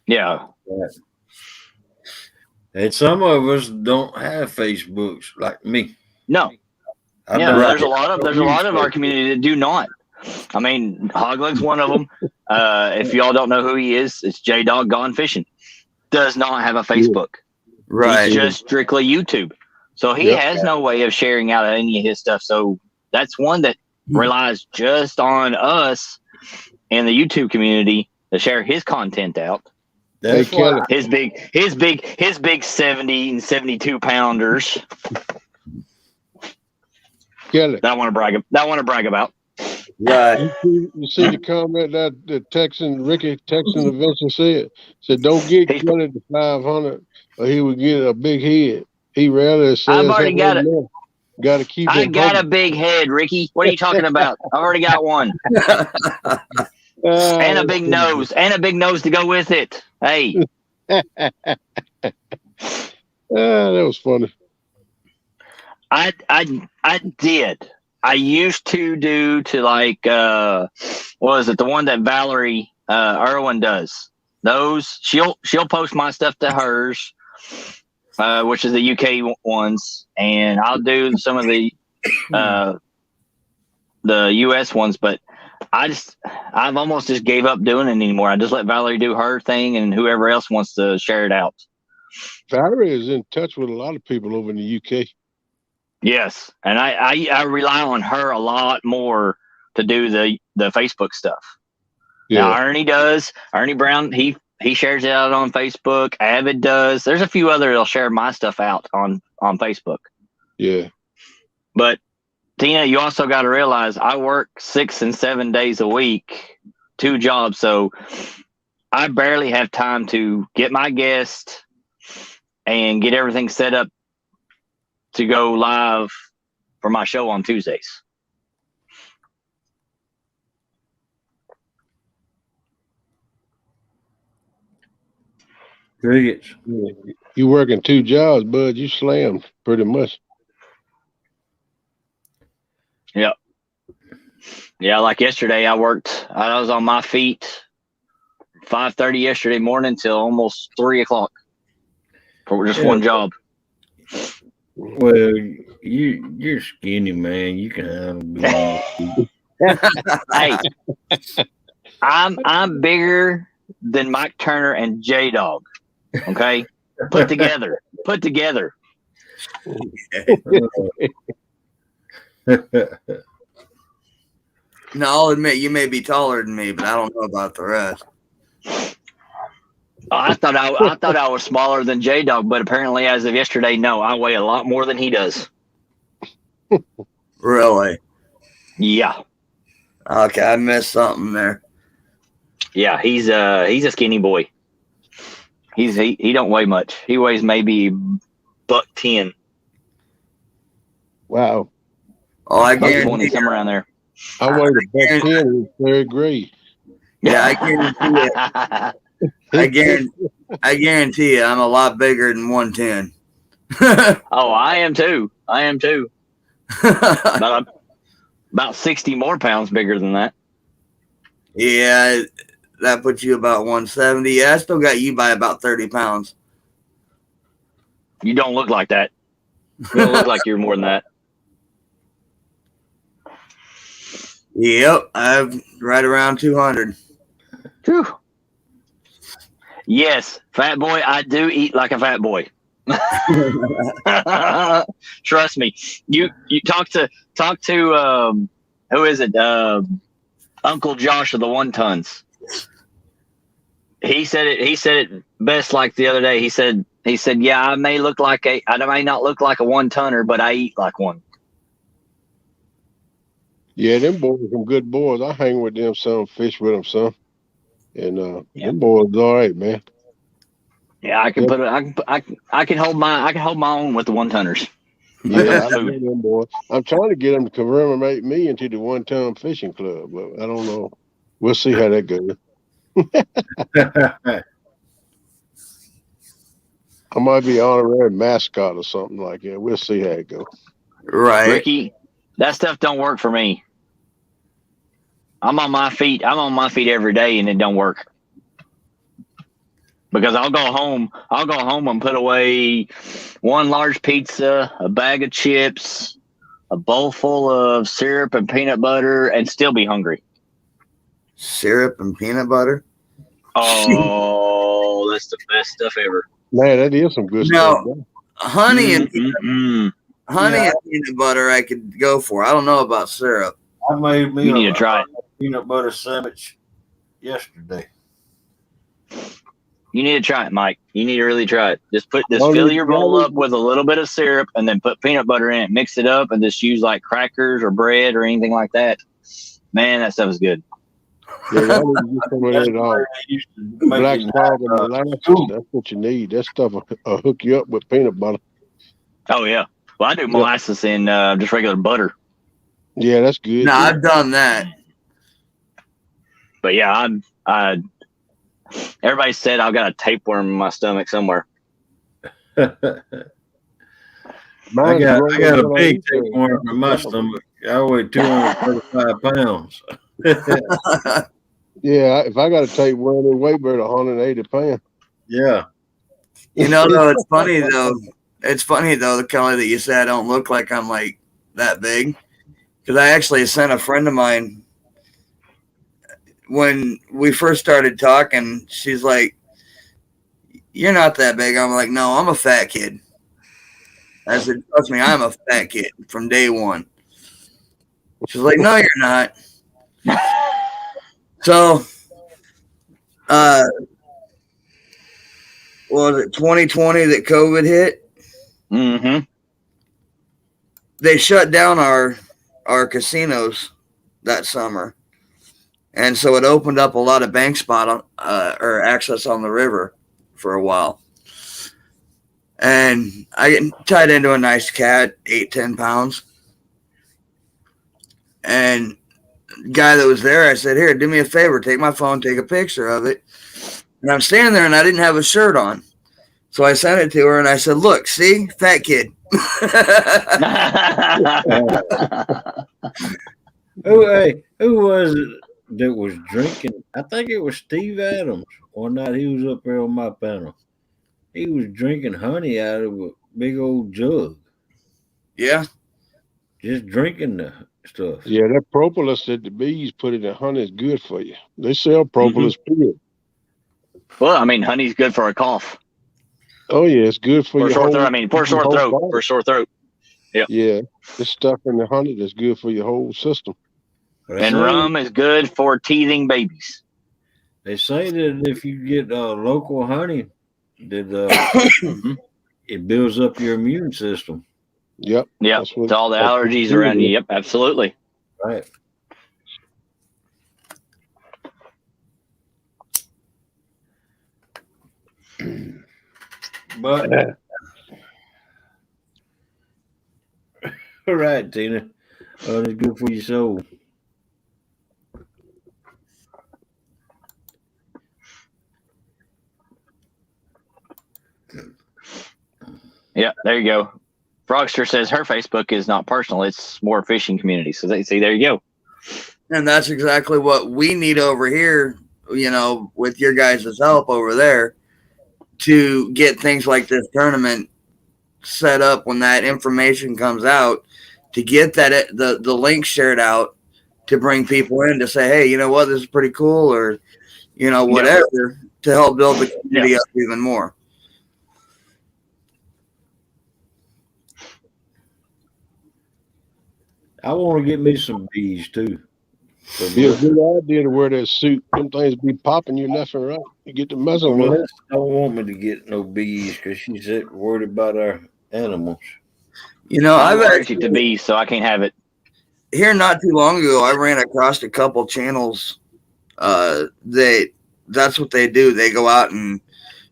Yeah. Right. And some of us don't have Facebooks like me. No. There's a lot of our community that do not. I mean, Hogleg's one of them. If y'all don't know who he is, it's J Dog Gone Fishing. Does not have a Facebook. Right. He's just strictly YouTube. So he has no way of sharing out any of his stuff. So that's one that relies just on us and the YouTube community to share his content out. That's his big 70 and 72 pounders. Kelly. That I want to brag about. Right. You see the comment that the Ricky Texan eventually said, don't get Kelly to 500 or he would get a big head. He rarely says, I've already got it. Got to keep it. I got a big head, Ricky. What are you talking about? I've already got one. And a big nose. And a big nose to go with it. Hey. That was funny. I did. I used to do to like what was it? The one that Valerie Irwin does. Those she'll post my stuff to hers, which is the UK ones, and I'll do some of the US ones, but I've almost just gave up doing it anymore. I just let Valerie do her thing, and whoever else wants to share it out. Valerie is in touch with a lot of people over in the UK. Yes, and I rely on her a lot more to do the Facebook stuff. Yeah. Now Ernie Brown, he shares it out on Facebook. Avid does. There's a few other that'll share my stuff out on Facebook. Yeah. But Tina, you also got to realize I work 6 and 7 days a week, 2 jobs, so I barely have time to get my guest and get everything set up to go live for my show on Tuesdays. Crickets. You working 2 jobs, bud. You slammed pretty much. Yep. Yeah, like yesterday, I was on my feet 5:30 yesterday morning till almost 3 o'clock for just one job. Well, you're skinny, man. You can handle Hey, I'm bigger than Mike Turner and J Dog. Okay, put together. No, I'll admit you may be taller than me, but I don't know about the rest. I thought I was smaller than J Dog, but apparently, as of yesterday, no, I weigh a lot more than he does. Really? Yeah. Okay, I missed something there. Yeah, he's a skinny boy. He don't weigh much. He weighs maybe $110. Wow. Oh, I $120, guarantee somewhere around there. I weighed a $110 in 3rd grade. Yeah, I guarantee you, I'm a lot bigger than 110. Oh, I am too. About 60 more pounds bigger than that. Yeah, that puts you about 170. Yeah, I still got you by about 30 pounds. You don't look like that. You don't look like you're more than that. Yep, I'm right around 200. Whew. Yes, fat boy, I do eat like a fat boy. Trust me. You talk to who is it? Uncle Josh of the One Tons. He said it best like the other day. He said, yeah, I may not look like a 1-tonner, but I eat like one. Yeah, them boys are some good boys. I hang with them some, fish with them some. And them boys all right, man. Yeah, I can I can hold my own with the 1-tonners. Yeah, I love them boys. I'm trying to get them to commemorate me into the 1-ton fishing club, but I don't know. We'll see how that goes. I might be honorary mascot or something like that. We'll see how it goes. Right. Ricky, that stuff don't work for me. I'm on my feet every day and it don't work. Because I'll go home and put away 1 large pizza, a bag of chips, a bowl full of syrup and peanut butter, and still be hungry. Syrup and peanut butter? Oh, that's the best stuff ever. Man, that is some good stuff. Honey and peanut butter I could go for. I don't know about syrup. I made me You need to try it. Peanut butter sandwich yesterday. You need to try it, Mike. You need to really try it. Just fill your bowl up with a little bit of syrup and then put peanut butter in it. Mix it up and just use like crackers or bread or anything like that. Man, that stuff is good. Yeah, y'all need to get some of that black dog and molasses. That's what you need. That stuff will hook you up with peanut butter. Oh, yeah. Well, I do molasses in just regular butter. Yeah, that's good. No, I've done that. But yeah, everybody said I've got a tapeworm in my stomach somewhere. I got a big tapeworm in my stomach. I weigh 235 pounds. Yeah, if I got a tapeworm, it weigh about 180 pounds. Yeah. You know, though, it's funny though, Kelly, that you said I don't look like I'm like that big. Because I actually sent a friend of mine when we first started talking. She's like, "You're not that big." I'm like, "No, I'm a fat kid." I said, "Trust me, I'm a fat kid from day one." She's like, "No, you're not." So, was it 2020 that COVID hit? Mm-hmm. They shut down our our casinos that summer, and so it opened up a lot of bank spot on, or access on the river for a while. And I get tied into a nice cat, 8-10 pounds. And the guy that was there, I said, "Here, do me a favor, take my phone, take a picture of it." And I'm standing there, and I didn't have a shirt on, so I sent it to her, and I said, "Look, see, fat kid." Who was it that was drinking? I think it was Steve Adams. One night he was up there on my panel. He was drinking honey out of a big old jug, Yeah, just drinking the stuff. Yeah, that propolis that the bees put in the honey is good for you. They sell propolis pills. Well, I mean, honey's good for a cough. Oh yeah, it's good for For your sore whole. throat. I mean, for your sore whole throat. body. For sore throat. Yeah, this stuff in the honey that's good for your whole system. But And rum is good for teething babies. they say that if you get local honey, that it builds up your immune system. Yep. Yep. That's what- To all the that's what allergies it around you. is. Yep, absolutely. Right. But all right, Tina. It's good for your soul. Yeah, there you go. Frogster says her Facebook is not personal; it's more fishing community. So they see, there you go. and that's exactly what we need over here, you know, with your guys' help over there to get things like this tournament set up when that information comes out, to get that the link shared out to bring people in to say, hey, you know what, this is pretty cool, or you know, whatever, to help build the community up even more. I want to get me some bees too. Be a good idea to wear that suit. Them things be popping you left and right. You get to messing with them. Melissa don't want me to get no bees because she's worried about our animals. You know, I'm I've allergic actually, to bees, so I can't have it. here not too long ago, I ran across a couple channels. That's what they do. They go out and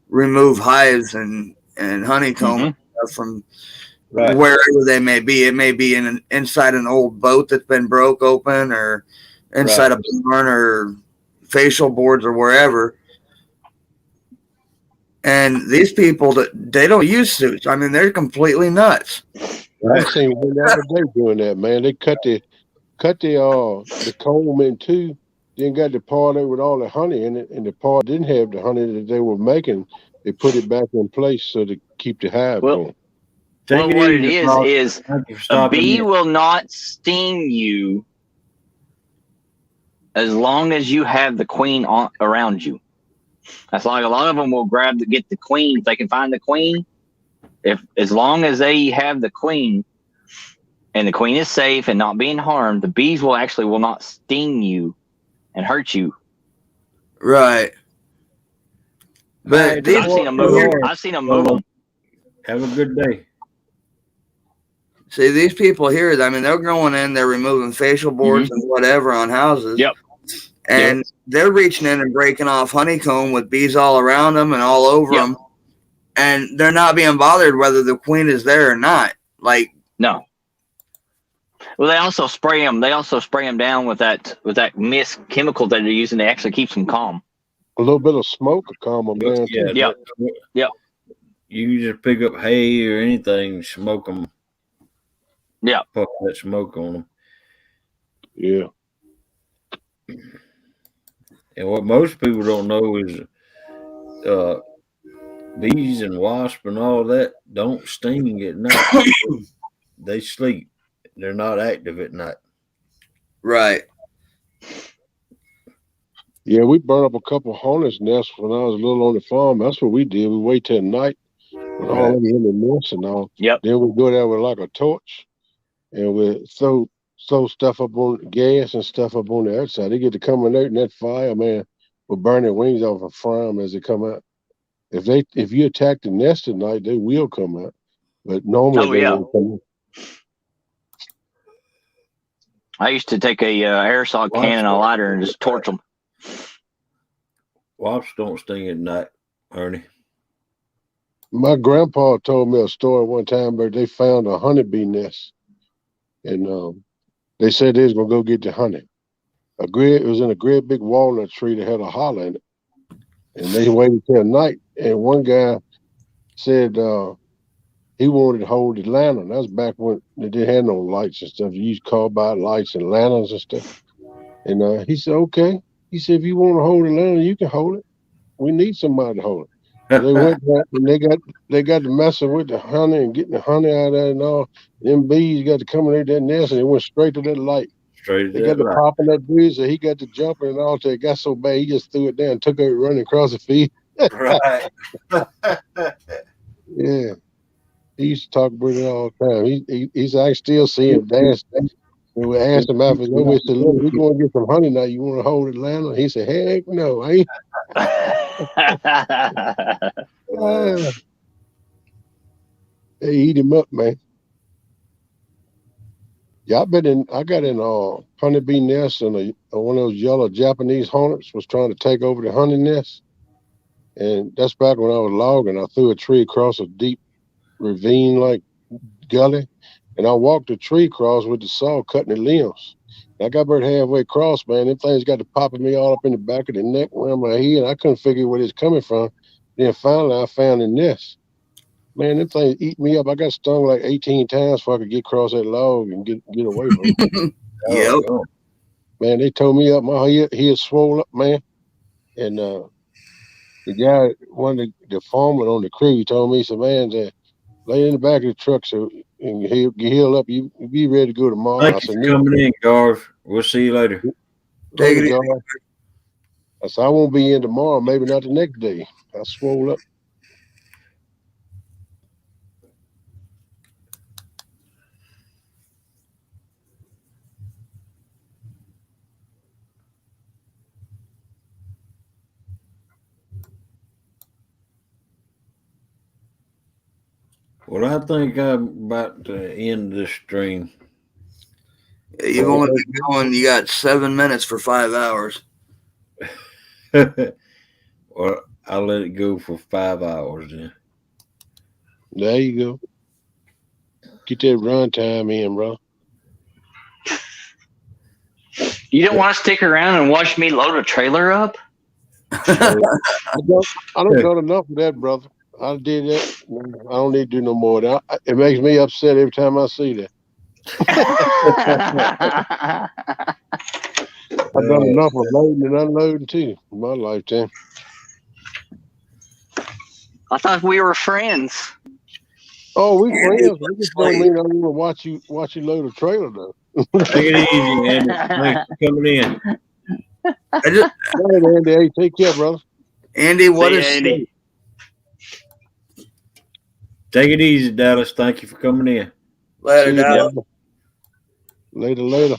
remove hives and honeycomb from wherever they may be. It may be inside an old boat that's been broke open, or inside a barn, or facial boards, or wherever. And these people, they don't use suits. I mean, they're completely nuts. I seen one the other day doing that, man. They cut the comb in two, then got the part there with all the honey in it, and the part didn't have the honey that they were making. They put it back in place so to keep the hive going. Well, what it is a bee will not sting you as long as you have the queen around you. That's like a lot of them will get the queen if they can find the queen. As long as they have the queen, and the queen is safe and not being harmed, the bees will not sting you and hurt you. Right. But I've seen them move. I've seen them move them. Have a good day. See, these people here, I mean, they're going in, they're removing facial boards and whatever on houses. Yep. And they're reaching in and breaking off honeycomb with bees all around them and all over them. And they're not being bothered whether the queen is there or not. Like, no. Well, they also spray them. They also spray them down with that mist chemical that they're using. That actually keeps them calm. A little bit of smoke will calm them down. Yep. You can just pick up hay or anything, smoke them. Yeah. Put that smoke on them. Yeah. And what most people don't know is bees and wasps and all that don't sting at night. They sleep. They're not active at night. Right. Yeah, we burned up a couple hornets' nests when I was a little on the farm. That's what we did. We wait till night with all of them in the nests and all. Yep. Then we go there with like a torch, and we throw stuff up on gas and stuff up on the outside. They get to come in there, and that fire, man, will burn their wings off and fry them as they come out. If you attack the nest at night, they will come out. But normally they won't come out. I used to take a aerosol can and a lighter and just torch them. Wasps don't sting at night, Ernie. My grandpa told me a story one time where they found a honeybee nest, and they said they was gonna go get the honey. It was in a great big walnut tree that had a hollow in it, and they waited till night. And one guy said he wanted to hold the lantern. That was back when they didn't have no lights and stuff. You used carbide lights and lanterns and stuff. And he said, okay. He said, if you want to hold the lantern, you can hold it. We need somebody to hold it. So they went back and they got to messing with the honey and getting the honey out of it and all. Them bees got to come in that nest and they went straight to that light. Straight They to got that to light. popping that breeze, so he got to jumping and all. It got so bad, he just threw it down, took it running across the field. Right. Yeah, he used to talk about it all the time. He's actually still seeing dance. And we asked him after it's over. We said, "Look, we're going to get some honey now. You want to hold Atlanta?" He said, "Heck no, I ain't." They eat him up, man. Yeah, I got in honeybee nest, and one of those yellow Japanese hornets was trying to take over the honey nest. And that's back when I was logging. I threw a tree across a deep ravine like gully, and I walked the tree across with the saw cutting the limbs. And I got about halfway across, man. Them things got to popping me all up in the back of the neck, around my head. I couldn't figure where it's coming from. Then finally I found the nest. Man, them things eat me up. I got stung like 18 times before I could get across that log and get away from it. Yep. Oh, Man, they tore me up. My head swole up, man. And the guy, one of the foreman on the crew, he told me, he said, man, lay in the back of the truck so and heal up. You be ready to go tomorrow. thank I you said, for coming in, Garv. We'll see you later. Take it "Later, easy. God." I said, I won't be in tomorrow, maybe not the next day. I swole up. Well, I think I'm about to end this stream. You've only been going, you got 7 minutes for 5 hours. Well, I'll let it go for 5 hours then. There you go. Get that run time in, bro. You don't want to stick around and watch me load a trailer up? I don't got enough of that, brother. I did that. I don't need to do no more of that. It makes me upset every time I see that. I've done enough of loading and unloading too in my lifetime. I thought we were friends. Oh, we Andy, friends. That just don't mean I want to watch you load a trailer though. Take it easy, Andy. Thanks for coming in. I just, All right, Andy. Hey, take care, brother. Andy, what See is ya, Andy. Take it easy, Dallas. Thank you for coming in. later, See you, Dallas? brother. Later.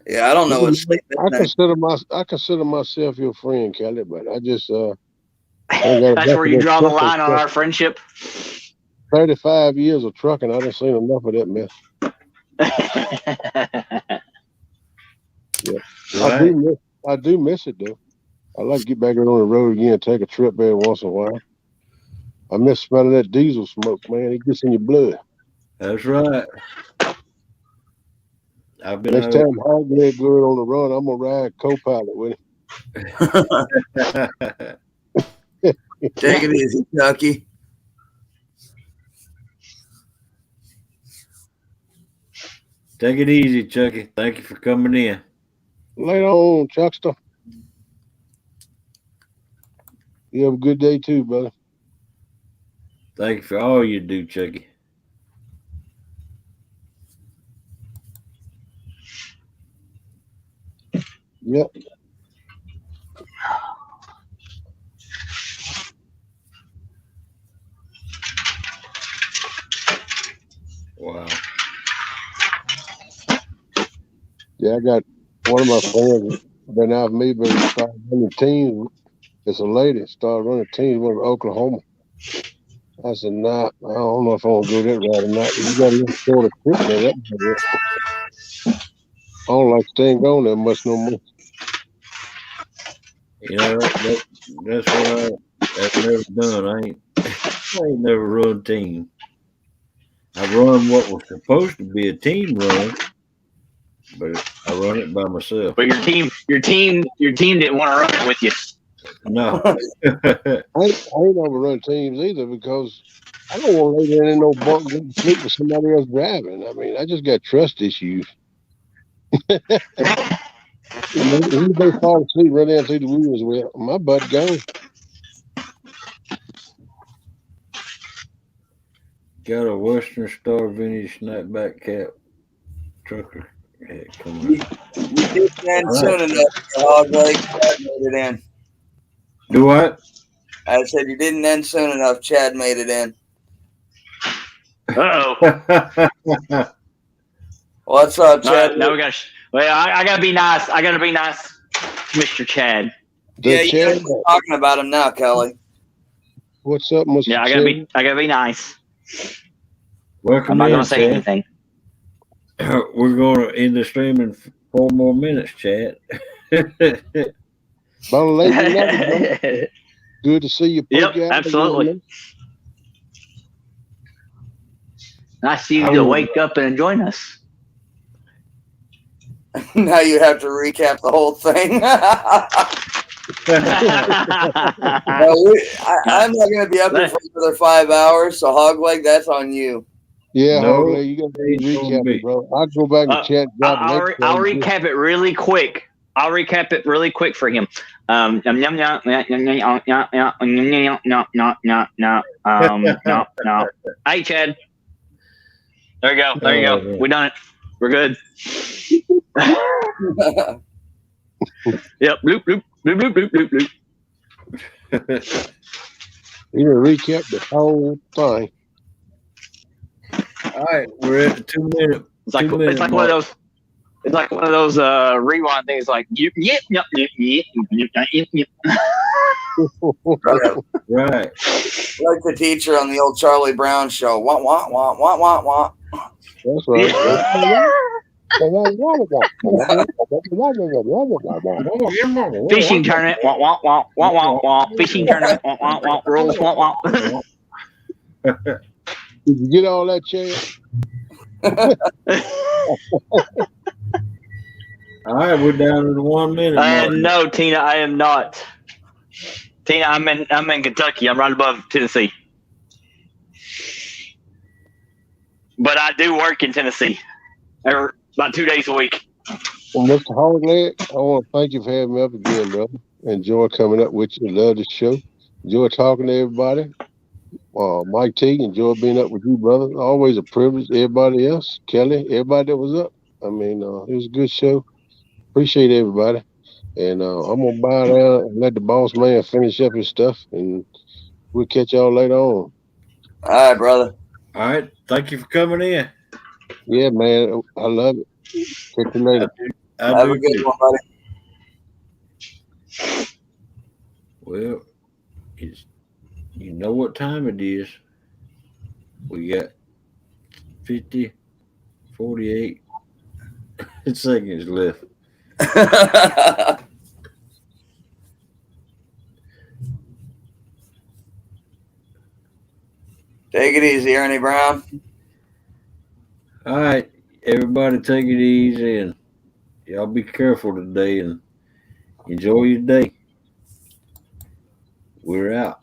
Yeah, I don't know what sleep is I next. consider myself your friend, Kelly, but I just ain't got That's enough where of you that draw the trucking line on stuff. our friendship. 35 years of trucking, I done seen enough of that mess. Right? I do miss it though. I like to get back on the road again and take a trip every once in a while. I miss smelling that diesel smoke, man. It gets in your blood. That's right. I've been Next out time Hoghead going on the run, I'm gonna ride co-pilot with Take it easy, Chucky. Take it easy, Chucky. Thank you for coming in. him. Later on, Chuckster. You have a good day too, brother. Thank you for all you do, Chucky. Yep. Wow. Yeah, I got one of my friends been out with me, but started running teams. It's a lady started running teams with Oklahoma. I said, nah, I don't know if I want to go that route or not. You got a little shorter trip, man. That might work. I don't like staying gone that much no more. You know, that's what I've never done. I ain't never run team. I run what was supposed to be a team run, but I run it by myself. But your team didn't want to run it with you. No. I ain't never run teams either because I don't want to lay there in no bunk and sleep with somebody else driving. I mean, I just got trust issues. He may fall asleep right down through the wheels. Well, my butt gone. Got a Western Star vintage snapback cap trucker hat coming. You didn't end soon enough, Hog Leg. Chad made it in. Do what? I said you didn't end soon enough. Chad made it in. What's up, Chad? No, we got. Well, I gotta be nice. I gotta be nice, Mr. Chad. Yeah, Chad, you're talking about him now, Kelly. what's up, Mr. Yeah, I gotta be nice. Welcome I'm not in, gonna say Chad. anything. We're going to end the stream in 4 more minutes, Chad. About 11, bro. Good to see you. Yep, absolutely. Nice of you to wake up and join us. Now you have to recap the whole thing. I'm not going to be up here for another 5 hours, so Hog Leg, that's on you. Yeah, No, Hog Leg, you got to recap it, bro. I'll go back and chat. I'll recap it really quick. I'll recap it really quick for him. Hey, Chad. There you go. There you go. We done it. We're good. Yep. Bloop, bloop, bloop, bloop, bloop, bloop, bloop. You gonna recap the whole thing. All right, we're at the 2 minute. It's like one of those. It's like one of those rewind things. Like yep. Right. Like the teacher on the old Charlie Brown show. Wah, wah, wah, wah, wah, wah. That's right. Fishing tournament. Wah, wah, wah, wah, wah, wah. Fishing tournament. Wah, wah, wah. Rules. Wah, wah. Did you get all that, Chad? All right, we're down to the 1 minute. No, Tina, I am not. Tina, I'm in Kentucky. I'm right above Tennessee. But I do work in Tennessee. About 2 days a week. Well, Mr. Hog Leg, I want to thank you for having me up again, brother. Enjoy coming up with you. Love the show. Enjoy talking to everybody. Mike T, enjoy being up with you, brother. Always a privilege. Everybody else, Kelly, everybody that was up. I mean, it was a good show. Appreciate everybody. And I'm going to bow down and let the boss man finish up his stuff. And we'll catch y'all later on. All right, brother. All right. Thank you for coming in. Yeah, man. I love it. Catch you later. Have a good one, buddy. Well, you know what time it is. We got 48 seconds left. Take it easy, Ernie Brown. All right, everybody take it easy and y'all be careful today and enjoy your day. We're out.